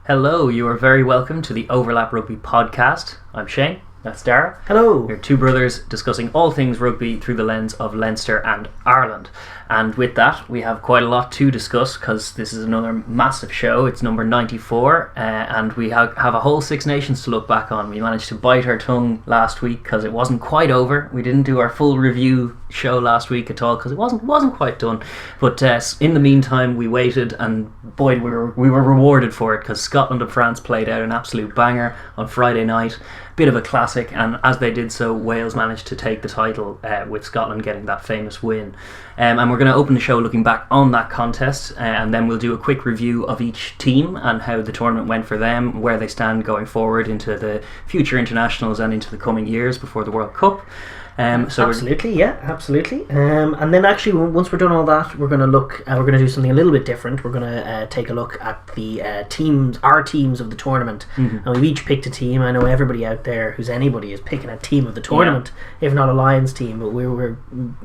Hello, you are very welcome to the Overlap Rugby Podcast. I'm Shane, that's Daragh. Hello. We're two brothers discussing all things rugby through the lens of Leinster and Ireland. And with that, we have quite a lot to discuss because this is another massive show. It's number 94 and we have a whole Six Nations to look back on. We managed to bite our tongue last week because it wasn't quite over. We didn't do our full review show last week at all because it wasn't quite done. But in the meantime, we waited and boy, we were rewarded for it because Scotland and France played out an absolute banger on Friday night. Bit of a classic, and as they did so, Wales managed to take the title with Scotland getting that famous win. And we're going to open the show looking back on that contest, and then we'll do a quick review of each team and how the tournament went for them, where they stand going forward into the future internationals and into the coming years before the World Cup. Absolutely. And then actually, once we're done all that, we're going to look. We're going to do something a little bit different. We're going to take a look at the our teams of the tournament, and we've each picked a team. I know everybody out there who's anybody is picking a team of the tournament, if not a Lions team, but we're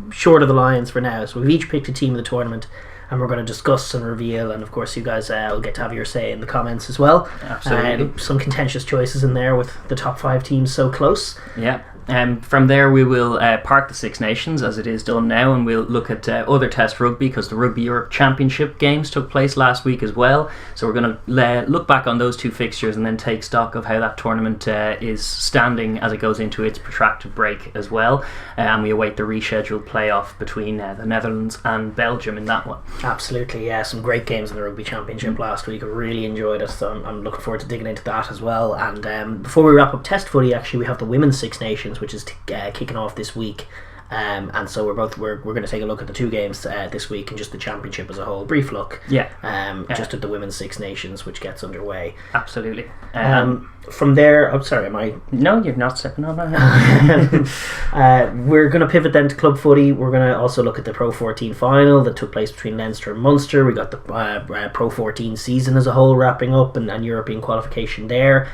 short of the Lions for now. So we've each picked a team of the tournament, and we're going to discuss and reveal, and of course you guys will get to have your say in the comments as well. Absolutely. Some contentious choices in there with the top 5 teams so close. Yeah. From there we will park the Six Nations as it is done now, and we'll look at other Test rugby because the Rugby Europe Championship games took place last week as well. So we're going to look back on those two fixtures and then take stock of how that tournament is standing as it goes into its protracted break as well. And we await the rescheduled playoff between the Netherlands and Belgium in that one. Absolutely, yeah. Some great games in the Rugby Championship last week. I really enjoyed it, so I'm looking forward to digging into that as well. And before we wrap up Test footy, actually we have the Women's Six Nations, which is kicking off this week, and so we're going to take a look at the two games this week and just the championship as a whole. Brief look, just at the Women's Six Nations, which gets underway. Absolutely. From there, I'm sorry, am I? No, you're not stepping on my head. We're going to pivot then to club footy. We're going to also look at the Pro 14 final that took place between Leinster and Munster. We got the Pro 14 season as a whole wrapping up, and European qualification there.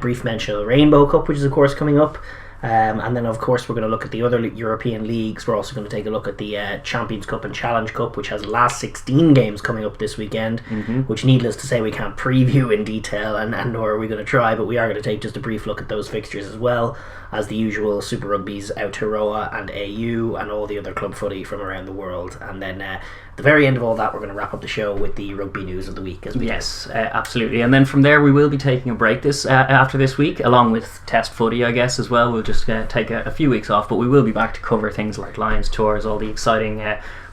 Brief mention of the Rainbow Cup, which is of course coming up. And then of course we're going to look at the other European leagues. We're also going to take a look at the Champions Cup and Challenge Cup, which has the last 16 games coming up this weekend, which needless to say we can't preview in detail, and nor are we going to try, but we are going to take just a brief look at those fixtures as well as the usual Super Rugby's Aotearoa and AU and all the other club footy from around the world. And then at the very end of all that, we're going to wrap up the show with the rugby news of the week as well. Yes, absolutely. And then from there we will be taking a break after this week, along with Test footy I guess as well. We'll just take a few weeks off, but we will be back to cover things like Lions Tours, all the exciting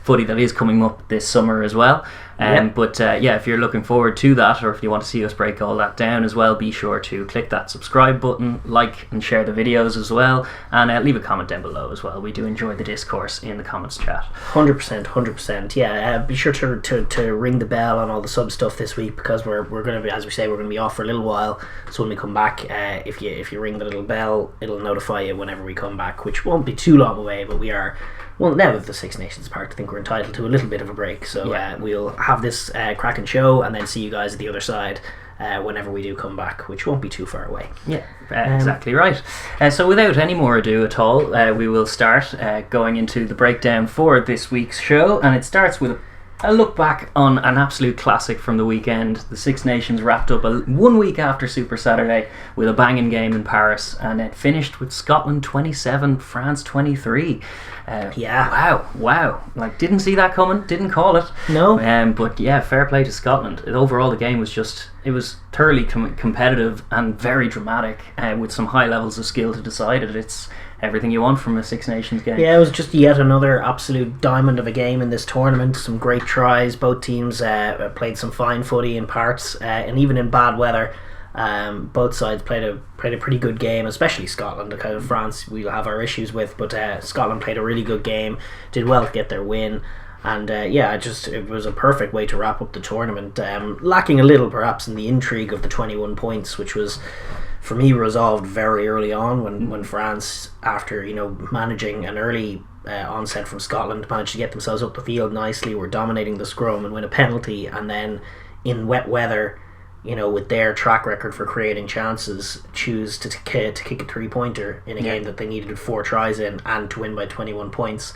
footy that is coming up this summer as well. But if you're looking forward to that, or if you want to see us break all that down as well, be sure to click that subscribe button, like and share the videos as well, and leave a comment down below as well. We do enjoy the discourse in the comments chat. 100%. Yeah, be sure to ring the bell on all the sub stuff this week, because we're going to be, as we say, we're going to be off for a little while. So when we come back, if you ring the little bell, it'll notify you whenever we come back, which won't be too long away. But we are, well, now with the Six Nations part, I think we're entitled to a little bit of a break. So we'll have this cracking show and then see you guys at the other side whenever we do come back, which won't be too far away. Exactly right. So without any more ado at all, we will start going into the breakdown for this week's show, and it starts with a look back on an absolute classic from the weekend. The Six Nations wrapped up 1 week after Super Saturday with a banging game in Paris, and it finished with Scotland 27, France 23. Wow. Like, didn't see that coming, didn't call it. No. But yeah, fair play to Scotland. Overall, the game was it was thoroughly competitive and very dramatic, with some high levels of skill to decide it. It's everything you want from a Six Nations game. Yeah, it was just yet another absolute diamond of a game in this tournament. Some great tries. Both teams played some fine footy in parts, and even in bad weather. Both sides played a pretty good game, especially Scotland. Kind of France we'll have our issues with, but Scotland played a really good game, did well to get their win. And it was a perfect way to wrap up the tournament, lacking a little perhaps in the intrigue of the 21 points, which was for me resolved very early on when France, after managing an early onset from Scotland, managed to get themselves up the field nicely, were dominating the scrum and win a penalty, and then in wet weather, with their track record for creating chances, choose to kick a 3-pointer in a game that they needed 4 tries in and to win by 21 points.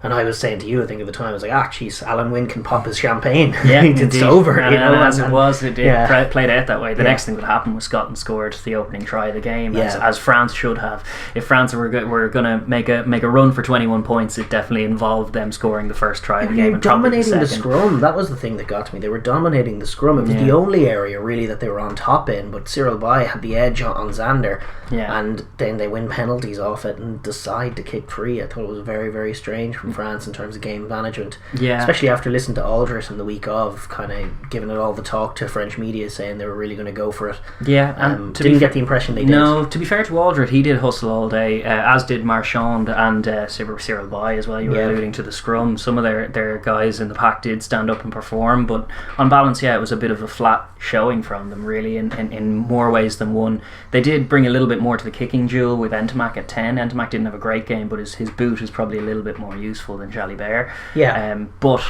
And I was saying to you, I think at the time, I was like, jeez, Alan Wynne can pop his champagne. Yeah, it's over. And, you know? and as it played out that way. The Yeah. next thing that happened was Scotland scored the opening try of the game, Yeah. as France should have. If France were going to make a run for 21 points, it definitely involved them scoring the first try of the game. And dominating the second. scrum. That was the thing that got to me. They were dominating the scrum. It was the only area really that they were on top in. But Cyril Bay had the edge on Xander, and then they win penalties off it and decide to kick free. I thought it was very, very strange from France in terms of game management. Yeah. Especially after listening to Aldrit in the week of, kind of giving it all the talk to French media, saying they were really going to go for it. Yeah, and didn't get the impression they did. No, to be fair to Aldrit, he did hustle all day, as did Marchand and Cyril Bay as well. You were alluding to the scrum. Some of their guys in the pack did stand up and perform, but on balance, it was a bit of a flat showing from them, really, in more ways than one. They did bring a little bit more to the kicking duel with Ntamack at 10. Ntamack didn't have a great game, but his boot is probably a little bit more useful than Jalibert. Yeah. But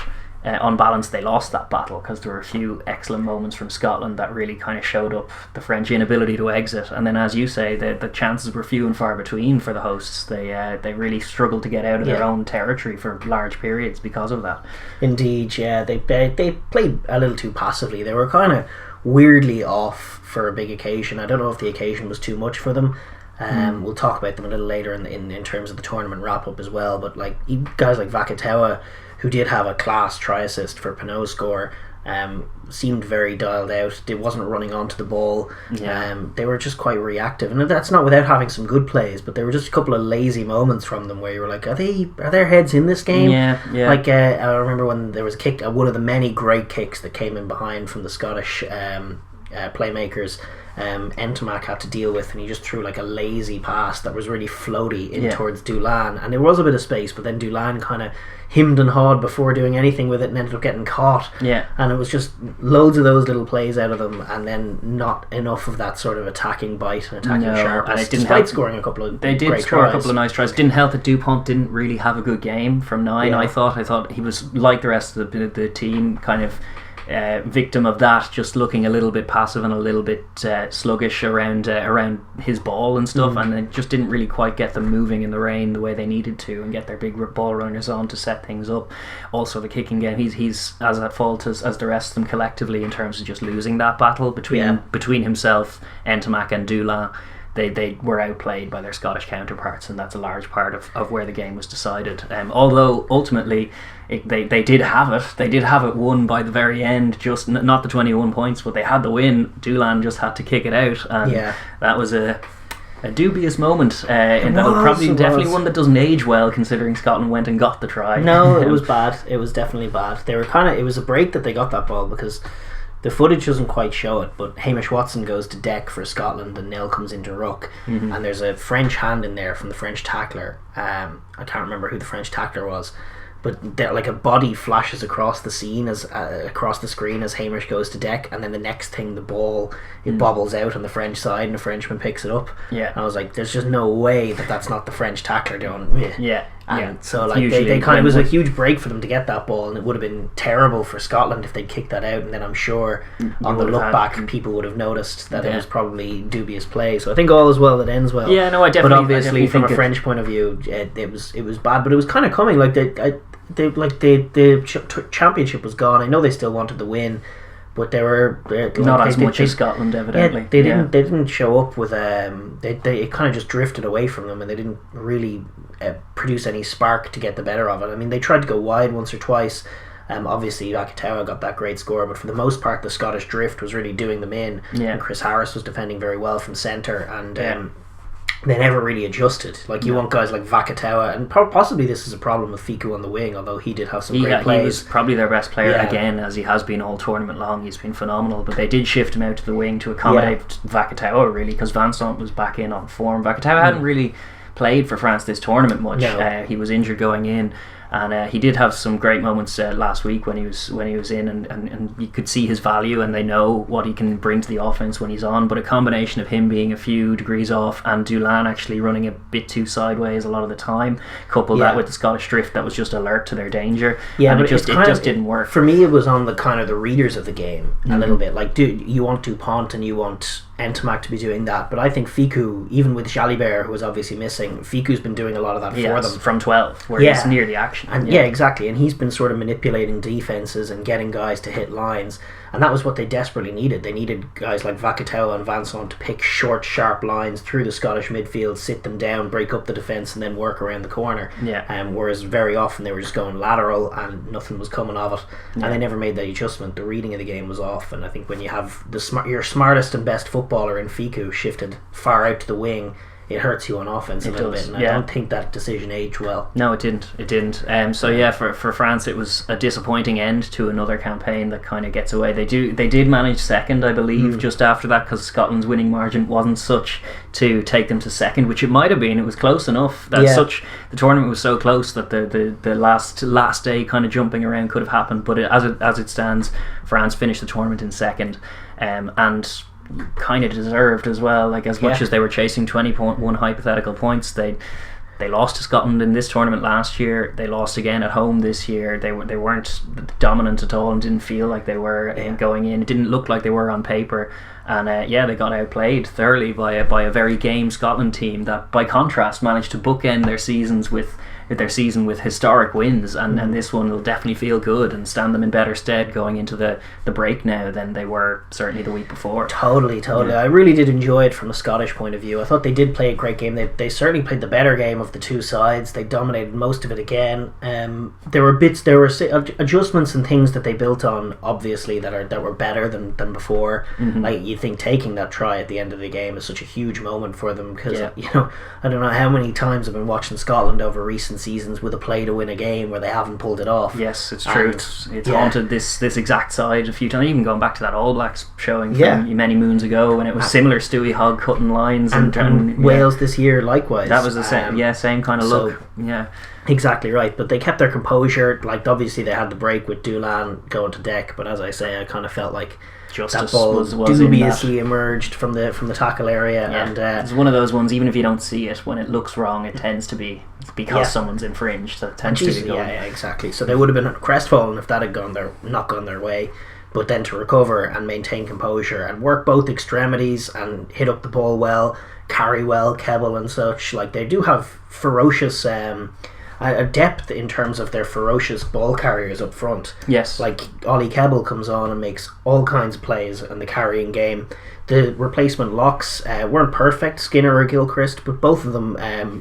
on balance, they lost that battle because there were a few excellent moments from Scotland that really kind of showed up the French inability to exit. And then, as you say, the chances were few and far between for the hosts. They really struggled to get out of their own territory for large periods because of that. Indeed, yeah. They played a little too passively. They were kind of weirdly off for a big occasion. I don't know if the occasion was too much for them. We'll talk about them a little later in terms of the tournament wrap up as well. But like guys like Aotearoa, who did have a class try assist for Pinot's score, seemed very dialed out. They wasn't running onto the ball. They were just quite reactive, and that's not without having some good plays. But there were just a couple of lazy moments from them where you were like, are their heads in this game? Yeah. Like I remember when there was a kick, one of the many great kicks that came in behind from the Scottish playmakers. Ntamack had to deal with, and he just threw like a lazy pass that was really floaty in towards Doolan, and there was a bit of space, but then Doolan kind of hemmed and hawed before doing anything with it and ended up getting caught. And it was just loads of those little plays out of them, and then not enough of that sort of attacking bite and attacking sharpness. And it didn't despite help scoring a couple of They did great score tries. a couple of nice tries. Didn't help that Dupont didn't really have a good game from 9. I thought he was like the rest of the team, kind of victim of that, just looking a little bit passive and a little bit sluggish around his ball and stuff, and it just didn't really quite get them moving in the rain the way they needed to and get their big ball runners on to set things up. Also the kicking game, he's as at fault as the rest of them collectively in terms of just losing that battle between himself, Ntamack and Doolan. They were outplayed by their Scottish counterparts, and that's a large part of where the game was decided. Although ultimately they did have it. They did have it won by the very end, just not the 21 points, but they had the win. Doolan just had to kick it out, and that was a dubious moment. Definitely one that doesn't age well, considering Scotland went and got the try. No, it was bad. It was definitely bad. It was a break that they got that ball, because the footage doesn't quite show it, but Hamish Watson goes to deck for Scotland and Nell comes into ruck, and there's a French hand in there from the French tackler. I can't remember who the French tackler was, but like a body flashes across the scene across the screen as Hamish goes to deck, and then the next thing the ball bobbles out on the French side and the Frenchman picks it up. And I was like, there's just no way that's not the French tackler doing so like they kind of, it was a huge break for them to get that ball, and it would have been terrible for Scotland if they'd kicked that out, and then I'm sure on the look back people would have noticed that it was probably dubious play. So I think all is well that ends well. I definitely. But obviously from a French point of view, it was bad, but it was kind of coming. Like the championship was gone. I know they still wanted the win, but they were not as much as Scotland, evidently. They didn't show up with it kind of just drifted away from them, and they didn't really produce any spark to get the better of it. I mean, they tried to go wide once or twice. Obviously Aotearoa got that great score, but for the most part the Scottish drift was really doing them in, and Chris Harris was defending very well from centre, and they never really adjusted. Like you want guys like Aotearoa, and possibly this is a problem with Fiku on the wing, although he did have some great plays. He was probably their best player again, as he has been all tournament long. He's been phenomenal, but they did shift him out to the wing to accommodate Aotearoa, really, because Vincent was back in on form. Aotearoa hadn't really played for France this tournament much. He was injured going in, and he did have some great moments last week when he was in, and you could see his value, and they know what he can bring to the offense when he's on. But a combination of him being a few degrees off and Doolan actually running a bit too sideways a lot of the time, coupled that with the Scottish drift that was just alert to their danger, and it just didn't work. For me, it was on the kind of the readers of the game a little bit. Like, you want Dupont and you want Entomac to be doing that, but I think Fiku, even with Jalibert, who was obviously missing, Fiku's been doing a lot of that for them from 12, where he's near the action. And exactly, and he's been sort of manipulating defenses and getting guys to hit lines, and that was what they desperately needed. They needed guys like Vakatawa and Vincent to pick short, sharp lines through the Scottish midfield, sit them down, break up the defence, and then work around the corner. Whereas very often they were just going lateral and nothing was coming of it, and they never made the adjustment. The reading of the game was off, and I think when you have your smartest and best footballer in Fiku shifted far out to the wing, it hurts you on offense a little bit, and I don't think that decision aged well. No, it didn't. For France, it was a disappointing end to another campaign that kind of gets away. They did manage second, I believe, just after that, because Scotland's winning margin wasn't such to take them to second, which it might have been. It was close enough. The tournament was so close that the last day kind of jumping around could have happened. But as it stands, France finished the tournament in second, and kind of deserved as well. Like, as much as they were chasing 21 hypothetical points, they lost to Scotland in this tournament last year. They lost again at home this year. They weren't dominant at all and didn't feel like they were going in. It didn't look like they were on paper. And they got outplayed thoroughly by a very game Scotland team that, by contrast, managed to bookend their season with historic wins, and this one will definitely feel good and stand them in better stead going into the break now than they were certainly the week before. Totally. I really did enjoy it from a Scottish point of view. I thought they did play a great game. They certainly played the better game of the two sides. They dominated most of it again. There were adjustments and things that they built on, obviously, that were better than before. Like, you think taking that try at the end of the game is such a huge moment for them, because I don't know how many times I've been watching Scotland over recent seasons with a play to win a game where they haven't pulled it off. Yes, it's true. It's haunted this exact side a few times, even going back to that All Blacks showing from many moons ago when it was similar Stewie Hogg cutting lines, and Wales this year likewise. That was the same kind of look. Exactly right, but they kept their composure. Like, obviously they had the break with Doolan going to deck, but as I say, I kind of felt like justice that ball was dubiously emerged from the tackle area, and it's one of those ones. Even if you don't see it, when it looks wrong, it tends to be because someone's infringed. That tends to be going. Exactly. So they would have been crestfallen if that had not gone their way. But then to recover and maintain composure and work both extremities and hit up the ball well, carry well, Kebble and such. Like, they do have ferocious a depth in terms of their ferocious ball carriers up front. Yes. Like, Ollie Kebble comes on and makes all kinds of plays in the carrying game. The replacement locks weren't perfect, Skinner or Gilchrist, but both of them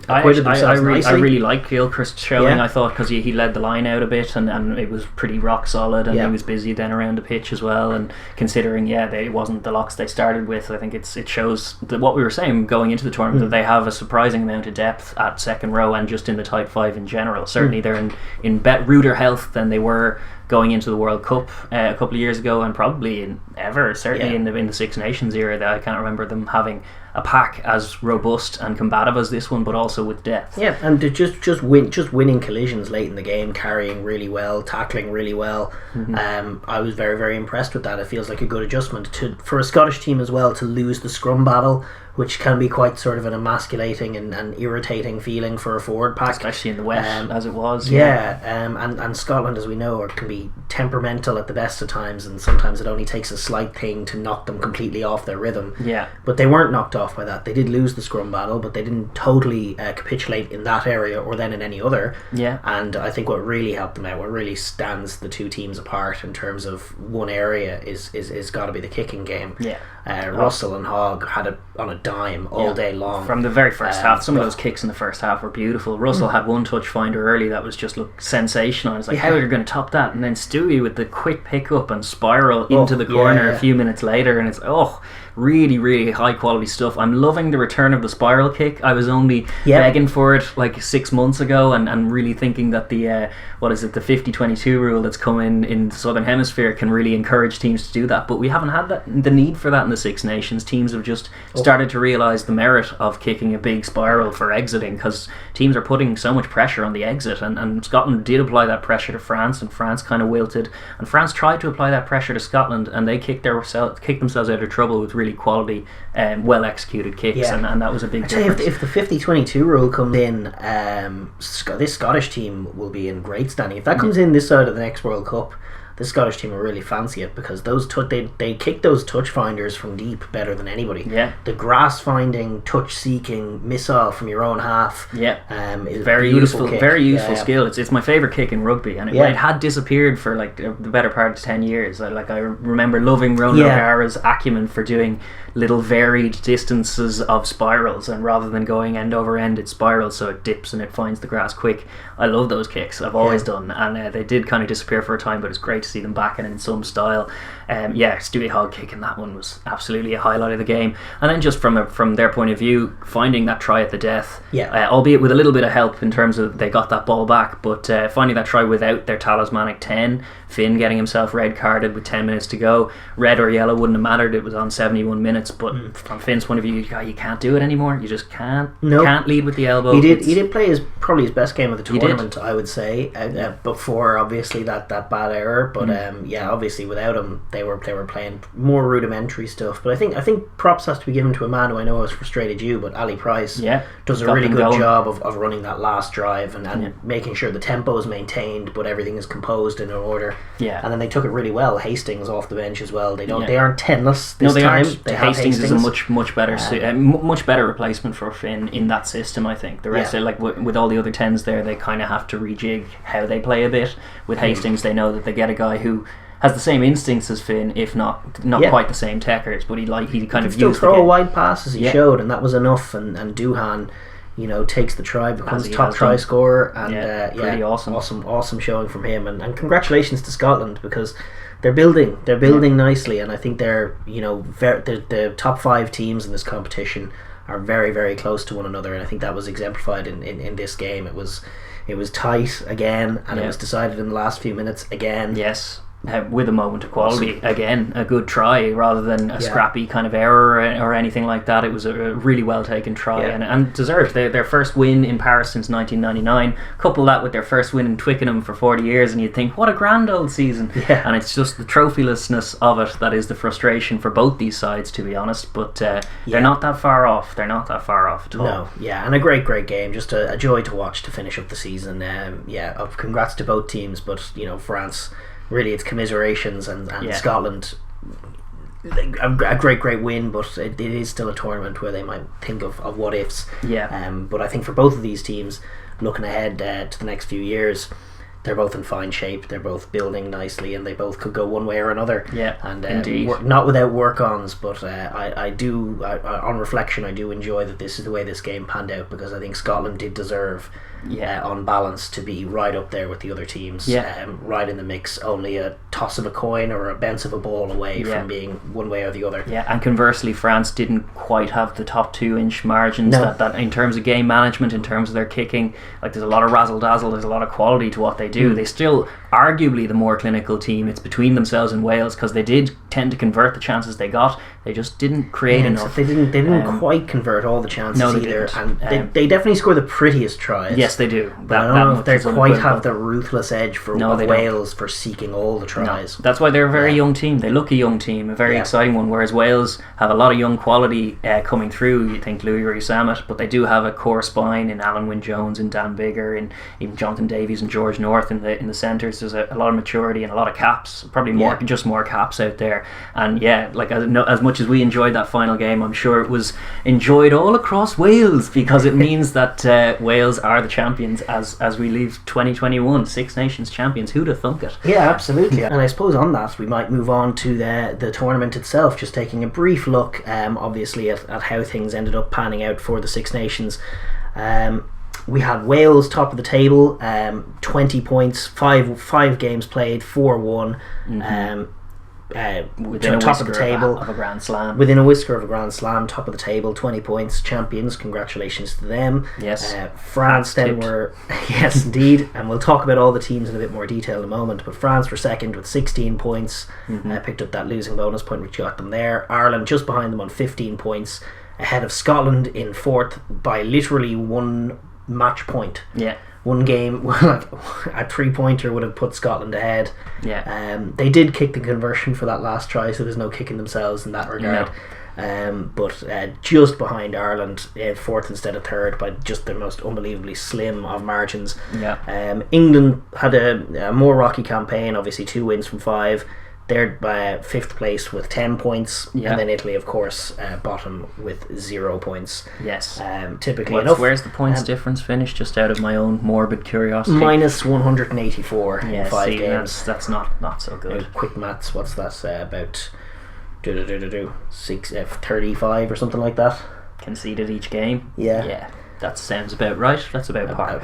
acquitted themselves nicely. I really liked Gilchrist's showing, I thought, because he led the line out a bit, and it was pretty rock solid, and he was busy then around the pitch as well, and considering, it wasn't the locks they started with, I think it shows that what we were saying going into the tournament, that they have a surprising amount of depth at second row and just in the tight five in general. Certainly they're in ruder health than they were going into the World Cup a couple of years ago, and probably in the Six Nations era. That I can't remember them having a pack as robust and combative as this one, but also with depth. Yeah, and just winning collisions late in the game, carrying really well, tackling really well. I was very, very impressed with that. It feels like a good adjustment for a Scottish team as well to lose the scrum battle, which can be quite sort of an emasculating and irritating feeling for a forward pack, especially in the West, as it was. And Scotland, as we know, can be temperamental at the best of times, and sometimes it only takes a slight thing to knock them completely off their rhythm. But they weren't knocked off by that. They did lose the scrum battle, but they didn't totally capitulate in that area or then in any other. And I think what really helped them out, what really stands the two teams apart in terms of one area, is got to be the kicking game. Russell and Hogg had it on a dime all day long from the very first half. Some of those kicks in the first half were beautiful. Russell had one touch finder early that was just sensational. I was like, how are you going to top that? And then Stewie with the quick pick up and spiral into the corner a few minutes later, and it's really, really high quality stuff. I'm loving the return of the spiral kick. I was only begging for it like 6 months ago, and really thinking that the the 50-22 rule that's come in the Southern Hemisphere can really encourage teams to do that. But we haven't had the need for that in the Six Nations. Teams have just started to realise the merit of kicking a big spiral for exiting, because teams are putting so much pressure on the exit, and Scotland did apply that pressure to France, and France kind of wilted, and France tried to apply that pressure to Scotland, and they kicked themselves out of trouble with really quality well executed kicks, and that was a big difference. If the 50-22 rule comes in, this Scottish team will be in great standing. If that comes in this side of the next World Cup, the Scottish team will really fancy it, because they kick those touch finders from deep better than anybody. Yeah. The grass finding, touch seeking missile from your own half. Yeah. Is very useful, kick. very useful skill. It's my favourite kick in rugby, and it had disappeared for like the better part of 10 years. I remember loving Ronan O'Gara's acumen for doing little varied distances of spirals, and rather than going end over end, it spirals, so it dips and it finds the grass quick. I love those kicks. I've always done, and they did kind of disappear for a time, but it's great to see them back and in some style. Stewie Hogg kicking that one was absolutely a highlight of the game. And then just from their point of view, finding that try at the death, albeit with a little bit of help in terms of they got that ball back, but finding that try without their talismanic 10, Finn getting himself red carded with 10 minutes to go. Red or yellow wouldn't have mattered, it was on 71 minutes, but from Finn's point of view, you can't do it anymore. You just can't. Nope. Can't lead with the elbow. He did play probably his best game of the tournament, I would say, before obviously that bad error, but obviously without him they were playing more rudimentary stuff. But I think props has to be given to a man who I know has frustrated you, but Ali Price does a really good job of running that last drive and making sure the tempo is maintained, but everything is composed in order. And then they took it really well. Hastings off the bench as well. They aren't tenless this time. Hastings is a much better replacement for Finn in that system. I think the rest are with all the other 10s there, they kind of have to rejig how they play a bit. With Hastings, they know that they get a guy who has the same instincts as Finn, if not quite the same techers, but he kind of still throw a wide pass as he showed, and that was enough. And Doohan, takes the try, becomes top try scorer, and pretty awesome showing from him. And congratulations to Scotland, because they're building nicely, and I think they're the top 5 teams in this competition are very, very close to one another, and I think that was exemplified in this game. It was tight again, and it was decided in the last few minutes again. Yes. With a moment of quality. Again, a good try rather than a scrappy kind of error or anything like that. It was a really well taken try and deserved. Their first win in Paris since 1999. Couple that with their first win in Twickenham for 40 years, and you'd think, what a grand old season. And it's just the trophylessness of it that is the frustration for both these sides, to be honest. But they're not that far off. They're not that far off at all. No, and a great game. Just a joy to watch to finish up the season. Congrats to both teams, but France, really it's commiserations, and Scotland, a great win, but it is still a tournament where they might think of what ifs. But I think for both of these teams, looking ahead to the next few years, they're both in fine shape, they're both building nicely, and they both could go one way or another. And indeed. Not without work-ons, but I do, on reflection, I do enjoy that this is the way this game panned out, because I think Scotland did deserve, on balance, to be right up there with the other teams, right in the mix, only a toss of a coin or a bounce of a ball away from being one way or the other. And conversely, France didn't quite have the top 2-inch margins that in terms of game management, in terms of their kicking. Like, there's a lot of razzle-dazzle, there's a lot of quality to what they do. They still arguably the more clinical team. It's between themselves and Wales, because they did tend to convert the chances they got. They just didn't create enough. They didn't quite convert all the chances either. Didn't. And they definitely score the prettiest tries. Yes, they do. But I don't know if they quite have the ruthless edge for Wales for seeking all the tries. No. That's why they're a very young team. They look a young team, a very exciting one, whereas Wales have a lot of young quality coming through. You think Louis Rees-Zammit, but they do have a core spine in Alan Wynne-Jones and Dan Biggar and even Jonathan Davies and George North in the centres. There's a lot of maturity and a lot of caps, probably more caps out there. And as much as we enjoyed that final game, I'm sure it was enjoyed all across Wales, because it means that Wales are the champions as we leave 2021, Six Nations champions. Who'd have thunk it? Yeah, absolutely. And I suppose on that we might move on to the tournament itself, just taking a brief look obviously at how things ended up panning out for the Six Nations. We had Wales top of the table, 20 points, five games played, 4-1. Within a top of the table of a Grand Slam. Within a whisker of a Grand Slam, top of the table, 20 points, champions. Congratulations to them. Yes. France then were yes indeed, and we'll talk about all the teams in a bit more detail in a moment. But France were second with 16 points. Picked up that losing bonus point which got them there. Ireland just behind them on 15 points, ahead of Scotland in fourth by literally one match point. One game, a 3-pointer would have put Scotland ahead. They did kick the conversion for that last try, so there's no kicking themselves in that regard. but just behind Ireland, fourth instead of third, by just the most unbelievably slim of margins. England had a more rocky campaign, obviously 2 wins from 5. They're fifth place with 10 points, and then Italy, of course, bottom with 0 points. Yes. Typically enough. Where's the points difference finish? Just out of my own morbid curiosity. Minus 184 in 5 games. That's not so good. Quick maths. What's that? About 35 or something like that. Conceded each game. Yeah. That sounds about right. That's about par.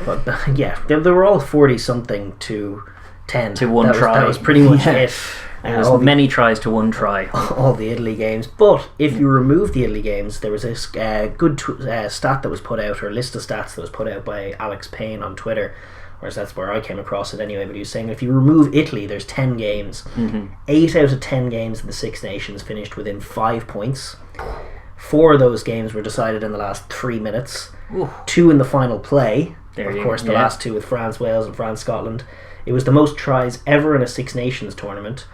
They were all 40 something to 10 to 1 try. That was pretty much it. It was many tries to 1 try. All the Italy games. But if you remove the Italy games, there was this good stat that was put out, or list of stats that was put out by Alex Payne on Twitter, whereas that's where I came across it anyway. But he was saying if you remove Italy, there's 10 games. 8 out of 10 games in the Six Nations finished within 5 points. 4 of those games were decided in the last 3 minutes. 2 in the final play. Of course, the last 2 with France, Wales and France, Scotland. It was the most tries ever in a Six Nations tournament.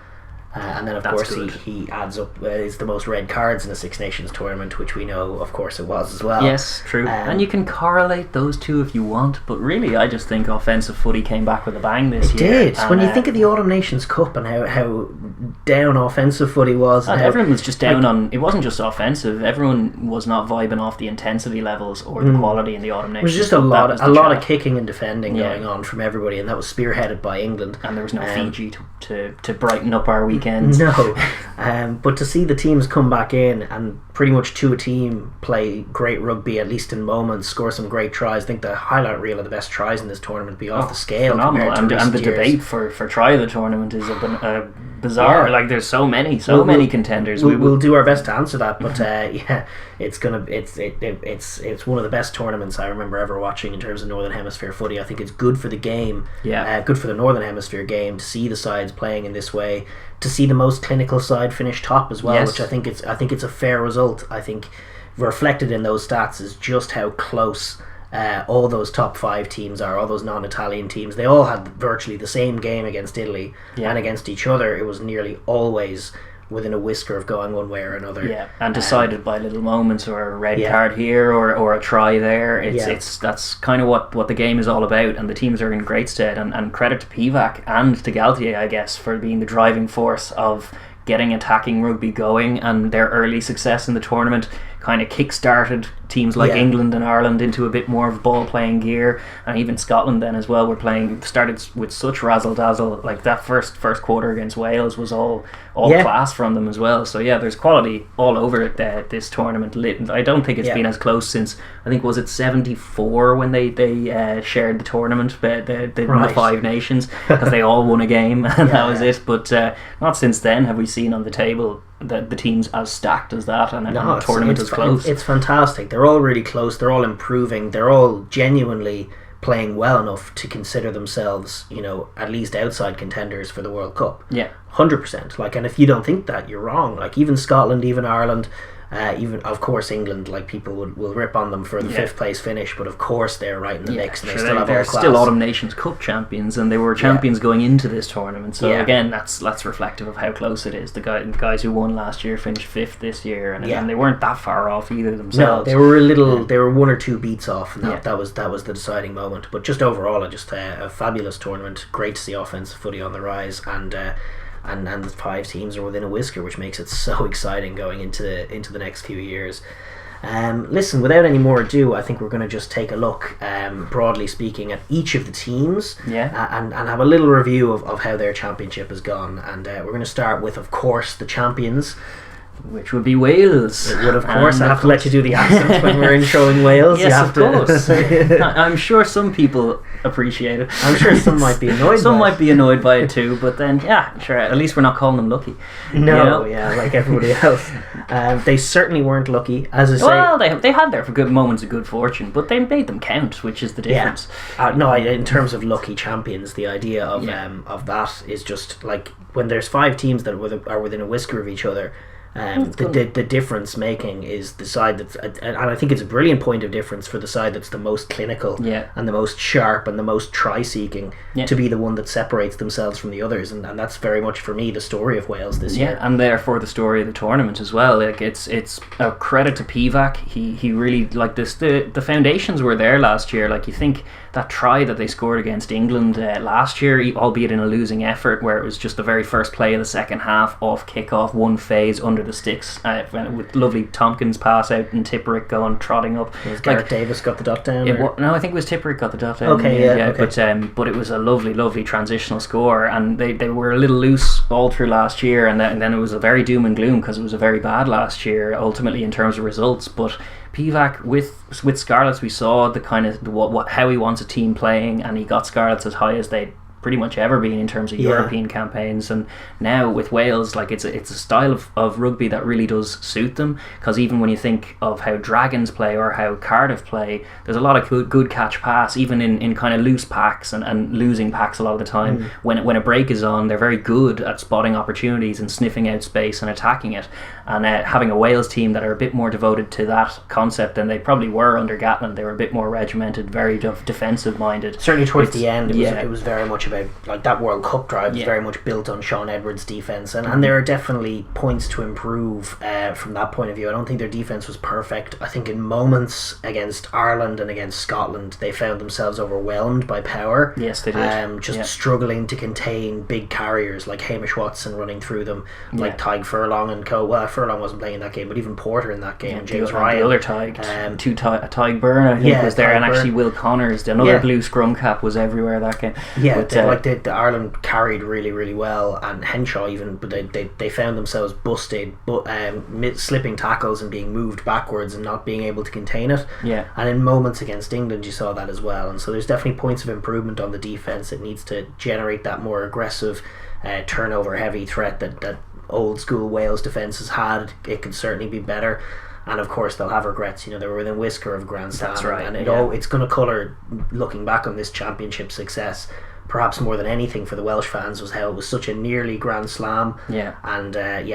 And then, of course, he adds up is the most red cards in a Six Nations tournament, which we know, of course, it was as well. Yes, true. And you can correlate those two if you want, but really, I just think offensive footy came back with a bang this year. It did. When you think of the Autumn Nations Cup and how down offensive footy was, and everyone was just down on. It wasn't just offensive. Everyone was not vibing off the intensity levels or the quality in the Autumn Nations. It was just a lot of kicking and defending going on from everybody, and that was spearheaded by England. And there was no Fiji to brighten up our weekends. No, but to see the teams come back in and pretty much to a team play great rugby, at least in moments, score some great tries. I think the highlight reel of the best tries in this tournament be off the scale. Phenomenal. And the debate for try of the tournament is a bizarre. Like there's so many contenders. We'll do our best to answer that, but it's one of the best tournaments I remember ever watching in terms of Northern Hemisphere footy. I think it's good for the game. Good for the Northern Hemisphere game to see the sides playing in this way, to see the most clinical side finish top as well, which I think it's a fair result. I think reflected in those stats is just how close all those top 5 teams are, all those non-Italian teams. They all had virtually the same game against Italy and against each other. It was nearly always within a whisker of going one way or another. And decided by little moments, or a red card here or a try there. That's kind of what the game is all about, and the teams are in great stead, and credit to Pivac and to Galtier, I guess, for being the driving force of getting attacking rugby going, and their early success in the tournament kind of kick-started teams like England and Ireland into a bit more of ball playing gear, and even Scotland then as well started with such razzle dazzle. Like that first quarter against Wales was all class from them as well. So there's quality all over this tournament. I don't think it's been as close since, I think, was it 74 when they shared the tournament, the 5 nations, because they all won a game and that was it. But not since then have we seen on the table the teams as stacked as that, and the tournament is close. It's fantastic. They're all really close. They're all improving. They're all genuinely playing well enough to consider themselves, at least outside contenders for the World Cup. 100%. Like, and if you don't think that, you're wrong. Like, even Scotland, even Ireland, even of course England, like people will rip on them for the 5th place finish, but of course they're right in the mix, and they're still Autumn Nations Cup champions, and they were champions going into this tournament. So again, that's reflective of how close it is. The guys who won last year finished 5th this year, and they weren't that far off either themselves. No, they were they were 1 or 2 beats off, and that was the deciding moment. But just overall, just a fabulous tournament. Great to see offensive footy on the rise, and the 5 teams are within a whisker, which makes it so exciting going into the next few years. Listen, without any more ado, I think we're going to just take a look, broadly speaking, at each of the teams, and have a little review of how their championship has gone. And we're going to start with, of course, the champions, which would be Wales. It would, of course. I have to let you do the accent when we're introing Wales. Yes, of course. I'm sure some people appreciate it. I'm sure some might be annoyed. Some might be annoyed by it too, but then, sure. At least we're not calling them lucky. No, like everybody else. They certainly weren't lucky, as I say. Well, they had their good moments of good fortune, but they made them count, which is the difference. No, in terms of lucky champions, the idea of that is just like when there's 5 teams that are within a whisker of each other. The difference making is the side that's, and I think it's a brilliant point of difference for the side that's the most clinical and the most sharp and the most try-seeking to be the one that separates themselves from the others, and that's very much for me the story of Wales this year. Yeah, and therefore the story of the tournament as well. Like it's a credit to Pivac. He really, like this. The foundations were there last year. Like you think that try that they scored against England last year, albeit in a losing effort, where it was just the very first play of the second half, off kick-off, one phase under the sticks, with lovely Tompkins pass out and Tipperick going trotting up. Was Gareth Davis got the dot down? No, I think it was Tipperick got the dot down. Okay. But it was a lovely transitional score, and they were a little loose all through last year, and then it was a very doom and gloom because it was a very bad last year ultimately in terms of results. But Pivac with Scarlets, we saw the kind of how he wants a team playing, and he got Scarlets as high as they'd pretty much ever been in terms of European campaigns. And now with Wales, like it's a style of rugby that really does suit them, because even when you think of how Dragons play or how Cardiff play, there's a lot of good catch pass even in kind of loose packs and losing packs a lot of the time. When a break is on, they're very good at spotting opportunities and sniffing out space and attacking it, and having a Wales team that are a bit more devoted to that concept than they probably were under Gatland. They were a bit more regimented, very defensive minded. Certainly towards the end it was very much about, like, that World Cup drive was very much built on Sean Edwards' defence, and there are definitely points to improve from that point of view. I don't think their defence was perfect. I think in moments against Ireland and against Scotland they found themselves overwhelmed by power. Yes, they did. Struggling to contain big carriers like Hamish Watson running through them, like Tig Furlong and co. Well, Furlong wasn't playing in that game, but even Porter in that game, and James Ryan, the other Tig, Tig Byrne I think was there, and actually Will Connors, another blue scrum cap, was everywhere that game. The Ireland carried really well, and Henshaw even, but they found themselves busted, slipping tackles and being moved backwards and not being able to contain it. And in moments against England you saw that as well, and so there's definitely points of improvement on the defence. It needs to generate that more aggressive, turnover heavy threat that old school Wales defence has had. It could certainly be better. And of course they'll have regrets. They were within whisker of Grand Slam. That's right. And it's going to colour, looking back on this championship success, perhaps more than anything for the Welsh fans, was how it was such a nearly Grand Slam. And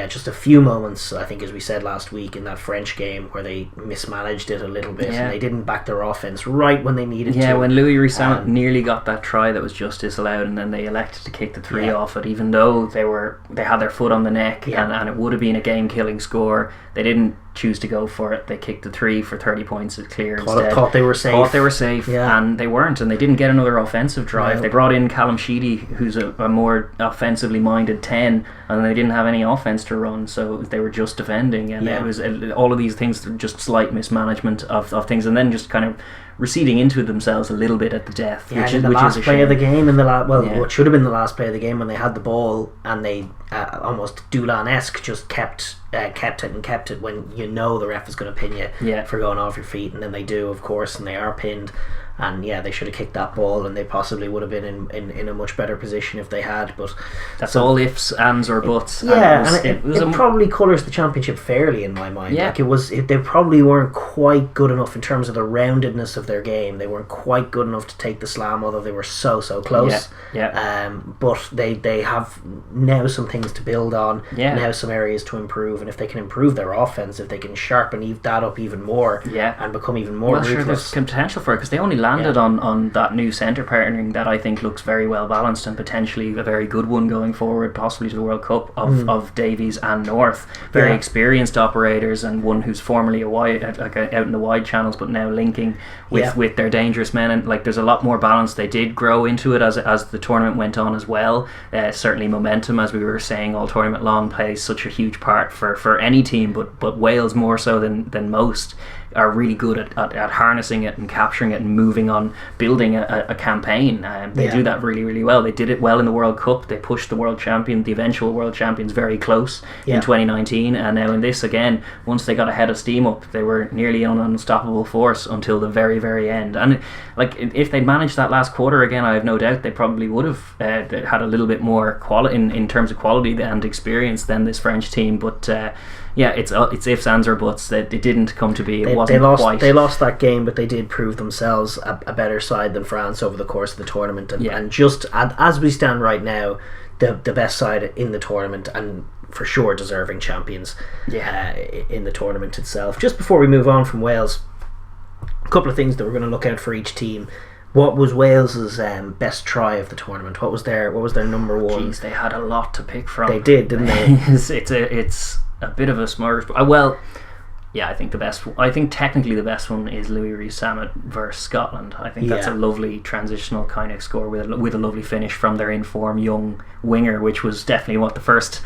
just a few moments, I think, as we said last week, in that French game where they mismanaged it a little bit and they didn't back their offence right when they needed to. When Louis Risson nearly got that try that was just disallowed, and then they elected to kick the three off it, even though they had their foot on the neck and it would have been a game-killing score. They didn't choose to go for it. They kicked the three for 30 points at clear instead. Thought they were safe. And they weren't, and they didn't get another offensive drive. They brought in Callum Sheedy, who's a more offensively minded 10, and they didn't have any offense to run, so they were just defending, and it was all of these things, just slight mismanagement of things, and then just kind of receding into themselves a little bit at the death, which is a last play shame. Of the game, what should have been the last play of the game, when they had the ball and they almost Doolan-esque just kept it when the ref is going to pin you for going off your feet, and then they do, of course, and they are pinned. And they should have kicked that ball, and they possibly would have been in a much better position if they had. But that's all ifs, ands, or buts. It probably colours the championship fairly in my mind. They probably weren't quite good enough in terms of the roundedness of their game. They weren't quite good enough to take the slam, although they were so close. But they have now some things to build on. Now some areas to improve, and if they can improve their offense, if they can sharpen that up even more, and become even more ruthless. Sure, there's potential for it, because they only landed on that new centre partnering that I think looks very well balanced, and potentially a very good one going forward, possibly to the World Cup, of Davies and North. Very experienced operators, and one who's formerly out in the wide channels, but now linking with their dangerous men, and there's a lot more balance. They did grow into it as the tournament went on as well. Certainly momentum, as we were saying, all tournament long, plays such a huge part for any team, but Wales more so than most are really good at harnessing it and capturing it and moving on, building a campaign. They do that really well. They did it well in the World Cup. They pushed the eventual world champions very close in 2019, and now in this again, once they got a head of steam up, they were nearly an unstoppable force until the very end. And if they'd managed that last quarter again, I have no doubt they probably would have had a little bit more quality in terms of quality and experience than this French team, but it's ifs, ands, or buts. That it didn't come to be. They lost that game, but they did prove themselves a better side than France over the course of the tournament. And just as we stand right now, the best side in the tournament, and for sure deserving champions in the tournament itself. Just before we move on from Wales, a couple of things that we're going to look out for each team. What was Wales's best try of the tournament? What was their number one? Jeez, they had a lot to pick from. They did, didn't they? it's a bit of a smorgasbord. Well, yeah, I think technically the best one is Louis Rees-Zammit versus Scotland. I think that's a lovely transitional kind of score with a lovely finish from their in-form young winger, which was definitely what the first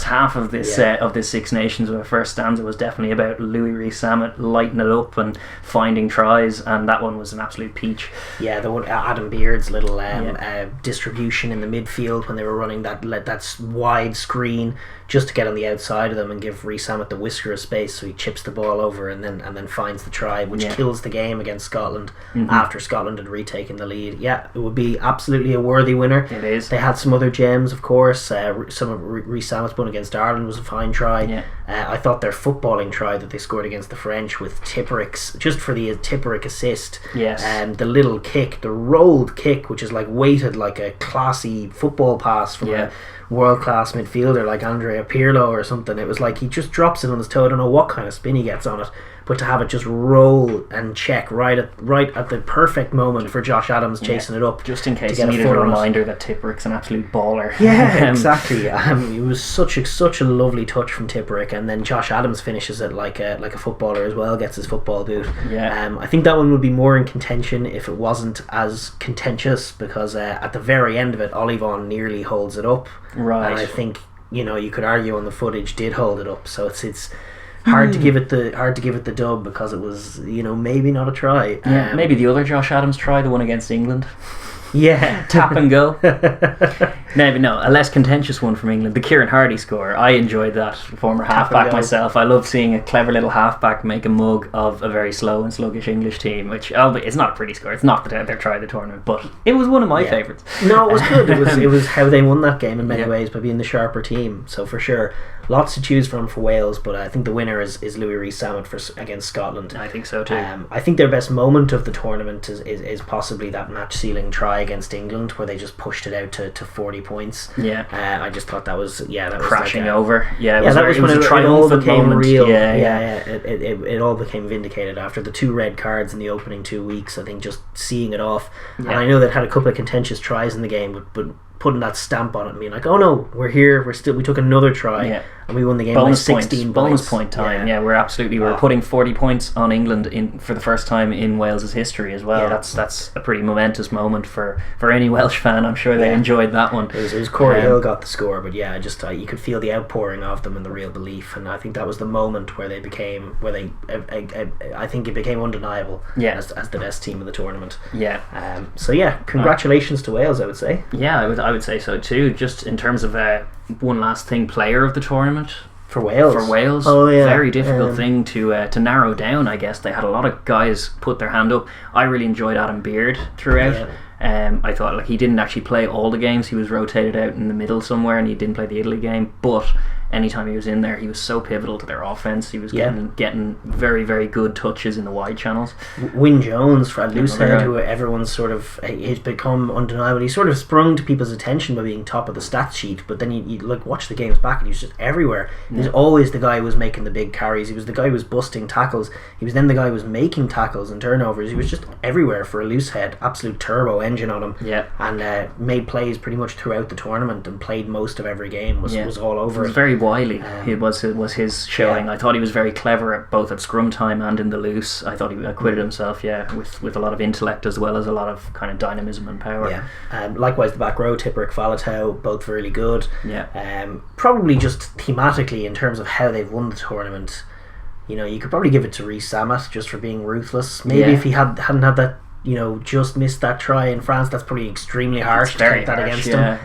half of this Six Nations, or first stanza, was definitely about. Louis Rees-Zammit lighting it up and finding tries, and that one was an absolute peach. Yeah, the one, Adam Beard's little distribution in the midfield when they were running that wide screen just to get on the outside of them and give Rees-Zammit the whisker of space, so he chips the ball over and then finds the try, which kills the game against Scotland after Scotland had retaken the lead. Yeah, it would be absolutely a worthy winner. It is. They had some other gems, of course. Some of Rees-Zammit's one against Ireland was a fine try. I thought their footballing try that they scored against the French with Tipperick's, just for the Tipperick assist, the little kick, the rolled kick, which is like weighted like a classy football pass from a world-class midfielder like Andrea Pirlo or something. It was like he just drops it on his toe. I don't know what kind of spin he gets on it, but to have it just roll and check right at the perfect moment for Josh Adams chasing it up, just in case you needed a reminder that Tipperick's an absolute baller. Yeah, exactly. It was such a lovely touch from Tipperick, and then Josh Adams finishes it like a footballer as well, gets his football boot. I think that one would be more in contention if it wasn't as contentious, because at the very end of it, Ollie Vaughan nearly holds it up, and I think you could argue on the footage did hold it up, so it's hard to give it the dub, because it was maybe not a try. Maybe the other Josh Adams try, the one against England. Tap and go. Maybe a less contentious one from England, the Kieran Hardy score. I enjoyed that. Former halfback myself, I love seeing a clever little halfback make a mug of a very slow and sluggish English team, which, albeit it's not a pretty score, it's not their try of the tournament, but it was one of my favourites. No, it was good. It was how they won that game in many ways, by being the sharper team. So for sure, lots to choose from for Wales, but I think the winner is Louis Rees-Zammit against Scotland. I think so too. I think their best moment of the tournament is possibly that match sealing try against England, where they just pushed it out to 40 points. I just thought that was crashing like over. That was when it all became moment. real. It all became vindicated after the 2 red cards in the opening 2 weeks. I think just seeing it off, and I know they'd had a couple of contentious tries in the game, but putting that stamp on it and being like, oh no, we're here, we took another try and we won the game by 16 points. Bonus point time. We're putting 40 points on England in for the first time in Wales's history as well. That's a pretty momentous moment for any Welsh fan. I'm sure they enjoyed that one. It was Corey Hill got the score, but you could feel the outpouring of them and the real belief, and I think that was the moment where I think it became undeniable as the best team of the tournament. Congratulations to Wales, I would say. I would say so too. Just in terms of one last thing, player of the tournament for Wales. Very difficult thing to narrow down. I guess they had a lot of guys put their hand up. I really enjoyed Adam Beard throughout. I thought he didn't actually play all the games. He was rotated out in the middle somewhere, and he didn't play the Italy game, but anytime he was in there, he was so pivotal to their offense. He was getting very, very good touches in the wide channels. Wyn Jones, Fred Loosehead, who everyone's sort of, he's become undeniable. He sort of sprung to people's attention by being top of the stats sheet, but then you watch the games back and he was just everywhere. He was always the guy who was making the big carries. He was the guy who was busting tackles. He was then the guy who was making tackles and turnovers. He was just everywhere for a Loosehead. Absolute turbo engine on him. And made plays pretty much throughout the tournament and played most of every game. Was all over. It was very wily. It was his showing. I thought he was very clever both at scrum time and in the loose. I thought he acquitted himself with a lot of intellect as well as a lot of kind of dynamism and power. Likewise the back row, Tipperick, Faletau, both really good. Probably just thematically in terms of how they've won the tournament, you could probably give it to Rees-Zammit just for being ruthless. Maybe if he hadn't had that, just missed that try in France, that's probably extremely harsh to take that against him.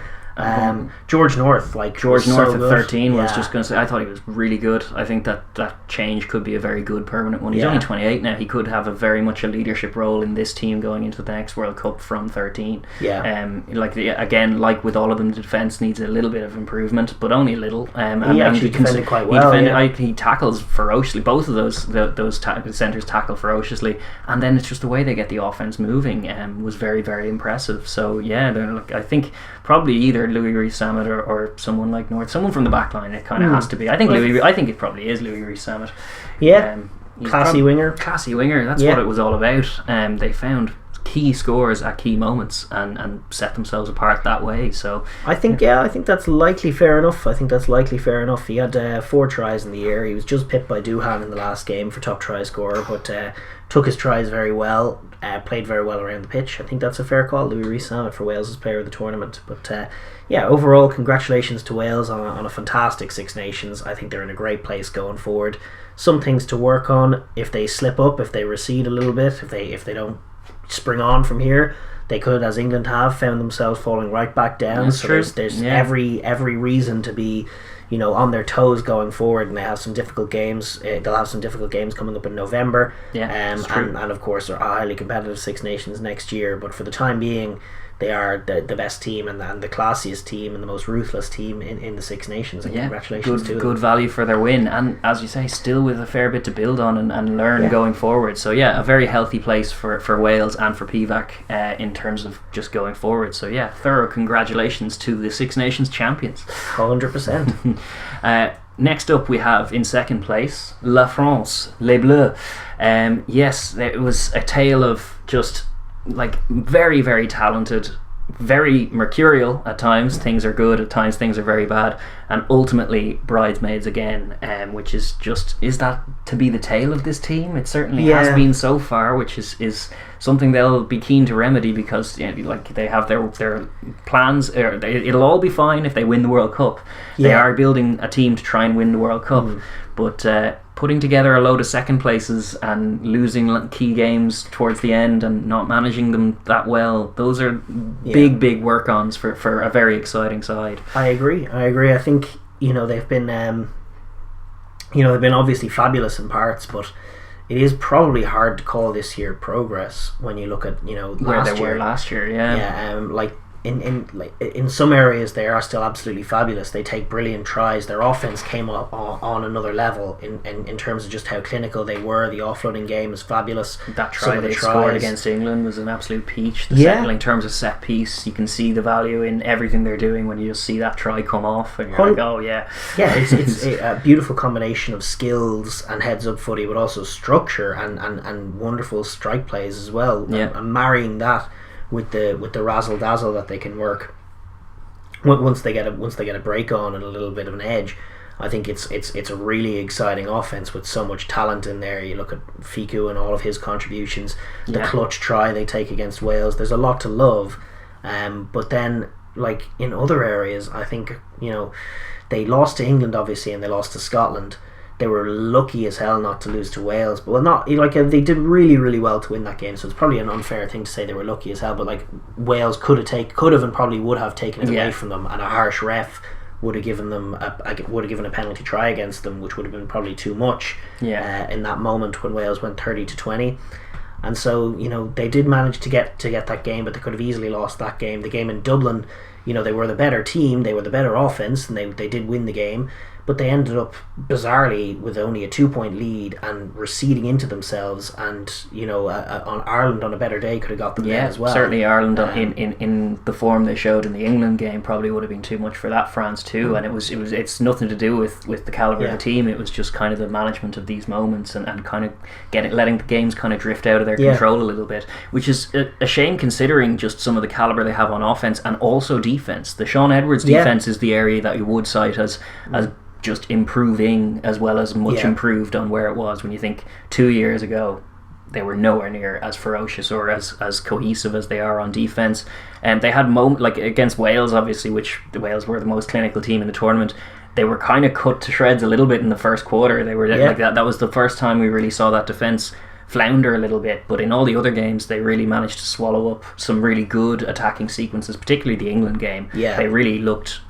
George North at 13 was just going to say, I thought he was really good. I think that change could be a very good permanent one. He's only 28 now. He could have a very much a leadership role in this team going into the next World Cup from 13. Again, like with all of them, the defence needs a little bit of improvement, but only a little. He actually defended quite well. He tackles ferociously. Both of those centres tackle ferociously, and then it's just the way they get the offence moving was very, very impressive. So I think probably either either Louis Rees-Zammit or someone like North, someone from the back line. It kind of has to be. I think it probably is Louis Rees-Zammit. Yeah, classy winger. Classy winger. That's what it was all about. They found key scores at key moments and set themselves apart that way. So I think that's likely fair enough. He had 4 tries in the year. He was just pipped by Doohan in the last game for top try scorer, but took his tries very well, played very well around the pitch. I think that's a fair call. Louis Rees-Zammit for Wales' player of the tournament. But overall, congratulations to Wales on a fantastic Six Nations. I think they're in a great place going forward. Some things to work on. If they slip up, if they recede a little bit, if they don't spring on from here, they could, as England have, found themselves falling right back down. That's true. There's every reason to be on their toes going forward, and they have some difficult games. They'll have some difficult games coming up in November, and of course are highly competitive Six Nations next year. But for the time being, they are the best team and the classiest team and the most ruthless team in the Six Nations. And congratulations to them. Good value for their win, and as you say, still with a fair bit to build on and learn going forward. So a very healthy place for Wales and for PVAC in terms of just going forward. So thorough congratulations to the Six Nations champions. 100%. Next up, we have in second place La France, Les Bleus. Yes, it was a tale of just like very, very talented, very mercurial at times. Things are good, at times things are very bad, and ultimately bridesmaids again, which is that to be the tale of this team? It certainly has been so far, which is something they'll be keen to remedy, because they have their plans. It'll all be fine if they win the World Cup. They are building a team to try and win the World Cup, but putting together a load of second places and losing key games towards the end and not managing them that well, those are big work-ons for a very exciting side. I agree. I think they've been obviously fabulous in parts, but it is probably hard to call this year progress when you look at where they were last year. In some areas they are still absolutely fabulous. They take brilliant tries. Their offense came up on another level in terms of just how clinical they were. The offloading game is fabulous. That try they scored against England was an absolute peach. In terms of set piece, you can see the value in everything they're doing when you just see that try come off, and you're like, oh yeah. It's a beautiful combination of skills and heads up footy, but also structure and wonderful strike plays as well. And marrying that with the razzle dazzle that they can work once they get a break on and a little bit of an edge. I think it's a really exciting offense with so much talent in there. You look at Fiku and all of his contributions, the clutch try they take against Wales. There's a lot to love, but then like in other areas, I think they lost to England obviously, and they lost to Scotland. They were lucky as hell not to lose to Wales, but they did really, really well to win that game. So it's probably an unfair thing to say they were lucky as hell. But Wales could have and probably would have taken it away from them, and a harsh ref would have given them a penalty try against them, which would have been probably too much. In that moment when Wales went 30-20. And so they did manage to get that game, but they could have easily lost that game. The game in Dublin, they were the better team, they were the better offense, and they did win the game. But they ended up bizarrely with only a 2-point lead and receding into themselves, and on Ireland on a better day could have got them there as well. Certainly Ireland in the form they showed in the England game probably would have been too much for that France too, and it's nothing to do with the calibre of the team. It was just kind of the management of these moments and kind of letting the games kind of drift out of their control a little bit, which is a shame considering just some of the calibre they have on offence and also defence. The Sean Edwards defence is the area that you would cite as just improving as well as much improved on where it was when you think 2 years ago they were nowhere near as ferocious or as cohesive as they are on defence. And they had like against Wales obviously, which the Wales were the most clinical team in the tournament. They were kind of cut to shreds a little bit in the first quarter. They were like that was the first time we really saw that defence flounder a little bit, but in all the other games they really managed to swallow up some really good attacking sequences, particularly the England game. They really looked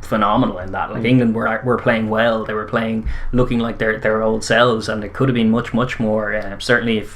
phenomenal in that. England were playing well, they were playing looking like their old selves, and it could have been much more. Certainly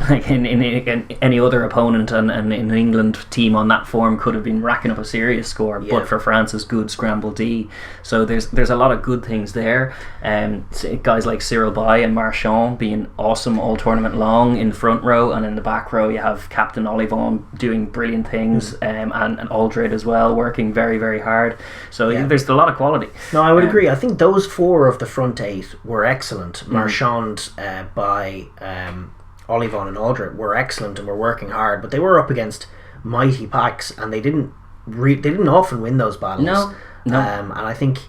like in any other opponent and an England team on that form could have been racking up a serious score, but for France's good scramble D. So there's a lot of good things there. Guys like Cyril Bay and Marchand being awesome all tournament long in the front row, and in the back row you have Captain Olivon doing brilliant things, and Aldred as well, working very, very hard. So there's a lot of quality. No, I would agree. I think those 4 of the front 8 were excellent. Marchand, Bay, Olivon and Aldred were excellent and were working hard, but they were up against mighty packs, and they didn't often win those battles. No. And I think,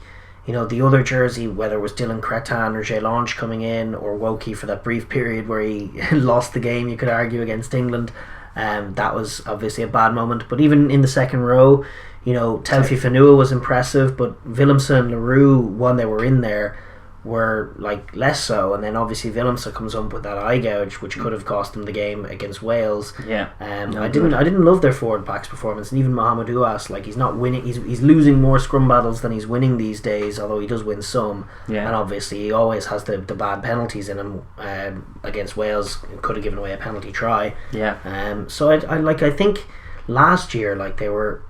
the other jersey, whether it was Dylan Cretin or Gélange coming in, or Woki for that brief period where he lost the game, you could argue, against England, that was obviously a bad moment. But even in the second row, Telfi Fanua was impressive, but Willemse and Leroux, when they were in there, were like less so. And then obviously Willemse comes up with that eye gouge, which could have cost them the game against Wales. I didn't love their forward pack's performance, and even Mohamed Ouas, like, he's not winning. He's losing more scrum battles than he's winning these days, although he does win some. And obviously he always has the bad penalties in him. Against Wales, could have given away a penalty try. So I think last year, like, they were,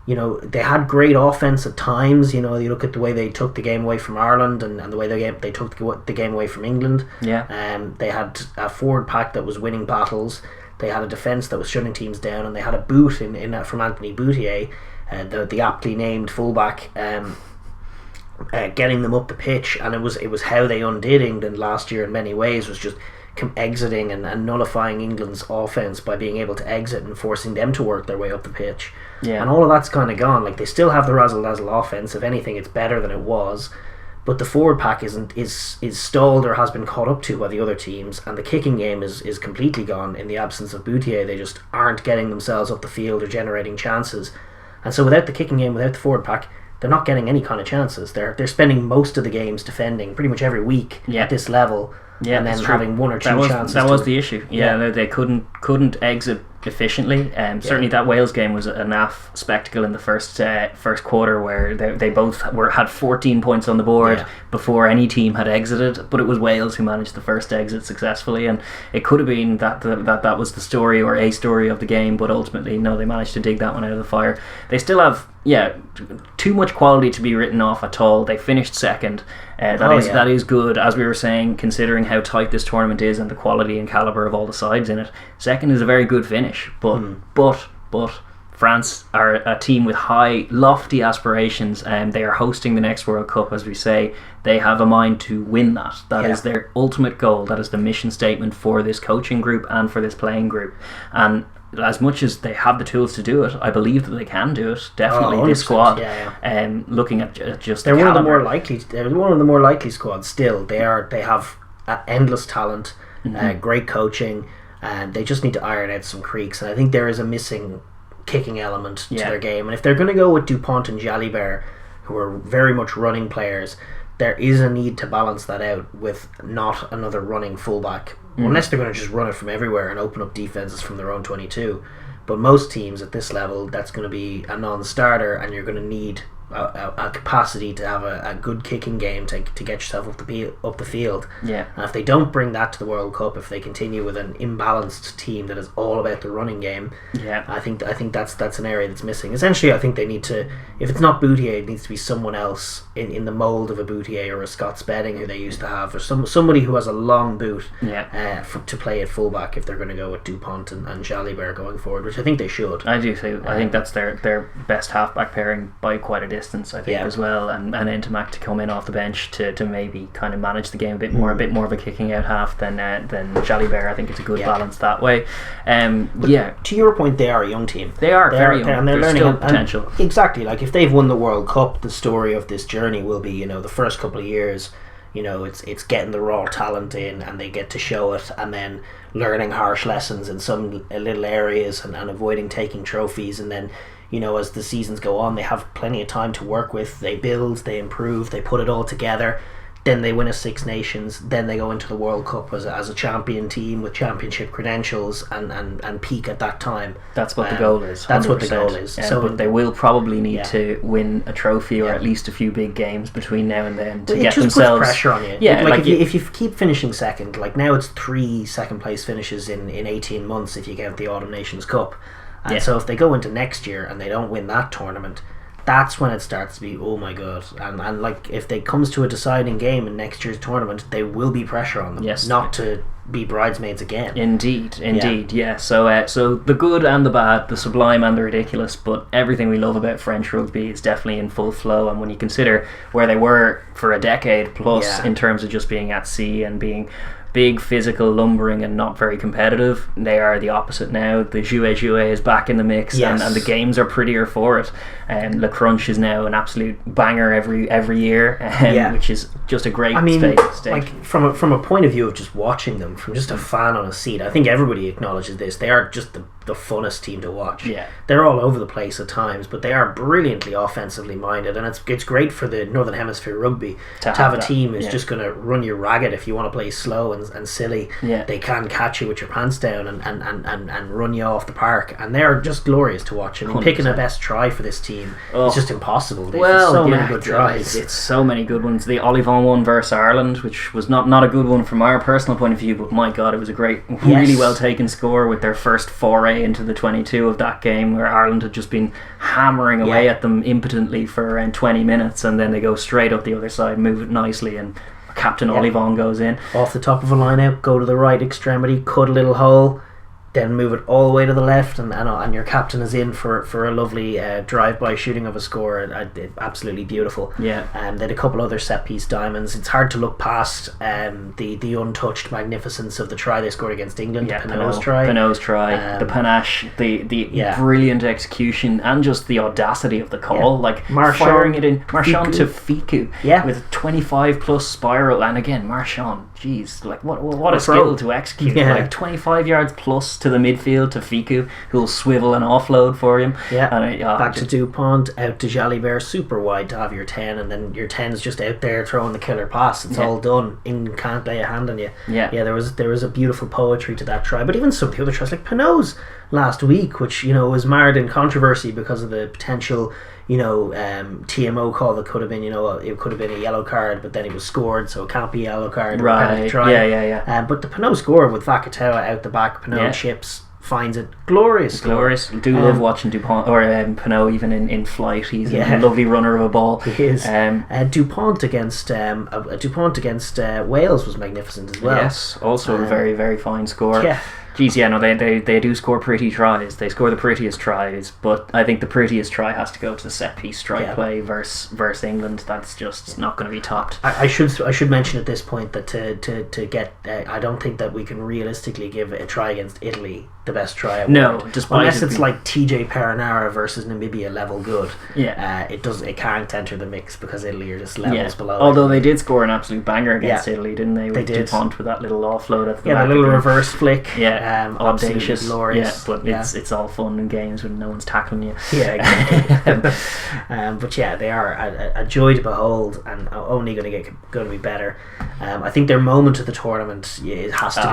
they had great offense at times. You look at the way they took the game away from Ireland, and the way they took the game away from England. They had a forward pack that was winning battles. They had a defence that was shutting teams down, and they had a boot in that from Anthony Boutier, the aptly named fullback, getting them up the pitch. And it was how they undid England last year in many ways, was just exiting and nullifying England's offence by being able to exit and forcing them to work their way up the pitch. And all of that's kind of gone. Like, they still have the razzle-dazzle offence. If anything, it's better than it was, but the forward pack is stalled or has been caught up to by the other teams, and the kicking game is completely gone in the absence of Boutier. They just aren't getting themselves up the field or generating chances, and so without the kicking game, without the forward pack, they're not getting any kind of chances. They're spending most of the games defending pretty much every week at this level, and then having one or two chances. That was the issue. They couldn't exit efficiently. Certainly that Wales game was a naff spectacle in the first quarter, where they both had 14 points on the board before any team had exited, but it was Wales who managed the first exit successfully, and it could have been that was the story, or a story of the game, but ultimately no, they managed to dig that one out of the fire. They still have too much quality to be written off at all. They finished second. That is good, as we were saying, considering how tight this tournament is and the quality and calibre of all the sides in it. Second is a very good finish, but France are a team with high, lofty aspirations, and they are hosting the next World Cup. As we say, they have a mind to win that. That is their ultimate goal. That is the mission statement for this coaching group and for this playing group. And as much as they have the tools to do it, I believe that they can do it. Definitely, this squad. Looking at just they're one of the more likely. They're one of the more likely squads. Still, they have endless talent, great coaching, and they just need to iron out some creaks. And I think there is a missing kicking element to their game. And if they're going to go with Dupont and Jalibert, who are very much running players, there is a need to balance that out with not another running fullback. Unless they're going to just run it from everywhere and open up defences from their own 22. But most teams at this level, that's going to be a non-starter, and you're going to need a capacity to have a good kicking game to get yourself up the field. And if they don't bring that to the World Cup, if they continue with an imbalanced team that is all about the running game, I think that's an area that's missing. Essentially, I think they need to, if it's not Boutier, it needs to be someone else in the mould of a Boutier or a Scott Spedding, who they used to have, or somebody who has a long boot to play at fullback, if they're going to go with Dupont and Jalibert going forward, which I think they should. I do think I think that's their best halfback pairing by quite a distance, I think, as well, and Ntamack to come in off the bench to maybe kind of manage the game a bit more of a kicking out half than Jalibert. I think it's a good balance that way. To your point, they are a young team. They are very young, and they're learning still potential. Exactly, like if they've won the World Cup, the story of this journey will be, the first couple of years, it's getting the raw talent in, and they get to show it, and then learning harsh lessons in some little areas, and avoiding taking trophies, and then as the seasons go on, they have plenty of time to work with. They build, they improve, they put it all together then they win a Six Nations, then they go into the World Cup as a champion team with championship credentials and peak at that time. That's what the goal is. 100%. That's what the goal is. But they will probably need to win a trophy or at least a few big games between now and then to get themselves... It just puts pressure on you. Yeah, like if you keep finishing second, like now it's 3 second place finishes in 18 months if you count the Autumn Nations Cup. And so if they go into next year and they don't win that tournament, that's when it starts to be, oh my god. And like if it comes to a deciding game in next year's tournament, there will be pressure on them not to be bridesmaids again. Indeed. So the good and the bad, the sublime and the ridiculous, but everything we love about French rugby is definitely in full flow. And when you consider where they were for a decade plus in terms of just being at sea and being big, physical, lumbering and not very competitive, they are the opposite now. The jouet is back in the mix, and the games are prettier for it. And Le Crunch is now an absolute banger every year, which is just a great stage. Like from a point of view of just watching them, from just a fan on a seat, I think everybody acknowledges this. They are just the funnest team to watch. They're all over the place at times, but they are brilliantly offensively minded, and it's great for the Northern Hemisphere rugby to have a team who's just going to run you ragged if you want to play slow and silly. They can catch you with your pants down and run you off the park, and they're just glorious to watch. I mean, 100%. Picking a best try for this team is just impossible. There's so many good tries. It's so many good ones. The Olivon one versus Ireland, which was not a good one from our personal point of view, but my god, it was a great, really well taken score with their first foray into the 22 of that game, where Ireland had just been hammering away at them impotently for around 20 minutes, and then they go straight up the other side, move it nicely, and Captain Olivon goes in off the top of a line out, go to the right extremity, cut a little hole, then move it all the way to the left, and your captain is in for a lovely drive-by shooting of a score. Absolutely beautiful. They had a couple other set-piece diamonds. It's hard to look past the untouched magnificence of the try they scored against England, Pinot's try, the panache, the brilliant execution, and just the audacity of the call, like firing it in Marchand to Fiku with 25 plus spiral, and again Marchand, jeez, like what a skill to execute, like 25 yards plus to the midfield to Fiku, who'll swivel and offload for him. Back to Dupont, out to Jalibert, super wide to have your 10, and then your 10's just out there throwing the killer pass. It's all done. England can't lay a hand on you. There was a beautiful poetry to that try, but even some of the other tries, like Pinot's last week, which was marred in controversy because of the potential TMO call that could have been, it could have been a yellow card, but then it was scored, so it can't be a yellow card. Right. But the Pinot score with Vakatawa out the back, Pinot chips, finds it glorious. Do love watching Dupont or Pinot even in flight. He's a lovely runner of a ball. He is. Dupont against Wales was magnificent as well. Yes, also a very, very fine score. Geez, they do score pretty tries. They score the prettiest tries, but I think the prettiest try has to go to the set piece strike play versus England. That's just not going to be topped. I should mention at this point that to get I don't think that we can realistically give a try against Italy the best try award. No, unless it's like TJ Perenara versus Namibia level good. It can't enter the mix because Italy are just levels below. Although they did score an absolute banger against Italy, didn't they? They did. Dupont with that little offload at the back. The little reverse flick. Audacious, glorious. But it's all fun and games when no one's tackling you. Exactly. But they are a joy to behold, and only going to be better. I think their moment of the tournament it has to be.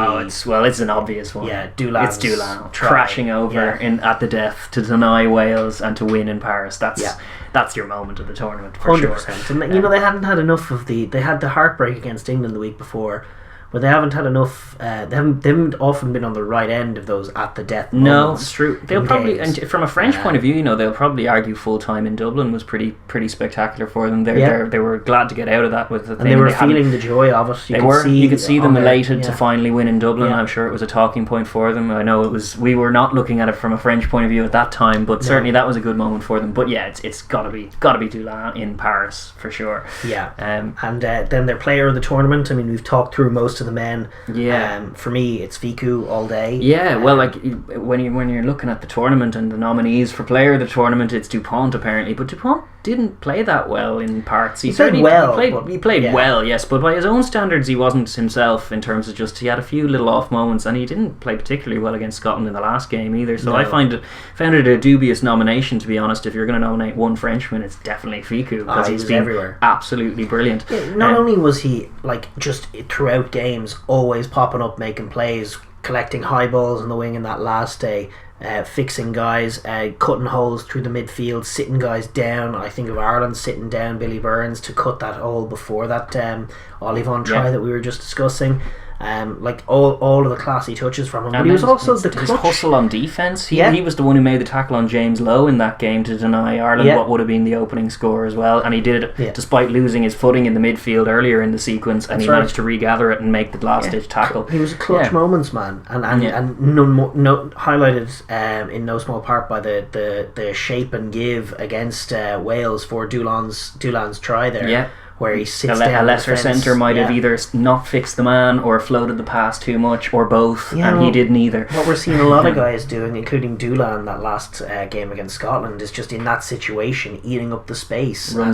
It's an obvious one. It's Dulin crashing over at the death to deny Wales and to win in Paris. That's your moment of the tournament for 100%. Sure. And they hadn't had enough of they had the heartbreak against England the week before, but they haven't had enough. They haven't often been on the right end of those at the death moments. No, it's true. They'll probably, and from a French point of view, they'll probably argue full time in Dublin was pretty spectacular for them. They were glad to get out of that with the thing. And they were feeling the joy of it. You could see them elated to finally win in Dublin. I'm sure it was a talking point for them. I know it was. We were not looking at it from a French point of view at that time, but certainly that was a good moment for them. But it's gotta be Dulin in Paris for sure. And then their player of the tournament. I mean, we've talked through most of the men. For me, it's Fiku all day. When you're looking at the tournament and the nominees for player of the tournament, it's Dupont apparently, but Dupont didn't play that well in parts. He played well. He played well, yes, but by his own standards, he wasn't himself in terms of just, he had a few little off moments, and he didn't play particularly well against Scotland in the last game either. So I found it a dubious nomination, to be honest. If you're going to nominate one Frenchman, it's definitely Fickou, because he's been everywhere. Absolutely brilliant. Yeah, not only was he like just throughout games always popping up, making plays, collecting high balls in the wing in that last day, fixing guys, cutting holes through the midfield, sitting guys down. I think of Ireland sitting down Billy Burns to cut that hole before that Olivon try that we were just discussing. Like all of the classy touches from him, but he was also his hustle on defence. He was the one who made the tackle on James Lowe in that game to deny Ireland what would have been the opening score as well, and he did it despite losing his footing in the midfield earlier in the sequence, and he managed to regather it and make the last ditch tackle. He was a clutch moments man, and highlighted in no small part by the shape and give against Wales for Doolan's try there. Where he sits down. A lesser centre might have either not fixed the man or floated the pass too much, or both, and he did neither. What we're seeing a lot of guys doing, including Doolan that last game against Scotland, is just in that situation eating up the space, running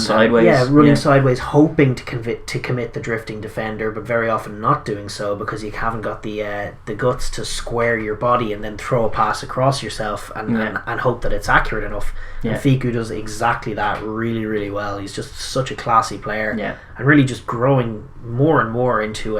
sideways, hoping to commit the drifting defender, but very often not doing so because you haven't got the guts to square your body and then throw a pass across yourself and hope that it's accurate enough. And Fickou does exactly that really, really well. He's just such a classy player. And really just growing more and more into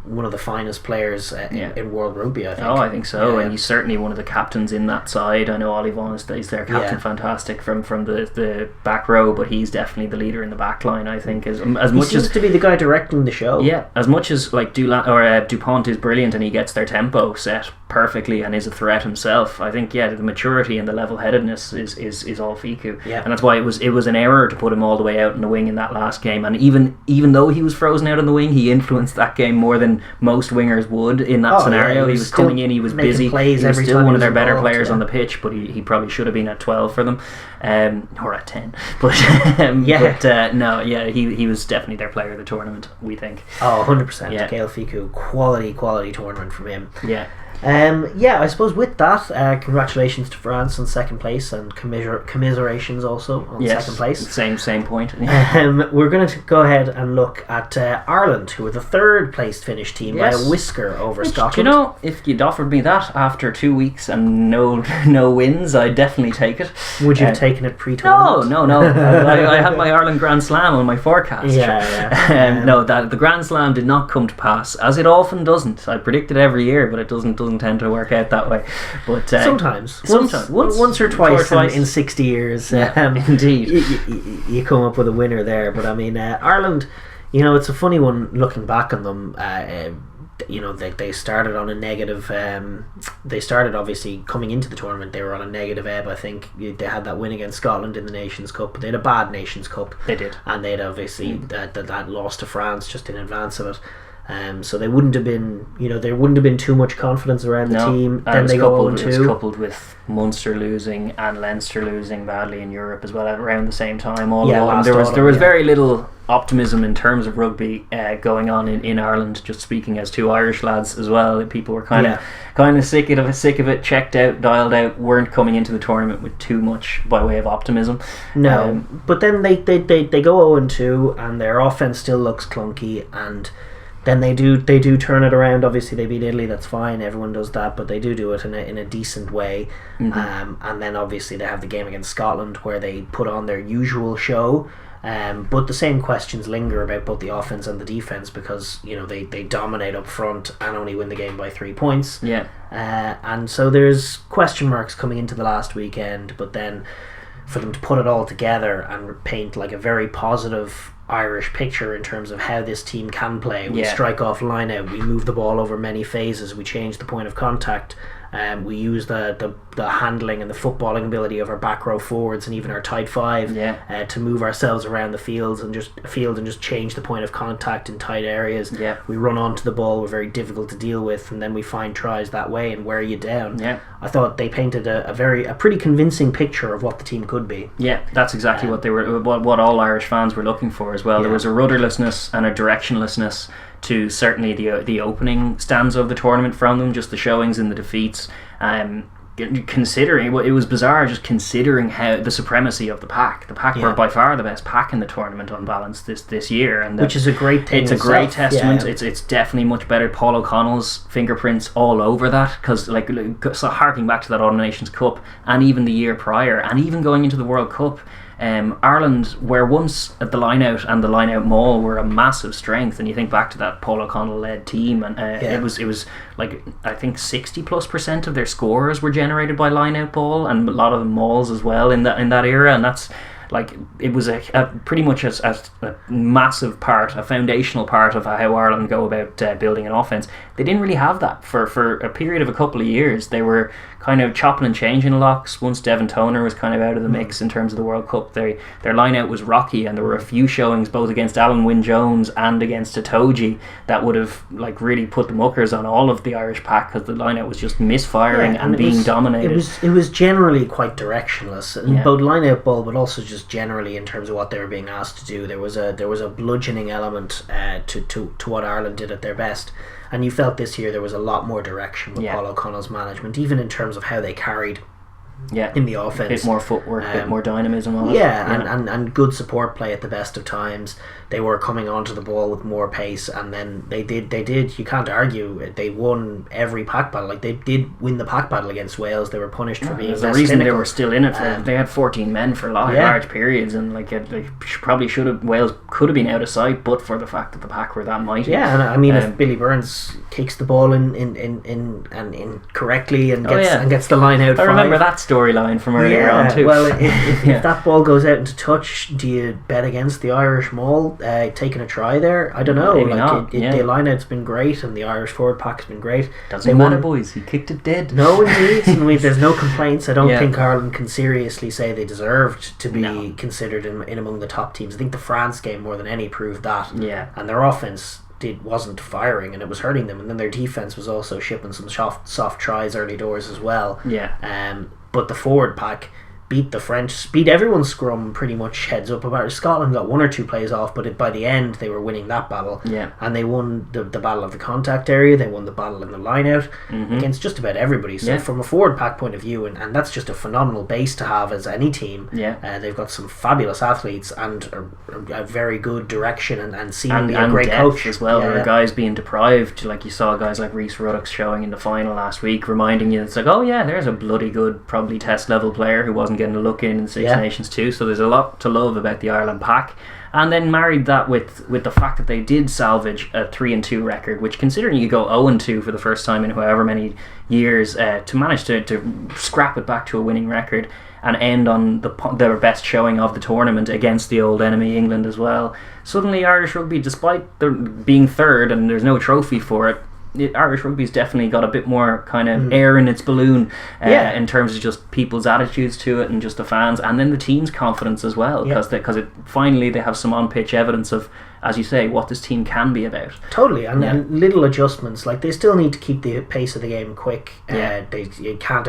one of the finest players in world rugby, I think. I think so. And he's certainly one of the captains in that side. I know Olivon is their captain, fantastic from the back row, but he's definitely the leader in the back line, I think. He seems to be the guy directing the show. Yeah, as much as like Dupont is brilliant and he gets their tempo set perfectly and is a threat himself, I think the maturity and the level-headedness is all Fickou. And that's why it was an error to put him all the way out in the wing in that last game. And even though he was frozen out in the wing, he influenced that game more than most wingers would in that scenario. He was coming in, he was busy, he was still one of their better players on the pitch, but he probably should have been at 12 for them, or at 10. But he was definitely their player of the tournament, we think. 100%. Gael Fickou, quality tournament from him. I suppose with that, congratulations to France on second place, and commiserations also on second place. Same point. We're going to go ahead and look at Ireland, who were the third placed Finnish team by a whisker over Scotland. You know, if you'd offered me that after 2 weeks and no wins, I'd definitely take it. Would you have taken it pre-tournament? No. I had my Ireland Grand Slam on my forecast. No, the Grand Slam did not come to pass, as it often doesn't. I predict it every year, but it doesn't tend to work out that way. But sometimes once or twice in 60 years, indeed, you come up with a winner there. But I mean, Ireland, it's a funny one looking back on them. They started on a negative. They started obviously coming into the tournament. They were on a negative ebb. I think they had that win against Scotland in the Nations Cup, but they had a bad Nations Cup. They did, and they'd obviously that loss to France just in advance of it. So they wouldn't have been, there wouldn't have been too much confidence around the team. Then they go 0-2. It was coupled with Munster losing and Leinster losing badly in Europe as well around the same time. There was very little optimism in terms of rugby going on in Ireland. Just speaking as two Irish lads as well, people were kind of sick of it, checked out, dialed out, weren't coming into the tournament with too much by way of optimism. But then they go 0-2, and their offense still looks clunky, and then they do turn it around. Obviously they beat Italy, that's fine, everyone does that, but they do it in a decent way. And then obviously they have the game against Scotland where they put on their usual show, but the same questions linger about both the offense and the defense, because they dominate up front and only win the game by 3 points. And so there's question marks coming into the last weekend, but then for them to put it all together and paint like a very positive Irish picture in terms of how this team can play. We strike off line out, we move the ball over many phases, we change the point of contact, we use the handling and the footballing ability of our back row forwards and even our tight five to move ourselves around the field and just change the point of contact in tight areas. We run onto the ball, we're very difficult to deal with, and then we find tries that way and wear you down. I thought they painted a pretty convincing picture of what the team could be. That's exactly what all Irish fans were looking for as well. There was a rudderlessness and a directionlessness to certainly the opening stanza of the tournament from them, just the showings and the defeats. considering it was bizarre, just considering how the supremacy of the pack were by far the best pack in the tournament on balance this year, and which is a great thing. It's a great testament. It's definitely much better. Paul O'Connell's fingerprints all over that, because so harking back to that All Nations Cup and even the year prior and even going into the World Cup, Ireland, where once at the line-out and the line-out maul were a massive strength, and you think back to that Paul O'Connell-led team, and it was like, I think 60+% of their scores were generated by line-out ball, and a lot of the mauls as well in that era, and that's like, it was a pretty much a massive part, a foundational part of how Ireland go about building an offence. They didn't really have that for a period of a couple of years. They were kind of chopping and changing locks once Devon Toner was kind of out of the mix in terms of the World Cup. Their line out was rocky, and there were a few showings both against Alan Wynne-Jones and against Itoje that would have like really put the muckers on all of the Irish pack, because the line out was just misfiring and being dominated. It was generally quite directionless, both line out ball, but also just generally in terms of what they were being asked to do. There was a bludgeoning element to what Ireland did at their best. And you felt this year there was a lot more direction with Paul O'Connell's management, even in terms of how they carried in the offence. A bit more footwork, a bit more dynamism on it. And good support play at the best of times. They were coming onto the ball with more pace, and then they did, you can't argue, they won every pack battle. Like, they did win the pack battle against Wales. They were punished for being less clinical. The reason they were still in it, they had 14 men for large periods, and like they probably should have, Wales could have been out of sight, but for the fact that the pack were that mighty. Yeah, and I mean, if Billy Burns kicks the ball in correctly and gets the line out. I remember that storyline from earlier on too. Well, if that ball goes out into touch, do you bet against the Irish maul taking a try there? I don't know. Maybe not. The line out's been great, and the Irish forward pack's been great. Doesn't matter, boys. He kicked it dead. No, indeed. And there's no complaints. I don't think Ireland can seriously say they deserved to be considered in among the top teams. I think the France game more than any proved that. Yeah. And their offense wasn't firing, and it was hurting them, and then their defense was also shipping some soft tries early doors as well. But the forward pack beat the French, beat everyone's scrum pretty much heads up about it. Scotland got one or two plays off, but by the end they were winning that battle. And they won the battle of the contact area, they won the battle in the line out against just about everybody. So from a forward pack point of view, and that's just a phenomenal base to have as any team. They've got some fabulous athletes and a very good direction and seemingly a great coach as well. There are guys being deprived, like you saw guys like Rhys Ruddock showing in the final last week, reminding you it's like, oh yeah, there's a bloody good, probably test level player who wasn't getting a look in Six Nations too. So there's a lot to love about the Ireland pack. And then married that with the fact that they did salvage a 3-2 record, which, considering you go 0-2 for the first time in however many years, to manage to scrap it back to a winning record and end on their best showing of the tournament against the old enemy England as well. Suddenly Irish rugby, despite being third and there's no trophy for it, Irish rugby's definitely got a bit more kind of air in its balloon in terms of just people's attitudes to it and just the fans, and then the team's confidence as well, because finally they have some on-pitch evidence of, as you say, what this team can be about. Totally, and little adjustments. Like, they still need to keep the pace of the game quick. They can't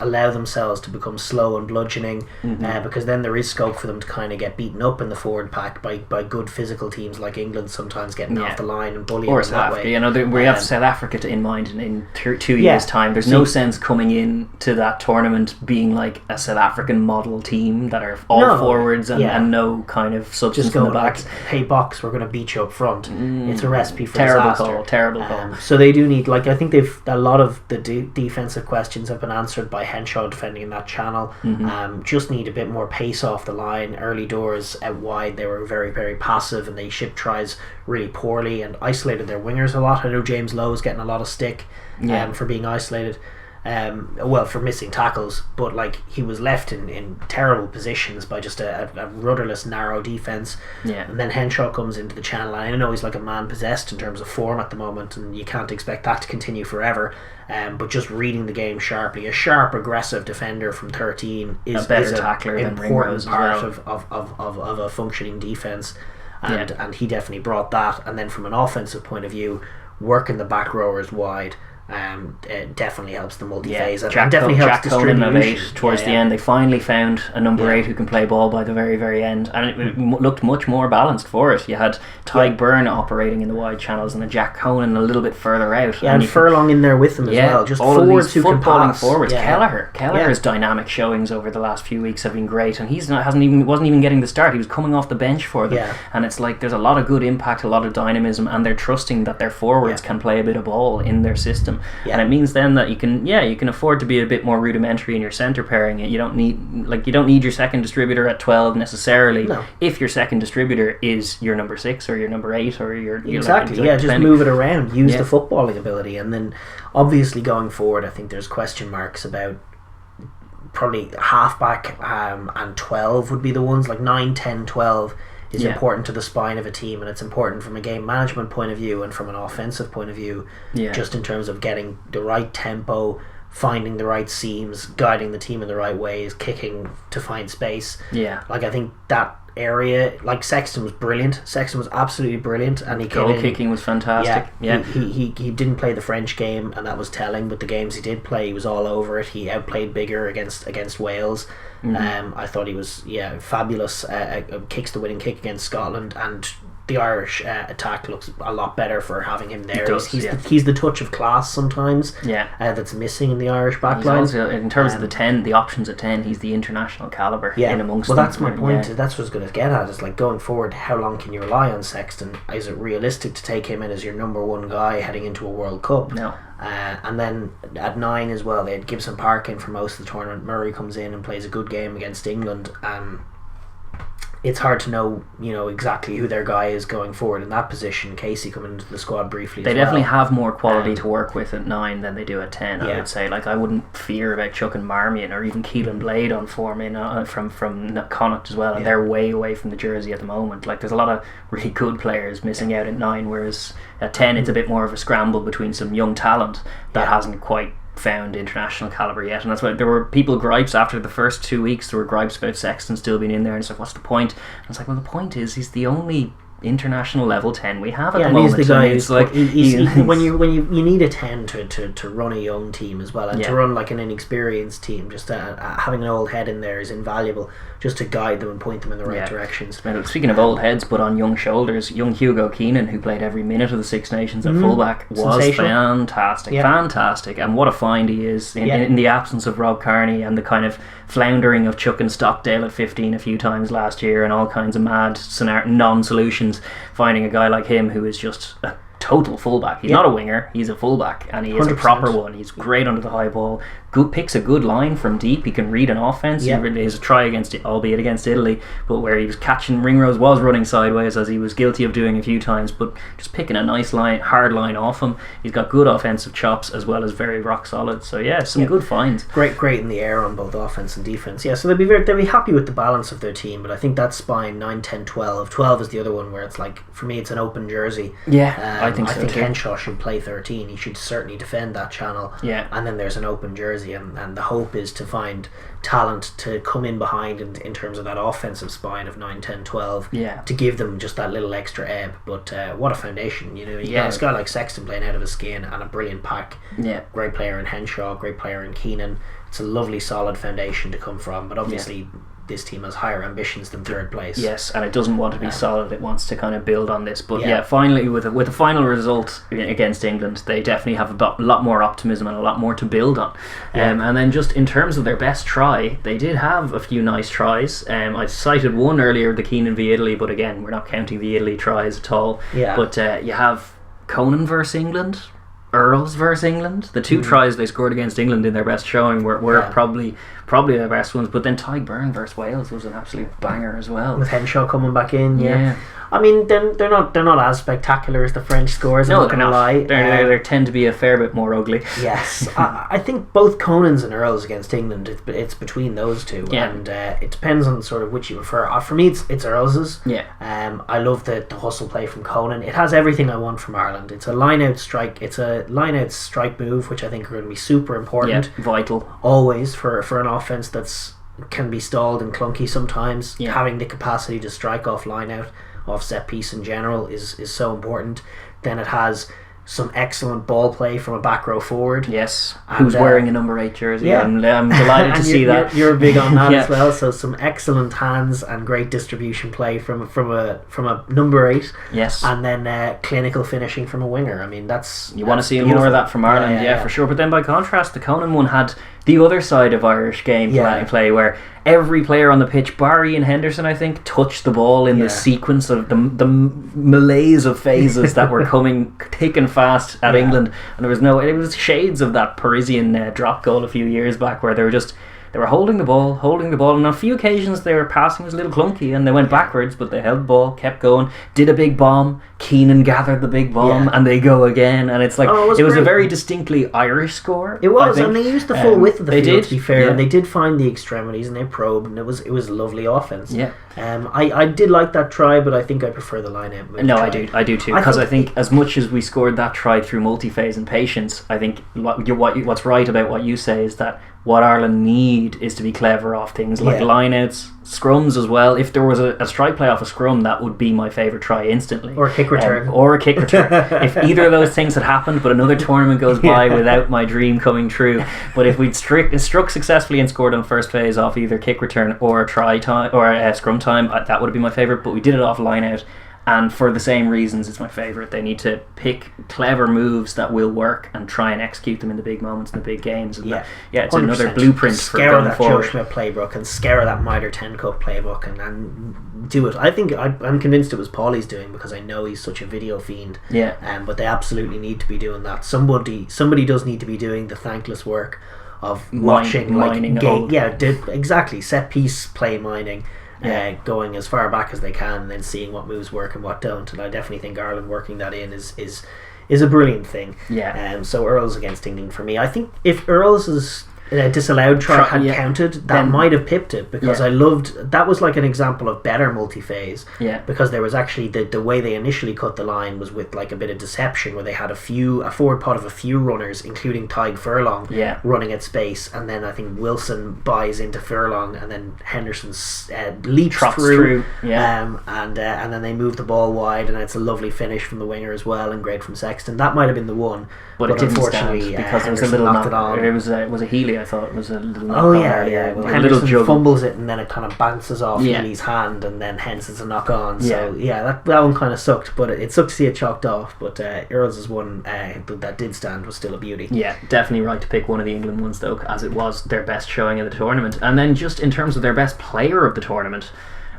allow themselves to become slow and bludgeoning, because then there is scope for them to kind of get beaten up in the forward pack by good physical teams like England, sometimes getting off the line and bullying them that way. You know, we have South Africa in mind in 2 years' time. There's no sense coming in to that tournament being like a South African model team that are all forwards and no kind of substance in the backs. Like, hey, box, we're going to beat you up front. It's a recipe for terrible call. So they do need, like, I think a lot of the defensive questions have been answered by Henshaw defending in that channel. Just need a bit more pace off the line. Early doors out wide, they were very, very passive, and they shipped tries really poorly and isolated their wingers a lot. I know James Lowe is getting a lot of stick for being isolated. For missing tackles, but like, he was left in terrible positions by just a rudderless, narrow defence. And then Henshaw comes into the channel, and I know he's like a man possessed in terms of form at the moment, and you can't expect that to continue forever. But just reading the game sharply, a sharp, aggressive defender from 13 is an important part of a functioning defence, and he definitely brought that. And then from an offensive point of view, working the back rowers wide it definitely helps the multi-phase. Yeah, and definitely helps Jack Conan at 8 distribution. towards the end. They finally found a number 8 who can play ball by the very, very end, and it looked much more balanced for it. You had Tyg Byrne operating in the wide channels, and then Jack Conan a little bit further out. Yeah, and Furlong in there with them as well. Just all forwards of these who can footballing pass. forwards. Yeah. Kelleher's dynamic showings over the last few weeks have been great, and wasn't even getting the start. He was coming off the bench for them, and it's like there's a lot of good impact, a lot of dynamism, and they're trusting that their forwards can play a bit of ball in their system, and it means then that you can afford to be a bit more rudimentary in your centre pairing. You don't need your second distributor at 12 necessarily. No. If your second distributor is your number 6 or your number 8 or your exactly, just move it around, use the footballing ability, and then obviously going forward, I think there's question marks about probably halfback and 12 would be the ones, like 9, 10, 12 is important to the spine of a team, and it's important from a game management point of view and from an offensive point of view, just in terms of getting the right tempo, finding the right seams, guiding the team in the right ways, kicking to find space. Like I think that area, like Sexton was brilliant. Sexton was absolutely brilliant, and he goal kicking was fantastic. He didn't play the French game, and that was telling. But the games he did play, he was all over it. He outplayed Bigger against Wales. I thought he was fabulous. Kicks the winning kick against Scotland, and the Irish attack looks a lot better for having him there. He's the touch of class sometimes that's missing in the Irish backline. Also, in terms of the options at 10, he's the international calibre in amongst them. Well, that's my point. That's what I was going to get at, is like going forward, how long can you rely on Sexton? Is it realistic to take him in as your number 1 guy heading into a World Cup? No. And then at 9 as well, they had Gibson Park in for most of the tournament. Murray comes in and plays a good game against England. It's hard to know, exactly who their guy is going forward in that position. Casey coming into the squad briefly. They definitely have more quality to work with at 9 than they do at 10. I would say. Like I wouldn't fear about chucking Marmion or even Keelan Blade on form from Connacht as well, and they're way away from the jersey at the moment. Like there's a lot of really good players missing out at 9, whereas at 10 it's a bit more of a scramble between some young talent that hasn't quite found international calibre yet, and that's why there were people gripes after the first 2 weeks. There were gripes about Sexton still being in there, and it's like, what's the point? And it's like, well, the point is he's the only international level 10 we have at the moment. He's the guy it's like when you need a 10 to run a young team as well, and to run like an inexperienced team, just having an old head in there is invaluable, just to guide them and point them in the right directions. Speaking of old heads but on young shoulders, young Hugo Keenan, who played every minute of the Six Nations at fullback, was fantastic, and what a find he is in the absence of Rob Kearney and the kind of floundering of Chuck and Stockdale at 15 a few times last year and all kinds of mad non-solutions. Finding a guy like him who is just a total fullback. He's not a winger, he's a fullback, and he is 100%. A proper one. He's great under the high ball, picks a good line from deep. He can read an offense. He really has a try albeit against Italy, but where he was catching Ringrose was running sideways, as he was guilty of doing a few times, but just picking a nice line, hard line off him. He's got good offensive chops as well as very rock solid. So some good finds. Great in the air on both offense and defense. So they'll be happy with the balance of their team, but I think that spine 9, 10, 12. 12 is the other one where it's like, for me, it's an open jersey. I think so. I think Henshaw should play 13. He should certainly defend that channel. And then there's an open jersey, and the hope is to find talent to come in behind in terms of that offensive spine of 9, 10, 12 to give them just that little extra ebb. But what a foundation, you got a guy like Sexton playing out of his skin, and a brilliant pack. Great player in Henshaw, great player in Keenan. It's a lovely solid foundation to come from, but obviously this team has higher ambitions than third place. Yes, and it doesn't want to be solid, it wants to kind of build on this. But finally, with a final result against England, they definitely have a lot more optimism and a lot more to build on. And then just in terms of their best try, they did have a few nice tries. I cited one earlier, the Keenan v Italy, but again, we're not counting the Italy tries at all. But you have Conan versus England, Earls versus England. The 2 tries they scored against England in their best showing were probably their best ones, but then Tyg Byrne versus Wales was an absolute banger as well, with Henshaw coming back in. I mean, they're not as spectacular as the French scores. No, they're not. Lie. They tend to be a fair bit more ugly. Yes, I think both Conans and Earls against England, it's between those two, and it depends on sort of which you prefer. For me, it's Earls's. I love the hustle play from Conan. It has everything I want from Ireland. It's a line-out strike. It's a line-out strike move, which I think are going to be super important. Vital. Always for an offense can be stalled and clunky sometimes. Having the capacity to strike off line-out, off set piece in general is so important. Then it has some excellent ball play from a back row forward. Yes, And, who's wearing a number 8 jersey. yeah. I'm delighted to see that. You're big on that Yeah. as well. So some excellent hands and great distribution play from a number 8. Yes. And then clinical finishing from a winger. I mean, You want to see beautiful. more of that from Ireland, yeah, for sure. But then by contrast, the Conan one had the other side of Irish game play where every player on the pitch, bar Ian Henderson, I think, touched the ball in the sequence of the malaise of phases that were coming thick and fast at England. And it was shades of that Parisian drop goal a few years back where they were holding the ball, and on a few occasions their passing was a little clunky and they went backwards, but they held the ball, kept going, did a big bomb, Keenan gathered the big bomb, and they go again, and it's like, it was a very distinctly Irish score. It was, and they used the full width of the field, to be fair, and they did find the extremities and they probed, and it was lovely offense. Yeah. I did like that try, but I think I prefer the line-out move. No, I do too, because I think as much as we scored that try through multi-phase and patience, I think what's right about what you say is that what Ireland need is to be clever off things like line-outs, scrums as well. If there was a strike play off a scrum, that would be my favourite try instantly. Or a kick return. If either of those things had happened, but another tournament goes by without my dream coming true. But if we'd struck successfully and scored on first phase off either kick return or a try time or a scrum time, that would have been my favourite. But we did it off line-out. And for the same reasons, it's my favourite. They need to pick clever moves that will work and try and execute them in the big moments in the big games. And it's 100%. another blueprint for going forward. Scour that Joe Schmidt playbook and scour that Mitre 10 Cup playbook and do it. I think I'm convinced it was Paulie's doing, because I know he's such a video fiend. Yeah. But they absolutely need to be doing that. Somebody does need to be doing the thankless work of watching mining. Exactly, set piece play mining. Going as far back as they can and then seeing what moves work and what don't, and I definitely think Ireland working that in is a brilliant thing. So Earls against England for me. I think if Earls' disallowed try had counted, that might have pipped it, because I loved that. Was like an example of better multi-phase, because there was actually the way they initially cut the line was with like a bit of deception, where they had a forward pot of a few runners, including Tig Furlong running at space, and then I think Wilson buys into Furlong, and then Henderson leaps through. And then they move the ball wide, and it's a lovely finish from the winger as well, and great from Sexton. That might have been the one, but it didn't stand because there was a little knocked it on. It was a Healy, I thought it was a little knock. Well, Henderson fumbles it and then it kind of bounces off Healy's hand, and then hence it's a knock on. So that one kind of sucked, but it sucked to see it chalked off. But Earls' one that did stand was still a beauty. Yeah, definitely right to pick one of the England ones though, as it was their best showing of the tournament. And then just in terms of their best player of the tournament,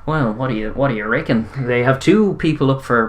well, what do you reckon? They have two people up for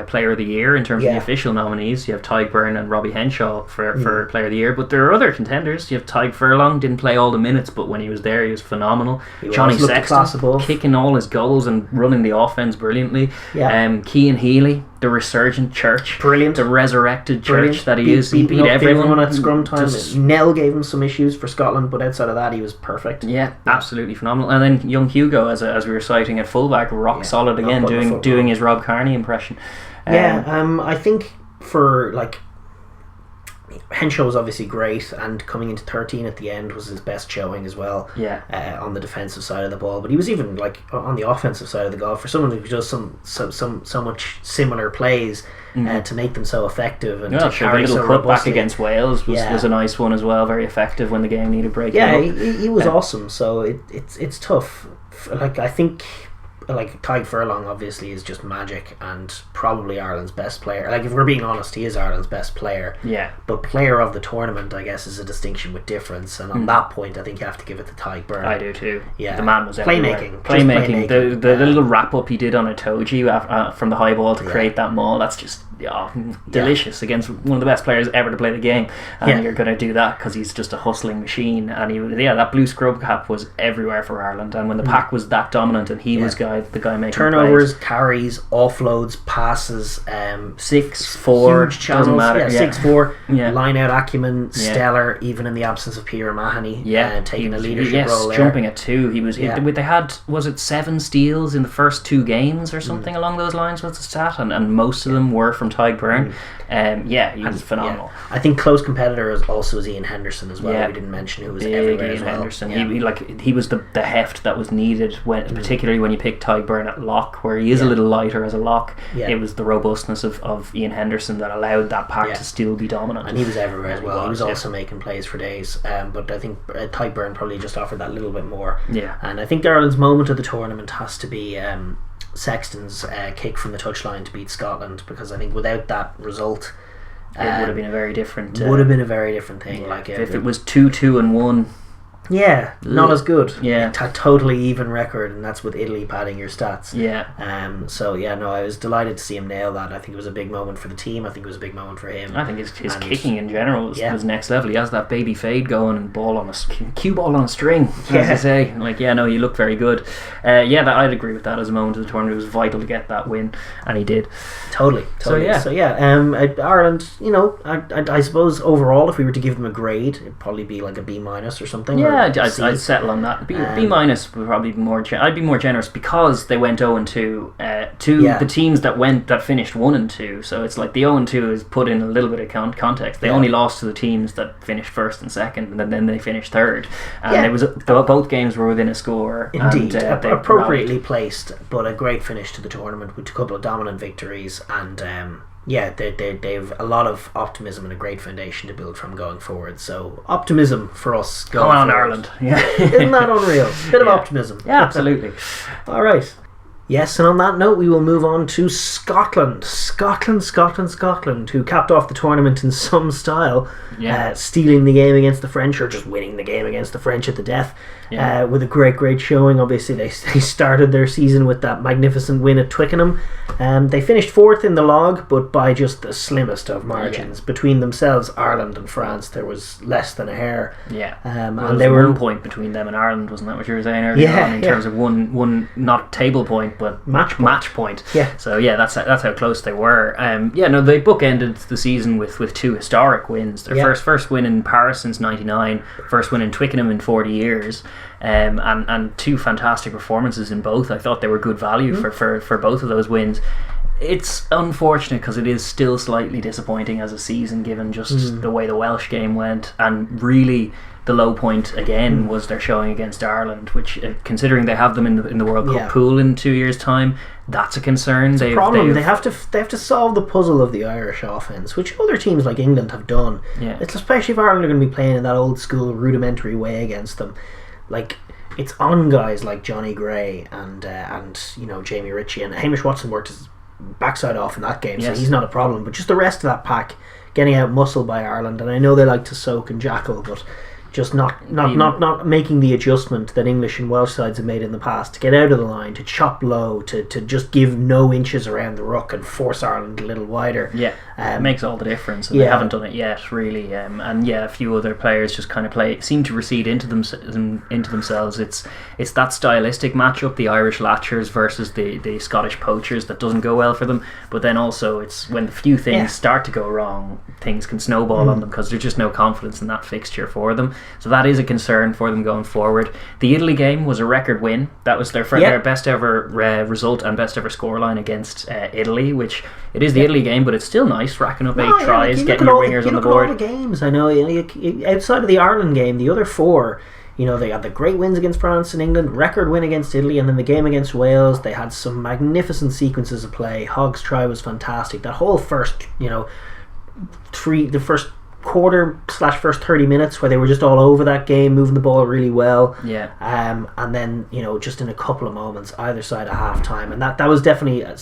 Player of the Year in terms of the official nominees. You have Tig Byrne and Robbie Henshaw for Player of the Year, but there are other contenders. You have Tig Furlong, didn't play all the minutes, but when he was there, he was phenomenal. Johnny Sexton, kicking all his goals and running the offense brilliantly. Cian Healy, the resurgent Church, the resurrected Church that he is. He beat everyone at scrum time. Nell gave him some issues for Scotland, but outside of that, he was perfect. Absolutely phenomenal. And then young Hugo, as we were citing at fullback, rock solid again, doing his Rob Kearney impression. I think for like Henshaw was obviously great, and coming into 13 at the end was his best showing as well. On the defensive side of the ball, but he was even like on the offensive side of the ball for someone who does so much similar plays to make them so effective and to carry the little so cut back robustly. against Wales was a nice one as well, very effective when the game needed breaking. He was awesome. So it's tough. Like I think. Like Tig Furlong obviously is just magic and probably Ireland's best player. Like if we're being honest, he is Ireland's best player. But player of the tournament, I guess, is a distinction with difference. And on that point, I think you have to give it to Tig Byrne. I do too. The man was playmaking. The little wrap up he did on Itoje from the high ball to create that maul. That's just delicious against one of the best players ever to play the game. And you're going to do that because he's just a hustling machine. And that blue scrub cap was everywhere for Ireland. And when the pack was that dominant, and he was the guy making turnovers, plays. Carries, offloads, passes, 6-4, huge channels, doesn't matter. 6-4, line out acumen, stellar, even in the absence of Peter Mahoney, taking a leadership role there. Jumping at 2. He was. They had, was it 7 steals in the first 2 games or something along those lines was the stat, and most of them were from from Tyburn. He was phenomenal. Yeah. I think close competitor is also Ian Henderson as well. We didn't mention who was everywhere Ian as well. Henderson. He was the heft that was needed particularly when you pick Tyburn at lock, where he is a little lighter as a lock. It was the robustness of Ian Henderson that allowed that pack to still be dominant. And he was everywhere as well. He was also making plays for days. But I think Tyburn probably just offered that little bit more. Yeah. And I think Ireland's moment of the tournament has to be Sexton's kick from the touchline to beat Scotland, because I think without that result, it would have been a very different. Would have been a very different thing. Yeah, like if it was 2-2 and 1. Yeah, not as good. Yeah, a totally even record, and that's with Italy padding your stats. Yeah. I was delighted to see him nail that. I think it was a big moment for the team. I think it was a big moment for him. I think his kicking in general was next level. He has that baby fade going and cue ball on a string, as I say. He looked very good. I'd agree with that as a moment of the tournament. It was vital to get that win, and he did. Totally. Ireland, I suppose overall, if we were to give them a grade, it'd probably be like a B- or something. Yeah. I'd settle on that. B- minus would probably be more. I'd be more generous because they went 0-2 to the teams that finished 1-2. So it's like the 0-2 is put in a little bit of context. They only lost to the teams that finished first and second, and then they finished third. And it was both games were within a score. Indeed, appropriately placed, but a great finish to the tournament with a couple of dominant victories and. They've a lot of optimism and a great foundation to build from going forward. So optimism for us going on forward. Ireland. Yeah. Isn't that unreal? Bit of optimism. Yeah, absolutely. All right. Yes, and on that note, we will move on to Scotland, who capped off the tournament in some style, stealing the game against the French, or just winning the game against the French at the death, with a great showing. Obviously, they started their season with that magnificent win at Twickenham. They finished fourth in the log, but by just the slimmest of margins. Between themselves, Ireland and France, there was less than a hair. Yeah, and they were 1 point between them and Ireland, wasn't that what you were saying earlier on? In terms of one not table point, but match point. Yeah. So that's how close they were. They bookended the season with two historic wins. Their first win in Paris since '99, first win in Twickenham in 40 years. And two fantastic performances in both. I thought they were good value for both of those wins. It's unfortunate because it is still slightly disappointing as a season, given just the way the Welsh game went, and really the low point again was their showing against Ireland, which, considering they have them in the World Cup pool in 2 years' time, that's a concern. It's a problem. They have to solve the puzzle of the Irish offence, which other teams like England have done. Yeah. It's especially if Ireland are going to be playing in that old school rudimentary way against them. Like, it's on guys like Johnny Gray and Jamie Ritchie, and Hamish Watson worked his backside off in that game, so he's not a problem. But just the rest of that pack getting out muscled by Ireland, and I know they like to soak and jackal, but just not making the adjustment that English and Welsh sides have made in the past to get out of the line, to chop low, to just give no inches around the ruck and force Ireland a little wider. Yeah, it makes all the difference. And they haven't done it yet, really. A few other players just kind of seem to recede into themselves. It's that stylistic matchup, the Irish Latchers versus the Scottish Poachers, that doesn't go well for them. But then also, it's when the few things start to go wrong, things can snowball on them because there's just no confidence in that fixture for them. So that is a concern for them going forward. The Italy game was a record win. That was their best ever result and best ever scoreline against Italy, which it is the Italy game, but it's still nice, racking up 8 tries, getting your wingers on the board. All the games, I know, outside of the Ireland game, the other 4, they had the great wins against France and England, record win against Italy, and then the game against Wales, they had some magnificent sequences of play. Hogg's try was fantastic. That whole first, the first quarter/first 30 minutes where they were just all over that game, moving the ball really well. And then just in a couple of moments either side of half time, and that was definitely a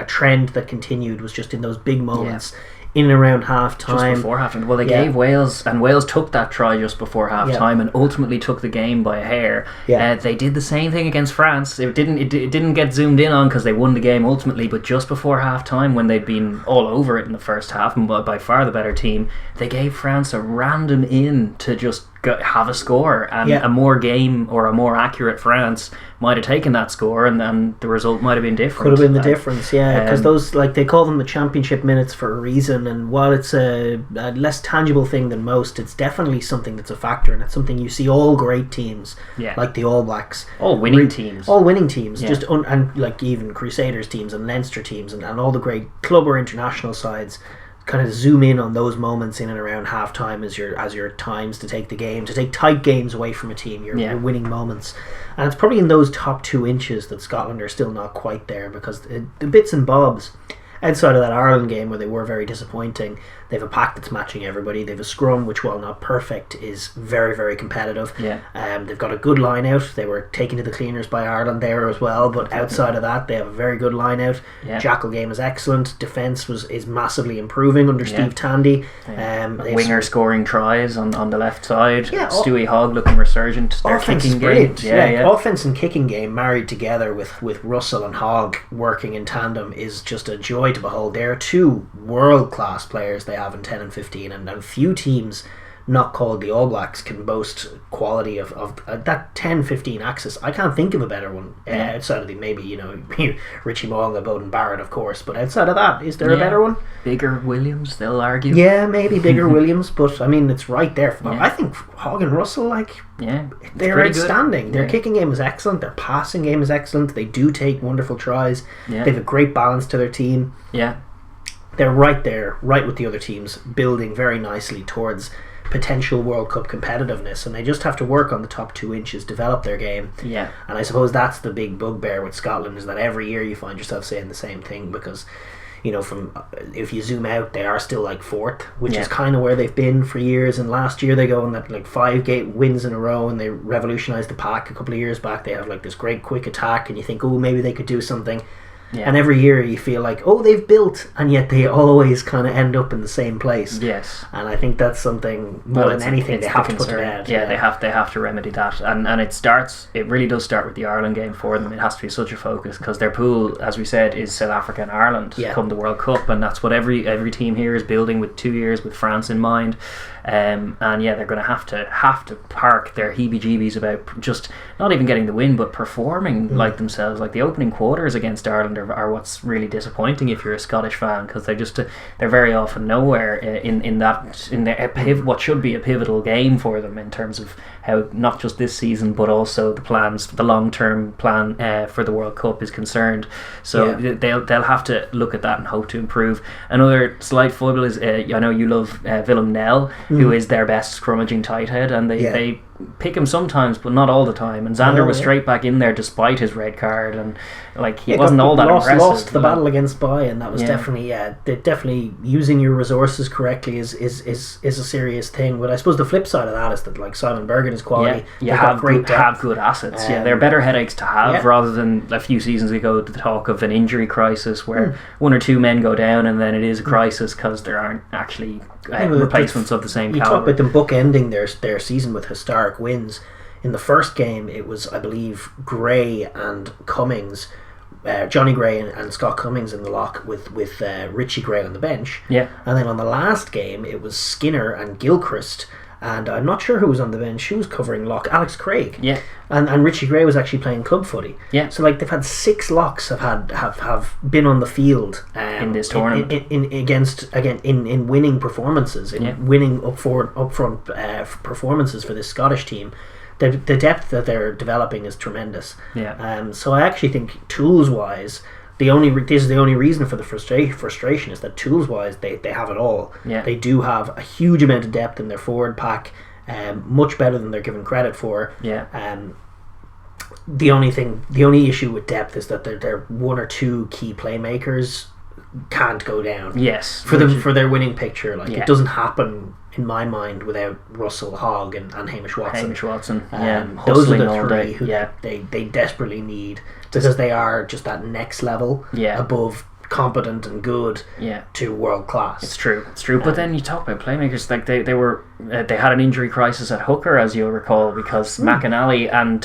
trend that continued, was just in those big moments in and around half time. Just before half time. Well, they gave Wales, and Wales took that try just before half time and ultimately took the game by a hair. They did the same thing against France. It didn't get zoomed in on because they won the game ultimately, but just before half time, when they'd been all over it in the first half and by far the better team, they gave France a random in to just have a score, and Yeah. a more game or a more accurate France might have taken that score, and then the result might have been different. Could have been the difference, yeah. Because Um, those, like, they call them the championship minutes for a reason, and while it's a less tangible thing than most, it's definitely something that's a factor, and it's something you see all great teams, Yeah. like the All Blacks, all winning teams. all winning teams, Yeah. and like even Crusaders teams and Leinster teams, and all the great club or international sides kind of zoom in on those moments in and around half time as your times to take the game, to take tight games away from a team, your winning moments. And it's probably in those top 2 inches that Scotland are still not quite there, because the bits and bobs outside of that Ireland game where they were very disappointing, they have a pack that's matching everybody. They have a scrum which, while not perfect, is very, very competitive. Yeah. They've got a good line out. They were taken to the cleaners by Ireland there as well, but outside of that they have a very good line out. Yeah. Jackal game is excellent. Defence is massively improving under Steve Tandy. Winger scoring tries on the left side. Yeah, Stewie Hogg looking resurgent. Their offense kicking is brilliant. game. Offense and kicking game married together with Russell and Hogg working in tandem is just a joy to behold. They're 2 world class players they have in 10 and 15, and few teams not called the All Blacks can boast quality of that 10-15 axis. I can't think of a better one outside of the maybe Richie Mo'unga, Bowden Barrett, of course, but outside of that, is there a better one? Bigger Williams, they'll argue. Yeah, maybe Bigger Williams, but I mean it's right there. I think Hogg and Russell, they're outstanding. Good. Their kicking game is excellent. Their passing game is excellent. They do take wonderful tries. Yeah. They have a great balance to their team. Yeah. They're right there, right with the other teams, building very nicely towards potential World Cup competitiveness, and they just have to work on the top 2 inches, develop their game. Yeah. And I suppose that's the big bugbear with Scotland, is that every year you find yourself saying the same thing, because from if you zoom out, they are still like 4th, which is kind of where they've been for years. And last year they go on that 5 gate wins in a row, and they revolutionised the pack a couple of years back. They have this great quick attack, and you think, oh, maybe they could do something. Yeah. And every year you feel like, oh, they've built, and yet they always kind of end up in the same place. Yes. And I think that's something more than anything they have to put to bed. Yeah, they have to remedy that, and it really does start with the Ireland game for them. It has to be such a focus, because their pool, as we said, is South Africa and Ireland come the World Cup, and that's what every team here is building, with 2 years with France in mind. And they're going to have to park their heebie-jeebies about just not even getting the win, but performing like themselves. Like the opening quarters against Ireland are what's really disappointing if you're a Scottish fan, because they're very often nowhere in what should be a pivotal game for them, in terms of how not just this season but also the long-term plan for the World Cup is concerned. So they'll have to look at that and hope to improve. Another slight foible is I know you love Willem Nel, who is their best scrummaging tight head, and they pick him sometimes but not all the time, and Xander was straight back in there despite his red card, and he wasn't all that impressive. Lost the battle against Bai, and that was definitely using your resources correctly is a serious thing. But I suppose the flip side of that is that Simon Bergen is quality. You have good assets. They're better headaches to have, rather than a few seasons ago the talk of an injury crisis where 1 or 2 men go down, and then it is a crisis because there aren't actually replacements of the same caliber. You talk about them bookending their season with historic wins. In the first game, it was, I believe, Gray and Cummings, Johnny Gray and Scott Cummings in the lock with Richie Gray on the bench. Yeah. And then on the last game, it was Skinner and Gilchrist, and I'm not sure who was on the bench. Who was covering lock? Alex Craig. Yeah. And Richie Gray was actually playing club footy. Yeah. So they've had 6 locks have been on the field in this tournament in winning performances, winning upfront performances for this Scottish team. The depth that they're developing is tremendous. Yeah. So I actually think tools wise, this is the only reason for the frustration is that tools wise they have it all. Yeah. They do have a huge amount of depth in their forward pack, much better than they're given credit for. Yeah. The only issue with depth is that their 1 or 2 key playmakers can't go down. Yes. For their winning picture, it doesn't happen in my mind without Russell, Hogg and Hamish Watson. Those are the 3 who they desperately need, because they are just that next level above competent and good to world class. It's true. But then you talk about playmakers, they were they had an injury crisis at hooker, as you'll recall, because McAnally and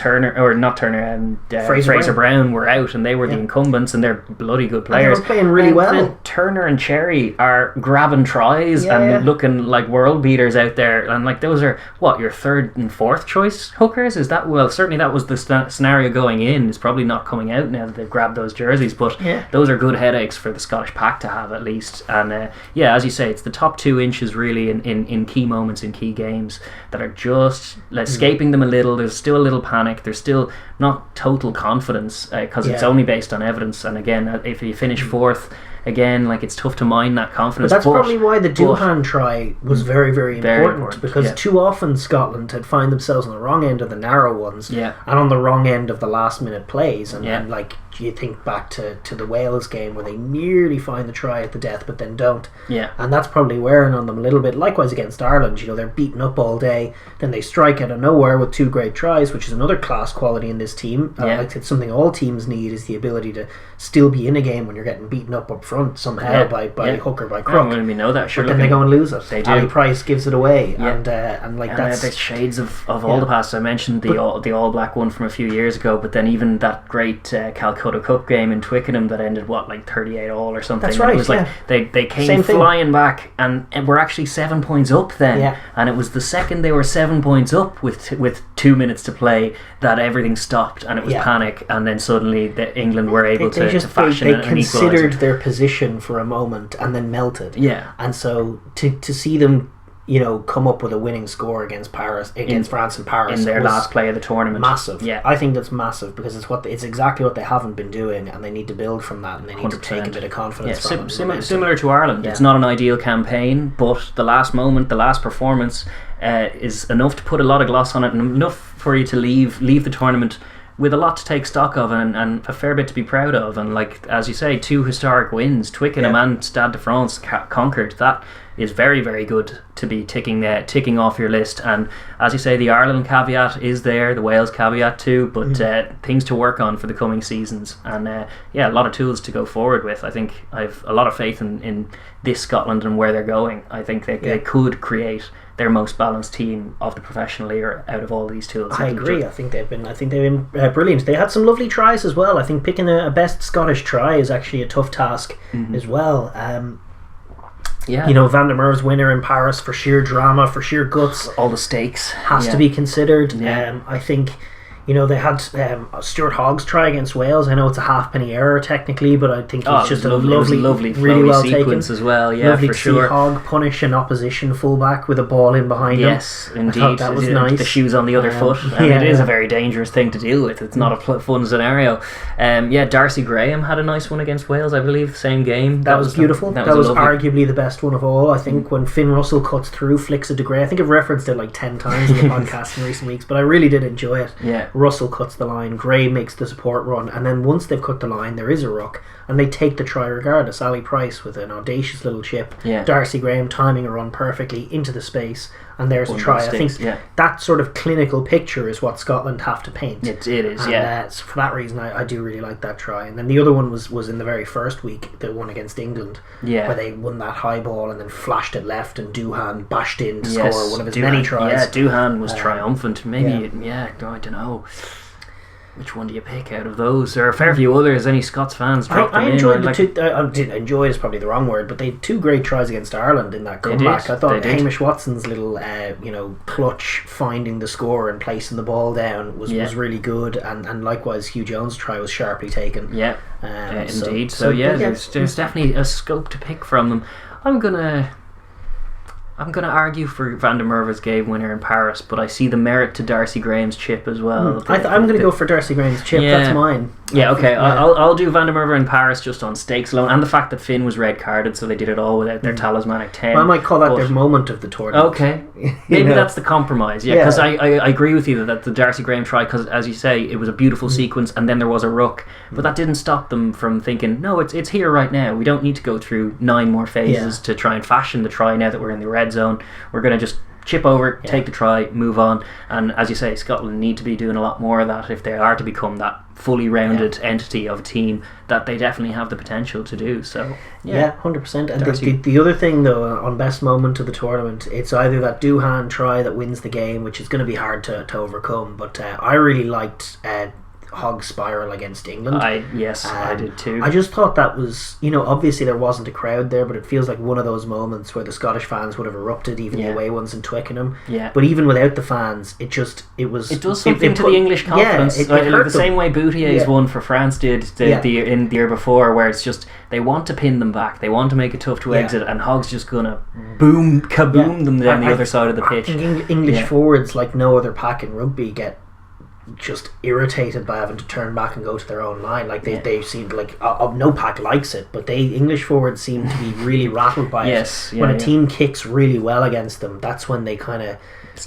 Fraser Brown were out, and they were the incumbents, and they're bloody good players. They were playing really well. Then Turner and Cherry are grabbing tries and looking like world beaters out there, and like those are your third and fourth choice hookers. Is that certainly that was the scenario going in. It's probably not coming out now that they've grabbed those jerseys, but those are good headaches for the Scottish pack to have at least. And as you say, it's the top 2 inches really in key moments in key games that are just escaping them a little. There's still a little panic. There's still not total confidence because it's only based on evidence. And again, if you finish fourth, again, like it's tough to mine that confidence. But that's probably why the Doohan try was very, very important, because too often Scotland had found themselves on the wrong end of the narrow ones and on the wrong end of the last minute plays. And like you think back to the Wales game where they nearly find the try at the death but then don't. And that's probably wearing on them a little bit. Likewise against Ireland, they're beaten up all day, then they strike out of nowhere with 2 great tries, which is another class quality in this team. Like it's something all teams need, is the ability to still be in a game when you're getting beaten up front somehow by hook or by crook. We know that. Sure, but then they go and lose it. They do. Ali Price gives it away, and that's the shades of all the past. I mentioned the All Black one from a few years ago, but then even that great Calcutta Cup game in Twickenham that ended 38 all or something. That's right. It was like they came flying back and were actually 7 points up then, and it was the second they were 7 points up with 2 minutes to play that everything stopped and it was panic, and then suddenly England were able to fashion an equaliser. They considered their position for a moment and then melted. And so to see them come up with a winning score against France and Paris in their last play of the tournament, massive. I think that's massive, because it's exactly what they haven't been doing, and they need to build from that, and they need 100%. To take a bit of confidence from it. Similar to Ireland, it's not an ideal campaign, but the last moment, the last performance is enough to put a lot of gloss on it, and enough for you to leave the tournament with a lot to take stock of and a fair bit to be proud of. And like, as you say, 2 historic wins, Twickenham and Stade de France conquered. That is very, very good to be ticking off your list. And as you say, the Ireland caveat is there, the Wales caveat too, but things to work on for the coming seasons. And a lot of tools to go forward with. I think I've a lot of faith in this Scotland and where they're going. I think they could create their most balanced team of the professional era out of all these tools. I agree. I think they've been brilliant. They had some lovely tries as well. I think picking a best Scottish try is actually a tough task as well. Van der Merwe's winner in Paris, for sheer drama, for sheer guts, all the stakes has to be considered. I think they had Stuart Hogg's try against Wales. I know it's a halfpenny error technically, but I think it's just a lovely really well sequence taken as well. Lovely for to sure. see Hogg punish an opposition fullback with a ball in behind him. Yes, indeed. I thought that was nice. The shoes on the other foot, and it is a very dangerous thing to deal with. It's not a fun scenario. Darcy Graham had a nice one against Wales, I believe, same game. That was beautiful. That was arguably the best one of all. I think when Finn Russell cuts through, flicks it to Gray. I think I've referenced it like 10 times in the podcast in recent weeks, but I really did enjoy it. Russell cuts the line, Gray makes the support run, and then once they've cut the line, there is a ruck, and they take the try regardless. Ali Price with an audacious little chip, Darcy Graham timing a run perfectly into the space, and there's a try. I think that sort of clinical picture is what Scotland have to paint. It is, and so for that reason I do really like that try. And then the other one was in the very first week, the one against England, where they won that high ball and then flashed it left, and Doohan bashed in to score one of his many tries. Doohan was triumphant. Maybe I don't know. Which one do you pick out of those? There are a fair few others. Any Scots fans drop them in? I enjoyed the two. Enjoy is probably the wrong word, but they had 2 great tries against Ireland in that comeback. I thought Hamish Watson's little, clutch finding the score and placing the ball down was really good, and likewise Hugh Jones' try was sharply taken. Indeed. So there's definitely a scope to pick from them. I'm gonna argue for Van der Merwe's game winner in Paris, but I see the merit to Darcy Graham's chip as well. I'm going to go for Darcy Graham's chip. That's mine. I'll do Van der Merwe in Paris just on stakes alone, and the fact that Finn was red carded, so they did it all without their talismanic 10. I might call that their moment of the tournament. Okay, maybe that's the compromise. Because I agree with you that the Darcy Graham try, because as you say, it was a beautiful sequence, and then there was a ruck, but that didn't stop them from thinking, no, it's here right now. We don't need to go through 9 more phases to try and fashion the try now that we're in the red zone. We're going to just chip over, take the try, move on. And as you say, Scotland need to be doing a lot more of that if they are to become that fully rounded entity of a team that they definitely have the potential to do. So 100%. And the other thing though, on best moment of the tournament, it's either that Doohan try that wins the game, which is going to be hard to overcome, but I really liked Hogg's spiral against England. I did too. I just thought that was, obviously there wasn't a crowd there, but it feels like one of those moments where the Scottish fans would have erupted, even the away ones in Twickenham. Yeah. But even without the fans, it does something to the English confidence. It like hurt the same way Boutier's won for France did in the year before, where it's just they want to pin them back, they want to make it tough to exit, and Hogg's just gonna kaboom them down the other side of the pitch. I think English forwards, like no other pack in rugby, get just irritated by having to turn back and go to their own line. Like they seem like no pack likes it, but English forwards seem to be really rattled by it. When a team kicks really well against them, that's when they kind of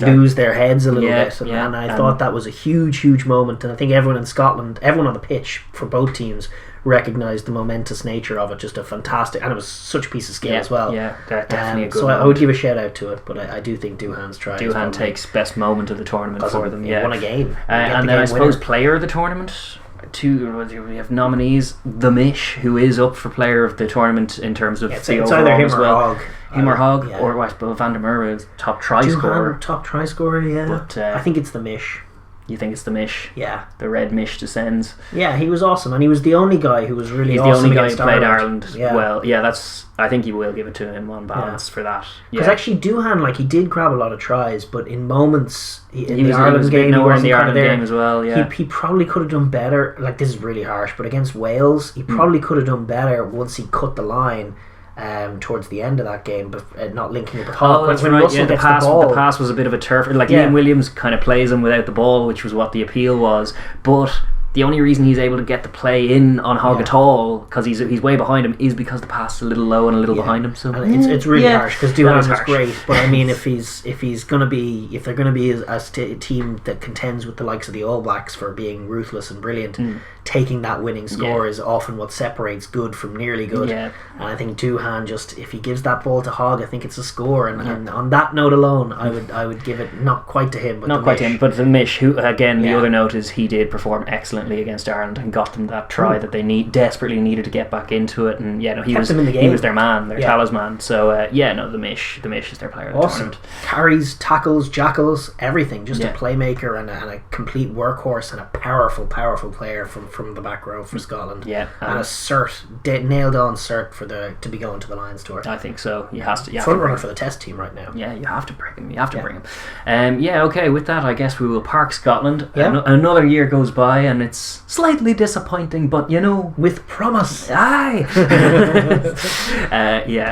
lose their heads a little bit. And I thought that was a huge moment, and I think everyone in Scotland, everyone on the pitch for both teams, recognised the momentous nature of it. Just a fantastic, and it was such a piece of skill as well. Definitely a good so I would give a shout out to it, but I do think Doohan's try. Doohan takes best moment of the tournament for them. Won a game, and then I suppose player of the tournament. We have nominees. The Mish, who is up for player of the tournament in terms of it's either him or Hogg. Him or Hogg, or Van der Merwe is top try scorer. Top try scorer, But I think it's the Mish. You think it's the Mish? Yeah. The red Mish descends. Yeah, he was awesome, and he was the only guy who was really awesome. He's the only guy who played Ireland well. Yeah, I think you will give it to him on balance for that. Because actually Doohan, he did grab a lot of tries, but in moments in the Ireland game, game as well. Yeah, he probably could have done better. This is really harsh, but against Wales, he probably could have done better once he cut the line. Towards the end of that game, but not linking it with Hogg. The pass was a bit of a turf. Ian Williams kind of plays him without the ball, which was what the appeal was. But the only reason he's able to get the play in on Hogg at all, because he's way behind him, is because the pass is a little low and a little behind him. So and it's really harsh, because Doohan was great. But I mean, if they're gonna be a team that contends with the likes of the All Blacks for being ruthless and brilliant, taking that winning score is often what separates good from nearly good. And I think Doohan, just if he gives that ball to Hogg, I think it's a score. And on that note alone, I would give it not quite to him, but but the Mish, who again the other note is he did perform excellently against Ireland and got them that try that they desperately needed to get back into it. And he was their man, their talisman. So the Mish is their player of the tournament. Carries, tackles, jackals, everything. Just a playmaker and a complete workhorse, and a powerful player from the back row for Scotland. And a nailed on cert to be going to the Lions tour. I think so. You have to front runner for the test team right now. Yeah, you have to bring him. Bring him. Okay. With that, I guess we will park Scotland. Another year goes by, and it's slightly disappointing, but with promise. Aye.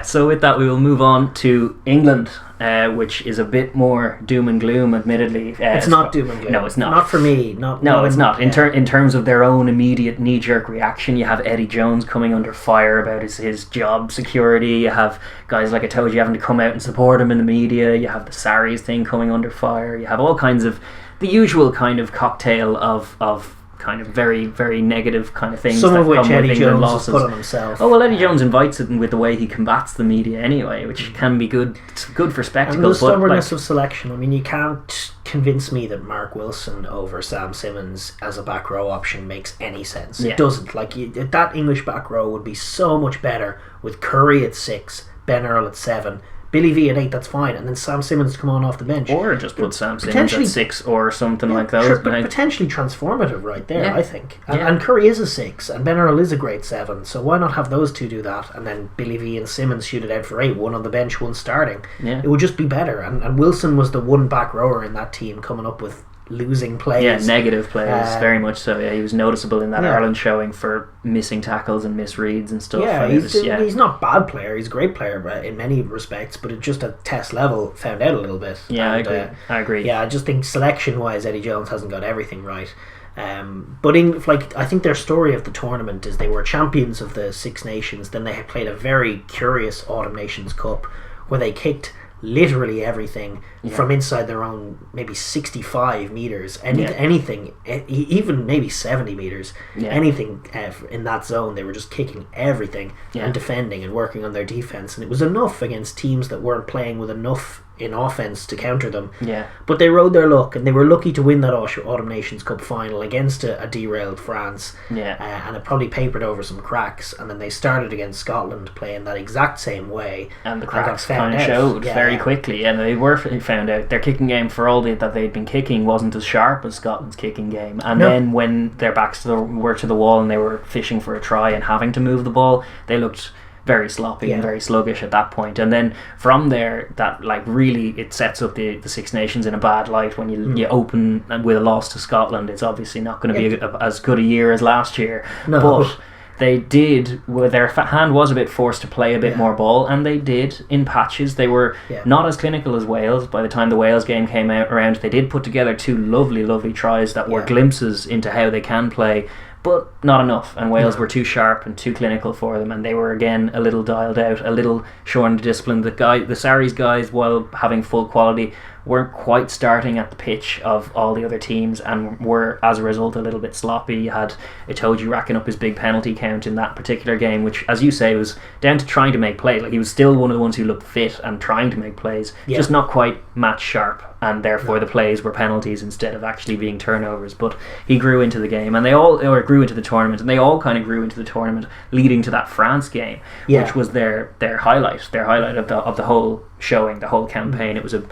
So with that, we will move on to England. Which is a bit more doom and gloom, admittedly. It's not doom and gloom. No, it's not. Not for me. It's not. In terms of their own immediate knee-jerk reaction, you have Eddie Jones coming under fire about his job security. You have guys like Aotearoa having to come out and support him in the media. You have the Sarries thing coming under fire. You have all kinds of the usual kind of cocktail of kind of very, very negative kind of things. Some that of which come Eddie with Jones losses. has put on himself. Oh well, Eddie Jones invites it with the way he combats the media anyway, which can be good. It's good for spectacle. And the stubbornness of selection. I mean, you can't convince me that Mark Wilson over Sam Simmons as a back row option makes any sense. It doesn't. That English back row would be so much better with Curry at 6, Ben Earl at 7. Billy V at 8, that's fine, and then Sam Simmons come on off the bench, or just put Sam Simmons at 6 or something like that. Sure, but potentially transformative right there, I think. And Curry is a 6, and Ben Earl is a great 7. So why not have those two do that, and then Billy V and Simmons shoot it out for 8, one on the bench, one starting. It would just be better. And Wilson was the one back rower in that team coming up with losing plays. Negative plays, very much so. He was noticeable in that Ireland showing for missing tackles and misreads and stuff. He's not a bad player. He's a great player in many respects, but it just at test level found out a little bit. I agree. Yeah, I just think selection wise, Eddie Jones hasn't got everything right. But I think their story of the tournament is they were champions of the Six Nations. Then they had played a very curious Autumn Nations Cup where they kicked literally everything from inside their own maybe 65 meters, anything, even maybe 70 meters, anything in that zone. They were just kicking everything and defending and working on their defense, and it was enough against teams that weren't playing with enough in offence to counter them. Yeah. But they rode their luck, and they were lucky to win that Autumn Nations Cup final against a derailed France. Yeah. And it probably papered over some cracks, and then they started against Scotland playing that exact same way. And the cracks kind of showed very quickly, and they were found out. Their kicking game, for all that they'd been kicking, wasn't as sharp as Scotland's kicking game. And then when their backs were to the wall and they were fishing for a try and having to move the ball, they looked very sloppy and very sluggish at that point. And then from there, that really it sets up the Six Nations in a bad light. When you open with a loss to Scotland, it's obviously not going to be as good a year as last year. No. But they did, their hand was a bit forced to play a bit more ball, and they did in patches. They were not as clinical as Wales. By the time the Wales game came around, they did put together 2 lovely tries that were glimpses into how they can play, but not enough, and Wales were too sharp and too clinical for them, and they were again a little dialed out, a little short on discipline. The Sarries guys, while having full quality, weren't quite starting at the pitch of all the other teams, and were as a result a little bit sloppy. You had Itoje racking up his big penalty count in that particular game, which, as you say, was down to trying to make plays. He was still one of the ones who looked fit and trying to make plays, just not quite match sharp, and therefore the plays were penalties instead of actually being turnovers. But he grew into the game, and they all grew into the tournament, and they all kind of grew into the tournament leading to that France game, which was their highlight of the whole showing, the whole campaign. It was a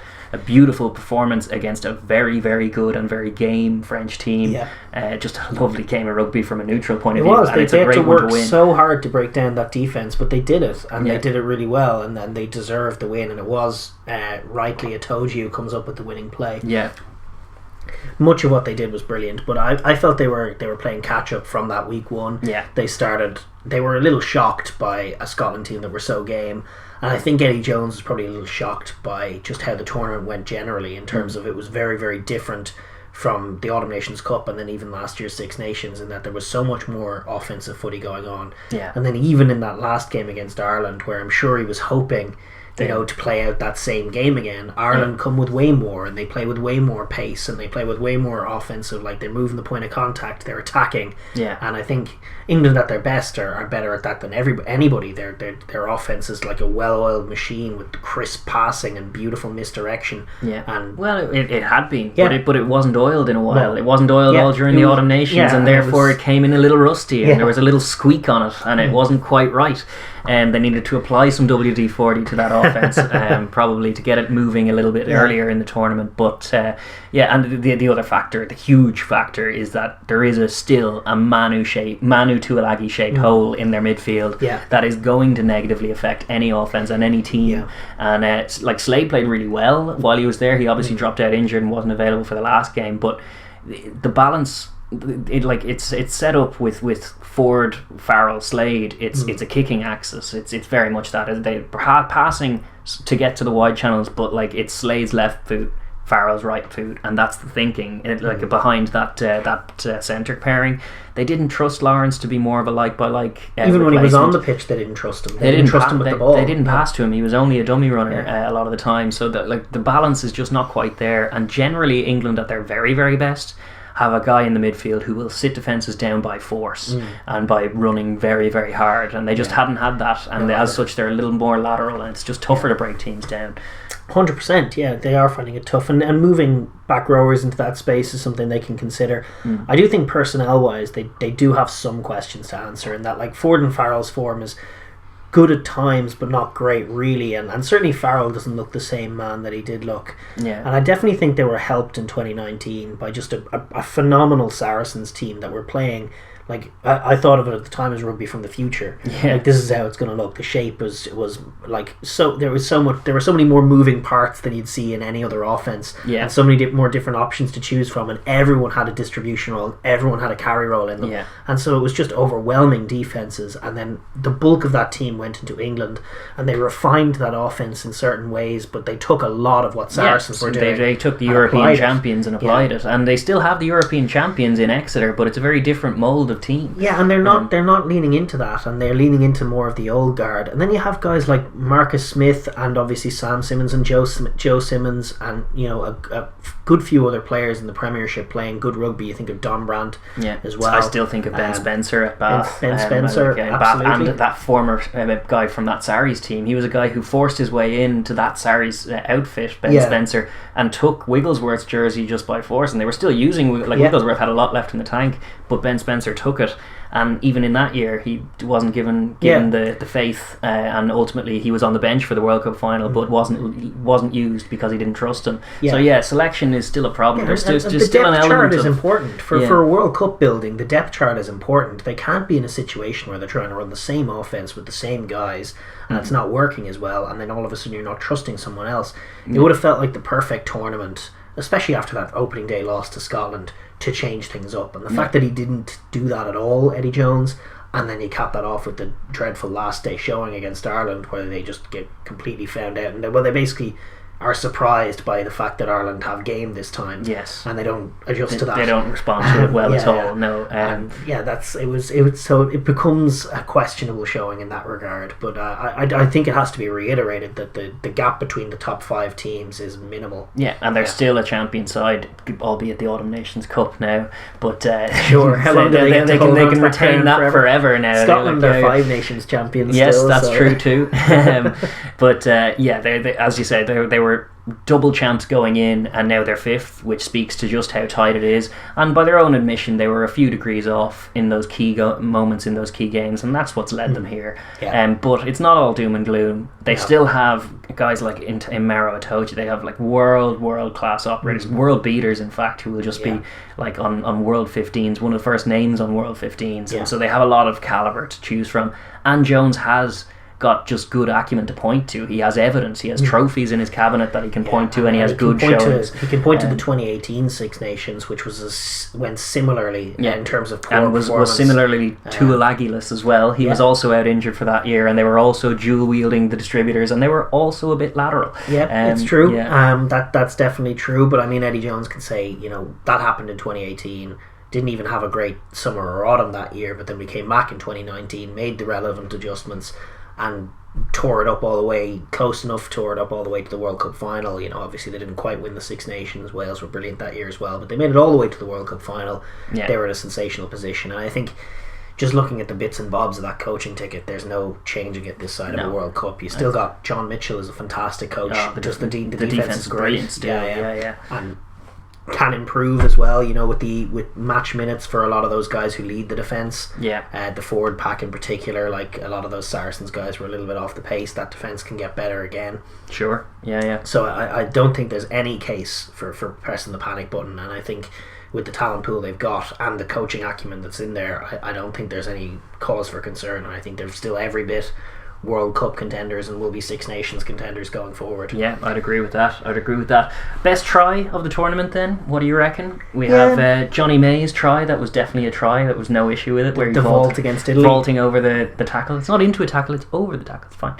beautiful performance against a very, very good and very game French team. Just a lovely game of rugby from a neutral point of view. They had to work so hard to break down that defence, but they did it, and they did it really well, and then they deserved the win, and it was rightly Itoje who comes up with the winning play. Much of what they did was brilliant, but I felt they were playing catch up from that week one. They were a little shocked by a Scotland team that were so game, and I think Eddie Jones was probably a little shocked by just how the tournament went generally, in terms of it was very, very different from the Autumn Nations Cup and then even last year's Six Nations, in that there was so much more offensive footy going on. And then even in that last game against Ireland, where I'm sure he was hoping to play out that same game again, Ireland come with way more, and they play with way more pace, and they play with way more offensive, they're moving the point of contact, they're attacking, and I think England at their best are better at that than anybody. Their offense is like a well-oiled machine with crisp passing and beautiful misdirection. And it had been, but it wasn't oiled in a while. It wasn't oiled all during the Autumn Nations, and therefore it came in a little rusty, and there was a little squeak on it, and it wasn't quite right. And they needed to apply some WD-40 to that offense, probably to get it moving a little bit earlier in the tournament. But and the other factor, the huge factor, is that there is still a Manu Tuilagi shaped hole in their midfield that is going to negatively affect any offense and any team. And Slade played really well while he was there. He obviously dropped out injured and wasn't available for the last game, but the balance, it's set up with Ford, Farrell, Slade. It's a kicking axis. It's very much that. They passing to get to the wide channels, but it's Slade's left foot, Farrell's right foot, and that's the thinking. Behind that centre pairing, they didn't trust Lawrence to be more of a like by like. Even when he was on the pitch, they didn't trust him. They didn't trust him with the ball. They didn't pass to him. He was only a dummy runner a lot of the time. So that the balance is just not quite there. And generally, England at their very, very best have a guy in the midfield who will sit defences down by force and by running very, very hard, and they just hadn't had that, and as such they're a little more lateral, and it's just tougher to break teams down. 100%, they are finding it tough, and moving back rowers into that space is something they can consider. I do think personnel wise they do have some questions to answer, in that Ford and Farrell's form is good at times but not great really, and certainly Farrell doesn't look the same man that he did look. And I definitely think they were helped in 2019 by just a phenomenal Saracens team that were playing I thought of it at the time as rugby from the future. This is how it's going to look. The shape was so there were so many more moving parts than you'd see in any other offense, and so many more different options to choose from, and everyone had a distribution role, everyone had a carry role in them, and so it was just overwhelming defenses. And then the bulk of that team went into England, and they refined that offense in certain ways, but they took a lot of what Saracens were doing. They took the European champions and applied it, and they still have the European champions in Exeter, but it's a very different mould of team. Yeah, and they're not leaning into that, and they're leaning into more of the old guard. And then you have guys like Marcus Smith and obviously Sam Simmons and Joe Simmons, and a good few other players in the Premiership playing good rugby. You think of Don Brandt as well. I still think of Ben Spencer at Bath. Ben Spencer, absolutely. And that former guy from that Sarries team. He was a guy who forced his way into that Sarries outfit, Ben Spencer, and took Wigglesworth's jersey just by force, and they were still using Wigglesworth had a lot left in the tank, but Ben Spencer took it, and even in that year he wasn't given the faith, and ultimately he was on the bench for the World Cup final, but wasn't used because he didn't trust him. So selection is still a problem. There's still the still an depth element chart is of, important for a World Cup building. The depth chart is important. They can't be in a situation where they're trying to run the same offense with the same guys and it's not working as well, and then all of a sudden you're not trusting someone else. It would have felt like the perfect tournament, especially after that opening day loss to Scotland, to change things up. And the fact that he didn't do that at all, Eddie Jones, and then he capped that off with the dreadful last day showing against Ireland, where they just get completely found out, and they basically are surprised by the fact that Ireland have game this time. Yes, and they don't adjust to that. They don't respond to it well at all. No, so it becomes a questionable showing in that regard. But I think it has to be reiterated that the gap between the top 5 teams is minimal. Yeah, and they're still a champion side, albeit the Autumn Nations Cup now. But sure, how long do they can retain that forever now. Scotland are 5 Nations champions. Yes, still, that's true too. But they as you say, they were double champs going in, and now they're 5th, which speaks to just how tight it is. And by their own admission, they were a few degrees off in those key moments in those key games, and that's what's led them here. But it's not all doom and gloom. They still have guys like in Maro Itoje. They have like world class operators, world beaters in fact, who will just be like on World 15s, one of the first names on World 15s, and so they have a lot of calibre to choose from. And Jones has got just good acumen to point to. He has evidence. He has trophies in his cabinet that he can point to, and he has good showings. He can point to the 2018 Six Nations, which went similarly in terms of poor performance. Was similarly Tuolagilus as well. He was also out injured for that year, and they were also dual wielding the distributors, and they were also a bit lateral. It's true. That's definitely true. But I mean, Eddie Jones can say, that happened in 2018. Didn't even have a great summer or autumn that year, but then we came back in 2019, made the relevant adjustments, and tore it up all the way to the World Cup final. Obviously they didn't quite win the Six Nations. Wales were brilliant that year as well, but they made it all the way to the World Cup final. They were in a sensational position, and I think just looking at the bits and bobs of that coaching ticket, there's no changing it this side of the World Cup. You still got John Mitchell is a fantastic coach. The defense is great still. And can improve as well, with match minutes for a lot of those guys who lead the defence. The forward pack in particular, like a lot of those Saracens guys were a little bit off the pace. That defence can get better again. Sure. So I don't think there's any case for pressing the panic button, and I think with the talent pool they've got and the coaching acumen that's in there, I don't think there's any cause for concern, and I think they're still every bit World Cup contenders and will be Six Nations contenders going forward. I'd agree with that. Best try of the tournament then, what do you reckon? We have Johnny May's try. That was definitely a try. That was no issue with it, where he vault against Italy, vaulting over the tackle. It's not into a tackle, it's over the tackle. It's fine.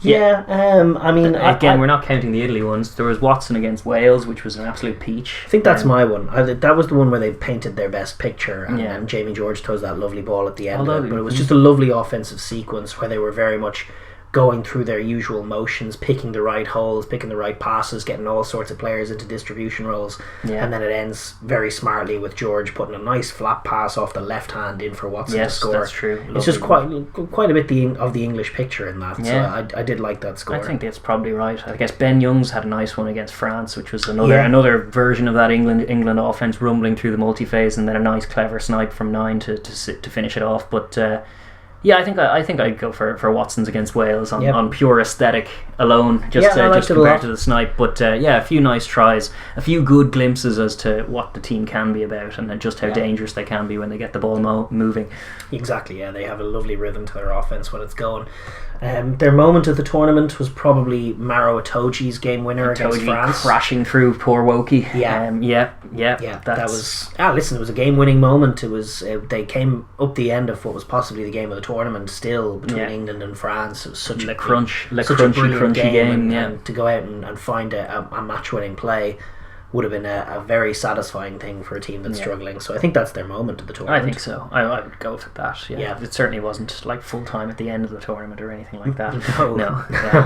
I mean, again, we're not counting the Italy ones. There was Watson against Wales, which was an absolute peach. I think that's my one. That was the one where they painted their best picture, and Jamie George throws that lovely ball at the end of it. But it was just a lovely offensive sequence where they were very much going through their usual motions, picking the right holes, picking the right passes, getting all sorts of players into distribution roles, and then it ends very smartly with George putting a nice flat pass off the left hand in for Watson to score. That's true. It's just quite a bit of the English picture in that. So I did like that score. I think that's probably right. I guess Ben Youngs had a nice one against France, which was another version of that England offense rumbling through the multi-phase, and then a nice clever snipe from 9 to finish it off. But I think I'd go for Watson's against Wales on pure aesthetic alone, just compared to the snipe. But a few nice tries, a few good glimpses as to what the team can be about, and then just how dangerous they can be when they get the ball moving. Exactly, they have a lovely rhythm to their offense when it's going. Their moment of the tournament was probably Maro Itoje's game winner against France, crashing through poor Woki. Listen, it was a game-winning moment. It was they came up the end of what was possibly the game of the tournament still between England and France. It was such a crunchy game, and to go out and find a match-winning play. would have been a very satisfying thing for a team that's struggling. So I think that's their moment of the tournament. I think so. I would go for that. Yeah. It certainly wasn't like full time at the end of the tournament or anything like that. No.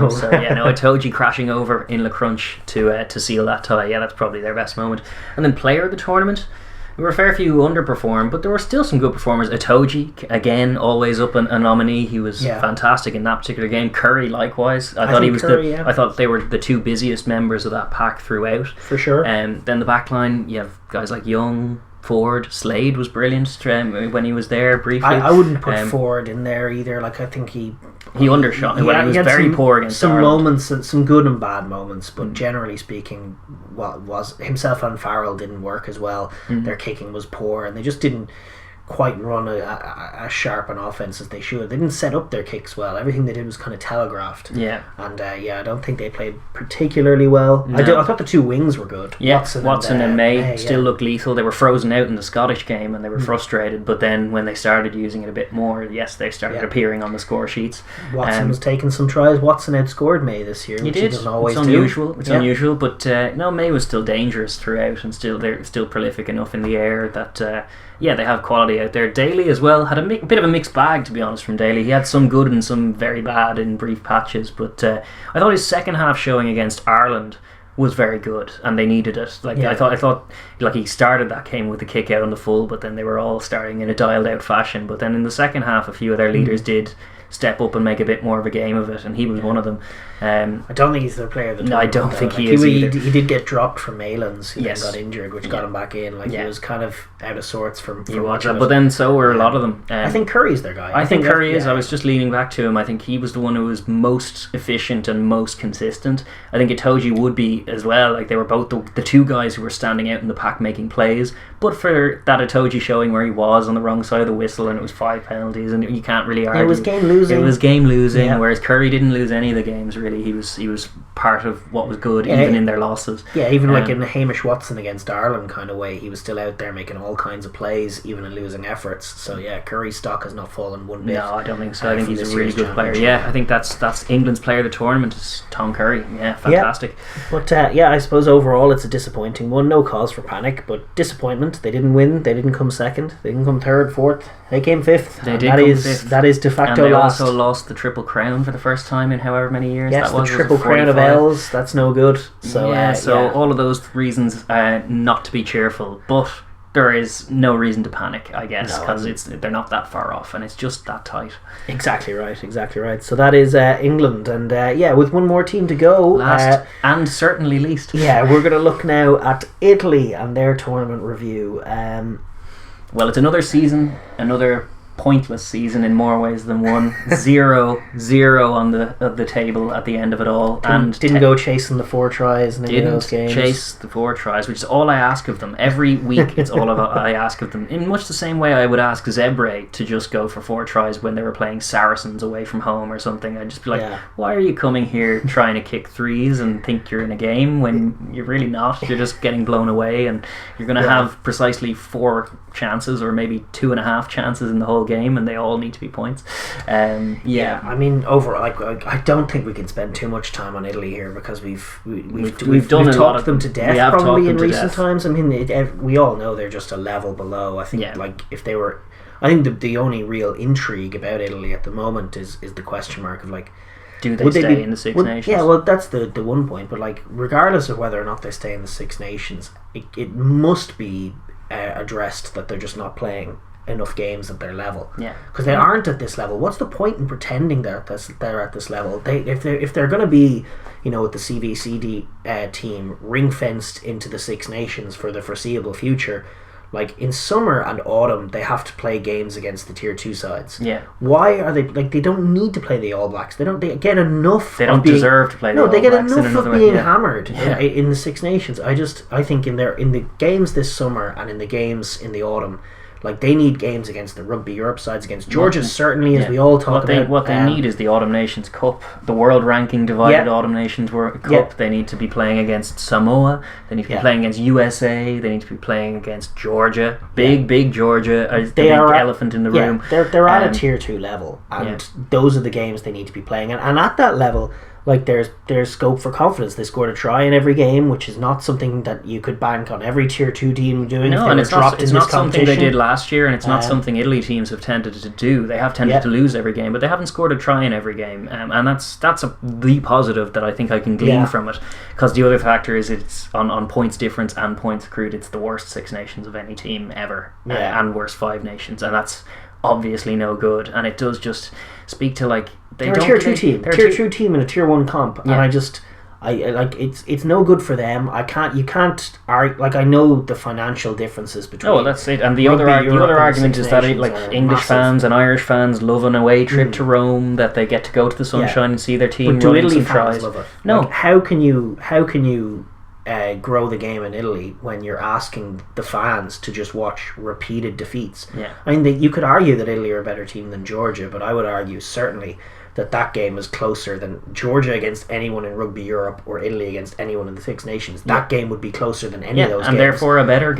So Itoje crashing over in Le Crunch to seal that tie. Yeah, that's probably their best moment. And then player of the tournament, there were a fair few who underperformed, but there were still some good performers. Itoje, again, always up a nominee. He was fantastic in that particular game. Curry, likewise. I thought they were the two busiest members of that pack throughout. For sure. Then the back line, you have guys like Young, Ford, Slade was brilliant when he was there briefly. I wouldn't put Ford in there either. Like, I think he undershot. He was very poor against some Ireland. moments, some good and bad moments, but generally speaking, was himself and Farrell didn't work as well. Their kicking was poor, and they just didn't quite run a sharp an offense as they should. They didn't set up their kicks well. Everything they did was kind of telegraphed. Yeah. And I don't think they played particularly well. No. I thought the two wings were good. Yeah, Watson and May still looked lethal. They were frozen out in the Scottish game and they were frustrated, but then when they started using it a bit more, they started appearing on the score sheets. Watson was taking some tries. Watson outscored May this year, which he doesn't always do. It's unusual, but no, May was still dangerous throughout and they're still prolific enough in the air that they have quality out there. Daly as well had a bit of a mixed bag, to be honest, from Daly. He had some good and some very bad in brief patches, but I thought his second half showing against Ireland was very good, and they needed it. I thought he started that game with the kick out on the full, but then they were all starting in a dialed out fashion. But then in the second half, a few of their leaders did step up and make a bit more of a game of it, and he was one of them. I don't think he's the player of the tournament. No, I don't think he is either. He did get dropped from Malins, who then got injured, which got him back in. He was kind of out of sorts from much of it. But then so were a lot of them. I think Curry's their guy. I think Curry is. I was just leaning back to him. I think he was the one who was most efficient and most consistent. I think Itoje would be as well. They were both the two guys who were standing out in the pack making plays. But for that Itoje showing where he was on the wrong side of the whistle, and it was 5 penalties, and you can't really argue. It was game losing. Whereas Curry didn't lose any of the games really. He was part of what was good, even in their losses. Yeah, even in Hamish Watson against Ireland kind of way, he was still out there making all kinds of plays, even in losing efforts. So Curry's stock has not fallen one bit. No, I don't think so. I think he's a really good player. Yeah, I think that's England's player of the tournament is Tom Curry. Yeah, fantastic. But I suppose overall it's a disappointing one. No cause for panic, but disappointment. They didn't win. They didn't come second. They didn't come third, fourth. They came fifth. They did come fifth. That is de facto and they last. Also lost the Triple Crown for the first time in however many years. Yes, that was. The Triple Crown of L's. That's no good. So all of those reasons not to be cheerful, but there is no reason to panic, I guess, because they're not that far off, and it's just that tight. Exactly right. So that is England, and with one more team to go, last and certainly least. Yeah, we're going to look now at Italy and their tournament review. Well, it's another season, another pointless season in more ways than one. 0-0 on the table at the end of it all, and didn't go chasing the 4 tries in any of those games. Chase the 4 tries, which is all I ask of them every week. It's all I ask of them, in much the same way I would ask Zebre to just go for 4 tries when they were playing Saracens away from home or something. I'd just be like, why are you coming here trying to kick 3s and think you're in a game when you're really not? You're just getting blown away, and you're going to have precisely 4 chances or maybe 2.5 chances in the whole game, and they all need to be points. I mean, overall, I don't think we can spend too much time on Italy here, because we've talked them to death probably in recent times. I mean, we all know they're just a level below. I think if they were, I think the only real intrigue about Italy at the moment is the question mark of do they stay in the Six Nations? Yeah, well, that's the one point. But regardless of whether or not they stay in the Six Nations, it must be addressed that they're just not playing enough games at their level. Yeah, because they aren't at this level. What's the point in pretending they're at this level? If they're going to be, with the CVCD team ring fenced into the Six Nations for the foreseeable future, in summer and autumn they have to play games against the tier 2 sides. Yeah. Why are they they don't need to play the All Blacks. They get enough. They don't deserve to play the All Blacks. No, they get enough of being hammered in the Six Nations. I think in the games this summer and in the games in the autumn, they need games against the Rugby Europe sides, against Georgia certainly, as we all talk about. What they need is the Autumn Nations Cup, the world ranking divided Autumn Nations Cup. Yeah. They need to be playing against Samoa. They need to be playing against USA. They need to be playing against Georgia. Big Georgia. The big elephant in the room. They're at a tier 2 level, and those are the games they need to be playing. And at that level, like there's scope for confidence. They scored a try in every game, which is not something that you could bank on every tier 2 team doing. No, and it's not something they did last year, and it's not something Italy teams have tended to do. They have tended to lose every game, but they haven't scored a try in every game, and that's the positive that I think I can glean from it. Because the other factor is it's on points difference and points accrued. It's the worst Six Nations of any team ever, and worst Five Nations, and that's obviously no good. And it does just speak to like they're a tier 2 team, tier 2 team in a tier 1 comp, and I like it's no good for them. You can't argue, like, I know the financial differences between. Oh, well, that's it. And the other argument is that English fans and Irish fans love an away trip to Rome, that they get to go to the sunshine and see their team running some tries. Love it? No, like, how can you grow the game in Italy when you're asking the fans to just watch repeated defeats? I mean, you could argue that Italy are a better team than Georgia, but I would argue certainly that game is closer than Georgia against anyone in Rugby Europe or Italy against anyone in the Six Nations. That game would be closer than any of those games. And therefore a better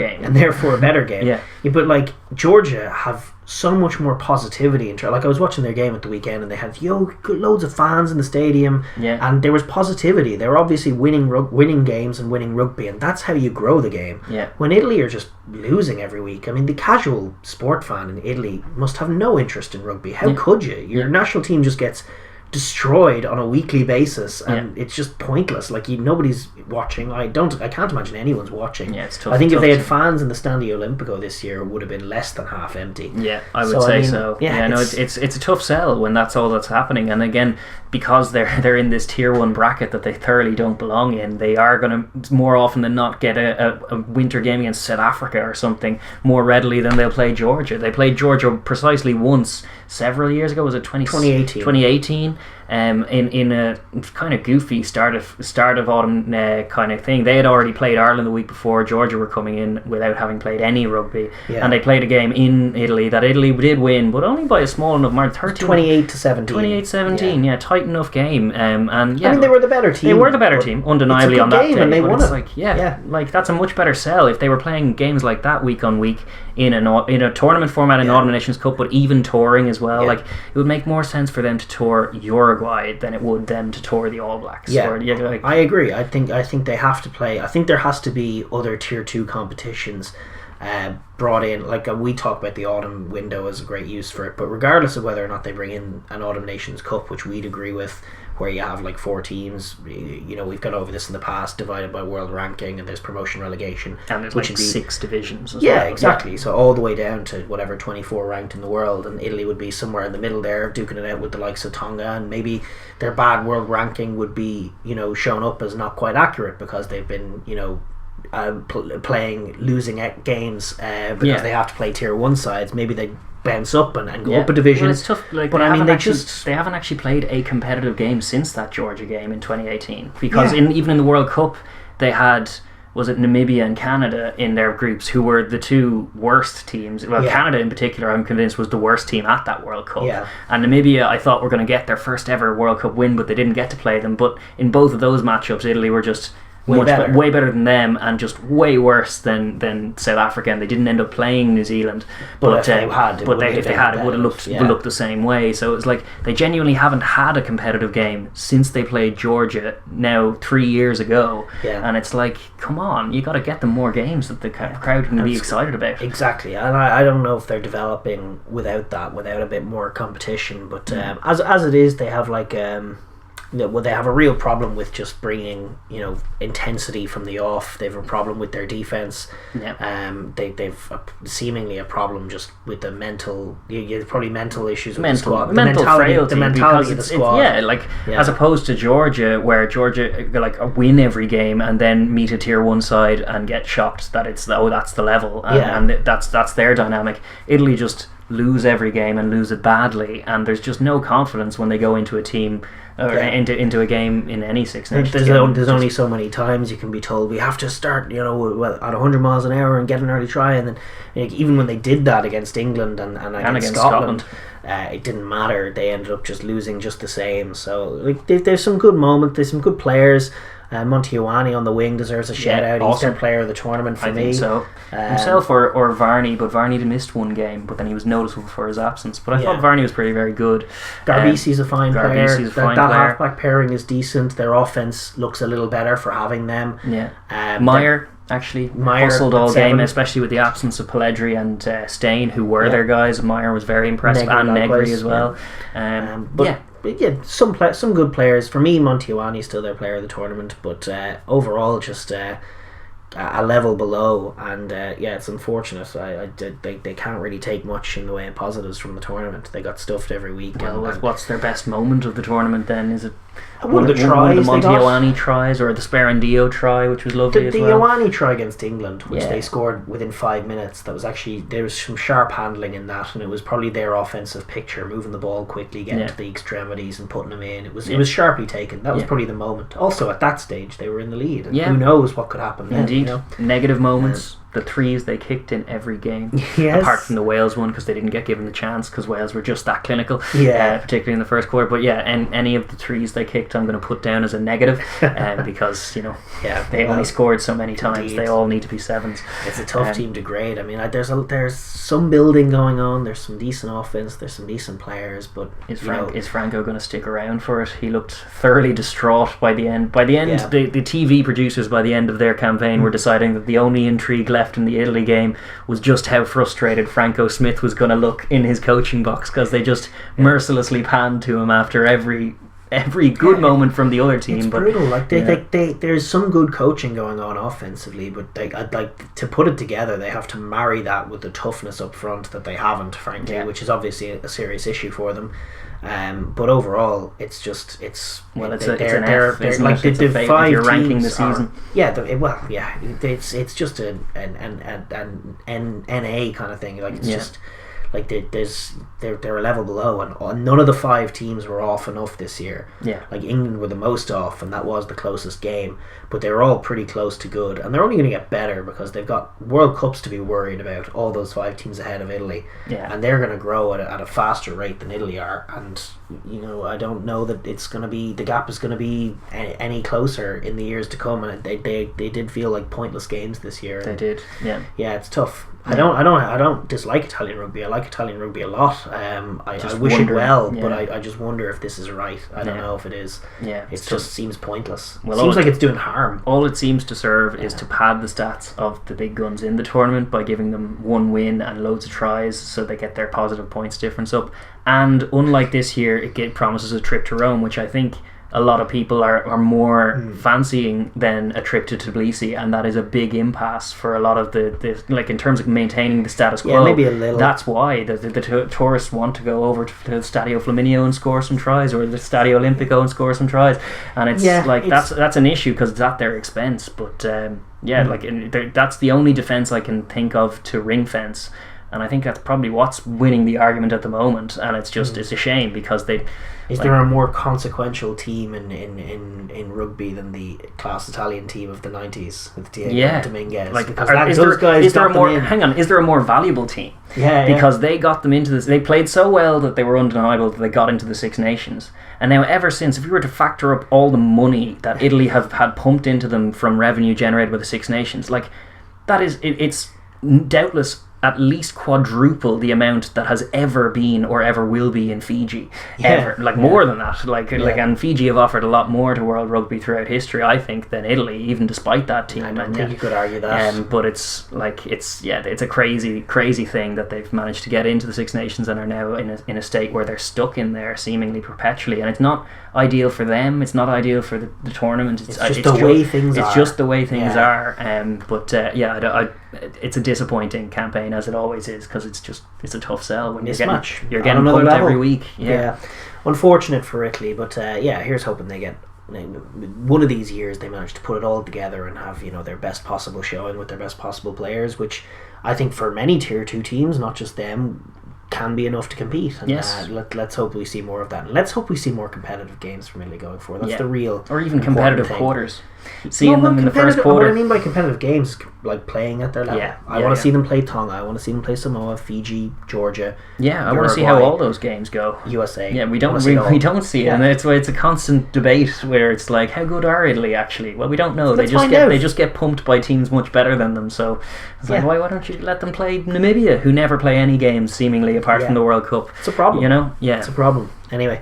game. But like, Georgia have so much more positivity in like, I was watching their game at the weekend, and they had loads of fans in the stadium, and there was positivity. They were obviously winning games and winning rugby, and that's how you grow the game. When Italy are just losing every week, I mean, the casual sport fan in Italy must have no interest in rugby. How could you? Your national team just gets destroyed on a weekly basis, and it's just pointless. Like, nobody's watching. I can't imagine anyone's watching. It's tough. I think if they had fans in the Stadio Olimpico this year, it would have been less than half empty. I would say so. It's a tough sell when that's all that's happening. And again, because they're in this tier 1 bracket that they thoroughly don't belong in, they are going to more often than not get a winter game against South Africa or something more readily than they'll play Georgia. They played Georgia precisely once several years ago. Was it 2018? In a kind of goofy start of autumn kind of thing. They had already played Ireland the week before. Georgia were coming in without having played any rugby, and they played a game in Italy that Italy did win, but only by a small enough margin, 28-17. 28-17, tight enough game. And I mean, they were the better team. They were the better team, undeniably, on that day. And they won it. Like, that's a much better sell if they were playing games like that week on week in a tournament format in Autumn Nations Cup, but even touring as well. Like, it would make more sense for them to tour Uruguay than it would them to tour the All Blacks. I agree. I think they have to play. I think there has to be other tier 2 competitions brought in. Like, we talk about the autumn window as a great use for it, but regardless of whether or not they bring in an Autumn Nations Cup, which we'd agree with, where you have like 4 teams, we've gone over this in the past, divided by world ranking, and there's promotion, relegation, and there's like 6 divisions as well. Exactly. So all the way down to whatever 24 ranked in the world, and Italy would be somewhere in the middle there, duking it out with the likes of Tonga, and maybe their bad world ranking would be shown up as not quite accurate because they've been playing losing games because they have to play tier 1 sides. Maybe they bounce up and go up a division. Well, it's tough. Like, but I mean, they haven't actually played a competitive game since that Georgia game in 2018, because even in the World Cup they had, was it Namibia and Canada in their groups, who were the 2 worst teams. Well, Canada in particular, I'm convinced, was the worst team at that World Cup. And Namibia, I thought, were going to get their first ever World Cup win, but they didn't get to play them. But in both of those matchups, Italy were just way better than them, and just way worse than South Africa, and they didn't end up playing New Zealand. But if they had, it would have looked the same way. So it's like they genuinely haven't had a competitive game since they played Georgia now 3 years ago. And it's like, come on, you got to get them more games that the crowd can be excited about. Exactly, and I don't know if they're developing without a bit more competition. But as it is, they have like. They have a real problem with just bringing intensity from the off. They have a problem with their defense. They've seemingly a problem just with the mental. Probably mental issues with the squad. The mentality of the squad. As opposed to Georgia, where Georgia win every game and then meet a tier 1 side and get shocked that that's the level, and that's their dynamic. Italy just lose every game and lose it badly, and there's just no confidence when they go into a team or into a game in any Six Nations. There's only so many times you can be told we have to start at 100 miles an hour and get an early try, and then even when they did that against England and against Scotland, it didn't matter. They ended up just losing just the same. So there's some good moments, there's some good players. Montijuani on the wing deserves a shout out. He's their player of the tournament for me. I think so. Himself or Varney, but Varney missed one game, but then he was noticeable for his absence. But I thought Varney was very good. Garbisi's a fine player. That player. halfback pairing is decent. Their offense looks a little better for having them. Yeah. Meyer actually hustled all game, especially with the absence of Pelledri and Stain, who were their guys. Meyer was very impressive, and Negri as well. Some good players. For me, Montijuani is still their player of the tournament, but overall just a level below, and it's unfortunate. They can't really take much in the way of positives from the tournament. They got stuffed every week. Well, what's their best moment of the tournament then? Is it one of the Montijuani tries, or the Sperandio try, which was lovely the Ioane try against England, which they scored within 5 minutes. That was actually, there was some sharp handling in that, and it was probably their offensive picture, moving the ball quickly, getting to the extremities and putting them in. It was sharply taken. That was probably the moment. Also at that stage they were in the lead, and who knows what could happen then. Indeed. Negative moments. The threes they kicked in every game, apart from the Wales one, because they didn't get given the chance because Wales were just that clinical, particularly in the first quarter. But any of the threes they kicked I'm going to put down as a negative, because they only scored so many times. Indeed. They all need to be sevens. It's a tough team to grade. I mean, there's some building going on. There's some decent offense. There's some decent players. But is Franco going to stick around for it? He looked thoroughly distraught by the end. The TV producers by the end of their campaign were deciding that the only intrigue left in the Italy game was just how frustrated Franco Smith was going to look in his coaching box, because they just mercilessly panned to him after every good moment from the other team. It's brutal. There's some good coaching going on offensively, but I'd like to put it together. They have to marry that with the toughness up front that they haven't, frankly, which is obviously a serious issue for them. But overall, it's just it's an F, isn't it? It's a fate if you're ranking the season. It's just an NA kind of thing. Like it's just like they're a level below, and none of the 5 teams were off enough this year. Like England were the most off, and that was the closest game, but they were all pretty close to good, and they're only going to get better because they've got World Cups to be worried about. All those 5 teams ahead of Italy, and they're going to grow at a faster rate than Italy are, and I don't know that the gap is going to be any closer in the years to come. And they did feel like pointless games this year. They did, it's tough. I don't dislike Italian rugby. I like Italian rugby a lot. I wish it well, but I just wonder if this is right. I don't know if it is. It just seems pointless. Well, it seems like it's doing harm. All it seems to serve is to pad the stats of the big guns in the tournament by giving them one win and loads of tries, so they get their positive points difference up. And unlike this year, it promises a trip to Rome, which I think a lot of people are more fancying than a trip to Tbilisi, and that is a big impasse for a lot of the like in terms of maintaining the status quo. Maybe a little. That's why the tourists want to go over to the Stadio Flaminio and score some tries, or the Stadio Olimpico and score some tries, and it's that's an issue because it's at their expense. But that's the only defence I can think of to ring fence. And I think that's probably what's winning the argument at the moment, and it's just it's a shame because they. Is there a more consequential team in rugby than the class Italian team of the 90s with Diego Dominguez? Is there a more valuable team? Because they got them into this. They played so well that they were undeniable that they got into the Six Nations. And now ever since, if you were to factor up all the money that Italy have had pumped into them from revenue generated by the Six Nations, like that is it's doubtless at least quadruple the amount that has ever been or ever will be in Fiji. More than that. And Fiji have offered a lot more to world rugby throughout history, I think, than Italy, even despite that team. I don't think you could argue that. But it's a crazy thing that they've managed to get into the Six Nations and are now in a state where they're stuck in there seemingly perpetually, and it's not ideal for them. It's not ideal for the tournament. It's just the way things are. It's a disappointing campaign, as it always is, because it's a tough sell when you're getting pumped every week. Unfortunate for Italy, but here's hoping they get one of these years they manage to put it all together and have their best possible showing with their best possible players, which I think for many tier 2 teams, not just them, can be enough to compete. And let's hope we see more of that, and let's hope we see more competitive games from Italy going forward. That's the real, or even competitive quarters. seeing them in the first quarter. What I mean by competitive games, like playing at their level. I want to see them play Tonga. I want to see them play Samoa, Fiji, Georgia. Yeah, I want to see how all those games go. USA. Yeah, we don't see it, and it's a constant debate where it's like, how good are Italy actually? Well, we don't know. They just get pumped by teams much better than them. So it's like, why don't you let them play Namibia, who never play any games seemingly apart from the World Cup? It's a problem. It's a problem. Anyway,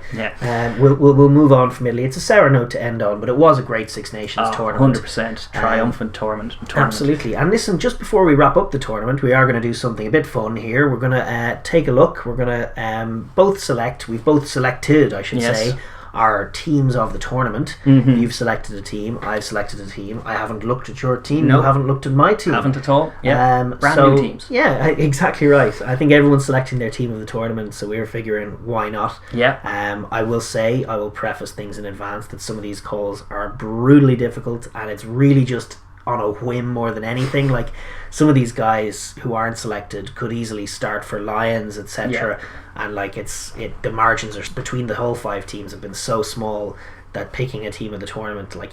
we'll move on from Italy. It's a sour note to end on, but it was a great Six Nations tournament. 100% triumphant tournament. Absolutely. And listen, just before we wrap up the tournament, we are going to do something a bit fun here. We're going to take a look. We're going to we've both selected, I should say, our teams of the tournament. You've selected a team, I've selected a team. I haven't looked at your team. You haven't looked at my team. Haven't at all. Brand new teams. Yeah, exactly right. I think everyone's selecting their team of the tournament, so we were figuring why not. I will preface things in advance that some of these calls are brutally difficult, and it's really just on a whim more than anything. Like, some of these guys who aren't selected could easily start for Lions, etc. And like the margins are between the whole 5 teams have been so small that picking a team of the tournament, like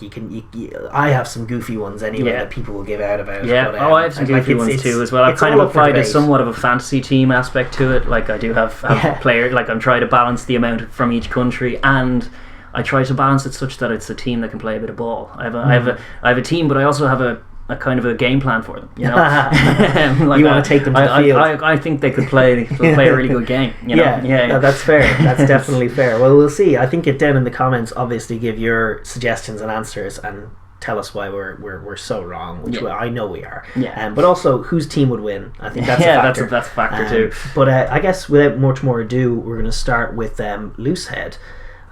I have some goofy ones anyway that people will give out about. But, I have some goofy ones too as well. I've kind of applied a somewhat of a fantasy team aspect to it. Like, I do have players. Like, I'm trying to balance the amount from each country, and I try to balance it such that it's a team that can play a bit of ball. I have a team, but I also have a kind of a game plan for them. You know, like, you want to take them to the field. I think they could play a really good game. You know? No, that's fair. That's definitely fair. Well, we'll see. I think it down in the comments. Obviously, give your suggestions and answers and tell us why we're so wrong, which I know we are. But also, whose team would win? I think that's a factor. That's a factor too. But I guess without much more ado, we're going to start with Loosehead.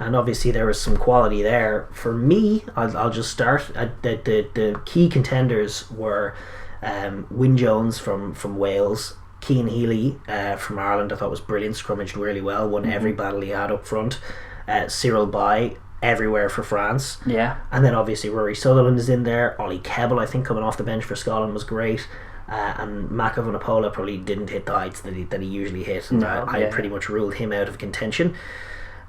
And obviously there was some quality there. For me, I'll just start. The key contenders were Wyn Jones from Wales, Cian Healy from Ireland. I thought was brilliant, scrummaged really well, won every battle he had up front. Cyril Bay everywhere for France. And then obviously Rory Sutherland is in there. Ollie Kebble, I think, coming off the bench for Scotland was great. And Mako Vunipola probably didn't hit the heights that he usually hit. And I pretty much ruled him out of contention.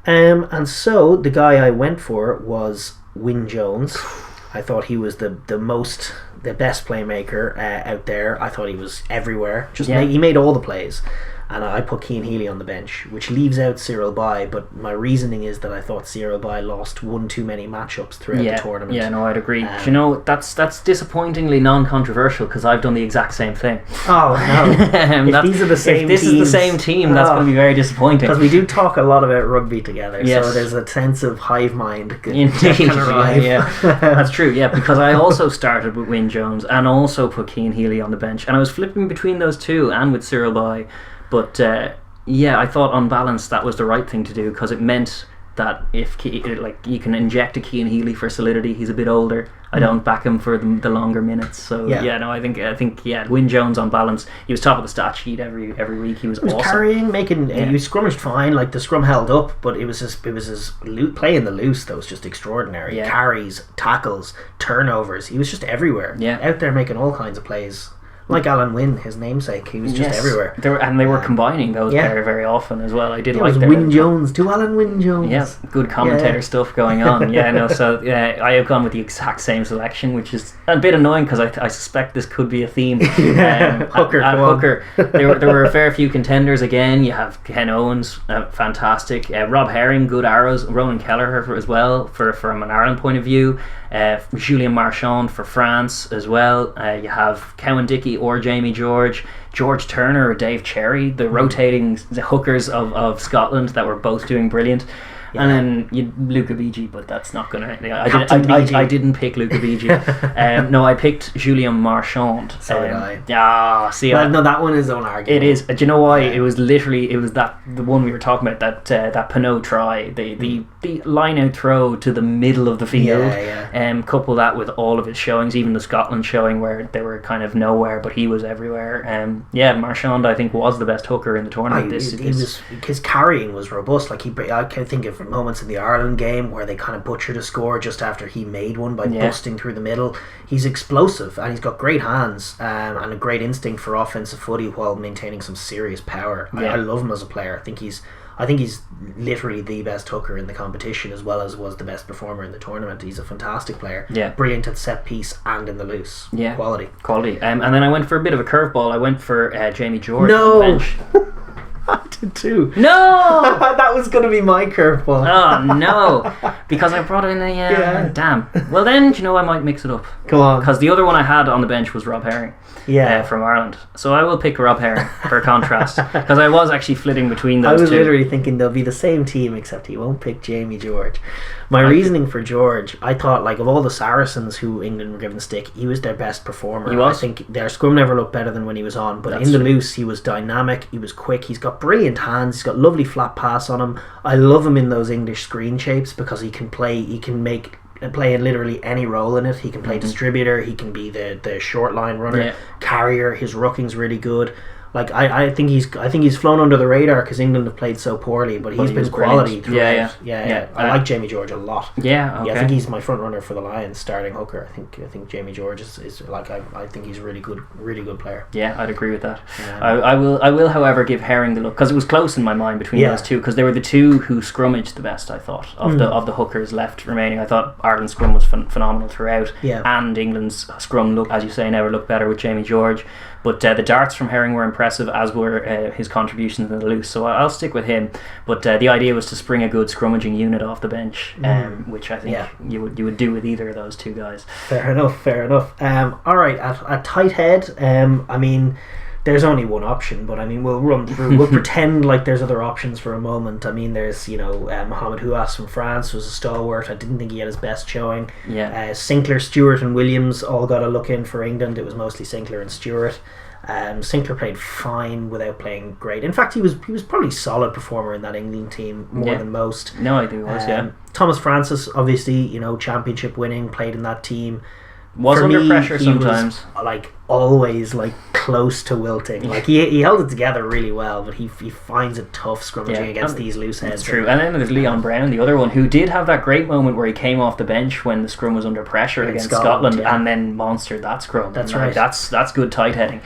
And so the guy I went for was Wyn Jones. I thought he was the best playmaker out there. I thought he was everywhere. He made all the plays. And I put Cian Healy on the bench, which leaves out Cyril Bay, but my reasoning is that I thought Cyril Bay lost one too many matchups throughout the tournament. Yeah, no, I'd agree. Do you know, that's disappointingly non-controversial, because I've done the exact same thing. Oh, no. If these are the same teams, is the same team, that's going to be very disappointing. Because we do talk a lot about rugby together, so there's a sense of hive mind. That's true, because I also started with Wyn Jones and also put Cian Healy on the bench, and I was flipping between those two and with Cyril Bay. But I thought on balance that was the right thing to do, because it meant that if you can inject a Cian Healy for solidity, he's a bit older. I don't back him for the longer minutes. So I think Wyn Jones on balance, he was top of the stat sheet every week. He was awesome. Carrying, he was scrummaged fine. Like, the scrum held up, but it was his playing the loose that was just extraordinary. Carries, tackles, turnovers. He was just everywhere. Out there making all kinds of plays. Like Alan Wynne, his namesake, he was just everywhere. They were combining those very, very often as well. I did like that. It was Wyn Jones to Alan Wyn Jones. Yeah, good commentator stuff going on. So I have gone with the exact same selection, which is a bit annoying because I suspect this could be a theme. Hooker. Hooker. There were a fair few contenders again. You have Ken Owens, fantastic. Rob Herring, good arrows. Ronan Kelleher as well, from an Ireland point of view. Julien Marchand for France as well. You have Cowan Dickey or Jamie George Turner or Dave Cherry, the rotating hookers of Scotland that were both doing brilliant. And then Luca Bigi, but that's not gonna. I didn't pick Luca Bigi. No, I picked Julien Marchand. So did I. No, that one is unarguable. It is. Do you know why? It was literally the one we were talking about, that Pinot try, the line out throw to the middle of the field. Couple that with all of his showings, even the Scotland showing where they were kind of nowhere, but he was everywhere. Marchand, I think, was the best hooker in the tournament. His carrying was robust. Like, I can think of moments in the Ireland game where they kind of butchered a score just after he made one by busting through the middle. He's explosive and he's got great hands and a great instinct for offensive footy while maintaining some serious power. I love him as a player. I think he's literally the best hooker in the competition, as well as was the best performer in the tournament. He's a fantastic player. Yeah. Brilliant at set piece and in the loose. Yeah. Quality. And then I went for a bit of a curveball. I went for Jamie George No. on the bench. I did too. No! That was going to be my curveball. Oh, no. Because I brought in a... Yeah. Damn. Well, then, I might mix it up. Go on. Because the other one I had on the bench was Rob Herring. Yeah. From Ireland. So I will pick Rob Herring for contrast. Because I was actually flitting between those two. I was literally thinking they'll be the same team, except he won't pick Jamie George. My reasoning for George, I thought, like, of all the Saracens who England were given stick, he was their best performer. He was. I think their scrum never looked better than when he was on, but in the loose he was dynamic, he was quick, he's got brilliant hands, he's got lovely flat pass on him. I love him in those English screen shapes because he can play in literally any role in it. He can play distributor, he can be the short line runner, carrier. His rucking's really good. Like I think he's flown under the radar because England have played so poorly, but he's been quality throughout. Yeah. I like Jamie George a lot. Yeah, okay. Yeah, I think he's my front runner for the Lions starting hooker. I think Jamie George is like I think he's a really good player. Yeah, I'd agree with that. I will however give Herring the look because it was close in my mind between those two because they were the two who scrummaged the best. I thought of the hookers left remaining. I thought Ireland's scrum was phenomenal throughout, and England's scrum as you say, never looked better with Jamie George. But the darts from Herring were impressive, as were his contributions in the loose. So I'll stick with him. But the idea was to spring a good scrummaging unit off the bench, which I think you would do with either of those two guys. Fair enough. All right, at tight head, I mean, there's only one option, but I mean, we'll run through. We'll pretend like there's other options for a moment. I mean, there's Mohamed Houas from France was a stalwart. I didn't think he had his best showing. Yeah. Sinclair, Stewart, and Williams all got a look in for England. It was mostly Sinclair and Stewart. Sinclair played fine without playing great. In fact, he was probably a solid performer in that England team more than most. No, I think he was. Thomas Francis, obviously, championship winning, played in that team. Was under pressure sometimes. Was, like always, like close to wilting. Like he held it together really well, but he finds it tough scrummaging against these loose heads. That's true. And then there's Leon Brown, the other one, who did have that great moment where he came off the bench when the scrum was under pressure against Scotland, and then monstered that scrum. That's right. That's good tight heading.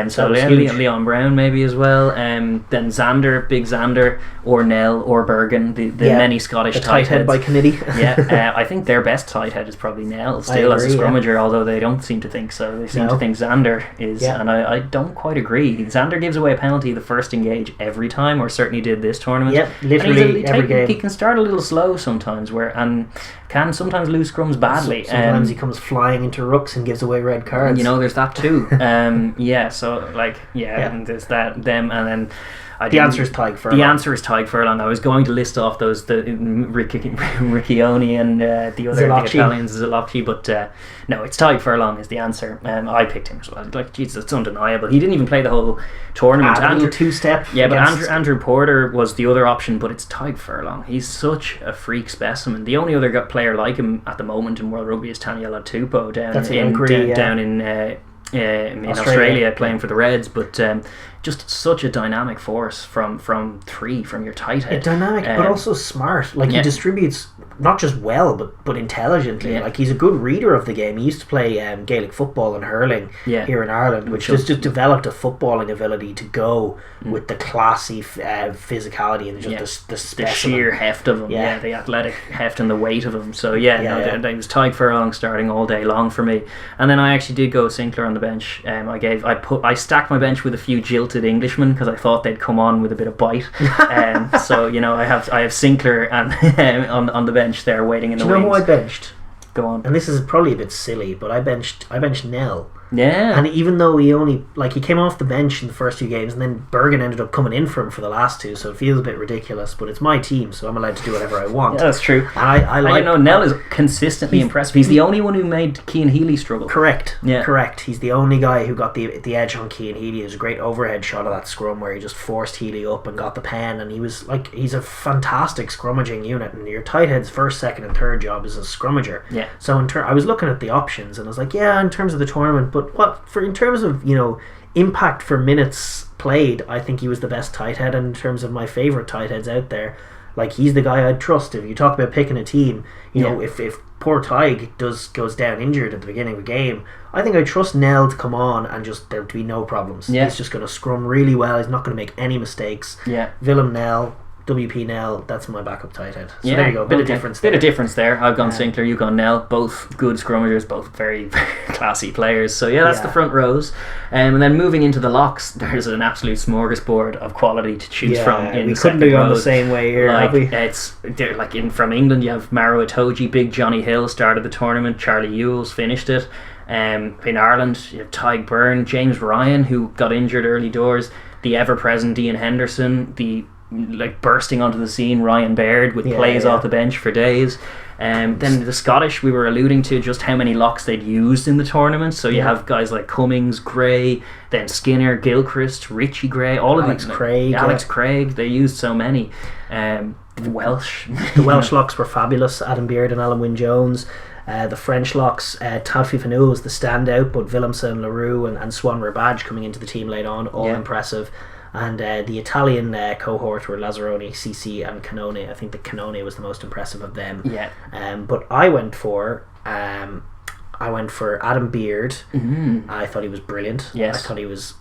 So Leon Brown maybe as well. Then Xander, big Xander, or Nell, or Bergen, the many Scottish tight heads. By Kennedy. I think their best tight head is probably Nell still as a scrummager, although they don't seem to think so. They seem to think Xander is, and I don't quite agree. Xander gives away a penalty the first engage every time, or certainly did this tournament. Yep, literally every game. He can start a little slow sometimes, and can sometimes lose scrums badly. Sometimes he comes flying into rucks and gives away red cards. There's that too. And there's them, and then. The answer is Tadhg Furlong. The answer is Tadhg Furlong. I was going to list off the Riccioni and the other Italians, Zalocchi, but no, it's Tadhg Furlong is the answer. I picked him as well. Like, Jesus, it's undeniable. He didn't even play the whole tournament. Andrew two-step. Yeah, but Andrew Porter was the other option, but it's Tadhg Furlong. He's such a freak specimen. The only other player like him at the moment in World Rugby is Taniela Tupou down in Australia playing for the Reds, but just such a dynamic force from your tight head. Dynamic, but also smart. Like he distributes not just well, but intelligently. Yeah. Like he's a good reader of the game. He used to play Gaelic football and hurling here in Ireland, which just developed a footballing ability to go with the classy physicality and just the sheer heft of him. Yeah, the athletic heft and the weight of him. So it was Tadhg Furlong starting all day long for me. And then I actually did go Sinclair on the bench. I stacked my bench with a few jilted Englishmen because I thought they'd come on with a bit of bite. So I have Sinclair and on the bench there waiting in the wings. Do you know who I benched? Go on. And this is probably a bit silly, but I benched Nell. Yeah. And even though he came off the bench in the first two games, and then Bergen ended up coming in for him for the last two, so it feels a bit ridiculous, but it's my team, so I'm allowed to do whatever I want. Yeah, that's true. And Nell is consistently impressive. He's the only one who made Cian Healy struggle. Correct. Yeah. Correct. He's the only guy who got the edge on Cian Healy. There's a great overhead shot of that scrum where he just forced Healy up and got the pen, and he's a fantastic scrummaging unit, and your tight head's first, second and third job is a scrummager. Yeah. So I was looking at the options, and I was like, in terms of the tournament, but in terms of impact for minutes played, I think he was the best tight head. And in terms of my favourite tight heads out there, like he's the guy I'd trust. If you talk about picking a team, if poor Tadhg goes down injured at the beginning of a game, I think I trust Nell to come on and just there to be no problems. He's just going to scrum really well. He's not going to make any mistakes. Willem Nell, WP Nell, that's my backup tight head. So there you go, a bit of difference there. Bit of difference there. I've gone Sinclair, you've gone Nell. Both good scrummagers, both very, very classy players. So that's the front rows. And then moving into the locks, there's an absolute smorgasbord of quality to choose from. We couldn't have gone the same way here, have we? From England, you have Maro Itoje, Big Johnny Hill started the tournament, Charlie Ewells finished it. In Ireland, you have Tyg Byrne, James Ryan, who got injured early doors, the ever-present Ian Henderson, the bursting onto the scene Ryan Baird with plays off the bench for days. Then the Scottish, we were alluding to just how many locks they'd used in the tournament. So you have guys like Cummings, Gray, then Skinner, Gilchrist, Richie Gray, all of these. Alex Craig. They used so many. The Welsh locks were fabulous. Adam Beard and Alan Wynne-Jones. The French locks, Taoife Fanou was the standout, but Willemse, Leroux and Swan Rabadge coming into the team late on, all impressive. And the Italian cohort were Lazzaroni, Ceci and Cannone. I think the Cannone was the most impressive of them. But I went for Adam Beard. I thought he was brilliant. I thought he was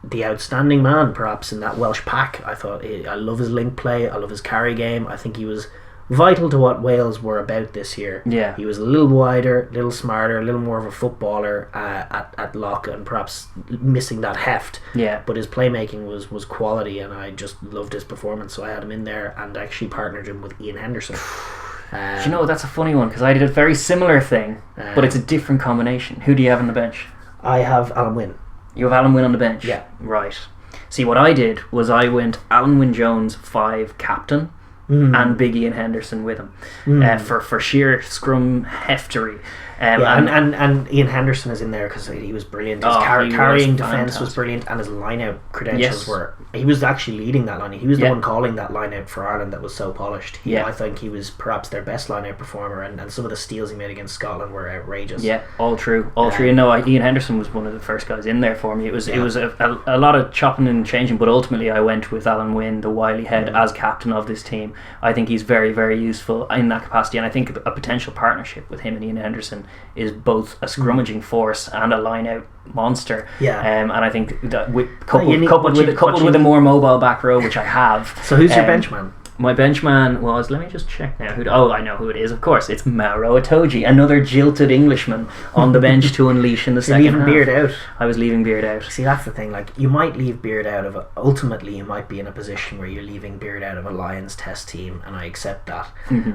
the outstanding man perhaps in that Welsh pack. I love his link play, I love his carry game. I think he was vital to what Wales were about this year. He was a little wider, a little smarter, a little more of a footballer at lock, and perhaps missing that heft. But his playmaking was quality, and I just loved his performance, so I had him in there and actually partnered him with Ian Henderson. Do you know, that's a funny one, because I did a very similar thing, but it's a different combination. Who do you have on the bench? I have Alan Wynne. You have Alan Wynne on the bench? Yeah. Right. See, what I did was I went Alan Wynne-Jones 5 captain, and Big Ian Henderson with him for sheer scrum heftery. And Ian Henderson is in there because he was brilliant. His carrying defence was brilliant, and his line-out credentials were... He was actually leading that line. He was the one calling that line-out for Ireland that was so polished. I think he was perhaps their best line-out performer, and some of the steals he made against Scotland were outrageous. All true. You know, Ian Henderson was one of the first guys in there for me. It was a lot of chopping and changing, but ultimately I went with Alan Wynne, the wily head, as captain of this team. I think he's very, very useful in that capacity, and I think a potential partnership with him and Ian Henderson is both a scrummaging force and a line-out monster. And I think that coupled with a more mobile back row, which I have. So who's your benchman? My benchman was, let me just check now. I know who it is, of course. It's Maro Itoje, another jilted Englishman on the bench to unleash in the second half. Leaving Beard out. I was leaving Beard out. See, that's the thing. Like, you might leave Beard out of it. Ultimately, you might be in a position where you're leaving Beard out of a Lions test team, and I accept that.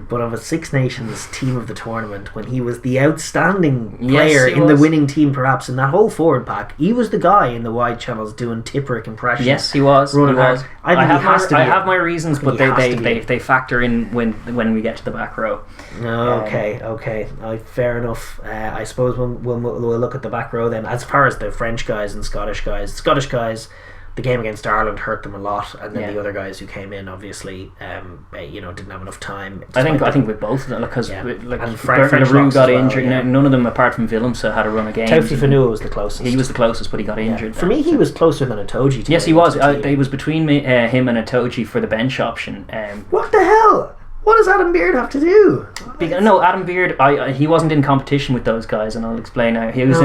But of a Six Nations team of the tournament, when he was the outstanding player in the winning team, perhaps in that whole forward pack, he was the guy in the wide channels doing Tipperick impressions. Yes, he was. I have my reasons, but they factor in when we get to the back row. Okay. Fair enough. I suppose we'll look at the back row then. As far as the French guys and Scottish guys, the game against Ireland hurt them a lot, and then the other guys who came in obviously didn't have enough time. I think with both of them, because Leroux got injured. None of them apart from Willemse had a run of games. Taoife Fanou was the closest. He was the closest, but he got injured. For me, he was closer than Itoje. Yes, he was. He was between him and Itoje for the bench option. What the hell? What does Adam Beard have to do? Adam Beard, he wasn't in competition with those guys, and I'll explain now. He was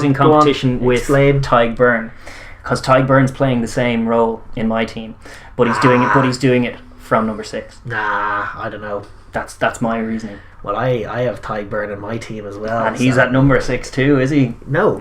in competition with Tyg Byrne, because Tyg Byrne's playing the same role in my team, but he's doing it from number 6. I don't know. That's my reasoning. Well, I have Tyg Byrne in my team as well, and he's at number 6 too, is he? No.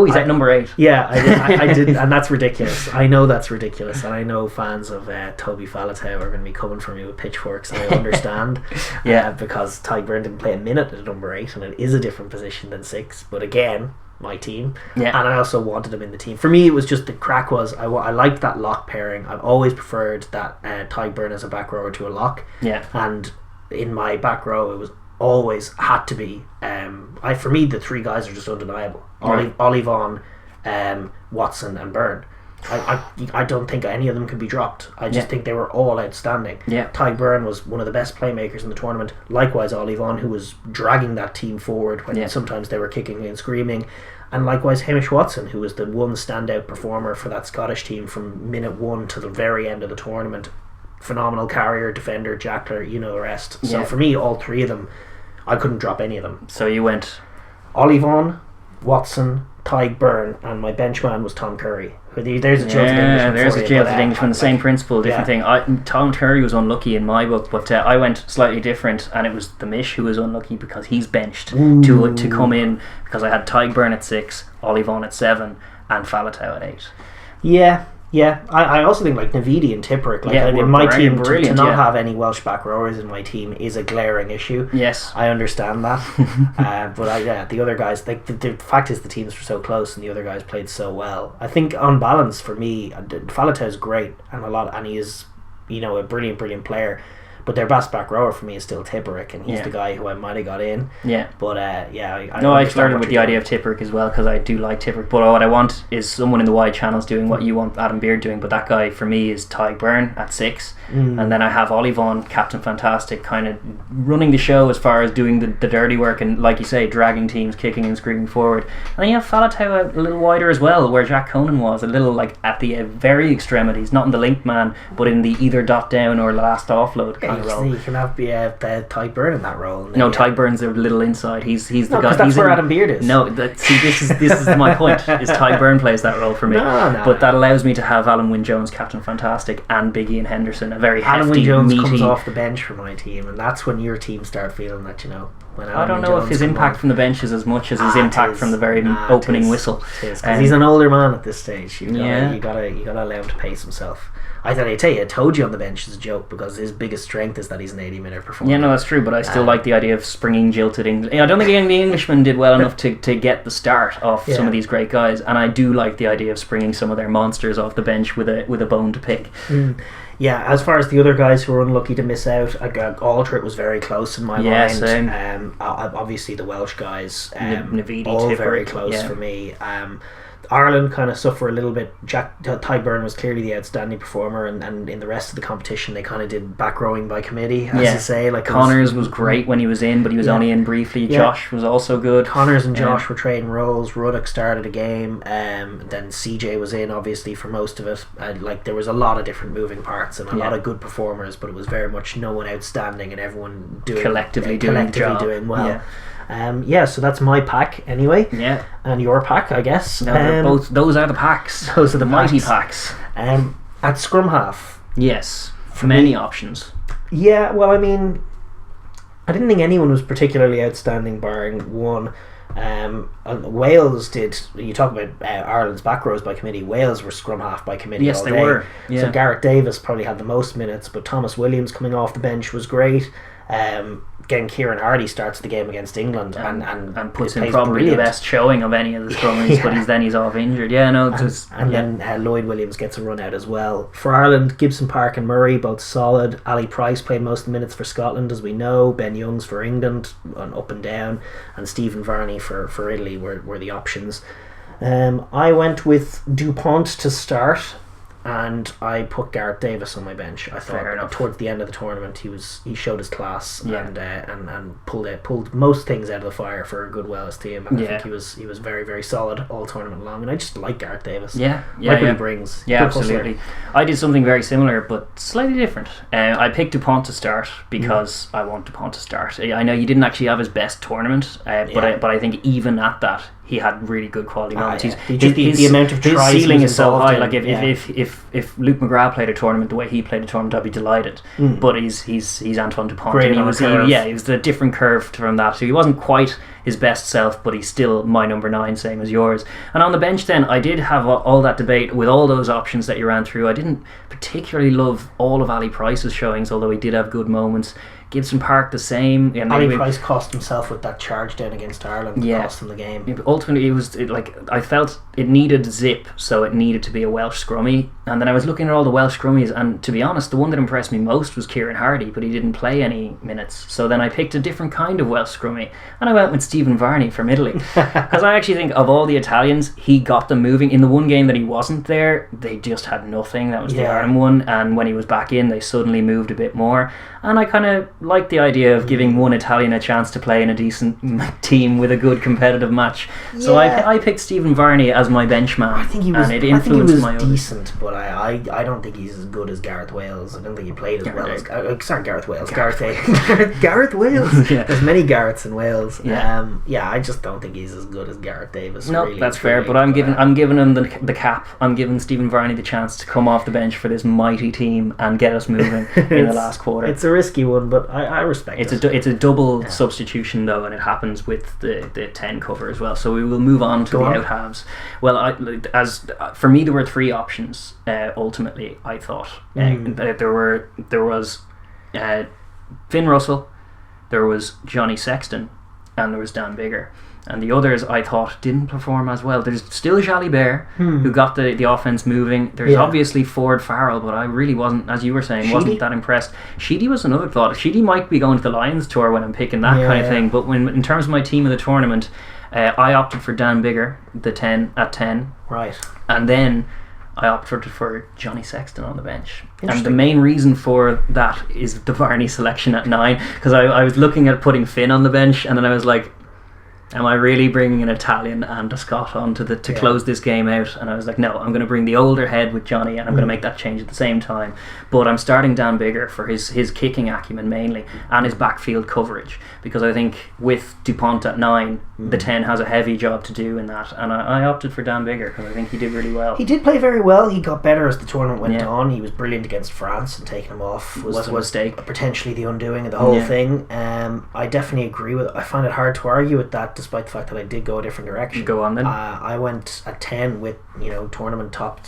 He's at number 8. Yeah, I did, and that's ridiculous. I know that's ridiculous, and I know fans of Toby Faletau are going to be coming for me with pitchforks, and I understand. Because Tyg Byrne didn't play a minute at number 8, and it is a different position than 6. But again, my team, and I also wanted him in the team. For me, it was just the crack was I liked that lock pairing. I've always preferred that Tyg Byrne as a back rower to a lock. And in my back row, it was always had to be. For me, the 3 guys are just undeniable. Ollie Vaughan, Watson, and Byrne. I don't think any of them can be dropped. I just think they were all outstanding. Tyg Byrne was one of the best playmakers in the tournament. Likewise, Ollie Vaughan, who was dragging that team forward when sometimes they were kicking and screaming. And likewise, Hamish Watson, who was the one standout performer for that Scottish team from minute 1 to the very end of the tournament. Phenomenal carrier, defender, jackler, you know the rest. So for me, all 3 of them, I couldn't drop any of them. So you went Ollie Vaughan, Watson, Tyg Byrne, and my benchman was Tom Curry. There's a jilted Englishman. There's a jilted Englishman. The same principle, different thing. Tom Curry was unlucky in my book, but I went slightly different, and it was the Mish who was unlucky because he's benched to come in, because I had Tyg Byrne at 6, Ollie Vaughan at 7, and Faletau at 8. Yeah, I also think like Navidi and Tipperick, in my team, to not have any Welsh back rowers in my team is a glaring issue. Yes, I understand that, but the other guys, like the fact is the teams were so close and the other guys played so well. I think on balance for me, Faletau is great and he is, a brilliant player. But their best back rower for me is still Tipperick, and he's the guy who I might have got in. Yeah. But I started with the idea of Tipperick as well, because I do like Tipperick. But what I want is someone in the wide channels doing what you want Adam Beard doing. But that guy for me is Tyg Byrne at 6, and then I have Ollie Vaughan, Captain Fantastic, kind of running the show as far as doing the dirty work and, like you say, dragging teams, kicking and screaming forward. And then you have Faletau a little wider as well, where Jack Conan was a little like at the very extremities, not in the link man, but in the either dot down or last offload. You can have Tyg Byrne in that role. No, Tyg Byrne's a little inside. He's the guy. Because that's where Adam Beard is. No, this is my point. Is Tyg Byrne plays that role for me. But that allows me to have Alan Wynne-Jones, Captain Fantastic, and Big Ian Henderson, a very hefty, Alan Wynne-Jones meaty. comes off the bench for my team, and that's when your team start feeling that when I don't know if his impact from the bench is as much as his impact from the very opening whistle. Because he's an older man at this stage. You gotta allow him to pace himself. I told you on the bench is a joke because his biggest strength is that he's an 80-minute performer. Yeah, no, that's true, but I still like the idea of springing jilted English. I don't think the Englishmen did well enough to get the start off some of these great guys, and I do like the idea of springing some of their monsters off the bench with a bone to pick. Yeah, as far as the other guys who were unlucky to miss out, Alter was very close in my mind. Same. Obviously the Welsh guys, Navidi, all Tipperick, very close for me. Ireland kind of suffer a little bit. Tyg Byrne was clearly the outstanding performer, and in the rest of the competition they kind of did back rowing by committee, as you say. Like Connors was great when he was in, but he was only in briefly. Josh was also good. Connors and Josh were trading roles. Ruddock started a game, then CJ was in obviously for most of it. There was a lot of different moving parts and a lot of good performers, but it was very much no one outstanding and everyone collectively doing well. So that's my pack anyway. Yeah. And your pack, I guess. No, those are the packs. Those are the mighty packs. At scrum half. Yes. Many options. Yeah, well, I mean, I didn't think anyone was particularly outstanding barring one. Wales did. You talk about Ireland's back rows by committee. Wales were scrum half by committee. Yes, all they day. were. Yeah. So Gareth Davis probably had the most minutes, but Thomas Williams coming off the bench was great. Again, Kieran Hardy starts the game against England and puts in probably the best showing of any of the scrummies, but he's off injured. Yeah, no, then Lloyd Williams gets a run out as well. For Ireland, Gibson Park and Murray both solid. Ali Price played most of the minutes for Scotland, as we know. Ben Youngs for England, up and down, and Stephen Varney for Italy were the options. I went with Dupont to start, and I put Gareth Davis on my bench. I thought towards the end of the tournament he showed his class and pulled most things out of the fire for a good Wales team. And I think he was very, very solid all tournament long, and I just like Gareth Davis. What he brings. Yeah, absolutely. I did something very similar but slightly different. I picked Dupont to start because I want Dupont to start. I know you didn't actually have his best tournament, but I think even at that he had really good quality moments. The amount of tries his ceiling is so high. Like if Luke McGrath played a tournament the way he played a tournament, I'd be delighted. But he's Antoine Dupont, great, and he was a different curve from that. So he wasn't quite his best self, but he's still my number 9, same as yours. And on the bench then, I did have all that debate with all those options that you ran through. I didn't particularly love all of Ali Price's showings, although he did have good moments. Gibson Park the same. Ali Price cost himself with that charge down against Ireland. Cost him the game. Ultimately, I felt it needed zip, so it needed to be a Welsh scrummy. And then I was looking at all the Welsh scrummies, and to be honest, the one that impressed me most was Kieran Hardy, but he didn't play any minutes. So then I picked a different kind of Welsh scrummy, and I went with Stephen Varney from Italy. Because I actually think of all the Italians, he got them moving. In the one game that he wasn't there, they just had nothing. That was the Ireland one. And when he was back in, they suddenly moved a bit more. And I kind of like the idea of giving one Italian a chance to play in a decent team with a good competitive match. So I picked Stephen Varney as my benchman. I think he was, and it influenced my decent, but I don't think he's as good as Gareth Wales. I don't think he played as well as Gareth Wales. Gareth Wales. Yeah. There's many Gareths in Wales. Yeah. I just don't think he's as good as Gareth Davis. No, really, that's fair. But I'm giving him the cap. I'm giving Stephen Varney the chance to come off the bench for this mighty team and get us moving in the last quarter. It's a risky one, but I respect it. It's a double substitution though, and it happens with the 10 cover as well. So we will move on to out halves. Well, for me, there were three options. Ultimately, I thought there was Finn Russell, there was Johnny Sexton, and there was Dan Biggar. And the others, I thought, didn't perform as well. There's still Jalibert, who got the offence moving. There's obviously Ford Farrell, but I really wasn't, as you were saying, wasn't that impressed. Sheedy was another thought. Sheedy might be going to the Lions tour when I'm picking that kind of thing. But in terms of my team of the tournament, I opted for Dan Biggar, the 10 at 10. Right. And then I opted for Johnny Sexton on the bench. And the main reason for that is the Varney selection at 9, because I was looking at putting Finn on the bench, and then I was like, am I really bringing an Italian and a Scot on to close this game out? And I was like, no, I'm going to bring the older head with Johnny, and I'm going to make that change at the same time. But I'm starting Dan Biggar for his kicking acumen mainly, and his backfield coverage, because I think with DuPont at 9, the 10 has a heavy job to do in that, and I opted for Dan Biggar because I think he did really well. He did play very well. He got better as the tournament went on. He was brilliant against France, and taking him off was a mistake. Potentially the undoing of the whole thing. I definitely agree with it. I find it hard to argue with that, despite the fact that I did go a different direction. Go on then. I went at 10 with tournament top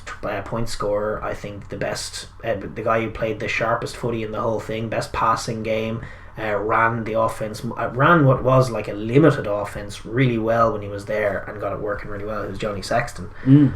point scorer. I think the best, the guy who played the sharpest footy in the whole thing, best passing game. Ran the offense, ran what was like a limited offense really well when he was there, and got it working really well. It was Johnny Sexton.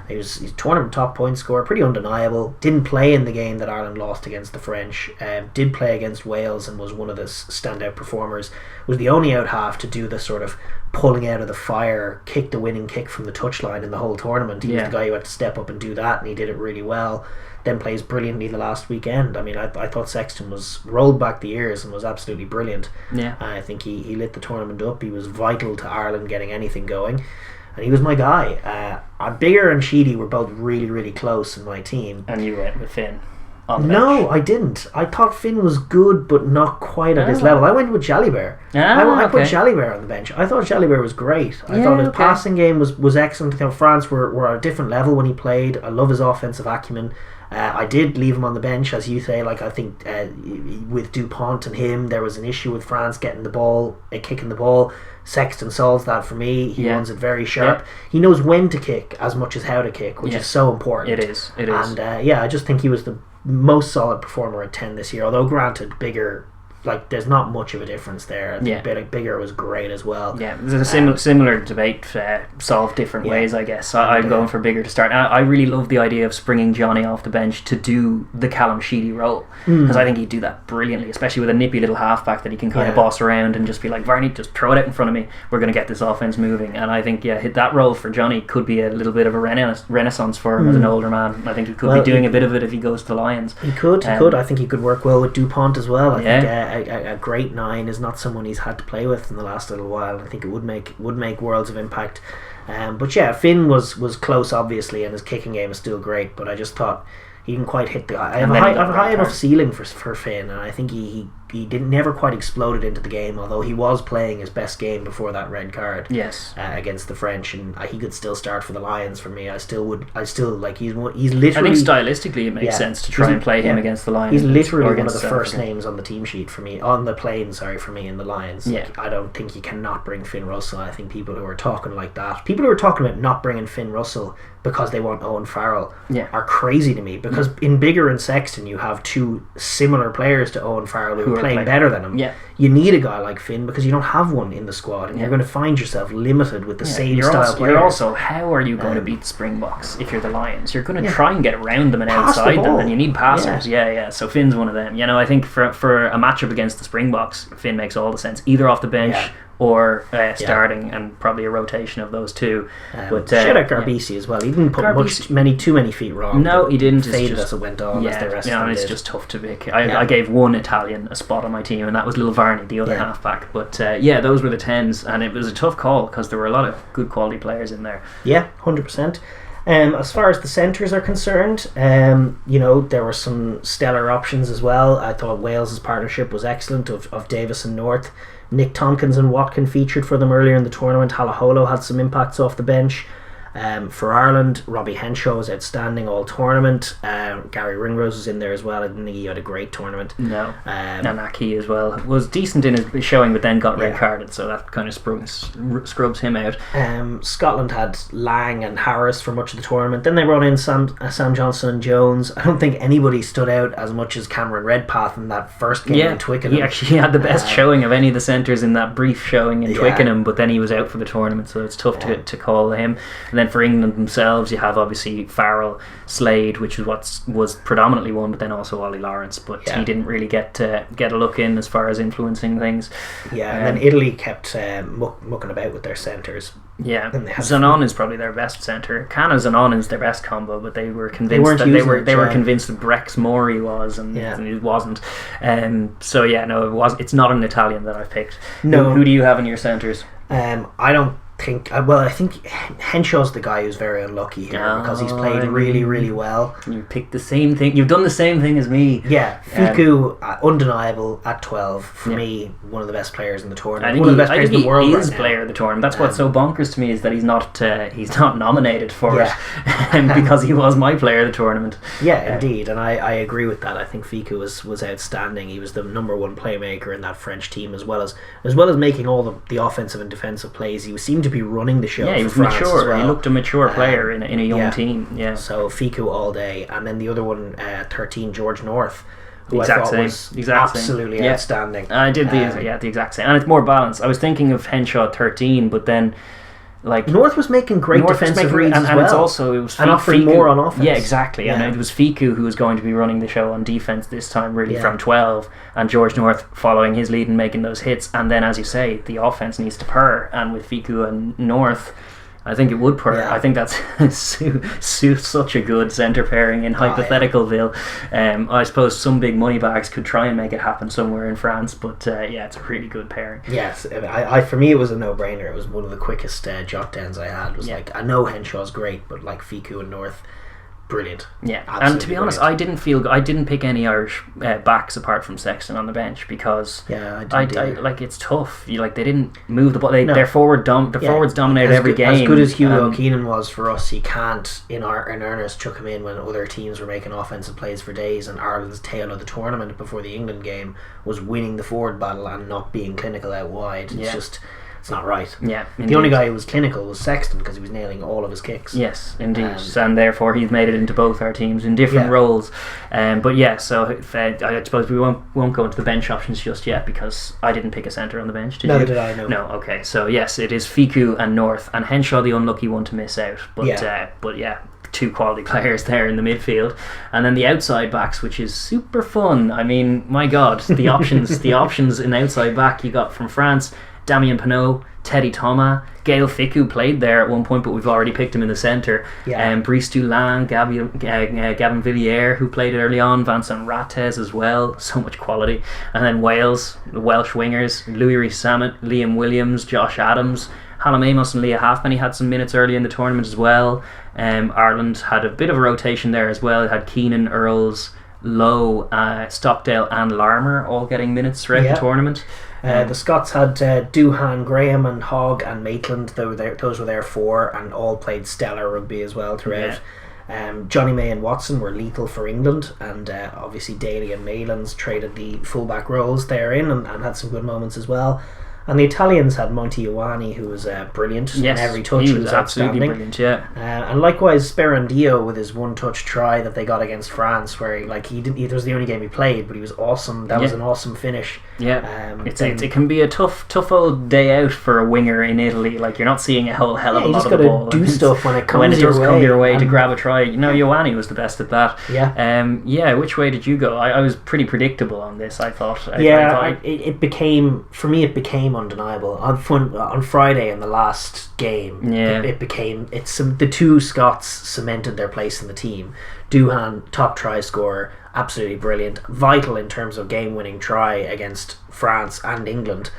He's tournament top point scorer, pretty undeniable. Didn't play in the game that Ireland lost against the French. Did play against Wales and was one of the standout performers. Was the only out half to do the sort of pulling out of the fire, kick the winning kick from the touchline in the whole tournament. He was the guy who had to step up and do that, and he did it really well. Then plays brilliantly the last weekend. I mean, I thought Sexton rolled back the years and was absolutely brilliant. I think he lit the tournament up. He was vital to Ireland getting anything going, and he was my guy. Biggar and Sheedy were both really, really close in my team. And you went with Finn on the No, bench. I didn't. I thought Finn was good, but not quite at his level. I went with Jalibert. I put Jalibert on the bench. I thought Jalibert was great. I thought his passing game was excellent. France were at a different level when he played. I love his offensive acumen. I did leave him on the bench, as you say. Like, I think with DuPont and him, there was an issue with France getting the ball, kicking the ball. Sexton solves that for me. He runs it very sharp. He knows when to kick as much as how to kick, which is so important. It is. And I just think he was the most solid performer at 10 this year. Although granted, Biggar, like, there's not much of a difference there. I think Biggar was great as well. Yeah, there's a similar debate solved different ways, I guess. I'm going for Biggar to start. I really love the idea of springing Johnny off the bench to do the Callum Sheedy role, because I think he'd do that brilliantly, especially with a nippy little halfback that he can kind of boss around and just be like, Varney, just throw it out in front of me, we're going to get this offense moving. And I think that role for Johnny could be a little bit of a renaissance for him as an older man. I think he could be doing a bit of it if he goes to the Lions. He could. I think he could work well with DuPont as well. I think a great 9 is not someone he's had to play with in the last little while. I think it would make worlds of impact. But Finn was close, obviously, and his kicking game is still great, but I just thought he didn't quite hit the... I have a high enough ceiling for Finn, and I think he never quite exploded into the game, although he was playing his best game before that red card against the French, and he could still start for the Lions for me. He's literally... I think stylistically it makes sense to try and play him against the Lions. He's literally one of the first names on the team sheet for me, on the plane, for me, in the Lions. I don't think you cannot bring Finn Russell. I think people who are talking like that, people who are talking about not bringing Finn Russell because they want Owen Farrell are crazy to me, because in Biggar and Sexton you have two similar players to Owen Farrell who are playing better than him. You need a guy like Finn because you don't have one in the squad, and you're going to find yourself limited with the same style players. You're also, how are you going to beat Springboks if you're the Lions? You're going to try and get around them and outside them, and you need passers. So Finn's one of them. I think for a matchup against the Springboks, Finn makes all the sense, either off the bench or starting, and probably a rotation of those two. But shout out Garbisi as well. He didn't put too many feet wrong. No, he didn't. Faded as it went on. Yeah, as the rest and it's did. just tough to pick. I gave one Italian a spot on my team, and that was Lil Varney, the other halfback. But those were the 10s, and it was a tough call because there were a lot of good quality players in there. Yeah, 100%. As far as the centres are concerned, there were some stellar options as well. I thought Wales's partnership was excellent of Davis and North. Nick Tompkins and Watkin featured for them earlier in the tournament. Halaholo had some impacts off the bench. For Ireland, Robbie Henshaw was outstanding all tournament. Gary Ringrose was in there as well. I didn't think he had a great tournament. No. Nanaki as well was decent in his showing, but then got red carded, so that kind of scrubs him out. Scotland had Lang and Harris for much of the tournament. Then they brought in Sam Johnson and Jones. I don't think anybody stood out as much as Cameron Redpath in that first game in Twickenham. He actually had the best showing of any of the centres in that brief showing in Twickenham, but then he was out for the tournament, so it's tough to call him. And then for England themselves, you have obviously Farrell, Slade, which is what was predominantly one, but then also Ollie Lawrence, but he didn't really get a look in as far as influencing things. And then Italy kept mucking about with their centres. Yeah, Zanon is probably their best centre. Kana Zanon is their best combo, but they were convinced they were convinced that Brex Mori was, and it wasn't. It's not an Italian that I've picked. No, who do you have in your centres? I think Henshaw's the guy who's very unlucky here because he's played really, really well. You picked the same thing. You've done the same thing as me. Yeah, Fiku, undeniable at 12 for me, one of the best players in the tournament. One of the best players in the world. He is player of the tournament. That's what's so bonkers to me is that he's not nominated for it because he was my player of the tournament. Yeah, indeed, and I agree with that. I think Fiku was outstanding. He was the number one playmaker in that French team, as well as making all the offensive and defensive plays. He seemed to be running the show. Yeah, he was mature. He looked a mature player in a young team. Yeah. So Fiku all day, and then the other one, 13, George North, who I thought was absolutely outstanding. I did the exact same, and it's more balanced. I was thinking of Henshaw 13, but then North was making great defensive reads as well. It was and offering more on offense. Yeah, exactly. And it was Fiku who was going to be running the show on defense this time, really from 12, and George North following his lead and making those hits. And then, as you say, the offense needs to purr, and with Fiku and North, I think it would purr. I think that's such a good centre pairing in Hypotheticalville. I suppose some big money bags could try and make it happen somewhere in France, but it's a really good pairing. Yes, for me it was a no-brainer. It was one of the quickest jot downs I had. It was I know Henshaw's great, but Fiku and North, brilliant. Yeah, and to be honest, I didn't pick any Irish backs apart from Sexton on the bench because it's tough. They didn't move the ball. Their forwards dominated every game. As good as Hugo Keenan was for us, you can't in earnest chuck him in when other teams were making offensive plays for days, and Ireland's tail of the tournament before the England game was winning the forward battle and not being clinical out wide. It's not right. Yeah, the only guy who was clinical was Sexton because he was nailing all of his kicks. Yes, indeed, and therefore he's made it into both our teams in different roles. So I suppose we won't go into the bench options just yet because I didn't pick a centre on the bench. Did you? Did I? No. No. Okay. So yes, it is Fiku and North, and Henshaw the unlucky one to miss out. But two quality players there in the midfield, and then the outside backs, which is super fun. I mean, my God, the options in outside back you got from France. Damien Penaud, Teddy Thomas, Gail Fiku played there at one point, but we've already picked him in the centre. Brice Dulin, Gavin Villiers, who played early on, Vincent Rates as well. So much quality. And then Wales, the Welsh wingers, Louis Rees-Sammet, Liam Williams, Josh Adams, Hallam Amos and Leah Halfpenny had some minutes early in the tournament as well. Ireland had a bit of a rotation there as well. It had Keenan, Earls, Lowe, Stockdale and Larmer all getting minutes throughout the tournament. The Scots had Doohan, Graham and Hogg and Maitland. Those were their four, and all played stellar rugby as well throughout. Johnny May and Watson were lethal for England, and obviously Daly and Malins traded the fullback roles therein and had some good moments as well. And the Italians had Monty Ioani, who was brilliant in every touch. He was absolutely brilliant, and likewise Sperandio with his one-touch try that they got against France, where it was the only game he played, but he was awesome. That was an awesome finish. It can be a tough old day out for a winger in Italy. You're not seeing a whole hell of a lot of the ball. You just got to do stuff when it comes when it does your come way, your way to grab a try. Ioani was the best at that. Which way did you go? I was pretty predictable on this, I thought. It became undeniable. On Friday in the last game, Yeah. it became the two Scots cemented their place in the team. Doohan, top try scorer, absolutely brilliant, vital in terms of game-winning try against France and England.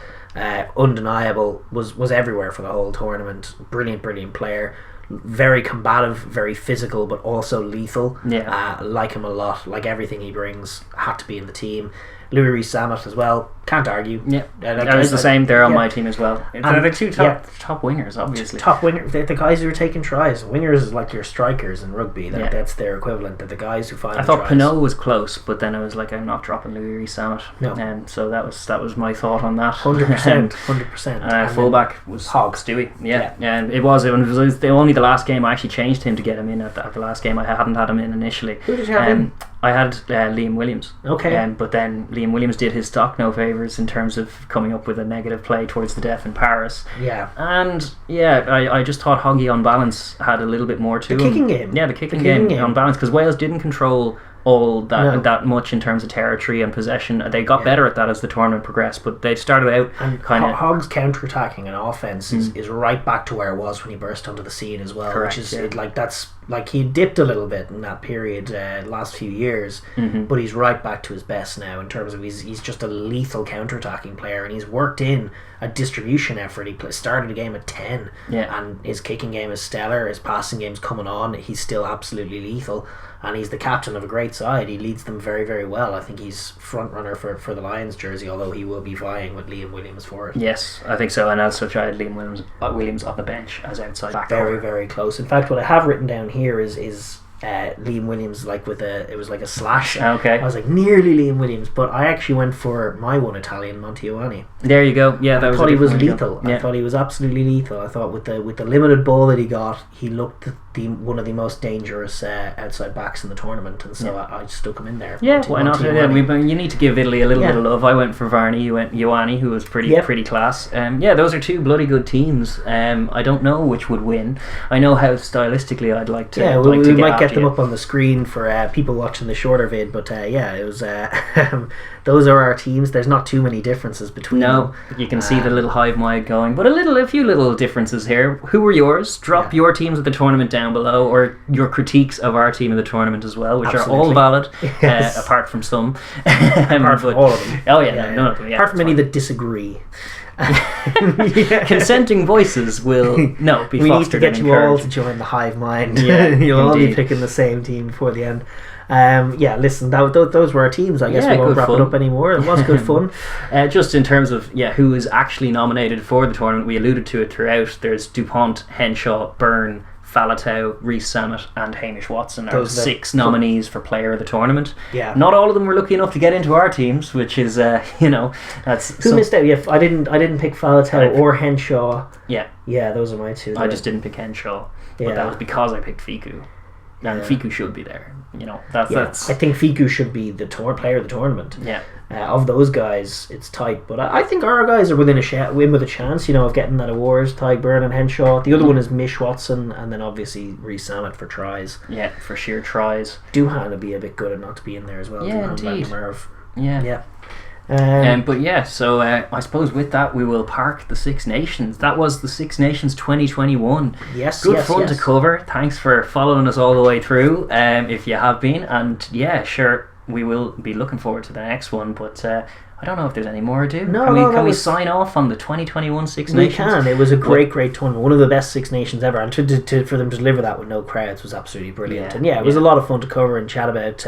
Undeniable, was everywhere for the whole tournament. Brilliant player. Very combative, very physical, but also lethal. Yeah. Like him a lot. Like everything he brings, had to be in the team. Louis Rees-Zammit as well. Can't argue. Yeah, I was the same. They're on my team as well. They're the two top wingers, obviously. Top winger. The guys who are taking tries. Wingers is like your strikers in rugby. That's their equivalent. They're the guys who find. I thought Pinot was close, but then I was like, I'm not dropping Louis Rees-Zammit. No. So that was my thought on that. 100%. Fullback was Stewie. Yeah. And it was only the last game I actually changed him to get him in at the last game. I hadn't had him in initially. Who did you have in? I had Liam Williams. Okay. But then Liam Williams did his stock no favours in terms of coming up with a negative play towards the deaf in Paris. Yeah. And I just thought Hoggy on balance had a little bit more to him. Kicking game. Yeah, the kicking game on balance, because Wales didn't control all that much in terms of territory and possession. They got better at that as the tournament progressed, but they started out kind of... Hogg's counter-attacking and offence is right back to where it was when he burst onto the scene as well. Correct, which is that's like he dipped a little bit in that period last few years, but he's right back to his best now in terms of he's just a lethal counter-attacking player, and he's worked in a distribution effort. He started a game at 10, and his kicking game is stellar, his passing game's coming on, he's still absolutely lethal, and he's the captain of a great side. He leads them very, very well. I think he's front runner for the Lions jersey, although he will be vying with Liam Williams for it. Yes, I think so, and as such I had Liam Williams on the bench as outside back. Very, very close. In fact, what I have written down here is Liam Williams it was like a slash. Okay. I was like nearly Liam Williams, but I actually went for my one Italian, Monteoani. There you go. Yeah, I thought he was lethal. I thought he was absolutely lethal. I thought with the limited ball that he got, he looked one of the most dangerous outside backs in the tournament, and so I stuck him in there. Yeah, why not? You need to give Italy a little bit of love. I went for Varney. You went Ioani, who was pretty class. Those are two bloody good teams. I don't know which would win. I know how stylistically I'd like to. Yeah, we might get them up on the screen for people watching the shorter vid, but it was those are our teams. There's not too many differences between them. You can see the little hive mind going, but a few little differences here. Who were yours? Drop your teams of the tournament down below, or your critiques of our team of the tournament as well, which are all valid, apart from some. Apart from all of them. Oh yeah, none of them. Apart from any that disagree. Consenting voices will be fostered. We need to get you all to join the hive mind. You'll all be picking the same team before the end. Listen, those were our teams. I guess we won't wrap it up anymore. It was good fun. Just in terms of who is actually nominated for the tournament, we alluded to it throughout. There's Dupont, Henshaw, Byrne, Faletau, Rees-Zammit and Hamish Watson are the 6 nominees for player of the tournament. Yeah. Not all of them were lucky enough to get into our teams, which is that's who missed out. Yeah, I didn't pick Faletau or Henshaw. Yeah, those are my two. I just didn't pick Henshaw, but that was because I picked Fiku. And Fiku should be there. That's. I think Fiku should be the player of the tournament. Yeah. Of those guys, it's tight, but I think our guys are win with a chance, of getting that award. Tyg Byrne and Henshaw. The other one is Mish Watson, and then obviously Rees-Zammit for tries. Yeah, for sheer tries. Doohan would be a bit good at not to be in there as well. Yeah, Doohan indeed. Yeah. So I suppose with that we will park the Six Nations. That was the Six Nations 2021. Good fun to cover. Thanks for following us all the way through, if you have been, and sure, we will be looking forward to the next one, but I don't know if there's any more to do. Can we sign off on the 2021 Six Nations? We can. It was a great tournament, one of the best Six Nations ever, and for them to deliver that with no crowds was absolutely brilliant. It was a lot of fun to cover and chat about,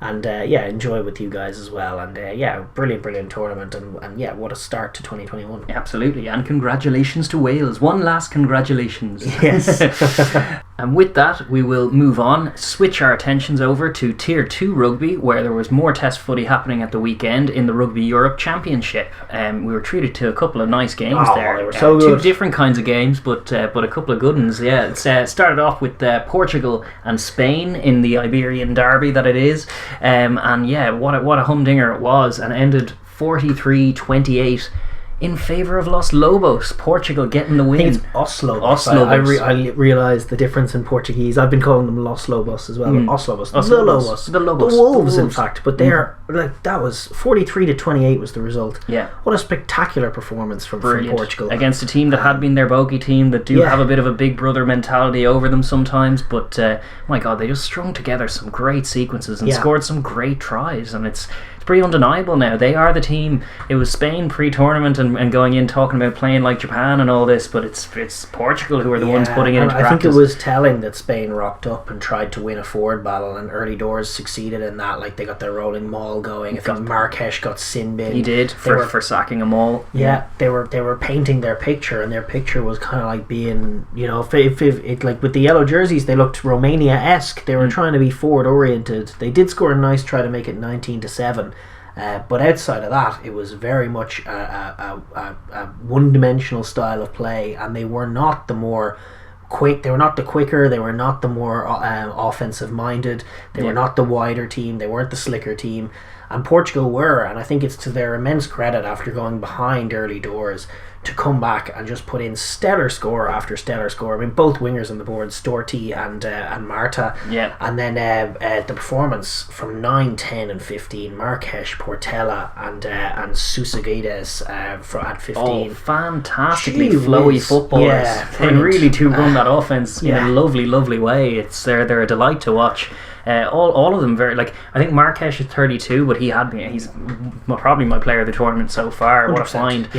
and enjoy with you guys as well, and brilliant tournament, and what a start to 2021. Absolutely, and congratulations to Wales. One last congratulations. Yes. And with that, we will move on, switch our attentions over to Tier 2 rugby, where there was more test footy happening at the weekend in the Rugby Europe Championship. We were treated to a couple of nice games there. They were so good. 2 different kinds of games, but a couple of good ones. It started off with Portugal and Spain in the Iberian derby that it is. What a humdinger it was, and ended 43-28 in favour of Los Lobos. Portugal getting the win. I think it's Os Lobos. Os Lobos. I realised the difference in Portuguese. I've been calling them Los Lobos as well. Os Lobos. Os The Lobos. Lobos. The Lobos. The Wolves, The in Wolves. fact. But they're like, that was 43-28 was the result. Yeah. What a spectacular performance from Portugal. Against a team that had been their bogey team, that do have a bit of a big brother mentality over them sometimes, but my God, they just strung together some great sequences and scored some great tries, and it's pretty undeniable now. They are the team. It was Spain pre-tournament and going in talking about playing like Japan and all this, but it's Portugal who are the ones putting it into practice. I think it was telling that Spain rocked up and tried to win a forward battle, and early doors succeeded in that. Like, they got their rolling maul going. I think Marrakesh got sin bin. He did for sacking a maul. Yeah, they were painting their picture, and their picture was kind of like being, you know, if it, like with the yellow jerseys, they looked Romania-esque. They were trying to be forward oriented. They did score a nice try to make it 19-7. But outside of that, it was very much a one-dimensional style of play, and they were not the more quick. They were not the quicker. They were not the more offensive-minded. They were not the wider team. They weren't the slicker team. And Portugal were, and I think it's to their immense credit after going behind early doors to come back and just put in stellar score after stellar score. I mean, both wingers on the board, Storti and Marta. Yeah. And then the performance from 9, 10 and 15, Marrakesh, Portela and Susagides at 15. Oh, fantastically flowy footballers. Yeah, they brilliant. really do run that offense in a lovely, lovely way. They're a delight to watch. All of them very, like, I think Marrakesh is 32, but he's probably my player of the tournament so far. 100%. What a find!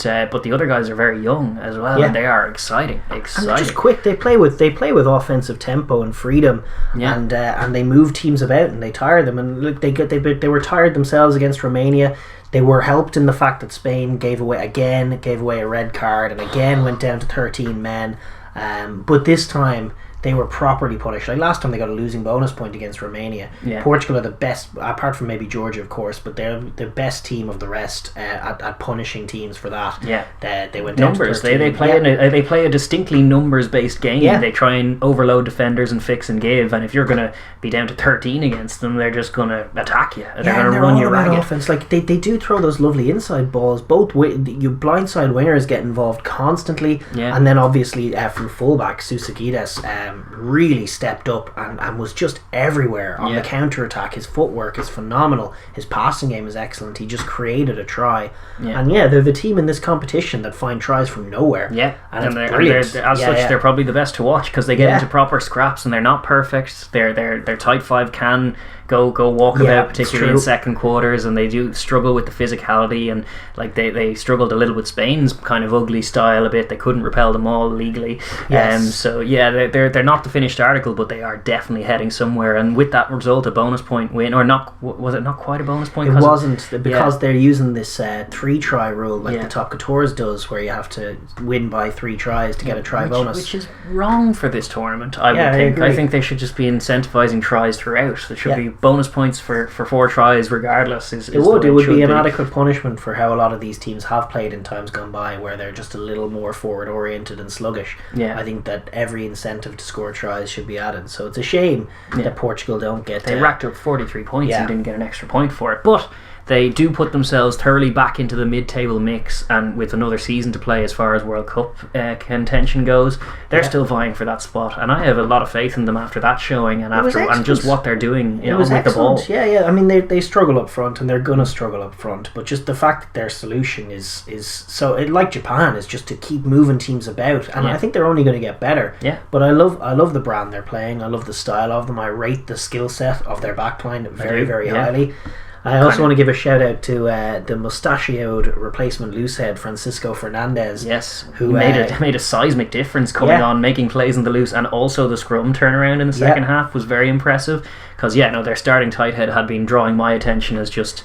But the other guys are very young as well, and they are exciting. And they're just quick. They play with offensive tempo and freedom, and they move teams about and they tire them. And look, they were tired themselves against Romania. They were helped in the fact that Spain gave away a red card and again went down to 13 men. But this time they were properly punished. Like last time, they got a losing bonus point against Romania. Yeah. Portugal are the best, apart from maybe Georgia, of course, but they're the best team of the rest at punishing teams for that. Yeah, they went down numbers. To 13. They play a distinctly numbers based game. Yeah. They try and overload defenders and fix and give. And if you're going to be down to 13 against them, they're just going to attack you. They're going to run you ragged. Offense. Like they do throw those lovely inside balls. Both your blindside wingers get involved constantly. Yeah. And then obviously from fullback Susagides really stepped up and was just everywhere on the counter attack. His footwork is phenomenal. His passing game is excellent. He just created a try. Yeah. And they're the team in this competition that find tries from nowhere. Yeah, and it's brilliant. They're probably the best to watch because they get into proper scraps and they're not perfect. Their tight five can go walk about, particularly in second quarters, and they do struggle with the physicality, and like they struggled a little with Spain's kind of ugly style a bit. They couldn't repel them all legally. They're not the finished article, but they are definitely heading somewhere, and with that result, a bonus point win, or not, was it not quite a bonus point? It wasn't, because they're using this 3-try rule like the Top 14 does, where you have to win by 3 tries to get a try bonus, which is wrong for this tournament. I would think. I think they should just be incentivizing tries throughout. There should be bonus points for 4 tries regardless. It would be an adequate punishment for how a lot of these teams have played in times gone by, where they're just a little more forward oriented and sluggish. I think that every incentive to score tries should be added. So it's a shame that Portugal don't get. They racked up 43 points and didn't get an extra point for it, but they do put themselves thoroughly back into the mid-table mix, and with another season to play as far as World Cup contention goes, they're still vying for that spot, and I have a lot of faith in them after that showing and just what they're doing with the ball. I mean, they struggle up front, and they're gonna struggle up front, but just the fact that their solution is so like Japan is just to keep moving teams about, and I think they're only going to get better. But I love the brand they're playing. I love the style of them. I rate the skill set of their backline very, very highly. I also want to give a shout out to the mustachioed replacement loosehead Francisco Fernandez. Yes, who made a seismic difference coming on, making plays in the loose, and also the scrum turnaround in the second half was very impressive. Because their starting tight head had been drawing my attention as just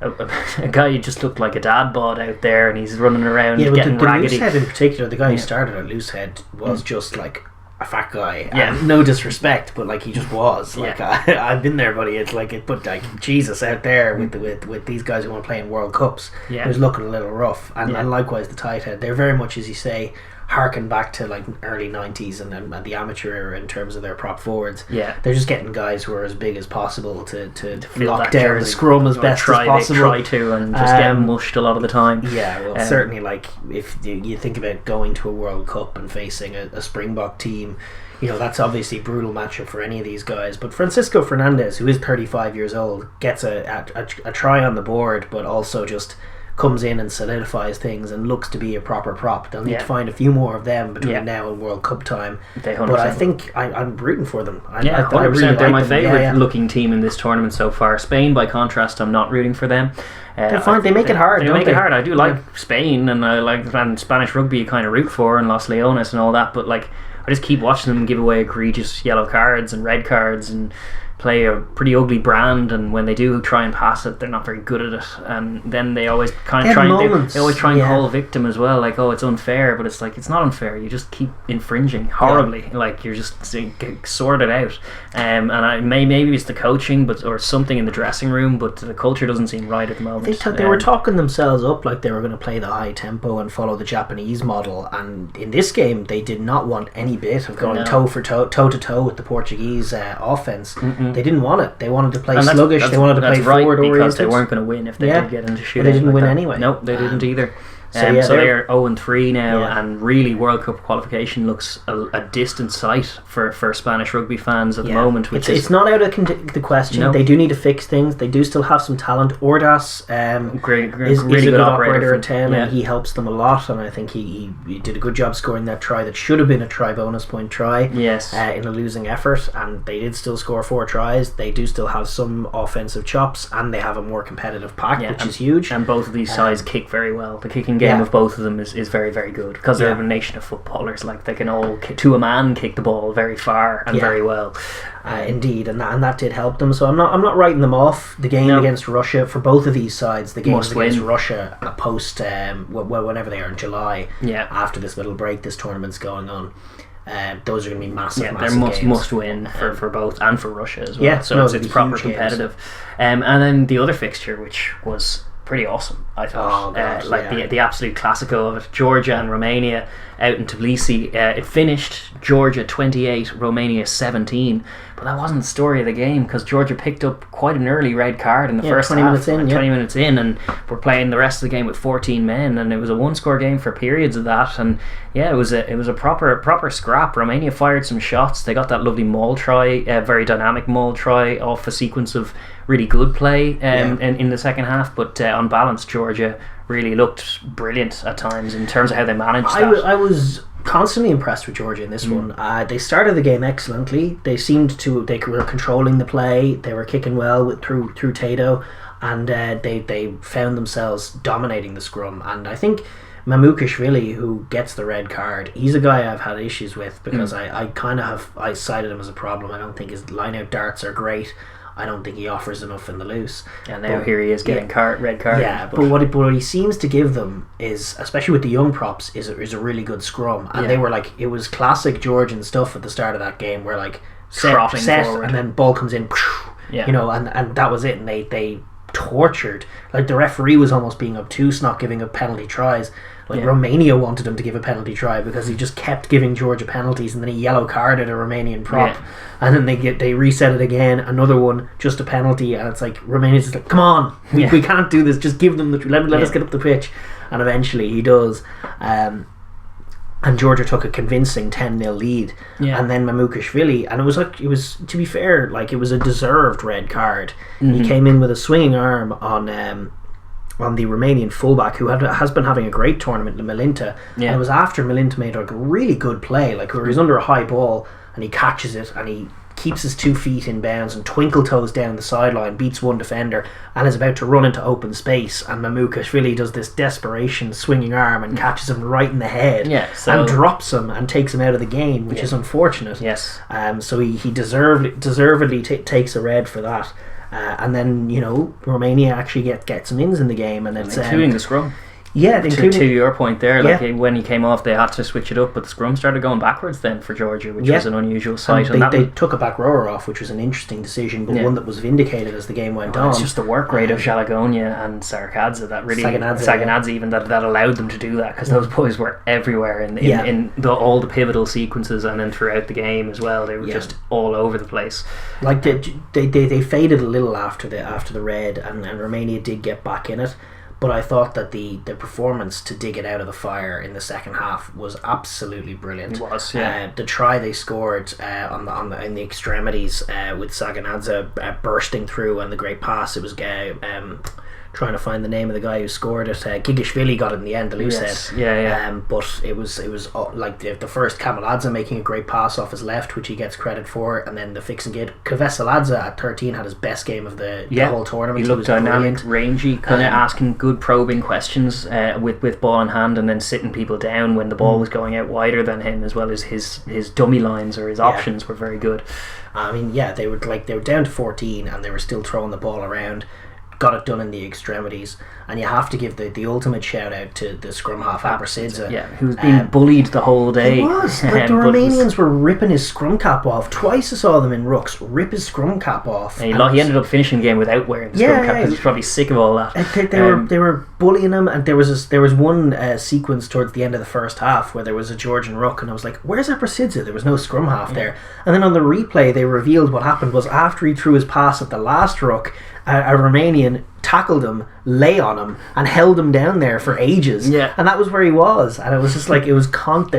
a guy who just looked like a dad bod out there, and he's running around getting raggedy. The loosehead in particular, the guy who started at loosehead was just like a fat guy. No disrespect, but like he just was. Like I've been there, buddy. It's like but like Jesus out there with these guys who want to play in World Cups. It was looking a little rough, and likewise the tight head. They're very much, as you say, harken back to like early 90s and the amateur era in terms of their prop forwards. Yeah. They're just getting guys who are as big as possible to fill lock that down jersey. the scrum as Or best as possible. They try to and just get mushed a lot of the time. Yeah, well, certainly, like if you think about going to a World Cup and facing a Springbok team, that's obviously a brutal matchup for any of these guys. But Francisco Fernandez, who is 35 years old, gets a try on the board, but also just comes in and solidifies things and looks to be a proper prop. They'll need to find a few more of them between now and World Cup time. But I think I'm rooting for them. I 100%. really They're my them. favourite looking team in this tournament so far. Spain, by contrast, I'm not rooting for them. They're fine. They make it hard. They make it hard. I do like Spain, and I like Spanish rugby. You kind of root for, and Los Leones and all that. But like, I just keep watching them give away egregious yellow cards and red cards and play a pretty ugly brand, and when they do try and pass it, they're not very good at it, and then they always kind of try and call a victim as well, like, oh, it's unfair, but it's like, it's not unfair, you just keep infringing horribly, like you're just sorted out, and maybe it's the coaching or something in the dressing room, but the culture doesn't seem right at the moment. They were talking themselves up like they were going to play the high tempo and follow the Japanese model, and in this game they did not want any bit of going toe to toe with the Portuguese offense. They didn't want it. They wanted to play sluggish. They wanted to play forward oriented. Because they weren't going to win if they did get into shooting. But they didn't win anyway. No, they didn't either. So they're 0-3 now, and really World Cup qualification looks a distant sight for Spanish rugby fans at the moment. It's not out of the question. No. They do need to fix things. They do still have some talent. Ordaz is a good operator at 10, and he helps them a lot, and I think he did a good job scoring that try that should have been a try bonus point try in a losing effort, and they did still score 4 tries. They do still have some offensive chops, and they have a more competitive pack, which is huge. And both of these sides kick very well. The kicking game of both of them is very, very good, because they're a nation of footballers. Like, they can all to a man kick the ball very far and very well. Indeed, and that did help them. So I'm not writing them off. The game against Russia, for both of these sides, the games against Russia post whenever they are in July, after this little break this tournament's going on, those are going to be massive they're must win for both, and for Russia as well. So it's proper competitive. And then the other fixture, which was pretty awesome, I thought. The absolute classico of it, Georgia and Romania out in Tbilisi. It finished Georgia 28, Romania 17, but that wasn't the story of the game, because Georgia picked up quite an early red card in the first 20 half, minutes in, 20 minutes in, and we're playing the rest of the game with 14 men, and it was a one-score game for periods of that, and it was a proper scrap. Romania fired some shots. They got that lovely maul try, very dynamic maul try off a sequence of really good play in the second half, but on balance Georgia really looked brilliant at times in terms of how they managed that. I was constantly impressed with Georgia in this one. They started the game excellently. They were controlling the play. They were kicking well through Tato, and they found themselves dominating the scrum. And I think Mamukashvili, who gets the red card, he's a guy I've had issues with, because I cited him as a problem. I don't think his line-out darts are great. I don't think he offers enough in the loose. And now here he is getting red card. Yeah, but what he seems to give them is, especially with the young props, is a really good scrum. And they were like, it was classic Georgian stuff at the start of that game, where like set forward, and then ball comes in, and that was it. And they tortured. Like, the referee was almost being obtuse, not giving up penalty tries. Like, Romania wanted him to give a penalty try, because he just kept giving Georgia penalties, and then he yellow carded a Romanian prop, and then they reset it again, another one, just a penalty, and it's like, Romania's just like, come on, we can't do this, just give them let us get up the pitch, and eventually he does, and Georgia took a convincing 10-0 lead, and then Mamukashvili, and it was to be fair, like, it was a deserved red card. He came in with a swinging arm on the Romanian fullback, who has been having a great tournament, Melinta. And it was after Melinta made a really good play, like, where he's under a high ball and he catches it and he keeps his 2 feet in bounds and twinkle toes down the sideline, beats one defender, and is about to run into open space, and Mamukashvili does this desperation swinging arm and catches him right in the head, and drops him and takes him out of the game, which is unfortunate. So he deservedly takes a red for that. And then, Romania actually get some ins in the game, and it's including the scrum. Yeah, to your point there, like when he came off, they had to switch it up, but the scrum started going backwards then for Georgia, which was an unusual sight. And they took a back rower off, which was an interesting decision, but one that was vindicated as the game went on. It's just the work rate of Jalagonia and Sarkadze that really Saganadze even that allowed them to do that, because those boys were everywhere in all the pivotal sequences, and then throughout the game as well. They were just all over the place. Like they faded a little after the red, and Romania did get back in it. But I thought that the performance to dig it out of the fire in the second half was absolutely brilliant. It was, yeah. The try they scored in the extremities with Saganadze bursting through, and the great pass. It was trying to find the name of the guy who scored it. Gigishvili got it in the end, the loose head. But it was like the first Kamaladze making a great pass off his left, which he gets credit for, and then the fixing kid. Kvesaladze at 13 had his best game of the whole tournament. He looked dynamic, rangy, kind of asking good probing questions with ball in hand, and then sitting people down when the ball was going out wider than him, as well as his dummy lines or his options were very good. I mean, they were down to 14 and they were still throwing the ball around. Got it done in the extremities, and you have to give the ultimate shout out to the scrum half Abrasidze, who's been bullied the whole day. He was the Romanians were ripping his scrum cap off. Twice I saw them in rucks rip his scrum cap off. And he ended up finishing the game without wearing the scrum cap, because he's probably sick of all that. They were bullying him, and there was one sequence towards the end of the first half where there was a Georgian ruck, and I was like, "Where's Abrasidze?" There was no scrum half there, and then on the replay they revealed what happened was after he threw his pass at the last ruck, a Romanian tackled him, lay on him, and held him down there for ages. And that was where he was, and it was just like they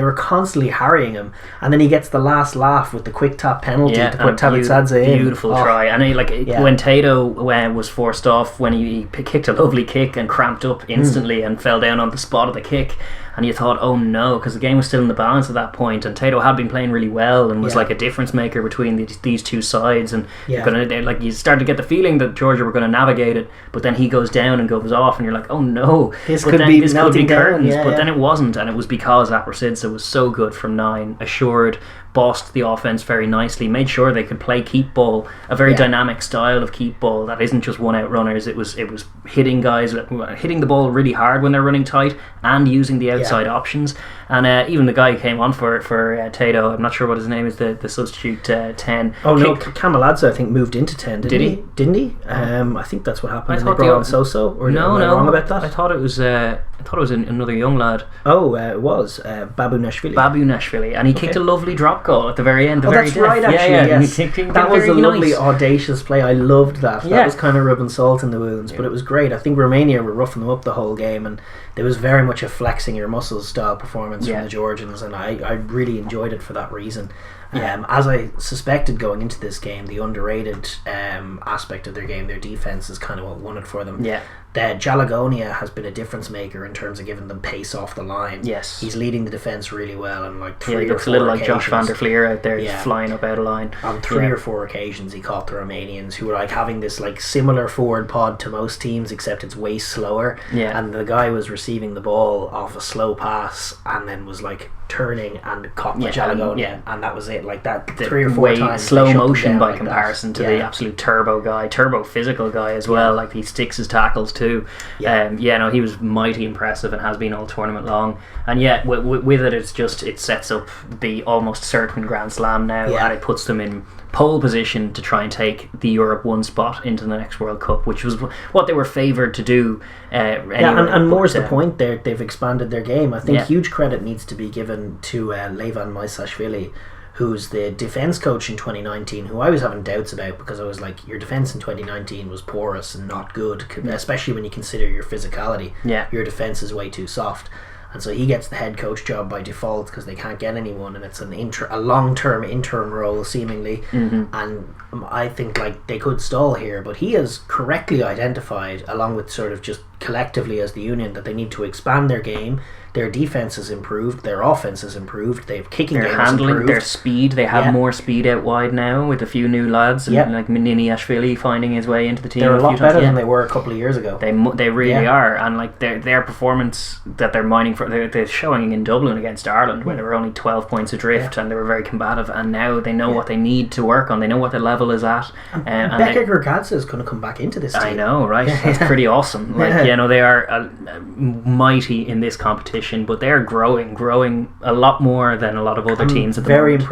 were constantly harrying him, and then he gets the last laugh with the quick tap penalty to put Tabitsadze in. Beautiful try, and when Tato was forced off, when he kicked a lovely kick and cramped up instantly and fell down on the spot of the kick. And you thought, oh no, because the game was still in the balance at that point, and Tato had been playing really well and was like a difference maker between these two sides, and you started to get the feeling that Georgia were going to navigate it, but then he goes down and goes off, and you're like, oh no, this could be curtains, but then it wasn't, and it was because Abrasidze was so good from 9, assured, bossed the offense very nicely, made sure they could play keep ball, a very dynamic style of keep ball that isn't just one out runners. It was hitting guys, hitting the ball really hard when they're running tight, and using the outside options. And even the guy who came on for Tato, I'm not sure what his name is, the substitute 10. Oh no, Kamaladze I think moved into 10, didn't he? Didn't he? I think that's what happened. They brought on Soso, or am I wrong about that? I thought it was another young lad. Oh, it was Babunashvili, and he kicked a lovely drop goal at the very end. That's right, actually. Yes. That was a lovely, audacious play. I loved that. That was kind of rubbing salt in the wounds, but it was great. I think Romania were roughing them up the whole game, and there was very much a flexing your muscles style performance from the Georgians, and I really enjoyed it for that reason. As I suspected going into this game, the underrated aspect of their game, their defense, is kind of what won it for them. Jalagonia has been a difference maker in terms of giving them pace off the line. He's leading the defense really well, and like 3 or 4 looks a little like Josh van der Fleer out there, just flying up out of line. On 3 or 4 occasions he caught the Romanians, who were like having this like similar forward pod to most teams, except it's way slower, and the guy was receiving the ball off a slow pass and then was like turning and caught by Jalagonia, and that was it. Like that 3 or 4 times slow motion by comparison to the absolute turbo physical guy as well. Like he sticks his tackles too. He was mighty impressive and has been all tournament long. And with it, it sets up the almost certain Grand Slam now, and it puts them in pole position to try and take the Europe 1 spot into the next World Cup, which was what they were favoured to do. And more's the point, they've expanded their game. I think huge credit needs to be given to Levan Maisashvili, who's the defence coach in 2019, who I was having doubts about, because I was like, your defence in 2019 was porous and not good, especially when you consider your physicality. Your defence is way too soft. And so he gets the head coach job by default because they can't get anyone, and it's a long-term interim role seemingly. And I think like they could stall here, but he has correctly identified, along with sort of just collectively as the union, that they need to expand their game. Their defense has improved, their offense has improved, they have kicking game has improved. Their speed, they have more speed out wide now with a few new lads, and like Niniashvili finding his way into the team. They're a lot better than they were a couple of years ago. They really are, and like their performance that they're mining for, they're showing in Dublin against Ireland, where they were only 12 points adrift, and they were very combative, and now they know what they need to work on. They know what the level is at. And Becca Gergadze is going to come back into this team. I know, right? That's pretty awesome. Like Yeah, no, they are mighty in this competition, but they're growing a lot more than a lot of other teams at the moment.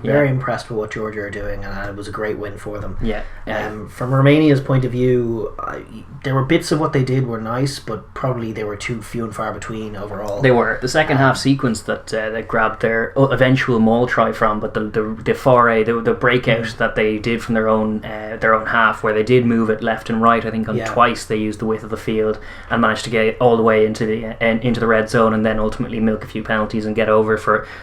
Very impressed with what Georgia are doing, and it was a great win for them. Yeah. From Romania's point of view, there were bits of what they did were nice, but probably they were too few and far between overall. They were. The second half sequence that they grabbed their eventual maul try from, but the foray, the breakout that they did from their own half, where they did move it left and right. I think on twice they used the width of the field and managed to get all the way into the red zone, and then ultimately milk a few penalties and get over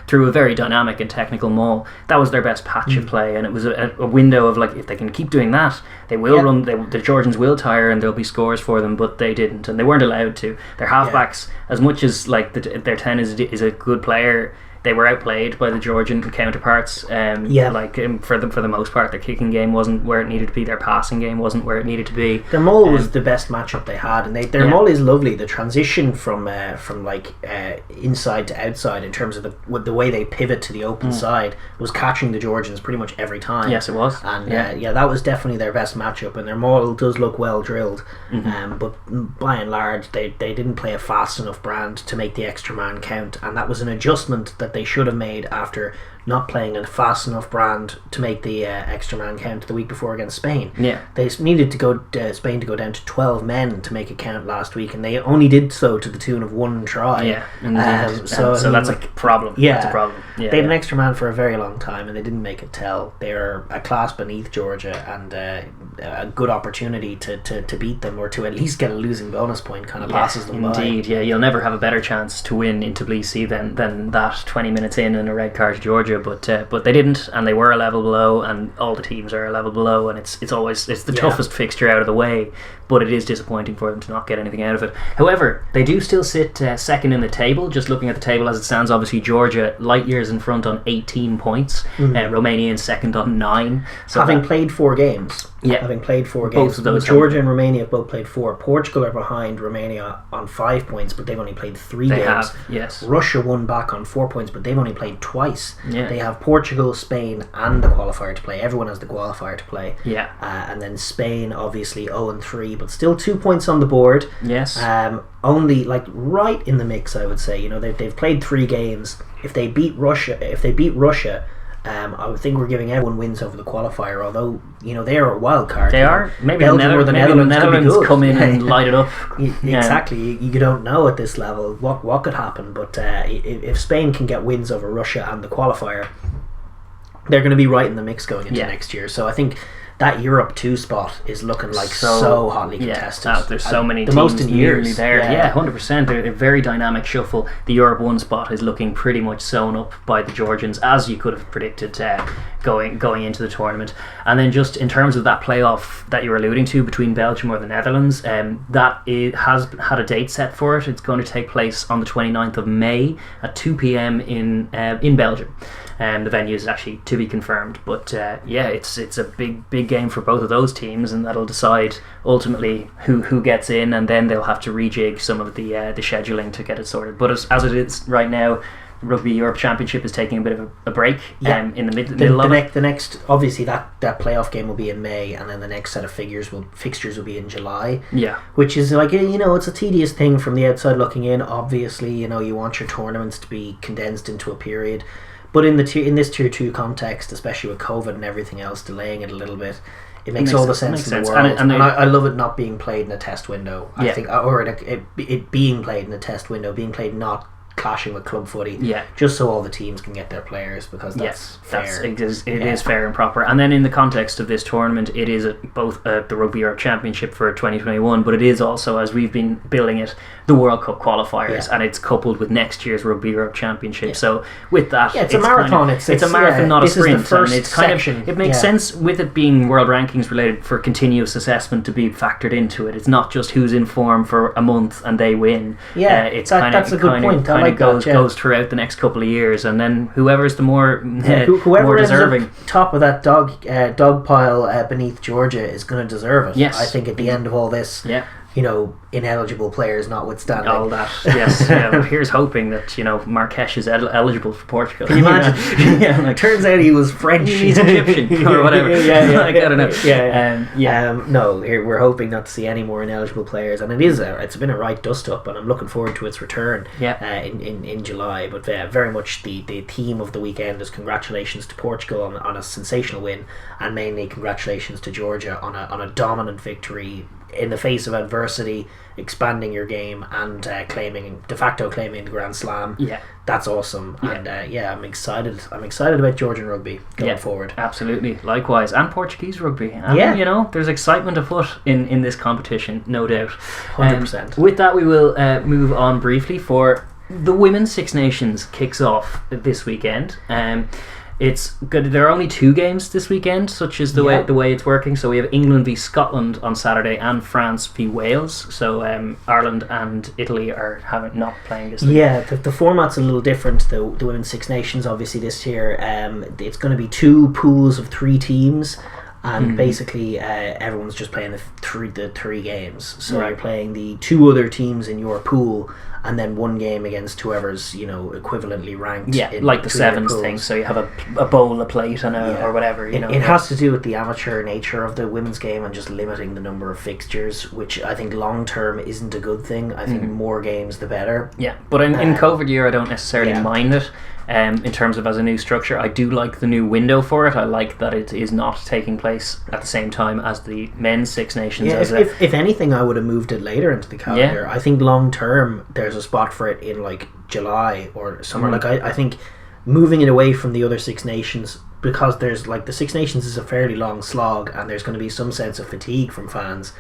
through a very dynamic and technical maul. That was their best patch of play, and it was a window of like, if they can keep doing that, they will run. The Georgians will tire, and there'll be scores for them, but they didn't, and they weren't allowed to. Their halfbacks, as much as like their 10 is a good player, they were outplayed by the Georgian counterparts. For the most part, their kicking game wasn't where it needed to be. Their passing game wasn't where it needed to be. Their maul was the best matchup they had, and their maul is lovely. The transition from inside to outside in terms of the way they pivot to the open side was catching the Georgians pretty much every time. Yes, it was. And that was definitely their best matchup, and their maul does look well drilled. But by and large, they didn't play a fast enough brand to make the extra man count, and that was an adjustment that they should have made after not playing a fast enough brand to make the extra man count the week before against Spain. They needed to go Spain to go down to 12 men to make it count last week, and they only did so to the tune of one try. So that's a problem. That's a problem. They had an extra man for a very long time, and they didn't make it tell. They're a class beneath Georgia, and a good opportunity to beat them, or to at least get a losing bonus point kind of passes them by. Indeed, you'll never have a better chance to win in Tbilisi than that 20 minutes in and a red card to Georgia. But they didn't, and they were a level below, and all the teams are a level below, and it's the toughest fixture out of the way, but it is disappointing for them to not get anything out of it. However, they do still sit second in the table. Just looking at the table as it stands, obviously Georgia light years in front on 18 points, Romania in second on 9. So having played 4 games. Both of those, Georgia and Romania have both played 4. Portugal are behind Romania on 5 points, but they've only played 3 games. Yes. Russia won back on 4 points, but they've only played twice. They have Portugal, Spain, and the qualifier to play. Everyone has the qualifier to play. And then Spain, obviously 0-3, but still 2 points on the board. Yes. Only right in the mix, I would say. They've played 3 games. If they beat Russia, I would think we're giving everyone wins over the qualifier, although they are a wild card. They are. Maybe the Netherlands come in and light it up. Exactly. You don't know at this level what could happen, but if Spain can get wins over Russia and the qualifier, they're going to be right in the mix going into next year. So I think that Europe 2 spot is looking like so hotly contested. There's so many teams most in years there. 100%. They're a very dynamic shuffle. The Europe 1 spot is looking pretty much sewn up by the Georgians, as you could have predicted going into the tournament. And then just in terms of that playoff that you were alluding to between Belgium or the Netherlands, has had a date set for it. It's going to take place on the 29th of May at 2 p.m. in Belgium. The venue is actually to be confirmed, but it's a big game for both of those teams, and that'll decide ultimately who gets in, and then they'll have to rejig some of the scheduling to get it sorted. But as it is right now, the Rugby Europe Championship is taking a bit of a break in the middle of it. The next, obviously, that playoff game will be in May, and then the next set of fixtures will be in July. Which is it's a tedious thing from the outside looking in. Obviously, you want your tournaments to be condensed into a period. But in this tier 2 context, especially with COVID and everything else delaying it a little bit, it makes all the sense in the world. And I love it not being played in a test window. I think, or it being played in a test window, being played not clashing with club footy, just so all the teams can get their players, because that's fair. It is fair and proper. And then in the context of this tournament, it is both the Rugby Europe Championship for 2021, but it is also, as we've been billing it, the World Cup qualifiers, and it's coupled with next year's Rugby Europe Championship. So with that, it's a marathon. It's a marathon, not a sprint. Is the first and it's section. It makes sense with it being world rankings related for continuous assessment to be factored into it. It's not just who's in form for a month and they win. That's a good point. Goes throughout the next couple of years, and then whoever's the more whoever deserving ends up top of that dog pile beneath Georgia is going to deserve it. I think at the end of all this, ineligible players notwithstanding. All that, yes. Well, here's hoping that Marques is eligible for Portugal. Can you imagine? Turns out he was French. He's Egyptian or whatever. I don't know. No, we're hoping not to see any more ineligible players, and it's been a right dust up, and I'm looking forward to its return. In July. But very much the theme of the weekend is congratulations to Portugal on a sensational win, and mainly congratulations to Georgia on a dominant victory in the face of adversity, expanding your game and de facto claiming the Grand Slam. That's awesome. And I'm excited about Georgian rugby going forward. Absolutely, likewise. And Portuguese rugby. And, there's excitement afoot in this competition, no doubt. 100%. With that, we will move on briefly for the Women's Six Nations kicks off this weekend. It's good. There are only 2 games this weekend, such as the way it's working. So we have England v Scotland on Saturday and France v Wales. So Ireland and Italy are not playing this week. Yeah, the format's a little different. The Women's Six Nations obviously this year. It's going to be 2 pools of 3 teams. And basically, everyone's just playing the three games. So you're playing the 2 other teams in your pool, and then 1 game against whoever's equivalently ranked. Like the sevens thing. So you have a bowl, a plate, and or whatever. It has to do with the amateur nature of the women's game and just limiting the number of fixtures, which I think long term isn't a good thing. I think more games the better. Yeah, but in COVID year, I don't necessarily mind it. In terms of as a new structure, I do like the new window for it. I like that it is not taking place at the same time as the men's Six Nations. If anything, I would have moved it later into the calendar. I think long term there's a spot for it in like July or somewhere. Like I think moving it away from the other Six Nations, because there's like the Six Nations is a fairly long slog and there's going to be some sense of fatigue from fans.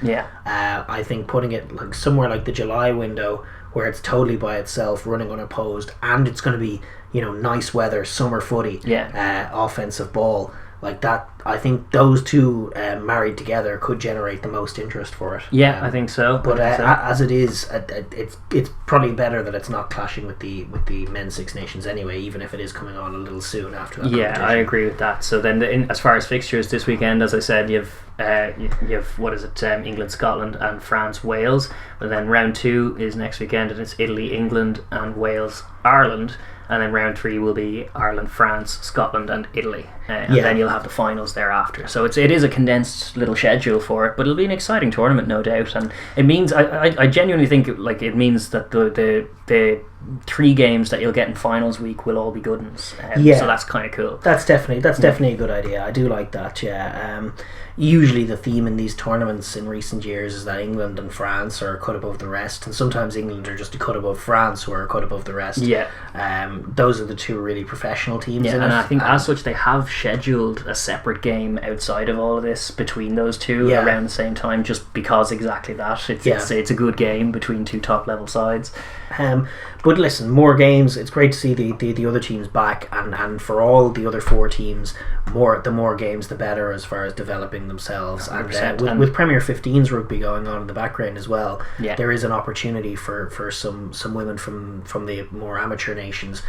I think putting it like somewhere like the July window where it's totally by itself, running unopposed, and it's going to be nice weather, summer footy, offensive ball like that. I think those 2 married together could generate the most interest for it. I think so. But as it is, it's probably better that it's not clashing with the men's Six Nations anyway, even if it is coming on a little soon after that. I agree with that. So then, as far as fixtures this weekend, as I said, you have what is it? England, Scotland, and France, Wales. And then round 2 is next weekend, and it's Italy, England, and Wales, Ireland. And then round 3 will be Ireland, France, Scotland, and Italy, and then you'll have the finals thereafter. So it is a condensed little schedule for it, but it'll be an exciting tournament, no doubt. And it means I genuinely think it means that the 3 games that you'll get in finals week will all be good ones. So that's kind of cool. That's definitely a good idea. I do like that. Usually the theme in these tournaments in recent years is that England and France are a cut above the rest, and sometimes England are just a cut above France, who are a cut above the rest. Those are the 2 really professional teams in it. I think as such they have scheduled a separate game outside of all of this between those 2 around the same time, just because exactly that. It's a good game between 2 top level sides. But listen, more games. It's great to see the other teams back, and for all the other 4 teams, the more games the better as far as developing themselves. And with Premier 15s rugby going on in the background as well, there is an opportunity for some women from the more amateur nations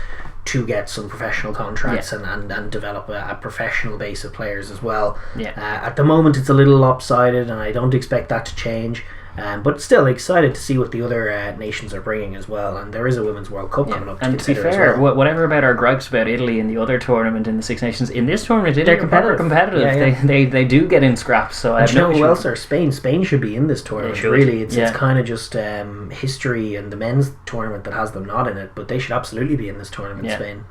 to get some professional contracts and develop a professional base of players as well. At the moment it's a little lopsided, and I don't expect that to change. But still excited to see what the other nations are bringing as well, and there is a Women's World Cup coming up. And to be fair, whatever about our gripes about Italy in the other tournament in the Six Nations, in this tournament Italy are competitive. They do get in scraps. So I know who else are Spain. Spain should be in this tournament. Really, it's kind of just history and the men's tournament that has them not in it, but they should absolutely be in this tournament. Spain.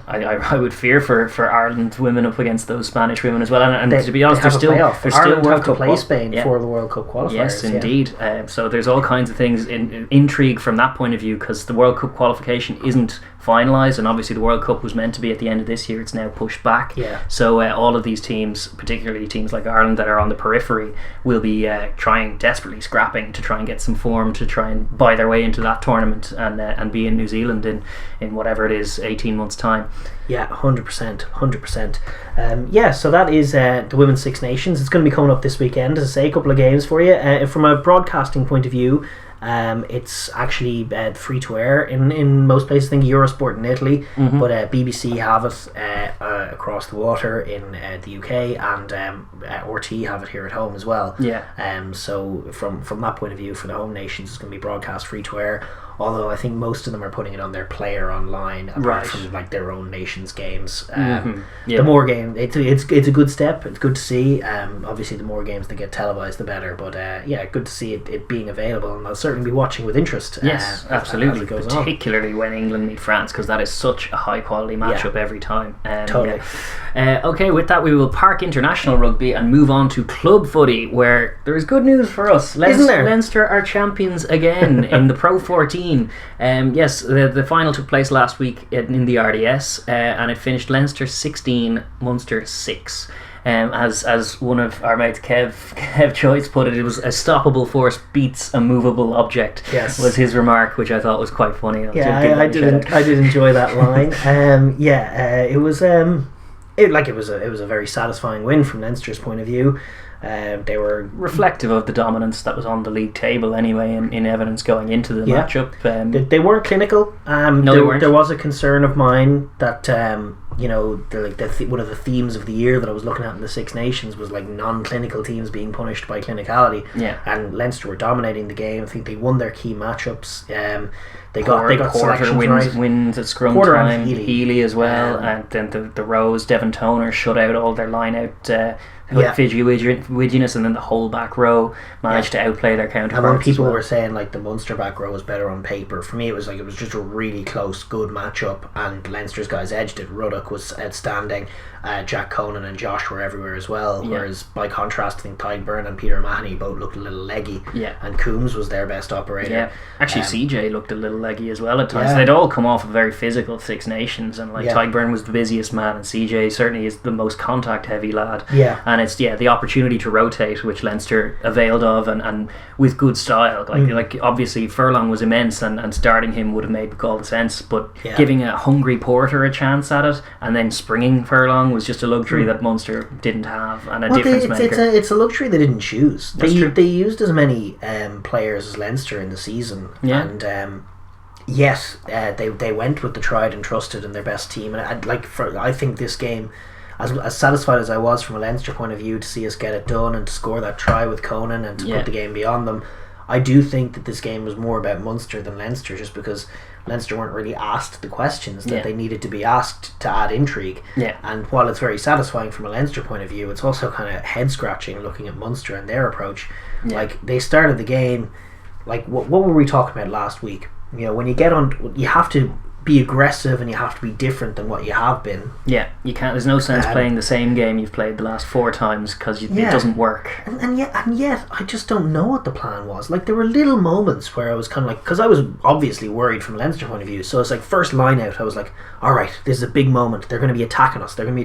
I would fear for Ireland women up against those Spanish women as well. And to be honest, Ireland have to play Spain for the World Cup qualifiers. Yes, indeed. So there's all kinds of things in intrigue from that point of view, because the World Cup qualification isn't finalised, and obviously the World Cup was meant to be at the end of this year. It's now pushed back. So all of these teams, particularly teams like Ireland that are on the periphery, will be desperately scrapping to try and get some form to try and buy their way into that tournament and be in New Zealand in whatever it is, 18 months time. 100%. So that is the Women's Six Nations. It's going to be coming up this weekend. As I say, a couple of games for you. From a broadcasting point of view, It's actually free to air in most places. I think Eurosport in Italy, but BBC have it across the water in the UK, and RT have it here at home as well. So from that point of view, for the home nations, it's going to be broadcast free to air. Although I think most of them are putting it on their player online, apart from like their own nation's games. The more game, it's a good step. It's good to see. Obviously, the more games that get televised, the better. But good to see it being available, and I'll certainly be watching with interest. Yes, absolutely. Particularly when England meet France, because that is such a high quality matchup every time. Totally. Okay, with that we will park international rugby and move on to club footy, where there is good news for us. Isn't there? Leinster are champions again in the Pro 14. Yes, the final took place last week in the RDS, and it finished Leinster 16, Munster 6. As one of our mates, Kev Choice, put it, it was a stoppable force beats a movable object. Yes, was his remark, which I thought was quite funny. I did enjoy that line. It was it was a very satisfying win from Leinster's point of view. They were reflective of the dominance that was on the league table anyway, in evidence going into the matchup. They weren't clinical. No, they weren't. There was a concern of mine that one of the themes of the year that I was looking at in the Six Nations was like non-clinical teams being punished by clinicality. And Leinster were dominating the game. I think they won their key matchups. They got Porter wins at scrum Porter time. And Healy as well, and then the Rose, Devon Toner shut out all their line out. Fidgey Widginess, and then the whole back row managed to outplay their counterparts. And when people were saying like the Munster back row was better on paper, for me it was just a really close, good matchup, and Leinster's guys edged it. Ruddock was outstanding. Jack Conan and Josh were everywhere as well. Whereas by contrast, I think Tyburn and Peter Mahoney both looked a little leggy. And Coombs was their best operator. Actually, CJ looked a little leggy as well at times. They'd all come off a very physical Six Nations, and Tyburn was the busiest man, and CJ certainly is the most contact heavy lad. And it's the opportunity to rotate, which Leinster availed of, and with good style. Like obviously Furlong was immense, and starting him would have made all the sense, but giving a hungry Porter a chance at it and then springing Furlong was just a luxury that Munster didn't have, and a difference maker. It's a luxury they didn't choose. They used as many players as Leinster in the season, and yes, they went with the tried and trusted and their best team. And I think this game, as satisfied as I was from a Leinster point of view to see us get it done and to score that try with Conan and to put the game beyond them, I do think that this game was more about Munster than Leinster, just because Leinster weren't really asked the questions that they needed to be asked to add intrigue. And while it's very satisfying from a Leinster point of view, it's also kind of head scratching looking at Munster and their approach. Like, they started the game like what were we talking about last week? When you get on, you have to be aggressive and you have to be different than what you have been. You can't. There's no sense playing the same game you've played the last 4 times, because it doesn't work. And yet I just don't know what the plan was. Like, there were little moments where I was kind of like, because I was obviously worried from a Leinster point of view, so it's like first line out I was like, alright, this is a big moment, they're going to be attacking us, didn't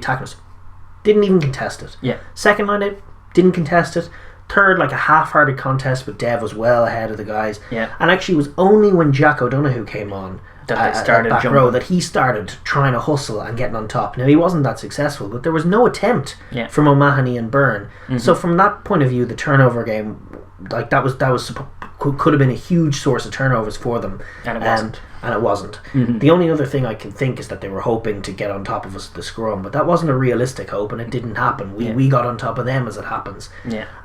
even contest it. Second line out, didn't contest it. Third, like a half-hearted contest, but Dev was well ahead of the guys. And actually it was only when Jack O'Donoghue came on that they started back row that he started trying to hustle and getting on top. Now, he wasn't that successful, but there was no attempt from O'Mahony and Byrne. So from that point of view, the turnover game, like that was could have been a huge source of turnovers for them, and it wasn't. The only other thing I can think is that they were hoping to get on top of us at the scrum, but that wasn't a realistic hope, and it didn't happen. We got on top of them, as it happens.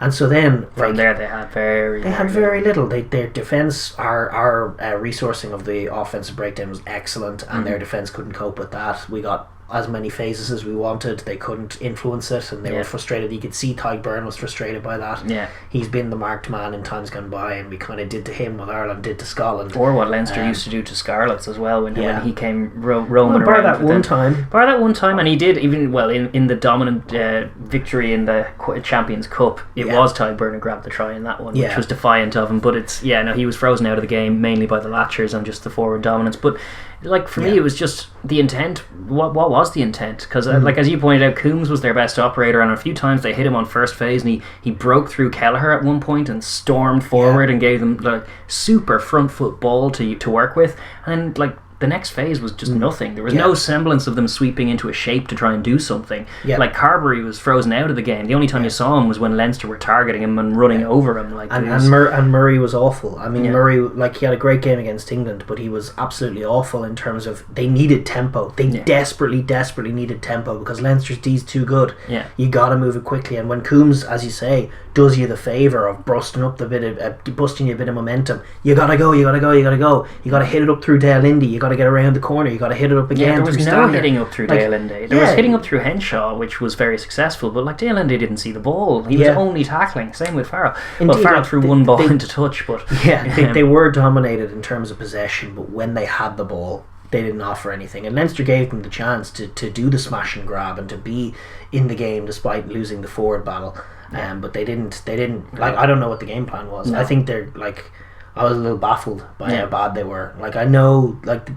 And so then from there they had very little. Their defence, our resourcing of the offensive breakdown was excellent, and their defence couldn't cope with that. We got as many phases as we wanted. They couldn't influence it, and they were frustrated. You could see Tyburn was frustrated by that. He's been the marked man in times gone by, and we kind of did to him what Ireland did to Scotland, or what Leinster used to do to Scarlets as well when he came roaming around. Bar that one time, and he did even in the dominant victory in the Champions Cup. It was Tyburn who grabbed the try in that one, which was defiant of him. But he was frozen out of the game mainly by the Latchers and just the forward dominance. But like, for me, it was just the intent. What was the intent? Because like, as you pointed out, Coombs was their best operator, and a few times they hit him on first phase, and he broke through Kelleher at one point and stormed forward and gave them like super front foot ball to work with, and like the next phase was just nothing. There was no semblance of them sweeping into a shape to try and do something. Like Carberry was frozen out of the game. The only time you saw him was when Leinster were targeting him and running over him. Like and Murray was awful. I mean, Murray, like, he had a great game against England, but he was absolutely awful in terms of they needed tempo. They desperately needed tempo because Leinster's D's too good. You got to move it quickly. And when Coombs, as you say, does you the favour of busting you a bit of momentum, you gotta go. You gotta hit it up through Dale Indy. You gotta get around the corner. You gotta hit it up again. There was no hitting up through Dale Indy. There was hitting up through Henshaw, which was very successful. But like Dale Indy didn't see the ball. He was only tackling. Same with Farrell. Indeed, Farrell threw one ball into touch, but they were dominated in terms of possession. But when they had the ball, they didn't offer anything, and Leinster gave them the chance to do the smash and grab and to be in the game despite losing the forward battle. But they didn't like, I don't know what the game plan was. I think they're like, I was a little baffled by how bad they were. Like, I know that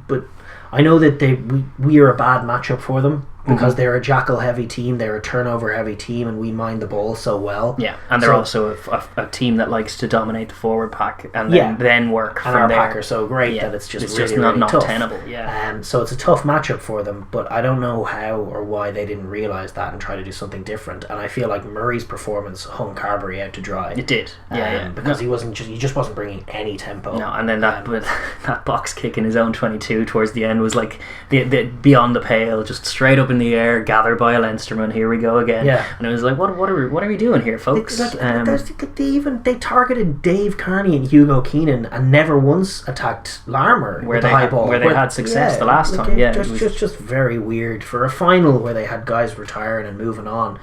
we are a bad matchup for them because they're a jackal heavy team, they're a turnover heavy team, and we mind the ball so well. And they're also a team that likes to dominate the forward pack and then work and from our there. pack are so great that it's just really not tough. tenable. So it's a tough matchup for them, but I don't know how or why they didn't realise that and try to do something different. And I feel like Murray's performance hung Carberry out to dry. It did, because he just wasn't bringing any tempo. No, and then that box kick in his own 22 towards the end was like the beyond the pale, just straight up in the air, gathered by a Leinsterman. Here we go again. And it was like, what are we doing here, folks? They targeted Dave Kearney and Hugo Keenan and never once attacked Larmour where with the high ball. Where they had success the last time. Just very weird for a final where they had guys retiring and moving on.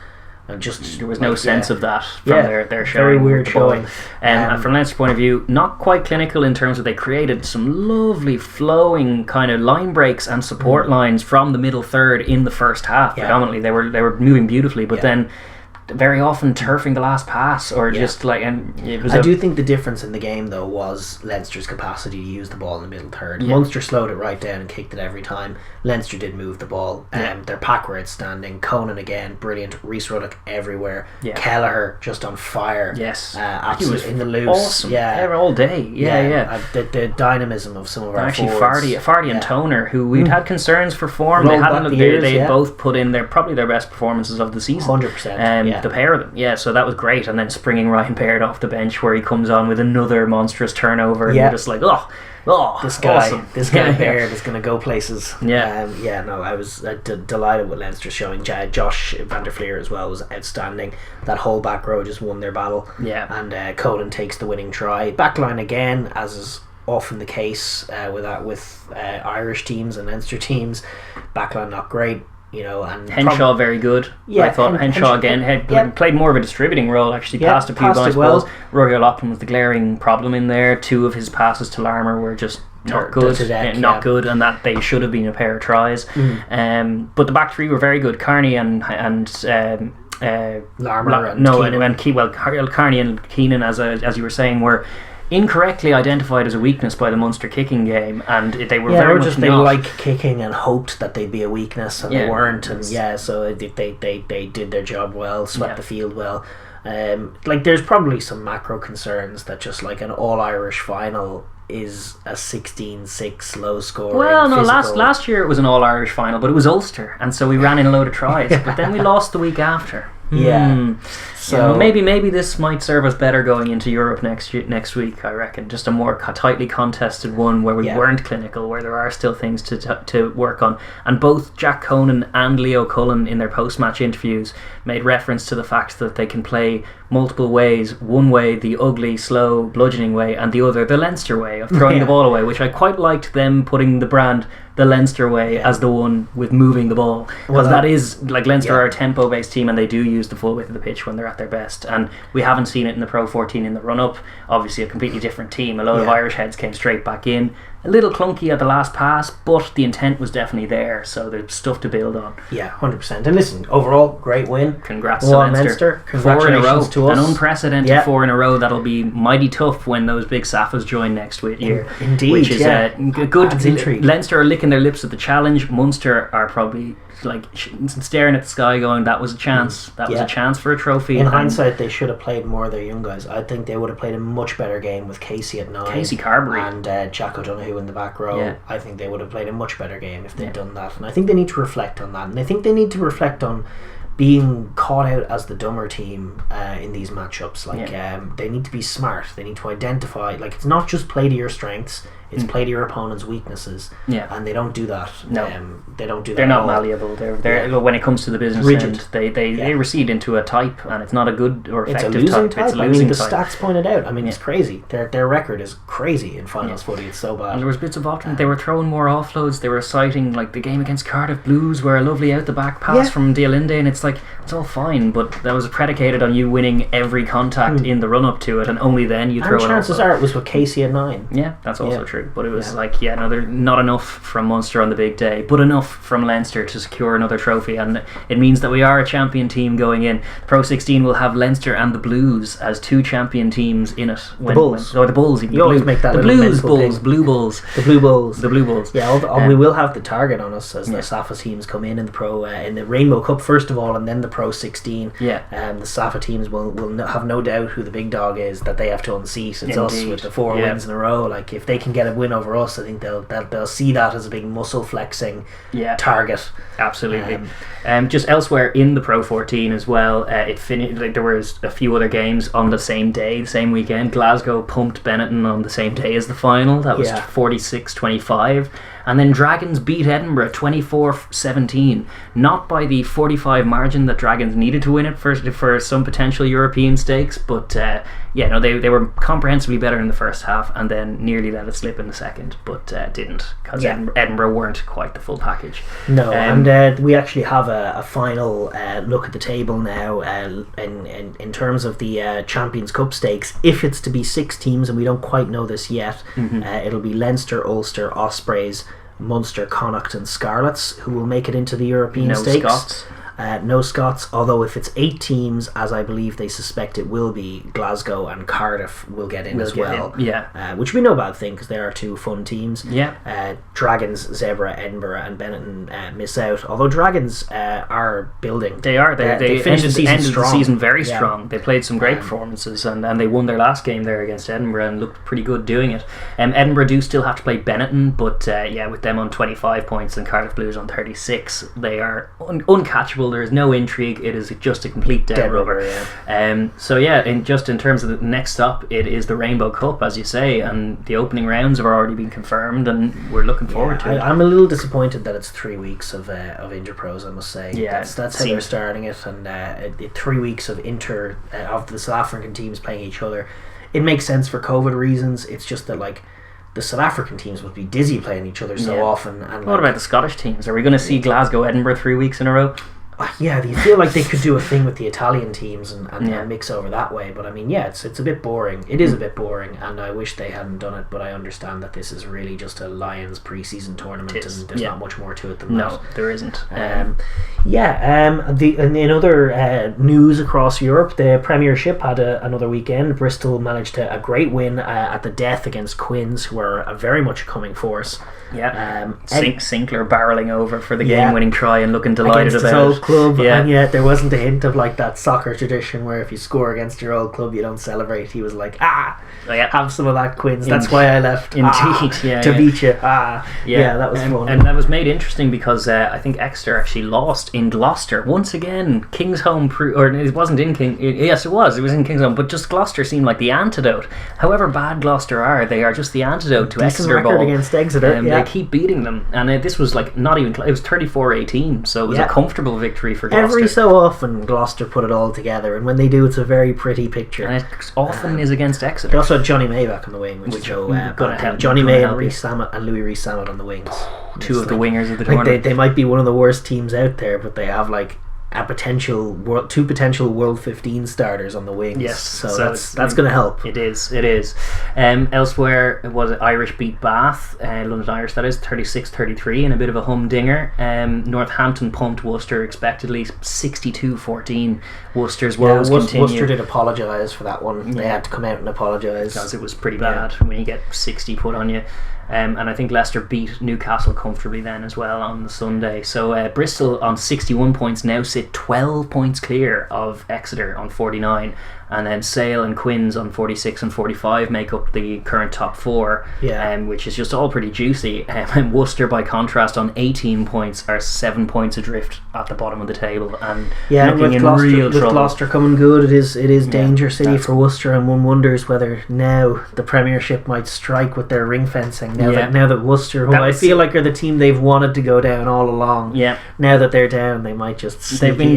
And just there was no sense of that from their showing. Very weird showing. And from Leinster's point of view, not quite clinical in terms of they created some lovely flowing kind of line breaks and support lines from the middle third in the first half. Predominantly, they were moving beautifully, but then very often turfing the last pass or just like, and it was I do think the difference in the game though was Leinster's capacity to use the ball in the middle third. Munster slowed it right down and kicked it every time. Leinster did move the ball. Their pack were outstanding. Conan again, brilliant. Reece Ruddock everywhere. Kelleher just on fire. Absolutely in the loose. Awesome. All day. The dynamism of some of our actually forwards. Fardy and Toner, who we'd had concerns for form. They both put in probably their best performances of the season. 100%. The pair of them, so that was great. And then springing Ryan Baird off the bench where he comes on with another monstrous turnover, and you're just like, this guy Baird is going to go places. I was delighted with Leinster showing. Josh Van der Fleer as well was outstanding. That whole back row just won their battle. And Conan takes the winning try. Backline again, as is often the case with Irish teams and Leinster teams. Backline not great. And Henshaw very good. I thought Henshaw again had played more of a distributing role. Actually, passed a few nice balls. Rory O'Loughlin was the glaring problem in there. Two of his passes to Larmour were just not good, and that they should have been a pair of tries. But the back three were very good. Kearney and Larmour Kearney and Keenan, as you were saying, were incorrectly identified as a weakness by the Munster kicking game, and they were very much they like kicking and hoped that they'd be a weakness, and they weren't, and so they did their job well, swept the field well. There's probably some macro concerns that just like an all-Irish final is a 16-6 low score. Well, no, last year it was an all-Irish final, but it was Ulster, and so we ran in a load of tries, but then we lost the week after. So maybe this might serve us better going into Europe next week. I reckon just a more tightly contested one where we weren't clinical, where there are still things to work on. And both Jack Conan and Leo Cullen in their post-match interviews made reference to the fact that they can play multiple ways. One way, the ugly, slow, bludgeoning way, and the other, the Leinster way of throwing the ball away, which I quite liked them putting the brand the Leinster way as the one with moving the ball, because that is like Leinster are a tempo based team and they do use the full width of the pitch when they're at their best, and we haven't seen it in the Pro 14 in the run up. Obviously a completely different team. A load of Irish heads came straight back in, a little clunky at the last pass, but the intent was definitely there, so there's stuff to build on. 100%. And listen, overall great win. Congrats to Leinster. Congratulations to us. An unprecedented 4 in a row. That'll be mighty tough when those big Safas join next year. Indeed, which is good. Leinster are licking their lips at the challenge. Munster are probably staring at the sky going, that was a chance. That was a chance for a trophy. In hindsight, they should have played more of their young guys. I think they would have played a much better game with Casey at 9. Casey Carberry. And Jack O'Donoghue in the back row. Yeah. I think they would have played a much better game if they'd done that. And I think they need to reflect on that. And I think they need to reflect on being caught out as the dumber team in these matchups. They need to be smart. They need to identify, it's not just play to your strengths, it's play to your opponent's weaknesses. And they don't do that. No, they don't do that. They're not malleable. They're when it comes to the business rigid. End, they recede into a type, and it's not a good or effective it's a losing type. It's a losing type. The stats pointed out. It's crazy. Their record is crazy in finals footy. It's so bad. And there was bits of often they were throwing more offloads. They were citing the game against Cardiff Blues, where a lovely out the back pass from Dialinde, and it's it's all fine, but that was predicated on you winning every contact in the run up to it, and only then you throw it. And chances are it was with Casey at 9. Yeah, that's also true. But it was not enough from Munster on the big day, but enough from Leinster to secure another trophy, and it means that we are a champion team going in. Pro 16 will have Leinster and the Blues as 2 champion teams in it. The Bulls. The Bulls. You always make that the Blues Bulls, Blue Bulls. The Blue Bulls. The Blue Bulls. Yeah, we will have the target on us as the SAFA teams come in the Pro in the Rainbow Cup first of all, and then the Pro 16. Yeah. The SAFA teams will have no doubt who the big dog is that they have to unseat. It's us with the 4 wins in a row. If they can get a win over us, I think they'll see that as a big muscle flexing target. Absolutely. Just elsewhere in the Pro 14 as well, it finished. There was a few other games on the same day, the same weekend. Glasgow pumped Benetton on the same day as the final. That was 46-25. And then Dragons beat Edinburgh 24-17, not by the 45 margin that Dragons needed to win it for some potential European stakes, but they were comprehensively better in the first half, and then nearly let it slip in the second, but didn't, because Edinburgh weren't quite the full package. No, and we actually have a final look at the table now in terms of the Champions Cup stakes. If it's to be 6 teams, and we don't quite know this yet, it'll be Leinster, Ulster, Ospreys, Munster, Connacht and Scarlets who will make it into the European stakes. Scots. No Scots, although if it's 8 teams, as I believe they suspect it will be, Glasgow and Cardiff will get in as well. Which would be no bad thing, because they are 2 fun teams. Dragons, Zebra, Edinburgh and Benetton miss out, although Dragons are building. They are. They finished the season very strong. They played some great performances, and they won their last game there against Edinburgh and looked pretty good doing it. Edinburgh do still have to play Benetton, but with them on 25 points and Cardiff Blues on 36, they are uncatchable. There is no intrigue. It is just a complete dead rubber. In terms of the next stop, it is the Rainbow Cup, as you say, and the opening rounds have already been confirmed, and we're looking forward to it. I'm a little disappointed that it's 3 weeks of Interpros, I must say. That's how they're starting it, and 3 weeks of of the South African teams playing each other. It makes sense for COVID reasons. It's just that the South African teams would be dizzy playing each other so often. And what about the Scottish teams? Are we going to see Glasgow, Edinburgh 3 weeks in a row? Do you feel like they could do a thing with the Italian teams and mix over that way? But it's a bit boring. It is a bit boring, and I wish they hadn't done it, but I understand that this is really just a Lions pre-season tournament, and there's not much more to it than that. No, there isn't. In other news across Europe, the Premiership had another weekend. Bristol managed a great win at the death against Quins, who are very much a coming force. Sinclair barreling over for the game-winning try and looking delighted against about his old club, and yet there wasn't a hint of that soccer tradition where if you score against your old club you don't celebrate. He was have some of that, Quins. That's why I left. Indeed, to beat you. That was fun. And that was made interesting because I think Exeter actually lost in Gloucester once again. King's home, or it wasn't in King. Yes, it was. It was in King's home, but just Gloucester seemed like the antidote. However bad Gloucester are, they are just the antidote to Exeter ball against Exeter. They keep beating them, and this was not even. It was 34-18, so it was a comfortable victory for Gloucester. Every so often, Gloucester put it all together, and when they do, it's a very pretty picture. And it often is against Exeter. They also had Johnny May back on the wing, which is Johnny May and Rhys Samet and Louis Rhys-Samet on the wings. Two of the wingers of the tournament. They might be one of the worst teams out there, but they have two potential World 15 starters on the wings. Yes, so that's going to help. It is. Elsewhere, was it Irish beat Bath, London Irish that is, 36-33 in a bit of a humdinger. Northampton pumped Worcester expectedly 62-14. Worcester's woes continue. Worcester did apologise for that one. They had to come out and apologise because it was pretty bad when you get 60 put on you. And I think Leicester beat Newcastle comfortably then as well on the Sunday. So Bristol on 61 points now sit 12 points clear of Exeter on 49, and then Sale and Quins on 46 and 45 make up the current top four, which is just all pretty juicy. And Worcester, by contrast, on 18 points are 7 points adrift at the bottom of the table, and looking in real trouble. With Gloucester coming good, it is danger city for Worcester, and one wonders whether now the Premiership might strike with their ring fencing. Now that Worcester, who I feel like are the team they've wanted to go down all along, now that they're down, they might just they've been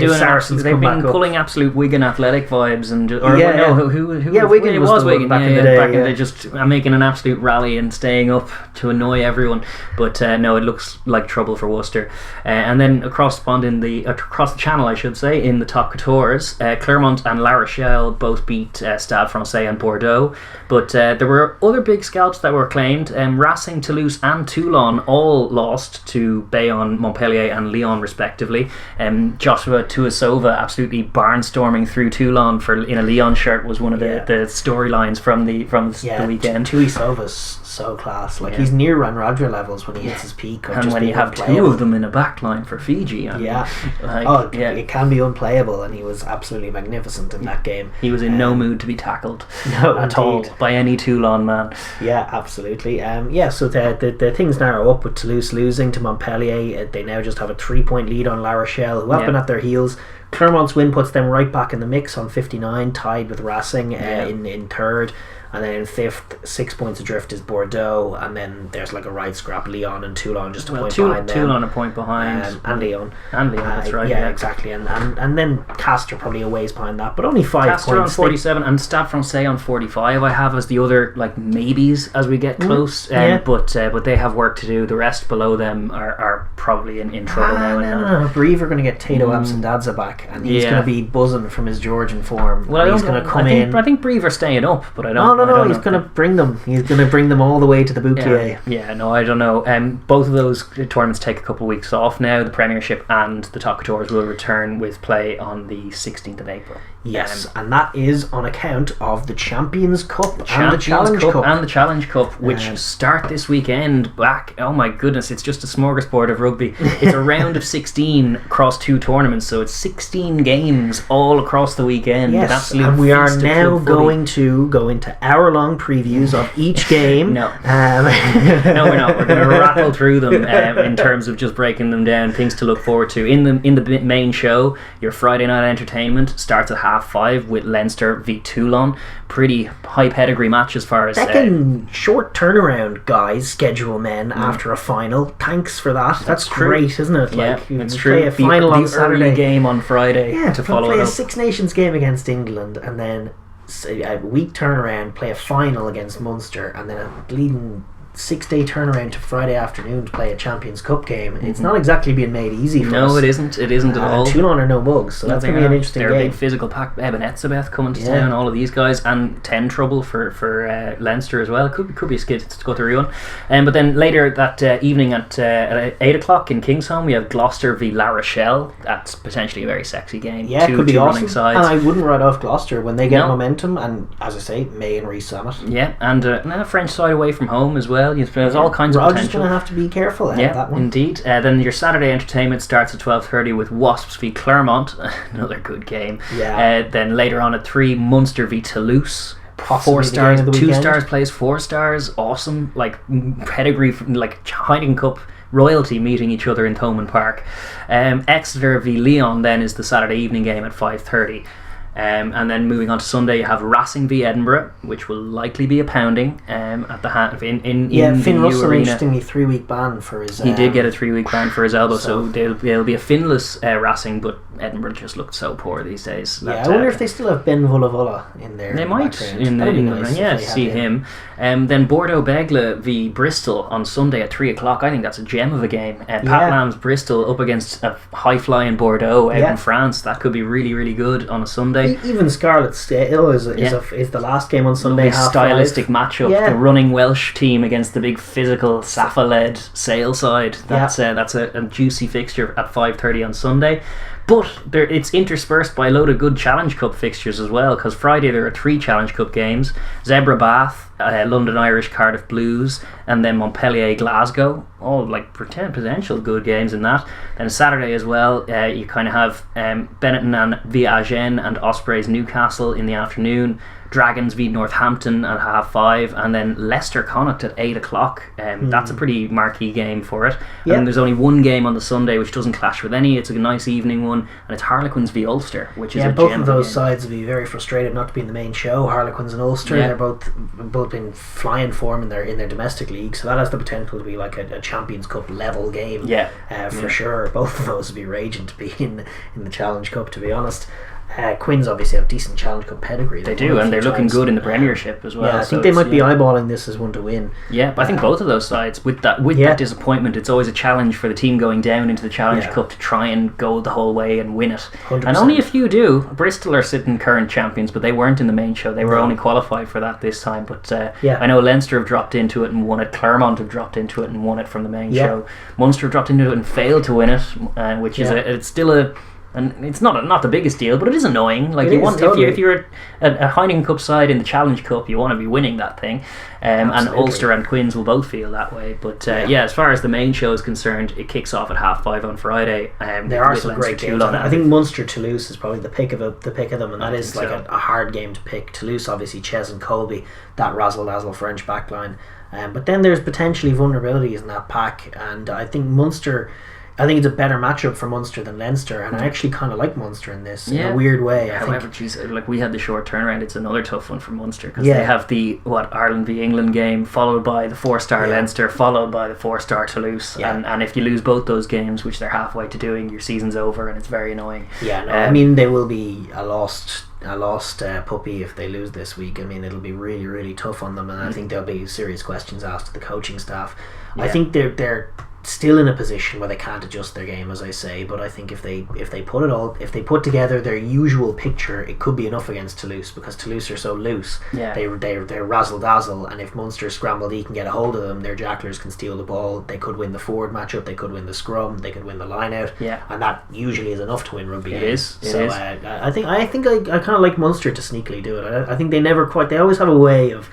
pulling absolute Wigan Athletic vibes, and Wigan was Wigan back in the day, just making an absolute rally and staying up to annoy everyone. But no, it looks like trouble for Worcester. And then across the channel, I should say, in the top 14, Clermont and La Rochelle both beat Stade Francais and Bordeaux. But there were other big scalps that were claimed. Racing, Toulouse and Toulon all lost to Bayonne, Montpellier and Lyon respectively. Joshua Tuisova absolutely barnstorming through Toulon in a Lyon shirt was one of the storylines from the weekend. Tuisova's so class. He's near Ranradra levels when he hits his peak. And when you have two of them in a back line for Fiji. It can be unplayable, and he was absolutely magnificent in that game. He was in no mood to be tackled at all by any Toulon man. Yeah, absolutely. So the things narrow up with Toulouse losing to Montpellier. They now just have a 3-point lead on La Rochelle, who have been at their heels. Clermont's win puts them right back in the mix on 59, tied with Racing in third. And then in fifth, 6 points adrift is Bordeaux, and then there's a right scrap Lyon and Toulon just a point behind them. Toulon a point behind. And Lyon. That's right. Yeah, exactly. And then Castres probably a ways behind that, but only 5 points. Castres on 47 and Stade Francais on 45 I have as the other maybes as we get close. But they have work to do. The rest below them are probably in trouble now. No. Brive are going to get Tato Absendadza back, and he's going to be buzzing from his Georgian form. Well, he's going to come in. I think Brive are staying up, but I don't. No, he's going to bring them. He's going to bring them all the way to the bouclier. I don't know. Both of those tournaments take a couple of weeks off now. The Premiership and the top 14 will return with play on the 16th of April. Yes, and that is on account of the Champions Cup and the Challenge Cup, which start this weekend back. Oh my goodness, it's just a smorgasbord of rugby. It's a round of 16 across 2 tournaments, so it's 16 games all across the weekend. Yes, and we are now going to go into hour-long previews of each game. No, we're not. We're going to rattle through them in terms of just breaking them down, things to look forward to. In the main show, your Friday night entertainment starts at 5:30 with Leinster v Toulon. Pretty high pedigree match as far as short turnaround, guys. Schedule men after a final. Thanks for that. That's great, isn't it? It's true. Play a final on Saturday, early game on Friday to follow play it up. a Six Nations game against England, and then a week turnaround, play a final against Munster, and then a bleeding 6-day turnaround to Friday afternoon to play a Champions Cup game. It's not exactly being made easy for us. No, it isn't at all. Toulon are no bugs, so that's going to be an interesting game. They're a big physical pack. Eben Etzebeth coming to town, all of these guys, and 10 trouble for Leinster as well. Could be a skid to go through one. But then later that evening at 8 o'clock in Kingsholm, we have Gloucester v La Rochelle. That's potentially a very sexy game. Yeah, it could be awesome. Sides. And I wouldn't write off Gloucester when they get momentum, and as I say, May and Reece Summit. Yeah, and a French side away from home as well. There's all kinds of potential. Roger's going to have to be careful that one. Indeed. Then your Saturday entertainment starts at 12:30 with Wasps v Clermont. Another good game. Then later on at 3, Munster v Toulouse. Possibly 4 stars, 2 weekend. stars plays 4 stars. Awesome. Pedigree from Heineken Cup royalty meeting each other in Thomond Park. Exeter v Lyon then is the Saturday evening game at 5:30. And then moving on to Sunday, you have Racing v Edinburgh, which will likely be a pounding at the in Finn the Russell, arena. interestingly, 3-week ban for his. He did get a 3-week ban for his elbow, so there'll be a Finnless Racing, but Edinburgh just looked so poor these days. I wonder if they still have Ben Vullavulla in there. They might see him. Then Bordeaux Begle v Bristol on Sunday at 3:00. I think that's a gem of a game. Pat Lam's Bristol up against a high flying Bordeaux out in France. That could be really, really good on a Sunday. Even Scarlet Steel is the last game on Sunday. Stylistic matchup. The running Welsh team against the big physical Safa-led Sale side. That's a juicy fixture at 5:30 on Sunday. But it's interspersed by a load of good Challenge Cup fixtures as well, because Friday there are 3 Challenge Cup games: Zebra Bath, London Irish, Cardiff Blues, and then Montpellier Glasgow. All like potential good games in that. Then Saturday as well, you kind of have Benetton and via Agen and Ospreys Newcastle in the afternoon. Dragons v Northampton at 5:30, and then Leicester Connacht at 8:00. That's a pretty marquee game for it. And there's only one game on the Sunday which doesn't clash with any. It's a nice evening one, and it's Harlequins v Ulster, which is a both gem of those game. sides will be very frustrated not to be in the main show. Harlequins and Ulster, they're both in flying form in their domestic league, so that has the potential to be like a Champions Cup level game. For sure. Both of those will be raging to be in the Challenge Cup, to be honest. Quins obviously have decent Challenge Cup pedigree. They do, and they're looking good in the Premiership as well. I think they might be eyeballing this as one to win. But I think both of those sides, with that disappointment, it's always a challenge for the team going down into the Challenge Cup to try and go the whole way and win it. 100%. And only a few do. Bristol are sitting current champions, but they weren't in the main show. They were only qualified for that this time. But I know Leinster have dropped into it and won it. Clermont have dropped into it and won it from the main show. Munster have dropped into it and failed to win it, which is it's still a... And it's not the biggest deal, but it is annoying. Like if you're a Heineken Cup side in the Challenge Cup, you want to be winning that thing. And Ulster and Quins will both feel that way. But as far as the main show is concerned, it kicks off at 5:30 on Friday. There are some great games. I think Munster Toulouse is probably the pick of them, and that is like a hard game to pick. Toulouse, obviously, Ches and Colby, that razzle dazzle French backline. But then there's potentially vulnerabilities in that pack, and I think Munster. I think it's a better matchup for Munster than Leinster, and I actually kind of like Munster in this in a weird way. However, like we had the short turnaround, it's another tough one for Munster because they have the Ireland v England game followed by the 4-star Leinster followed by the 4-star Toulouse, and if you lose both those games, which they're halfway to doing, your season's over, and it's very annoying. I mean they will be a lost puppy if they lose this week. I mean it'll be really, really tough on them, and I think there'll be serious questions asked to the coaching staff. I think they're still in a position where they can't adjust their game, as I say, but I think if they put together their usual picture, it could be enough against Toulouse, because Toulouse are so loose. They're razzle dazzle, and if Munster scrambled he can get a hold of them, their jacklers can steal the ball, they could win the forward matchup, they could win the scrum, they could win the line out, and that usually is enough to win rugby games. I think I kind of like Munster to sneakily do it. I think they always have a way of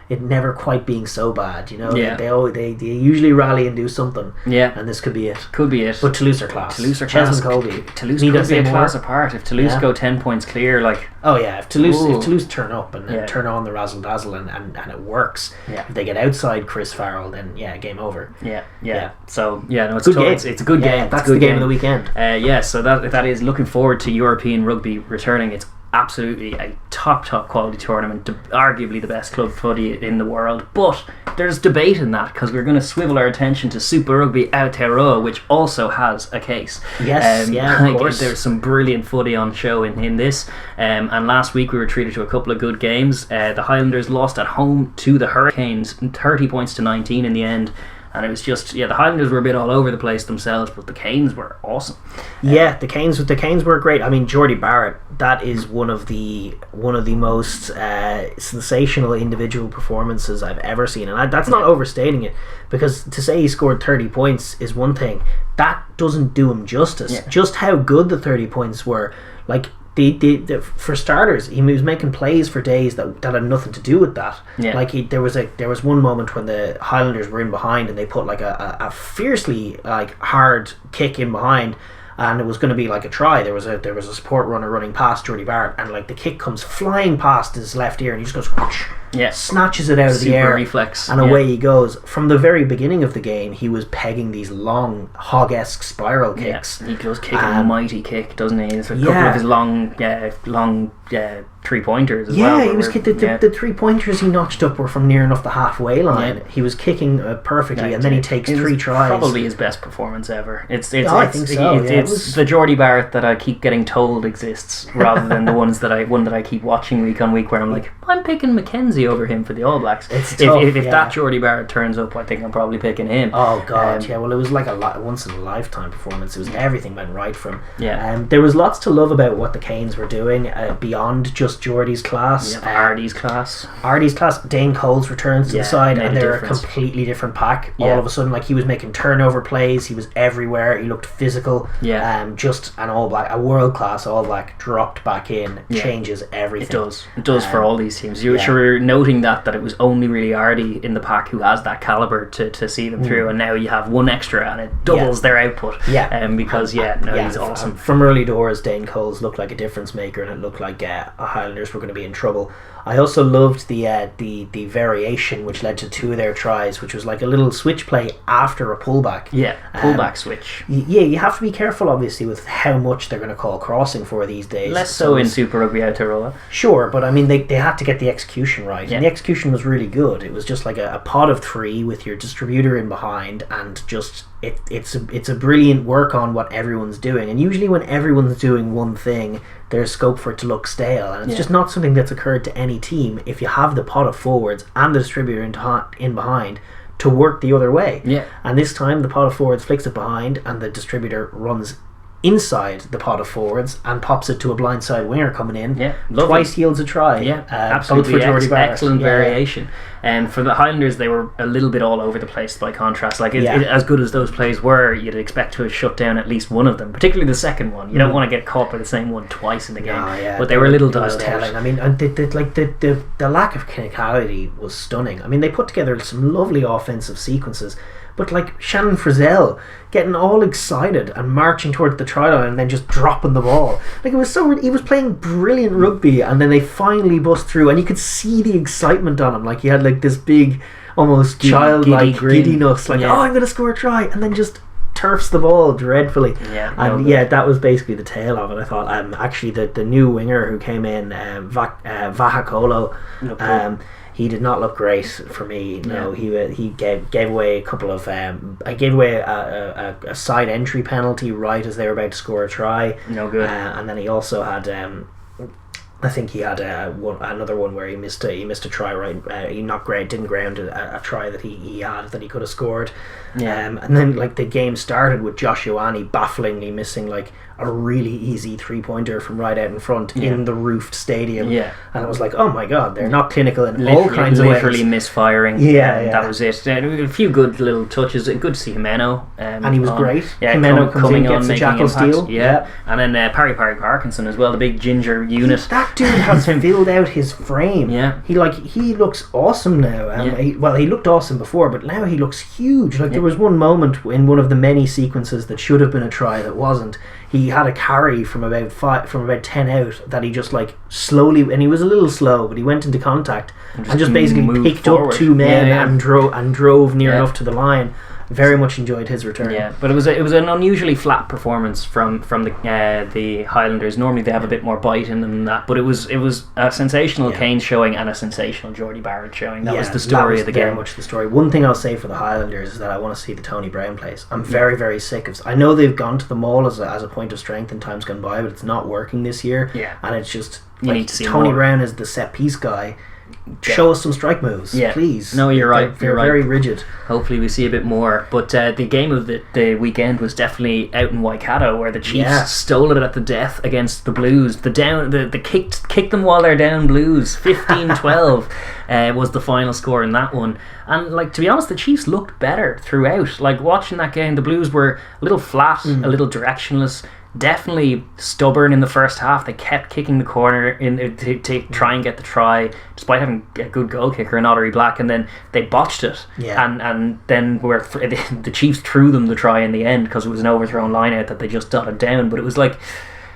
it never quite being so bad, you know. They usually rally and do something. And this could be it. But Toulouse are class. Toulouse and Colby. Toulouse could be a class apart. If Toulouse go 10 points clear, like if Toulouse turn up and turn on the razzle dazzle and it works. If they get outside Chris Farrell, then game over. So it's a good game. It's a good game. That's the game of the weekend. So that is looking forward to European rugby returning. It's absolutely a top quality tournament, arguably the best club footy in the world, but there's debate in that because we're going to swivel our attention to Super Rugby Aotearoa, which also has a case. Of course. There's some brilliant footy on show in this, and last week we were treated to a couple of good games. The Highlanders lost at home to the Hurricanes 30 points to 19 in the end. And it was just the Highlanders were a bit all over the place themselves, but the Canes were awesome. The Canes were great. I mean, Geordie Barrett, that is one of the most sensational individual performances I've ever seen, and that's not overstating it, because to say he scored 30 points is one thing. That doesn't do him justice. Just how good the 30 points were, like. For starters, he was making plays for days that had nothing to do with that. Like there was one moment when the Highlanders were in behind and they put like a fiercely like hard kick in behind, and it was going to be like a try. There was a support runner running past Jordy Barrett, and like the kick comes flying past his left ear, and he just goes whoosh, snatches it out of the air, reflex, and away he goes. From the very beginning of the game, he was pegging these long hog-esque spiral kicks. He goes kicking a mighty kick, doesn't he? It's a couple of his long 3-pointers as well. Yeah, he was the 3-pointers he notched up were from near enough the halfway line. He was kicking perfectly, and then he takes 3 tries. Probably his best performance ever. I think so. It's the Jordy Barrett that I keep getting told exists, rather than the one that I keep watching week on week, where I'm like, I'm picking Mackenzie over him for the All Blacks. If that Jordy Barrett turns up, I think I'm probably picking him. Oh God, well, it was like a once in a lifetime performance. It was everything went right for him. There was lots to love about what the Canes were doing beyond just Jordy's class. Ardy's class. Dane Cole's returns to the side, and they're a completely different pack. All of a sudden, like, he was making turnover plays. He was everywhere. He looked physical. Just an All Black, a world class All Black dropped back in changes everything. It does for all these teams. You were noting that it was only really Ardy in the pack who has that caliber to see them through, and now you have one extra, and it doubles their output. He's awesome. From early doors, Dane Cole's looked like a difference maker, and it looked like Highlanders were going to be in trouble. I also loved the variation which led to 2 of their tries, which was like a little switch play after a pullback. Pullback switch. You have to be careful, obviously, with how much they're going to call crossing for these days. Less so in Super Rugby Aotearoa. Sure, but I mean, they had to get the execution right, and the execution was really good. It was just like a pod of 3 with your distributor in behind, and just it's a brilliant work on what everyone's doing. And usually when everyone's doing one thing, there's scope for it to look stale, and it's just not something that's occurred to any team if you have the pot of forwards and the distributor in behind to work the other way. And this time the pot of forwards flicks it behind, and the distributor runs inside the pot of forwards and pops it to a blindside winger coming in. Twice yields a try. Absolutely. Both for Jordy Barrett. Excellent variation. And for the Highlanders, they were a little bit all over the place by contrast. Like, as good as those plays were, you'd expect to have shut down at least one of them, particularly the second one. You don't want to get caught by the same one twice in the game. But they were a little dialed out. I mean, and the lack of clinicality was stunning. I mean, they put together some lovely offensive sequences, but like Shannon Frizzell getting all excited and marching towards the try line and then just dropping the ball. Like, it was he was playing brilliant rugby, and then they finally bust through, and you could see the excitement on him. Like, he had like this big, almost childlike giddiness, like, I'm going to score a try, and then just turfs the ball dreadfully. That was basically the tail of it. I thought actually the new winger who came in, Vahakolo, he did not look great for me. No, he gave away a couple of I gave away a side entry penalty right as they were about to score a try. No good. And then he also had I think he had another one where he missed a try right. He didn't ground a try that he had that he could have scored. And then like the game started with Josh Ioane bafflingly missing like a really easy 3-pointer from right out in front in the roofed stadium. And it was like, oh my god, they're not clinical in all kinds of ways. Literally misfiring. That was it. A few good little touches. Good to see Jimeno. And he was great. Jimeno coming on, gets a jackal steal. And then Parry Parkinson as well, the big ginger unit. That dude has filled out his frame. He looks awesome now. He looked awesome before, but now he looks huge. Like, there was one moment in one of the many sequences that should have been a try that wasn't. He had a carry from about 10 out that he just like slowly, and he was a little slow, but he went into contact and just basically picked forward. Up 2 men and drove near enough to the line. Very much enjoyed his return. But it was an unusually flat performance from the Highlanders. Normally they have a bit more bite in them than that, but it was a sensational Kane showing and a sensational Jordy Barrett showing. That was the story of the game. Very much the story. One thing I'll say for the Highlanders is that I want to see the Tony Brown plays. I'm very, very sick of. I know they've gone to the maul as a point of strength in times gone by, but it's not working this year. And it's just you need to see Tony more. Brown is the set piece guy. Show us some strike moves, please. No, you're right. They're very rigid. Hopefully we see a bit more. But the game of the weekend was definitely out in Waikato, where the Chiefs stole it at the death against the Blues. The kicked them while they're down Blues. 15-12 was the final score in that one. And like, to be honest, the Chiefs looked better throughout. Like, watching that game, the Blues were a little flat, a little directionless. definitely stubborn in the first half. They kept kicking the corner to try and get the try, despite having a good goal kicker in Ottery Black, and then they botched it. And then the Chiefs threw them the try in the end because it was an overthrown line out that they just dotted down. But it was like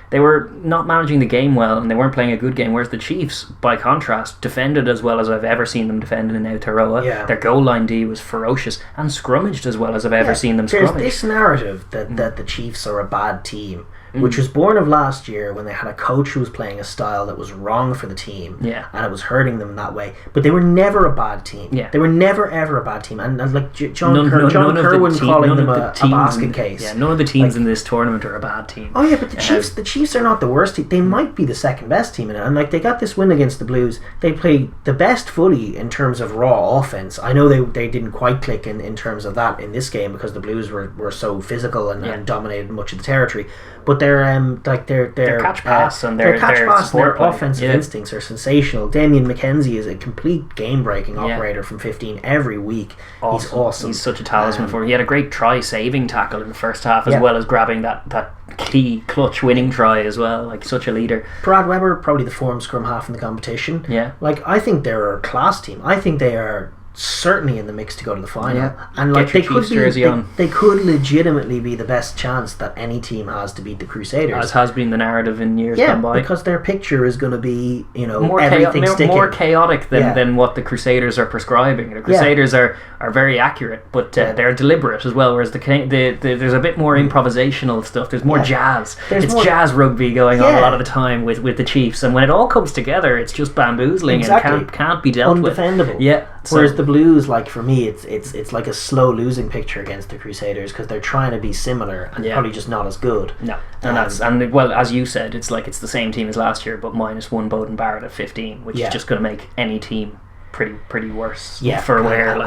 they were not managing the game well, and they weren't playing a good game, whereas the Chiefs, by contrast, defended as well as I've ever seen them defend in Aotearoa. Their goal line D was ferocious, and scrummaged as well as I've ever seen them scrummage. There's this narrative that the Chiefs are a bad team, which was born of last year when they had a coach who was playing a style that was wrong for the team, and it was hurting them in that way. But they were never a bad team. They were never ever a bad team, and like John Kerwin calling them a basket case. None of the teams in this tournament are a bad team. Oh yeah, but the Chiefs are not the worst team. They might be the second best team in it, and like they got this win against the Blues. They played the best footy in terms of raw offense. I know they didn't quite click in terms of that in this game because the Blues were so physical and dominated much of the territory. But their catch pass and their offensive instincts are sensational. Damien McKenzie is a complete game-breaking operator from 15 every week. Awesome. He's awesome. He's such a talisman for him. He had a great try-saving tackle in the first half, as well as grabbing that key clutch winning try as well. Like, such a leader. Brad Weber, probably the form scrum half in the competition. Like, I think they're a class team. I think they are certainly in the mix to go to the final, and like they could legitimately be the best chance that any team has to beat the Crusaders, as has been the narrative in years gone by, because their picture is going to be more chaotic than what the Crusaders are prescribing. The Crusaders are very accurate, but they're deliberate as well, whereas there's a bit more improvisational stuff. There's more jazz. It's more jazz rugby going on a lot of the time with the Chiefs, and when it all comes together, it's just bamboozling and can't be dealt with. Undefendable. Whereas the Blues, like for me, it's like a slow losing picture against the Crusaders because they're trying to be similar and probably just not as good. No, and well, as you said, it's like it's the same team as last year, but -1 Bowden Barrett at 15, which is just going to make any team pretty worse for where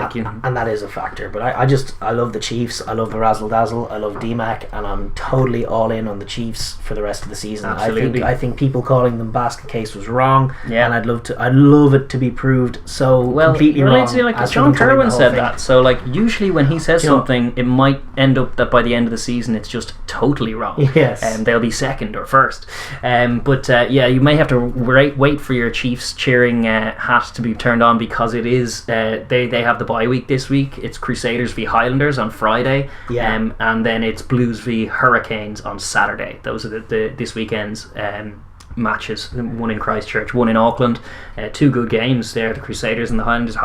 and that is a factor. But I love the Chiefs. I love the razzle dazzle. I love DMAC, and I'm totally all in on the Chiefs for the rest of the season. Absolutely. I think people calling them basket case was wrong, and I'd love it to be proved completely wrong. Like John Kerwin said that, so like usually when he says something, it might end up that by the end of the season it's just totally wrong. And they'll be second or first. But you may have to wait for your Chiefs cheering hat to be turned on, because it is they have the bye week this week. It's Crusaders v Highlanders on Friday, and then it's Blues v Hurricanes on Saturday. Those are this weekend's matches. One in Christchurch, one in Auckland. Two good games there. The Crusaders and the Highlanders.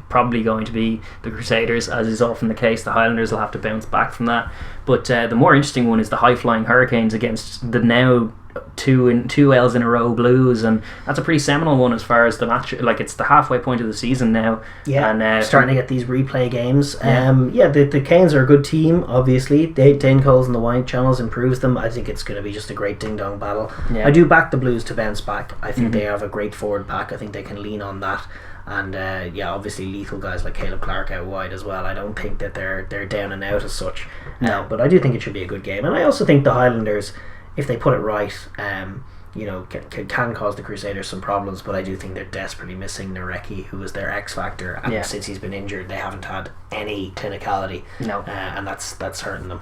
Probably going to be the Crusaders, as is often the case. The Highlanders will have to bounce back from that. But the more interesting one is the high-flying Hurricanes against the now two L's in a row Blues, and that's a pretty seminal one as far as the match. Like, it's the halfway point of the season now, and starting to get these replay games. The Canes are a good team. Obviously, Dane Coles and the Wine Channels improves them. I think it's going to be just a great ding dong battle. I do back the Blues to bounce back. I think they have a great forward pack. I think they can lean on that. And obviously lethal guys like Caleb Clark out wide as well. I don't think that they're down and out as such. But I do think it should be a good game, and I also think the Highlanders, if they put it right, can cause the Crusaders some problems. But I do think they're desperately missing Nareki, who was their X factor, and since he's been injured, they haven't had any clinicality. And that's hurting them.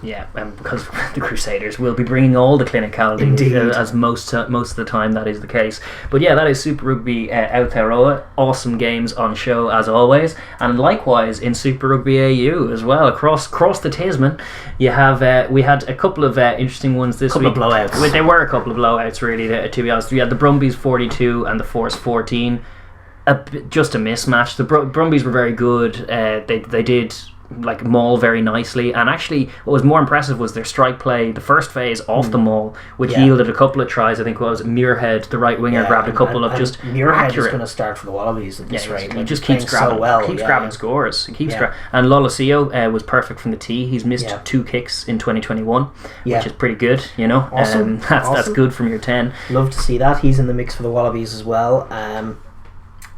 Because the Crusaders will be bringing all the clinicality, as most of the time that is the case. But that is Super Rugby Aotearoa. Awesome games on show as always, and likewise in Super Rugby AU as well. Across the Tasman, you have we had a couple of interesting ones this week. Couple of blowouts. There were a couple of blowouts, really, to be honest. We had the Brumbies 42 and the Force 14. Just a mismatch. The Brumbies were very good. They did maul very nicely, and actually what was more impressive was their strike play, the first phase off the maul, which yielded a couple of tries. I think it was Muirhead, the right winger, grabbed a couple of just Muirhead accurate. is going to start for the Wallabies at this rate. He just keeps grabbing, grabbing scores. He keeps and Lolosio was perfect from the tee. He's missed 2 kicks in 2021, which is pretty good. Awesome. That's good from your 10. Love to see that. He's in the mix for the Wallabies as well.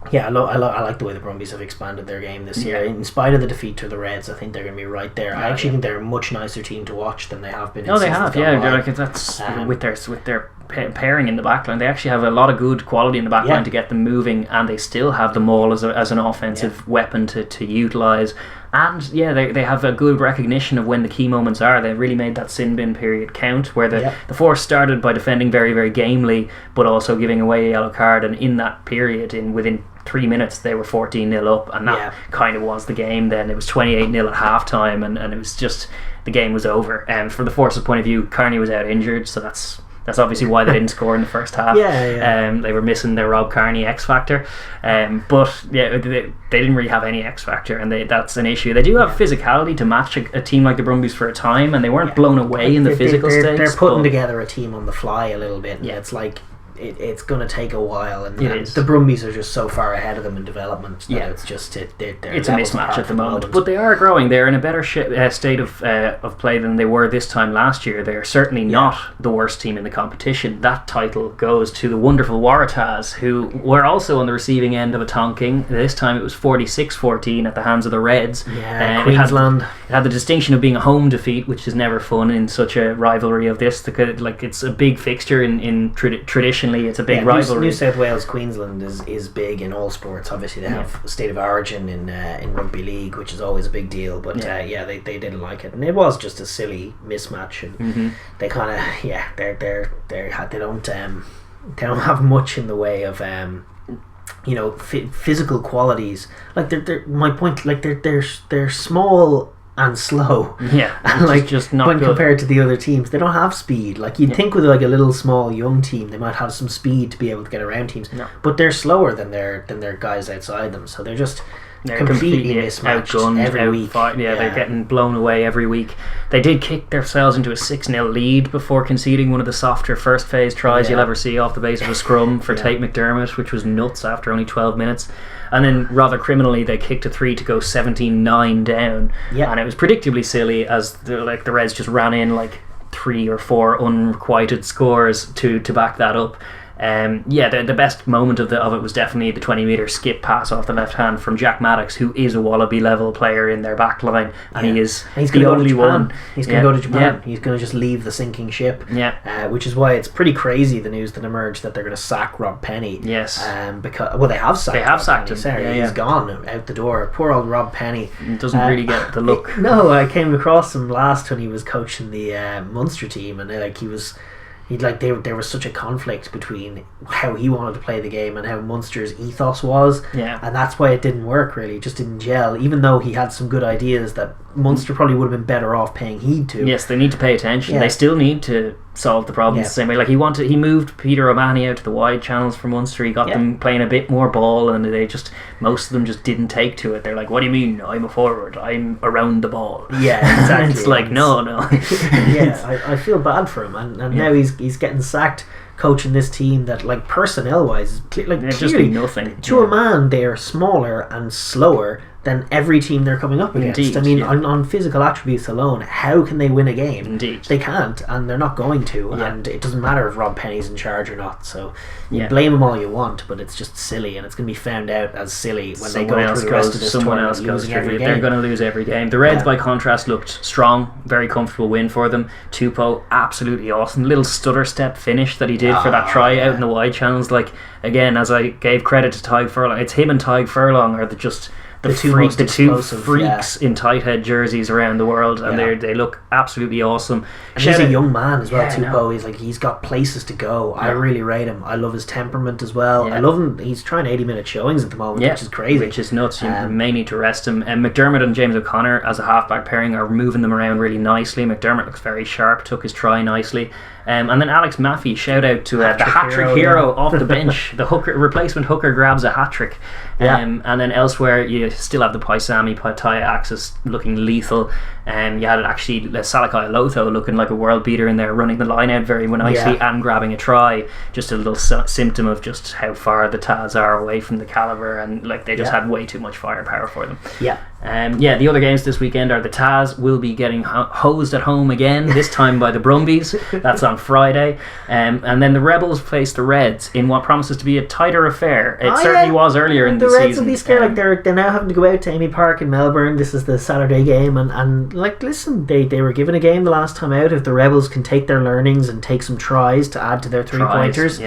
I like the way the Brumbies have expanded their game this year. In spite of the defeat to the Reds, I think they're going to be right there. I actually think they're a much nicer team to watch than they have been. They have. That's with their pairing in the backline. They actually have a lot of good quality in the backline to get them moving, and they still have the maul as an offensive weapon to utilise. And they have a good recognition of when the key moments are. They really made that sin bin period count, where the Force started by defending very, very gamely, but also giving away a yellow card. And in that period, within 3 minutes, they were 14-0 up, and that kind of was the game. Then it was 28-0 at half time, and it was just, the game was over. And from the Force's point of view, Kearney was out injured, so that's obviously why they didn't score in the first half. They were missing their Rob Kearney X factor, but they didn't really have any X factor, and that's an issue. They do have physicality to match a team like the Brumbies for a time, and they weren't blown away in the physical stakes. They're putting together a team on the fly a little bit. Yeah, it's like it's going to take a while, and the Brumbies are just so far ahead of them in development that it's just it's a mismatch at the moment. But they are growing. They're in a better state of play than they were this time last year. They're certainly not the worst team in the competition. That title goes to the wonderful Waratahs, who were also on the receiving end of a tonking. This time it was 46-14 at the hands of the Reds. Queensland. It had the distinction of being a home defeat, which is never fun in such a rivalry of this. Like, it's a big fixture in tradition. It's a big rivalry. New South Wales Queensland is big in all sports. Obviously they have state of origin in rugby league, which is always a big deal, but they didn't like it, and it was just a silly mismatch, and they kind of they don't have much in the way of physical qualities. Like my point, like they're small and slow, and like just not when good. Compared to the other teams, they don't have speed. Like you'd think with like a little small young team, they might have some speed to be able to get around teams. But they're slower than their guys outside them, so they're completely mismatched every week. They're getting blown away every week. They did kick themselves into a 6-0 lead before conceding one of the softer first phase tries you'll ever see off the base of a scrum for Tate McDermott, which was nuts after only 12 minutes. And then rather criminally, they kicked a 3 to go 17-9 down, and it was predictably silly, as the Reds just ran in like 3 or 4 unrequited scores to back that up. The best moment of it was definitely the 20-metre skip pass off the left hand from Jack Maddox, who is a Wallaby level player in their back line, and he's the only one. He's going to go to Japan. He's going to just leave the sinking ship. Which is why it's pretty crazy, the news that emerged that they're going to sack Rob Penny. Yes. Because they have sacked him. He's gone out the door. Poor old Rob Penny. Doesn't really get the look. No, I came across him last when he was coaching the Munster team, and there was such a conflict between how he wanted to play the game and how Munster's ethos was, and that's why it didn't work really. It just didn't gel, even though he had some good ideas that Munster probably would have been better off paying heed to. Yes, they need to pay attention. They still need to solve the problems the same way. Like he moved Peter O'Mahony out to the wide channels for Munster. He got them playing a bit more ball, and most of them just didn't take to it. They're like, what do you mean I'm a forward, I'm around the ball? Exactly. It's like no I feel bad for him, and now he's getting sacked coaching this team that, like, personnel wise, clearly nothing. To a man, they are smaller and slower than every team they're coming up against. Indeed, I mean, on physical attributes alone, how can they win a game? Indeed. They can't, and they're not going to, and it doesn't matter if Rob Penny's in charge or not, so you blame them all you want, but it's just silly, and it's going to be found out as silly when they go through the rest of this tournament, losing every game. They're going to lose every game. The Reds, by contrast, looked strong, very comfortable win for them. Tupou, absolutely awesome. Little stutter step finish that he did for that try out in the wide channels. Like, again, as I gave credit to Tig Furlong, it's him and Tig Furlong are just the two freaks in tight head jerseys around the world, and they look absolutely awesome. And he's a young man as well, Tupou. He's got places to go. I really rate him. I love his temperament as well. I love him. He's trying 80-minute showings at the moment, which is crazy, which is nuts. You may need to rest him. And McDermott and James O'Connor as a halfback pairing are moving them around really nicely. McDermott looks very sharp, took his try nicely. And then Alex Maffey, shout out to the hat-trick hero off the bench. The replacement hooker grabs a hat-trick. And then elsewhere you still have the Paisami Pattaya axis looking lethal. You had actually Salakai Lotho looking like a world beater in there, running the line out very nicely and grabbing a try. Just a little symptom of just how far the Taz are away from the calibre, and like they just had way too much firepower for them. The other games this weekend are the Taz will be getting hosed at home again, this time by the Brumbies. That's on Friday. And then the Rebels face the Reds in what promises to be a tighter affair. It certainly was earlier in the season. The Reds will be scared. They're now having to go out to Amy Park in Melbourne. This is the Saturday game. And listen, they were given a game the last time out. If the Rebels can take their learnings and take some tries to add to their 3-pointers,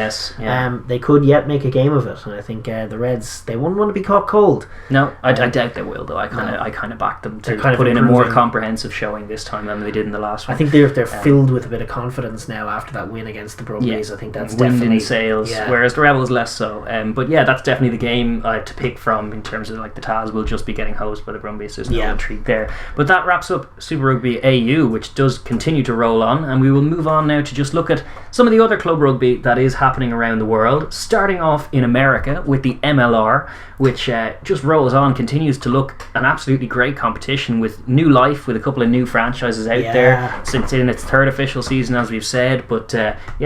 they could yet make a game of it. And I think the Reds, they wouldn't want to be caught cold. No, I doubt they will, though. I kind of backed them to put in a more comprehensive showing this time than they did in the last one. I think they're filled with a bit of confidence now after that win against the Brumbies. I think that's wind definitely in sails, whereas the Rebels less so. But that's definitely the game to pick from in terms of like the Taz will just be getting hosed by the Brumbies. There's no intrigue there. But that wraps up Super Rugby AU, which does continue to roll on, and we will move on now to just look at some of the other club rugby that is happening around the world. Starting off in America with the MLR, which just rolls on, continues to look an absolutely great competition with new life, with a couple of new franchises out there since in its third official season, as we've said. But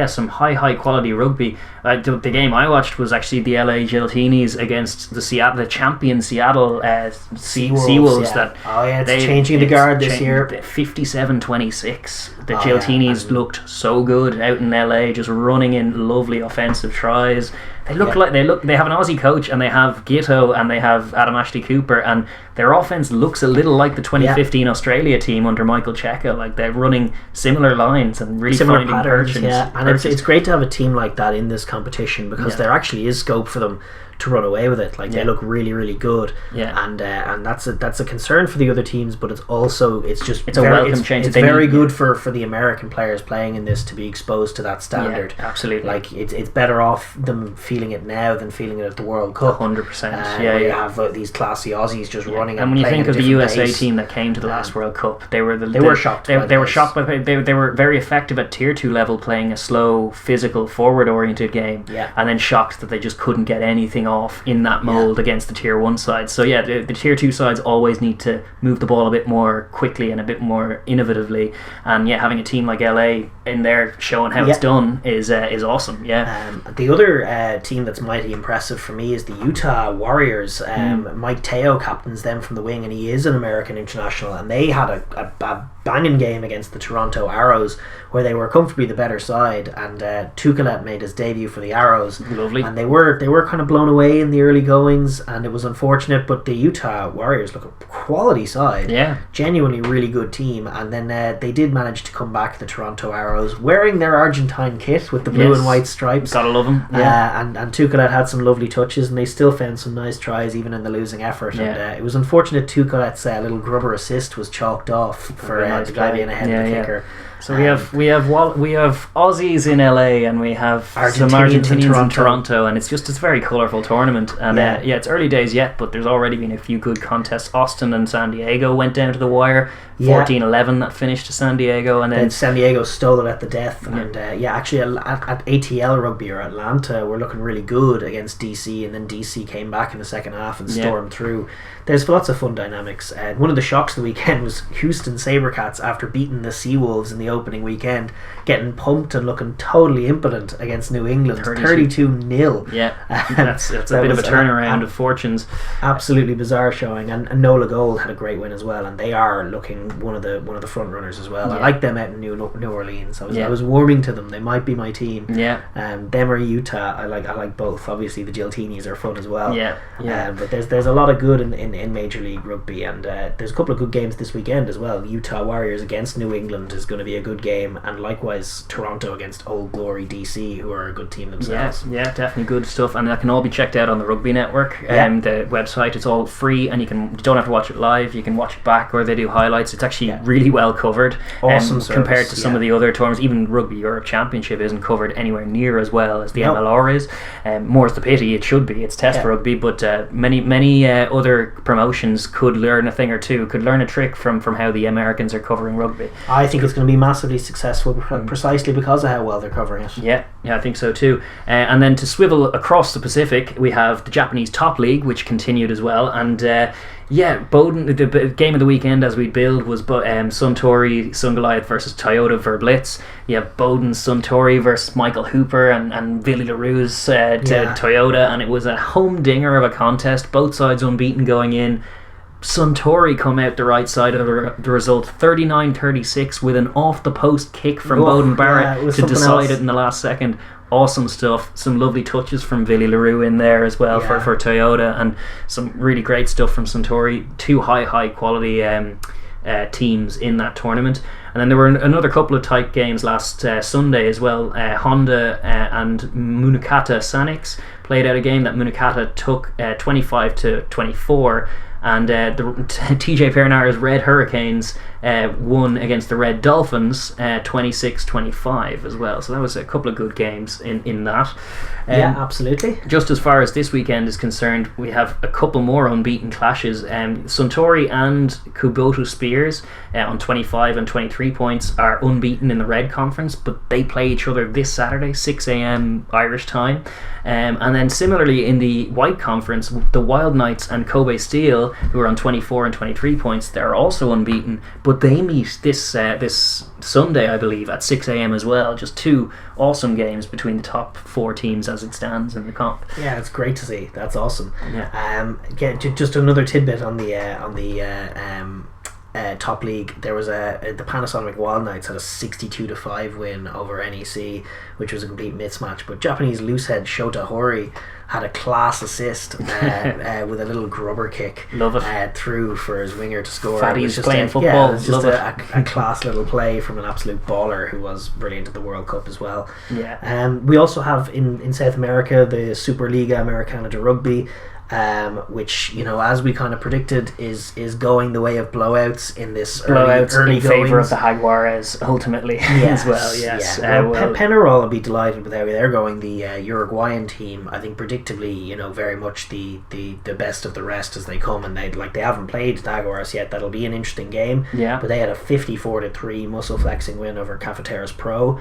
some high quality rugby. The game I watched was actually the LA Giltinis against the champion Seattle Seawolves. It's changing the guard this year. 57-26. The Giltinis looked so good out in LA, just running in lovely offensive tries. They look like they have an Aussie coach, and they have Gito, and they have Adam Ashley Cooper, and their offense looks a little like the 2015 Australia team under Michael Cheika. Like they're running similar lines and really similar finding patterns. And it's great to have a team like that in this competition, because there actually is scope for them to run away with it. Like they look really, really good. And that's a concern for the other teams, but it's a welcome change. It's very good for the American players playing in this to be exposed to that standard. Absolutely. Like it's better off them feeling it now than feeling it at the World Cup. 100%. You have these classy Aussies just running. And when you think of the USA team that came to the last World Cup, they were shocked. They were shocked, but they were very effective at Tier 2 level, playing a slow, physical, forward-oriented game, and then shocked that they just couldn't get anything off in that mould against the Tier 1 sides. So the Tier 2 sides always need to move the ball a bit more quickly and a bit more innovatively. And having a team like LA in there showing how it's done is awesome. The other team that's mighty impressive for me is the Utah Warriors. Mike Teo captains them from the wing, and he is an American international, and they had a banging game against the Toronto Arrows, where they were comfortably the better side, and Tukelet made his debut for the Arrows. Lovely. And they were kind of blown away in the early goings, and it was unfortunate, but the Utah Warriors look a quality side. Genuinely really good team. And then they did manage to come back, the Toronto Arrows, wearing their Argentine kit with the blue and white stripes. Gotta love them. And Tukelet had some lovely touches, and they still found some nice tries even in the losing effort. And it was unfortunate Tukelet's little grubber assist was chalked off for the guy being ahead of the kicker. So we have Aussies in LA, and we have some Argentinians in Toronto, and it's a very colourful tournament. And it's early days yet, but there's already been a few good contests. Austin and San Diego went down to the wire. 14-11 that finished to San Diego, and then San Diego stole it at the death. And actually at ATL Rugby, or Atlanta, we're looking really good against DC, and then DC came back in the second half and stormed through. There's lots of fun dynamics. One of the shocks of the weekend was Houston Sabercats, after beating the Seawolves in the opening weekend, getting pumped and looking totally impotent against New England, 32-0. That's a bit of a turnaround of fortunes. Absolutely bizarre showing. And Nola Gold had a great win as well, and they are looking one of the front runners as well. I like them out in New Orleans. I was warming to them. They might be my team. Them or Utah. I like both. Obviously the Giltinis are fun as well. But there's a lot of good in Major League Rugby, and there's a couple of good games this weekend as well. Utah Warriors against New England is going to be a good game, and likewise Toronto against Old Glory DC, who are a good team themselves. Definitely good stuff, and that can all be checked out on the Rugby Network. The website, it's all free, and you don't have to watch it live. You can watch it back, or they do highlights. It's actually really well covered. Awesome compared to some of the other tournaments. Even Rugby Europe Championship isn't covered anywhere near as well as the MLR is. More's the pity. It should be. It's test rugby, but many other promotions could learn a thing or two, could learn a trick from how the Americans are covering rugby. I think it's going to be massively successful precisely because of how well they're covering it. Yeah, I think so too. And then to swivel across the Pacific, we have the Japanese Top League, which continued as well. And Bowden, the game of the weekend as we build was Suntory Sungoliath versus Toyota Verblitz. You have Bowden Suntory versus Michael Hooper and Billy LaRue's Toyota, and it was a humdinger of a contest. Both sides unbeaten going in. Suntory come out the right side of the result, 39-36, with an off-the-post kick from Bowden Barrett to decide it in the last second. Awesome stuff. Some lovely touches from Billy LaRue in there as well for Toyota, and some really great stuff from Suntory. Two high quality teams in that tournament. And then there were another couple of tight games last Sunday as well. Honda and Munakata Sanix played out a game that Munakata took 25-24, and the TJ Pernar's Red Hurricanes won against the Red Dolphins 26-25 as well. So that was a couple of good games in that. Absolutely. Just as far as this weekend is concerned, we have a couple more unbeaten clashes. Suntory and Kubota Spears on 25 and 23 points are unbeaten in the Red Conference, but they play each other this Saturday, 6 a.m. Irish time. And then similarly in the White Conference, the Wild Knights and Kobe Steel, who are on 24 and 23 points, they're also unbeaten, but they meet this Sunday, I believe, at 6 a.m. as well. Just two awesome games between the top four teams as it stands in the comp. Yeah, it's great to see. That's awesome. Yeah. Just another tidbit on the top league. There was the Panasonic Wild Knights had a 62-5 win over NEC, which was a complete mismatch. But Japanese loosehead Shota Hori had a class assist with a little grubber kick. Love it. Through for his winger to score. Fatty's playing football. Yeah, it was just a class little play from an absolute baller who was brilliant at the World Cup as well. Yeah. We also have in South America the Superliga Americana de Rugby, which, you know, as we kind of predicted, is going the way of blowouts in this early in favour of the Jaguares ultimately. As well. Yes. Penarol will be delighted with how they're going. The Uruguayan team, I think, predictably, you know, very much the best of the rest as they come, and they haven't played Jaguares yet. That'll be an interesting game. Yeah. But they had a 54-3 muscle flexing win over Cafeteras Pro.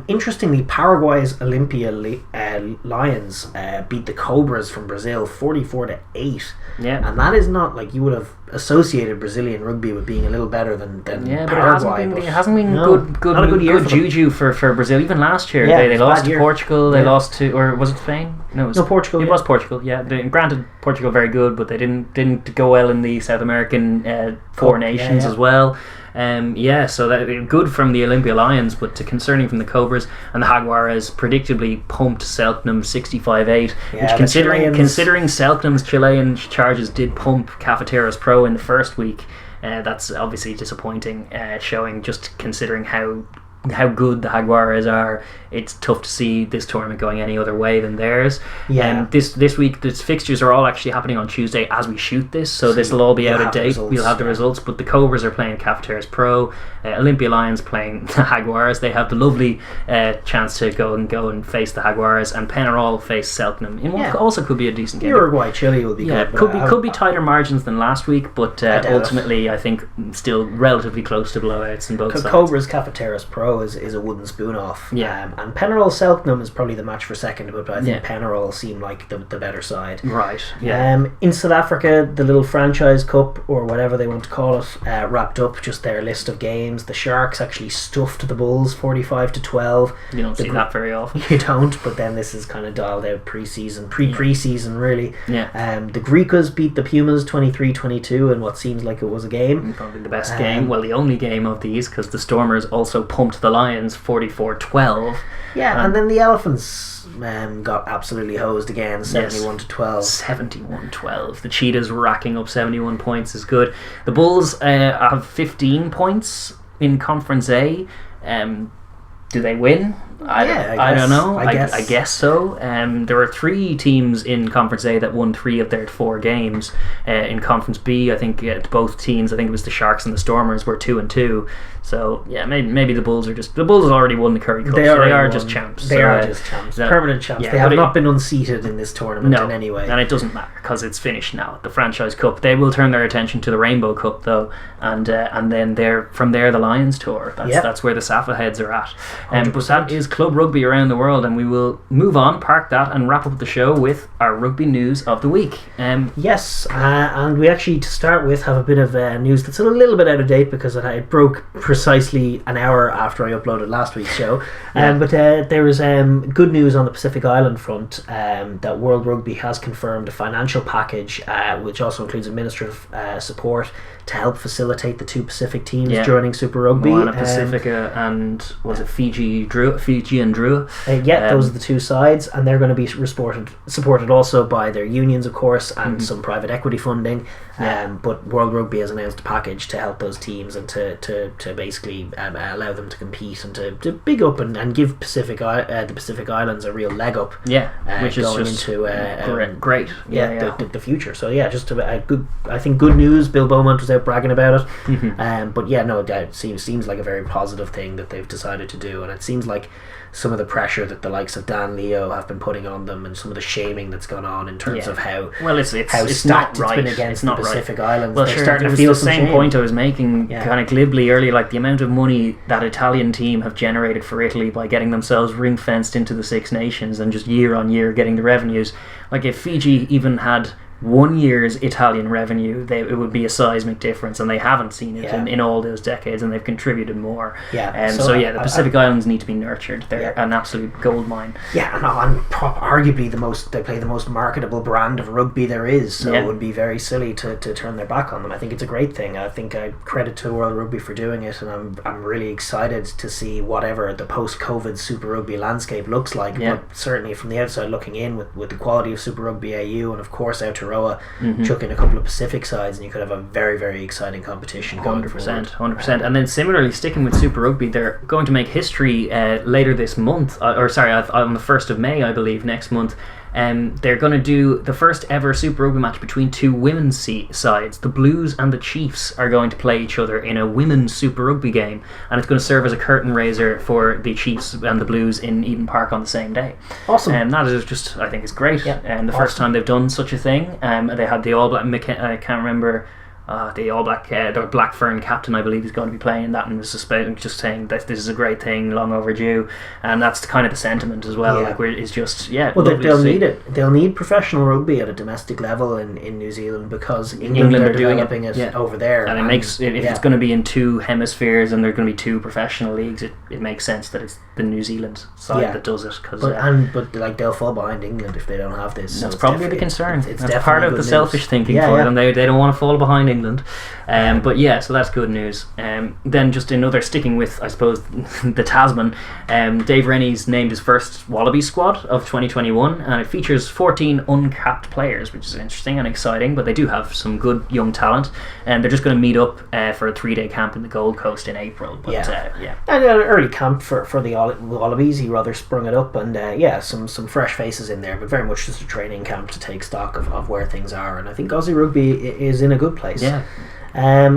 Interestingly, Paraguay's Olympia Lions beat the Cobras from Brazil 44-8. Yeah. And that is not like you would have associated Brazilian rugby with being a little better than Paraguay. But it hasn't been not a good year good juju for Brazil. Even last year, Yeah, they lost to year. Portugal. They lost to, or was it Spain? No, it was Portugal. It was Portugal. Yeah. Granted, Portugal very good, but they didn't go well in the South American Four Nations as well. So that good from the Olympia Lions, but concerning from the Cobras. And the Jaguares predictably pumped Selknam 65-8, which considering Selknam's Chilean charges did pump Cafeteras Pro in the first week, that's obviously disappointing, showing just considering how good the Jaguares are. It's tough to see this tournament going any other way than theirs. This week the fixtures are all actually happening on Tuesday as we shoot this, so this will all be out of date. We'll have the results, but the Cobras are playing Cafeteras Pro, Olympia Lions playing the Jaguares. They have the lovely chance to go and face the Jaguares, and Penarol face Selknam in what also could be a decent game. Uruguay Chile will be good. Could be tighter margins than last week, but ultimately I think still relatively close to blowouts in both sides. Cobras Cafeteras Pro is a wooden spoon off. And Penarol Selknam is probably the match for second, but I think Penarol seem like the better side. Right. In South Africa, the little franchise cup, or whatever they want to call it, wrapped up just their list of games. The Sharks actually stuffed the Bulls 45-12. You don't see that very often. You don't, but then this is kind of dialed out pre-season really. The Griquas beat the Pumas 23-22 in what seems like it was a game. Probably the best game, well, the only game of these, because the Stormers also pumped the Lions 44-12. And then the Elephants got absolutely hosed again, 71-12. 71-12. The Cheetahs racking up 71 points is good. The Bulls have 15 points in Conference A. Do they win? I don't know. I guess so. There are 3 teams in Conference A that won 3 of their 4 games. In Conference B, I think both teams, I think it was the Sharks and the Stormers, were 2-2. So maybe the Bulls have already won the Curry Cup. They are just champs. They are just champs. Permanent champs. They have not been unseated in this tournament in any way. And it doesn't matter because it's finished now. The Franchise Cup. They will turn their attention to the Rainbow Cup though, and then from there the Lions tour. That's where the Safa heads are at. But that is is club rugby around the world, and we will move on, park that, and wrap up the show with our rugby news of the week. Yes, and we actually, to start with, have a bit of news that's a little bit out of date because it broke precisely an hour after I uploaded last week's show. But there is good news on the Pacific Island front, that World Rugby has confirmed a financial package which also includes administrative support to help facilitate the two Pacific teams joining Super Rugby. Moana Pacifica and was it Fiji and Drua? Those are the two sides, and they're going to be supported also by their unions, of course, and some private equity funding. But World Rugby has announced a package to help those teams and to basically allow them to compete and to big up and give the Pacific Islands a real leg up. Which is going just into great. The future. So just a good. I think good news. Bill Beaumont was out bragging about it. But it seems like a very positive thing that they've decided to do, and it seems like some of the pressure that the likes of Dan Leo have been putting on them, and some of the shaming that's gone on in terms of how it's stacked not right. It's been against the Pacific Islands. Well, They're sure, starting it to was feel the some same shame. point I was making kind of glibly earlier, like the amount of money that Italian team have generated for Italy by getting themselves ring fenced into the Six Nations and just year on year getting the revenues. Like if Fiji even had 1 year's Italian revenue, it would be a seismic difference, and they haven't seen it in all those decades, and they've contributed more. The Pacific Islands need to be nurtured. They're an absolute gold mine. And arguably they play the most marketable brand of rugby there is, so it would be very silly to turn their back on them. I think it's a great thing. I think I credit to World Rugby for doing it, and I'm really excited to see whatever the post-COVID Super Rugby landscape looks like. But certainly from the outside looking in, with the quality of Super Rugby AU and of course Aotearoa chuck in a couple of Pacific sides, and you could have a very, very exciting competition going 100%. And then similarly, sticking with Super Rugby, they're going to make history later this month, on the 1st of May, I believe, next month. They're going to do the first ever Super Rugby match between two women's sides. The Blues and the Chiefs are going to play each other in a women's Super Rugby game, and it's going to serve as a curtain raiser for the Chiefs and the Blues in Eden Park on the same day. Awesome. And that is just, I think it's great. The first time they've done such a thing. They had the All Black, I can't remember. The All Black, the Black Fern captain, I believe, is going to be playing that, and was just saying that this is a great thing, long overdue, and that's kind of the sentiment as well. It's just Well, they'll need it. They'll need professional rugby at a domestic level in New Zealand, because England are developing it over there, and it makes if it's going to be in two hemispheres and there's going to be two professional leagues, it makes sense that it's the New Zealand side that does it. But they'll fall behind England if they don't have this. That's so probably the concern. It's that's part of the selfish thinking for them. They don't want to fall behind England. So that's good news. Then just another, sticking with, I suppose, the Tasman, Dave Rennie's named his first Wallaby squad of 2021, and it features 14 uncapped players, which is interesting and exciting, but they do have some good young talent, and they're just going to meet up for a 3-day camp in the Gold Coast in April. But, and an early camp for the Wallabies. He rather sprung it up, and some fresh faces in there, but very much just a training camp to take stock of where things are, and I think Aussie rugby is in a good place.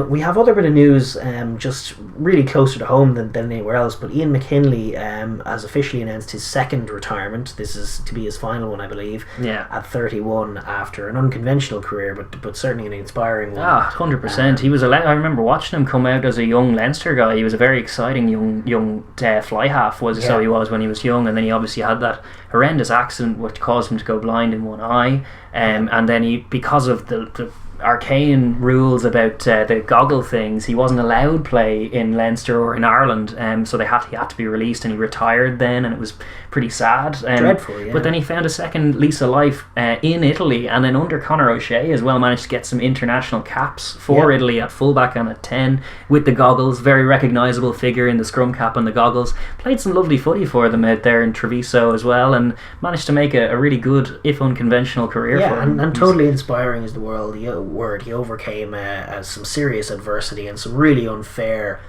We have other bit of news, just really closer to home than anywhere else, but Ian McKinley has officially announced his second retirement. This is to be his final one, I believe, at 31, after an unconventional career, but certainly an inspiring one. 100%. He was I remember watching him come out as a young Leinster guy. He was a very exciting young fly half, so he was when he was young, and then he obviously had that horrendous accident which caused him to go blind in one eye, and then he, because of the arcane rules about the goggle things, he wasn't allowed play in Leinster or in Ireland, so he had to be released, and he retired then, and it was pretty sad. Dreadful, But then he found a second lease of life in Italy, and then under Conor O'Shea as well managed to get some international caps for Italy at fullback and at 10 with the goggles. Very recognisable figure in the scrum cap and the goggles. Played some lovely footy for them out there in Treviso as well, and managed to make a really good, if unconventional, career for him. And totally inspiring is the word. He overcame some serious adversity and some really unfair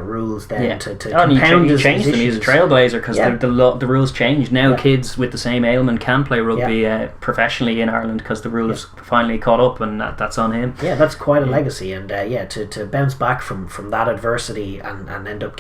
rules then to compound he changed them. He's a trailblazer because the rules changed. Now kids with the same ailment can play rugby professionally in Ireland because the rules finally caught up, and that's on him. That's quite a legacy, and to bounce back from that adversity and end up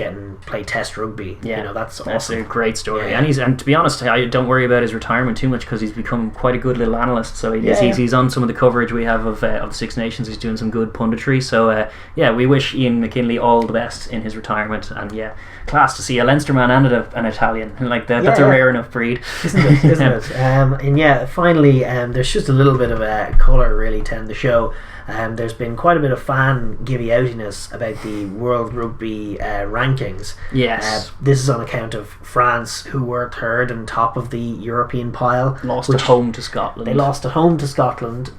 play test rugby, that's awesome. That's a great story. And to be honest, I don't worry about his retirement too much because he's become quite a good little analyst. So he's on some of the coverage we have of Six Nations. He's doing some good punditry. So we wish Ian McKinley all the best in his retirement. And yeah, class to see a Leinster man and an Italian. Like that's a rare enough breed. Isn't it? And yeah, finally, there's just a little bit of a colour really to end the show. There's been quite a bit of fan givey-outiness about the World Rugby rankings. Yes. This is on account of France, who were third and top of the European pile. Lost at home to Scotland. They lost at home to Scotland,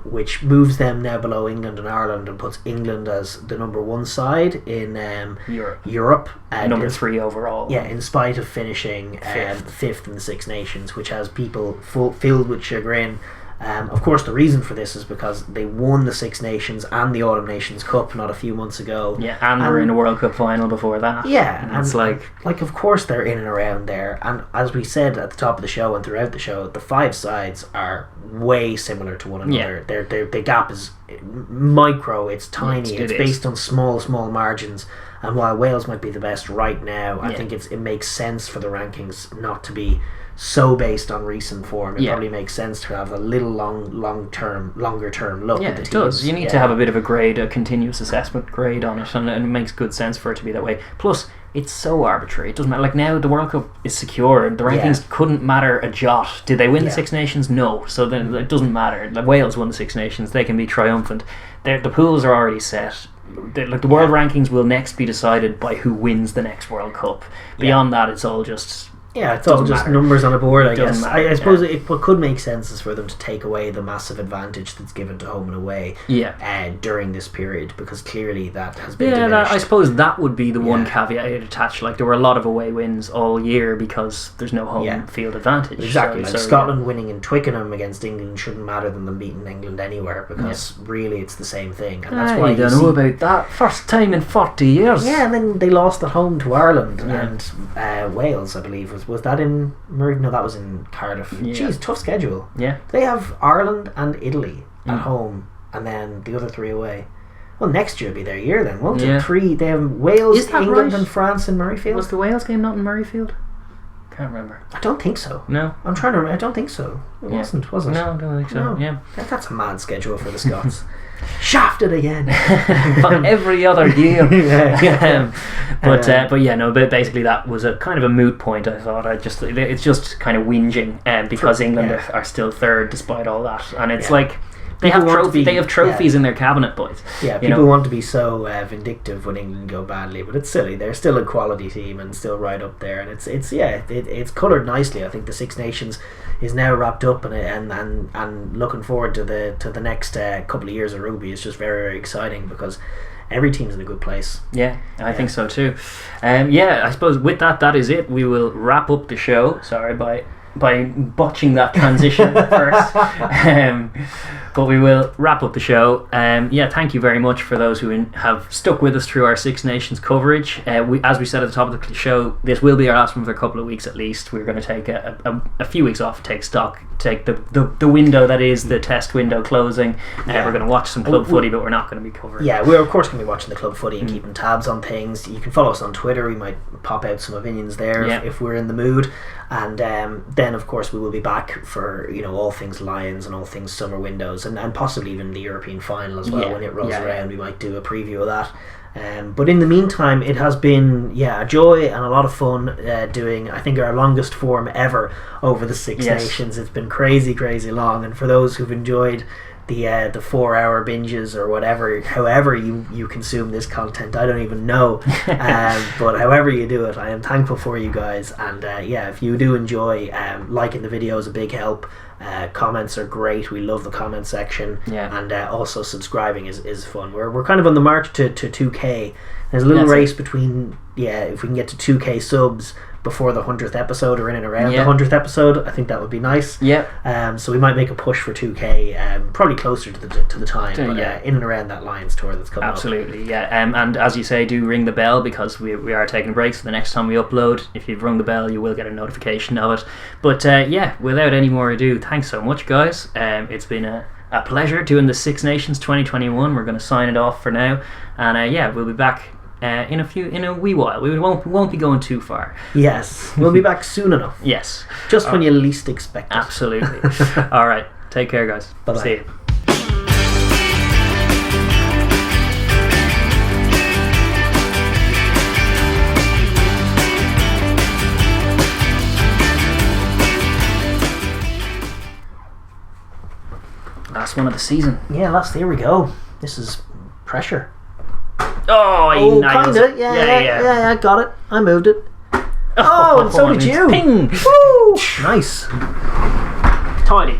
which moves them now below England and Ireland and puts England as the number one side in Europe. Number 3 overall. Yeah, in spite of finishing fifth in the Six Nations, which has people filled with chagrin. Of course, the reason for this is because they won the Six Nations and the Autumn Nations Cup not a few months ago. Yeah, and were in a World Cup final before that. Yeah, and it's like of course they're in and around there. And as we said at the top of the show and throughout the show, the 5 sides are way similar to one another. Yeah. The gap is micro. It's tiny. It's based on small margins. And while Wales might be the best right now, I think it makes sense for the rankings not to be so based on recent form. It probably makes sense to have a little longer term look at the teams. It does. You need to have a bit of a grade, a continuous assessment grade on it, and it makes good sense for it to be that way. Plus, it's so arbitrary. It doesn't matter. Like now, the World Cup is secure. The rankings couldn't matter a jot. Did they win the Six Nations? No. So then it doesn't matter. Like Wales won the Six Nations. They can be triumphant. The pools are already set. The world rankings will next be decided by who wins the next World Cup. Beyond that, it's all just... Yeah, it's all just numbers on a board, I guess. I suppose what could make sense is for them to take away the massive advantage that's given to home and away during this period, because clearly that has been diminished. I suppose that would be the one caveat I'd attach. Like, there were a lot of away wins all year because there's no home field advantage. Exactly. So Scotland winning in Twickenham against England shouldn't matter than them beating England anywhere, because really it's the same thing. And that's why I don't know about that. First time in 40 years. Yeah, and then they lost at home to Ireland and Wales, I believe, was that in no, that was in Cardiff. Jeez, tough schedule. Yeah, they have Ireland and Italy at home, and then the other 3 away. Well, next year will be their year then, won't it? They have Wales, England and France in Murrayfield. Was the Wales game not in Murrayfield? Can't remember. I don't think so. No, I'm trying to. I don't think so. It wasn't, was it? No, I don't think so. No. Yeah, that's a mad schedule for the Scots. Shafted again. Every other year. But basically that was a kind of a moot point. I thought it's just kind of whinging because England are still third despite all that, and it's like they have trophies in their cabinet, boys. Yeah, people want to be so vindictive when England go badly, but it's silly. They're still a quality team and still right up there, and it's coloured nicely. I think the Six Nations is now wrapped up, and looking forward to the next couple of years of rugby. It's just very, very exciting because every team's in a good place. Yeah, I think so too. I suppose with that is it. We will wrap up the show. Sorry, by botching that transition first. But we will wrap up the show. Thank you very much for those who have stuck with us through our Six Nations coverage. As we said at the top of the show, this will be our last one for a couple of weeks at least. We're going to take a few weeks off, take stock, take the window that is the test window closing. We're going to watch some club footy, but we're not going to be covering. Yeah, we're of course going to be watching the club footy and keeping tabs on things. You can follow us on Twitter. We might pop out some opinions there if we're in the mood. And then of course we will be back for all things Lions and all things summer windows and possibly even the European final as well when it rolls around. We might do a preview of that. But in the meantime, it has been a joy and a lot of fun doing I think our longest form ever over the Six Nations. It's been crazy long, and for those who've enjoyed the 4-hour binges or whatever, however you consume this content, I don't even know, but however you do it, I am thankful for you guys. And if you do enjoy, liking the video is a big help. Comments are great. We love the comment section, and also subscribing is fun. We're kind of on the march to 2K. There's a little race between if we can get to 2K subs before the 100th episode or in and around the 100th episode. I think that would be nice. So we might make a push for 2K, probably closer to the time, but in and around that Lions tour that's coming up. And as you say, do ring the bell because we are taking breaks. So the next time we upload, if you've rung the bell, you will get a notification of it. But without any more ado, thanks so much, guys. It's been a pleasure doing the Six Nations 2021. We're going to sign it off for now, and we'll be back in a wee while. We won't be going too far. Yes, we'll be back soon enough. Yes, just when you least expect it. Absolutely. All right, take care, guys. Bye-bye. See you. Last one of the season. Yeah, there we go. This is pressure. Oh, nice. Kinda. Yeah, got it. I moved it. Oh, and so did you. Ping. Woo! Nice. Tidy.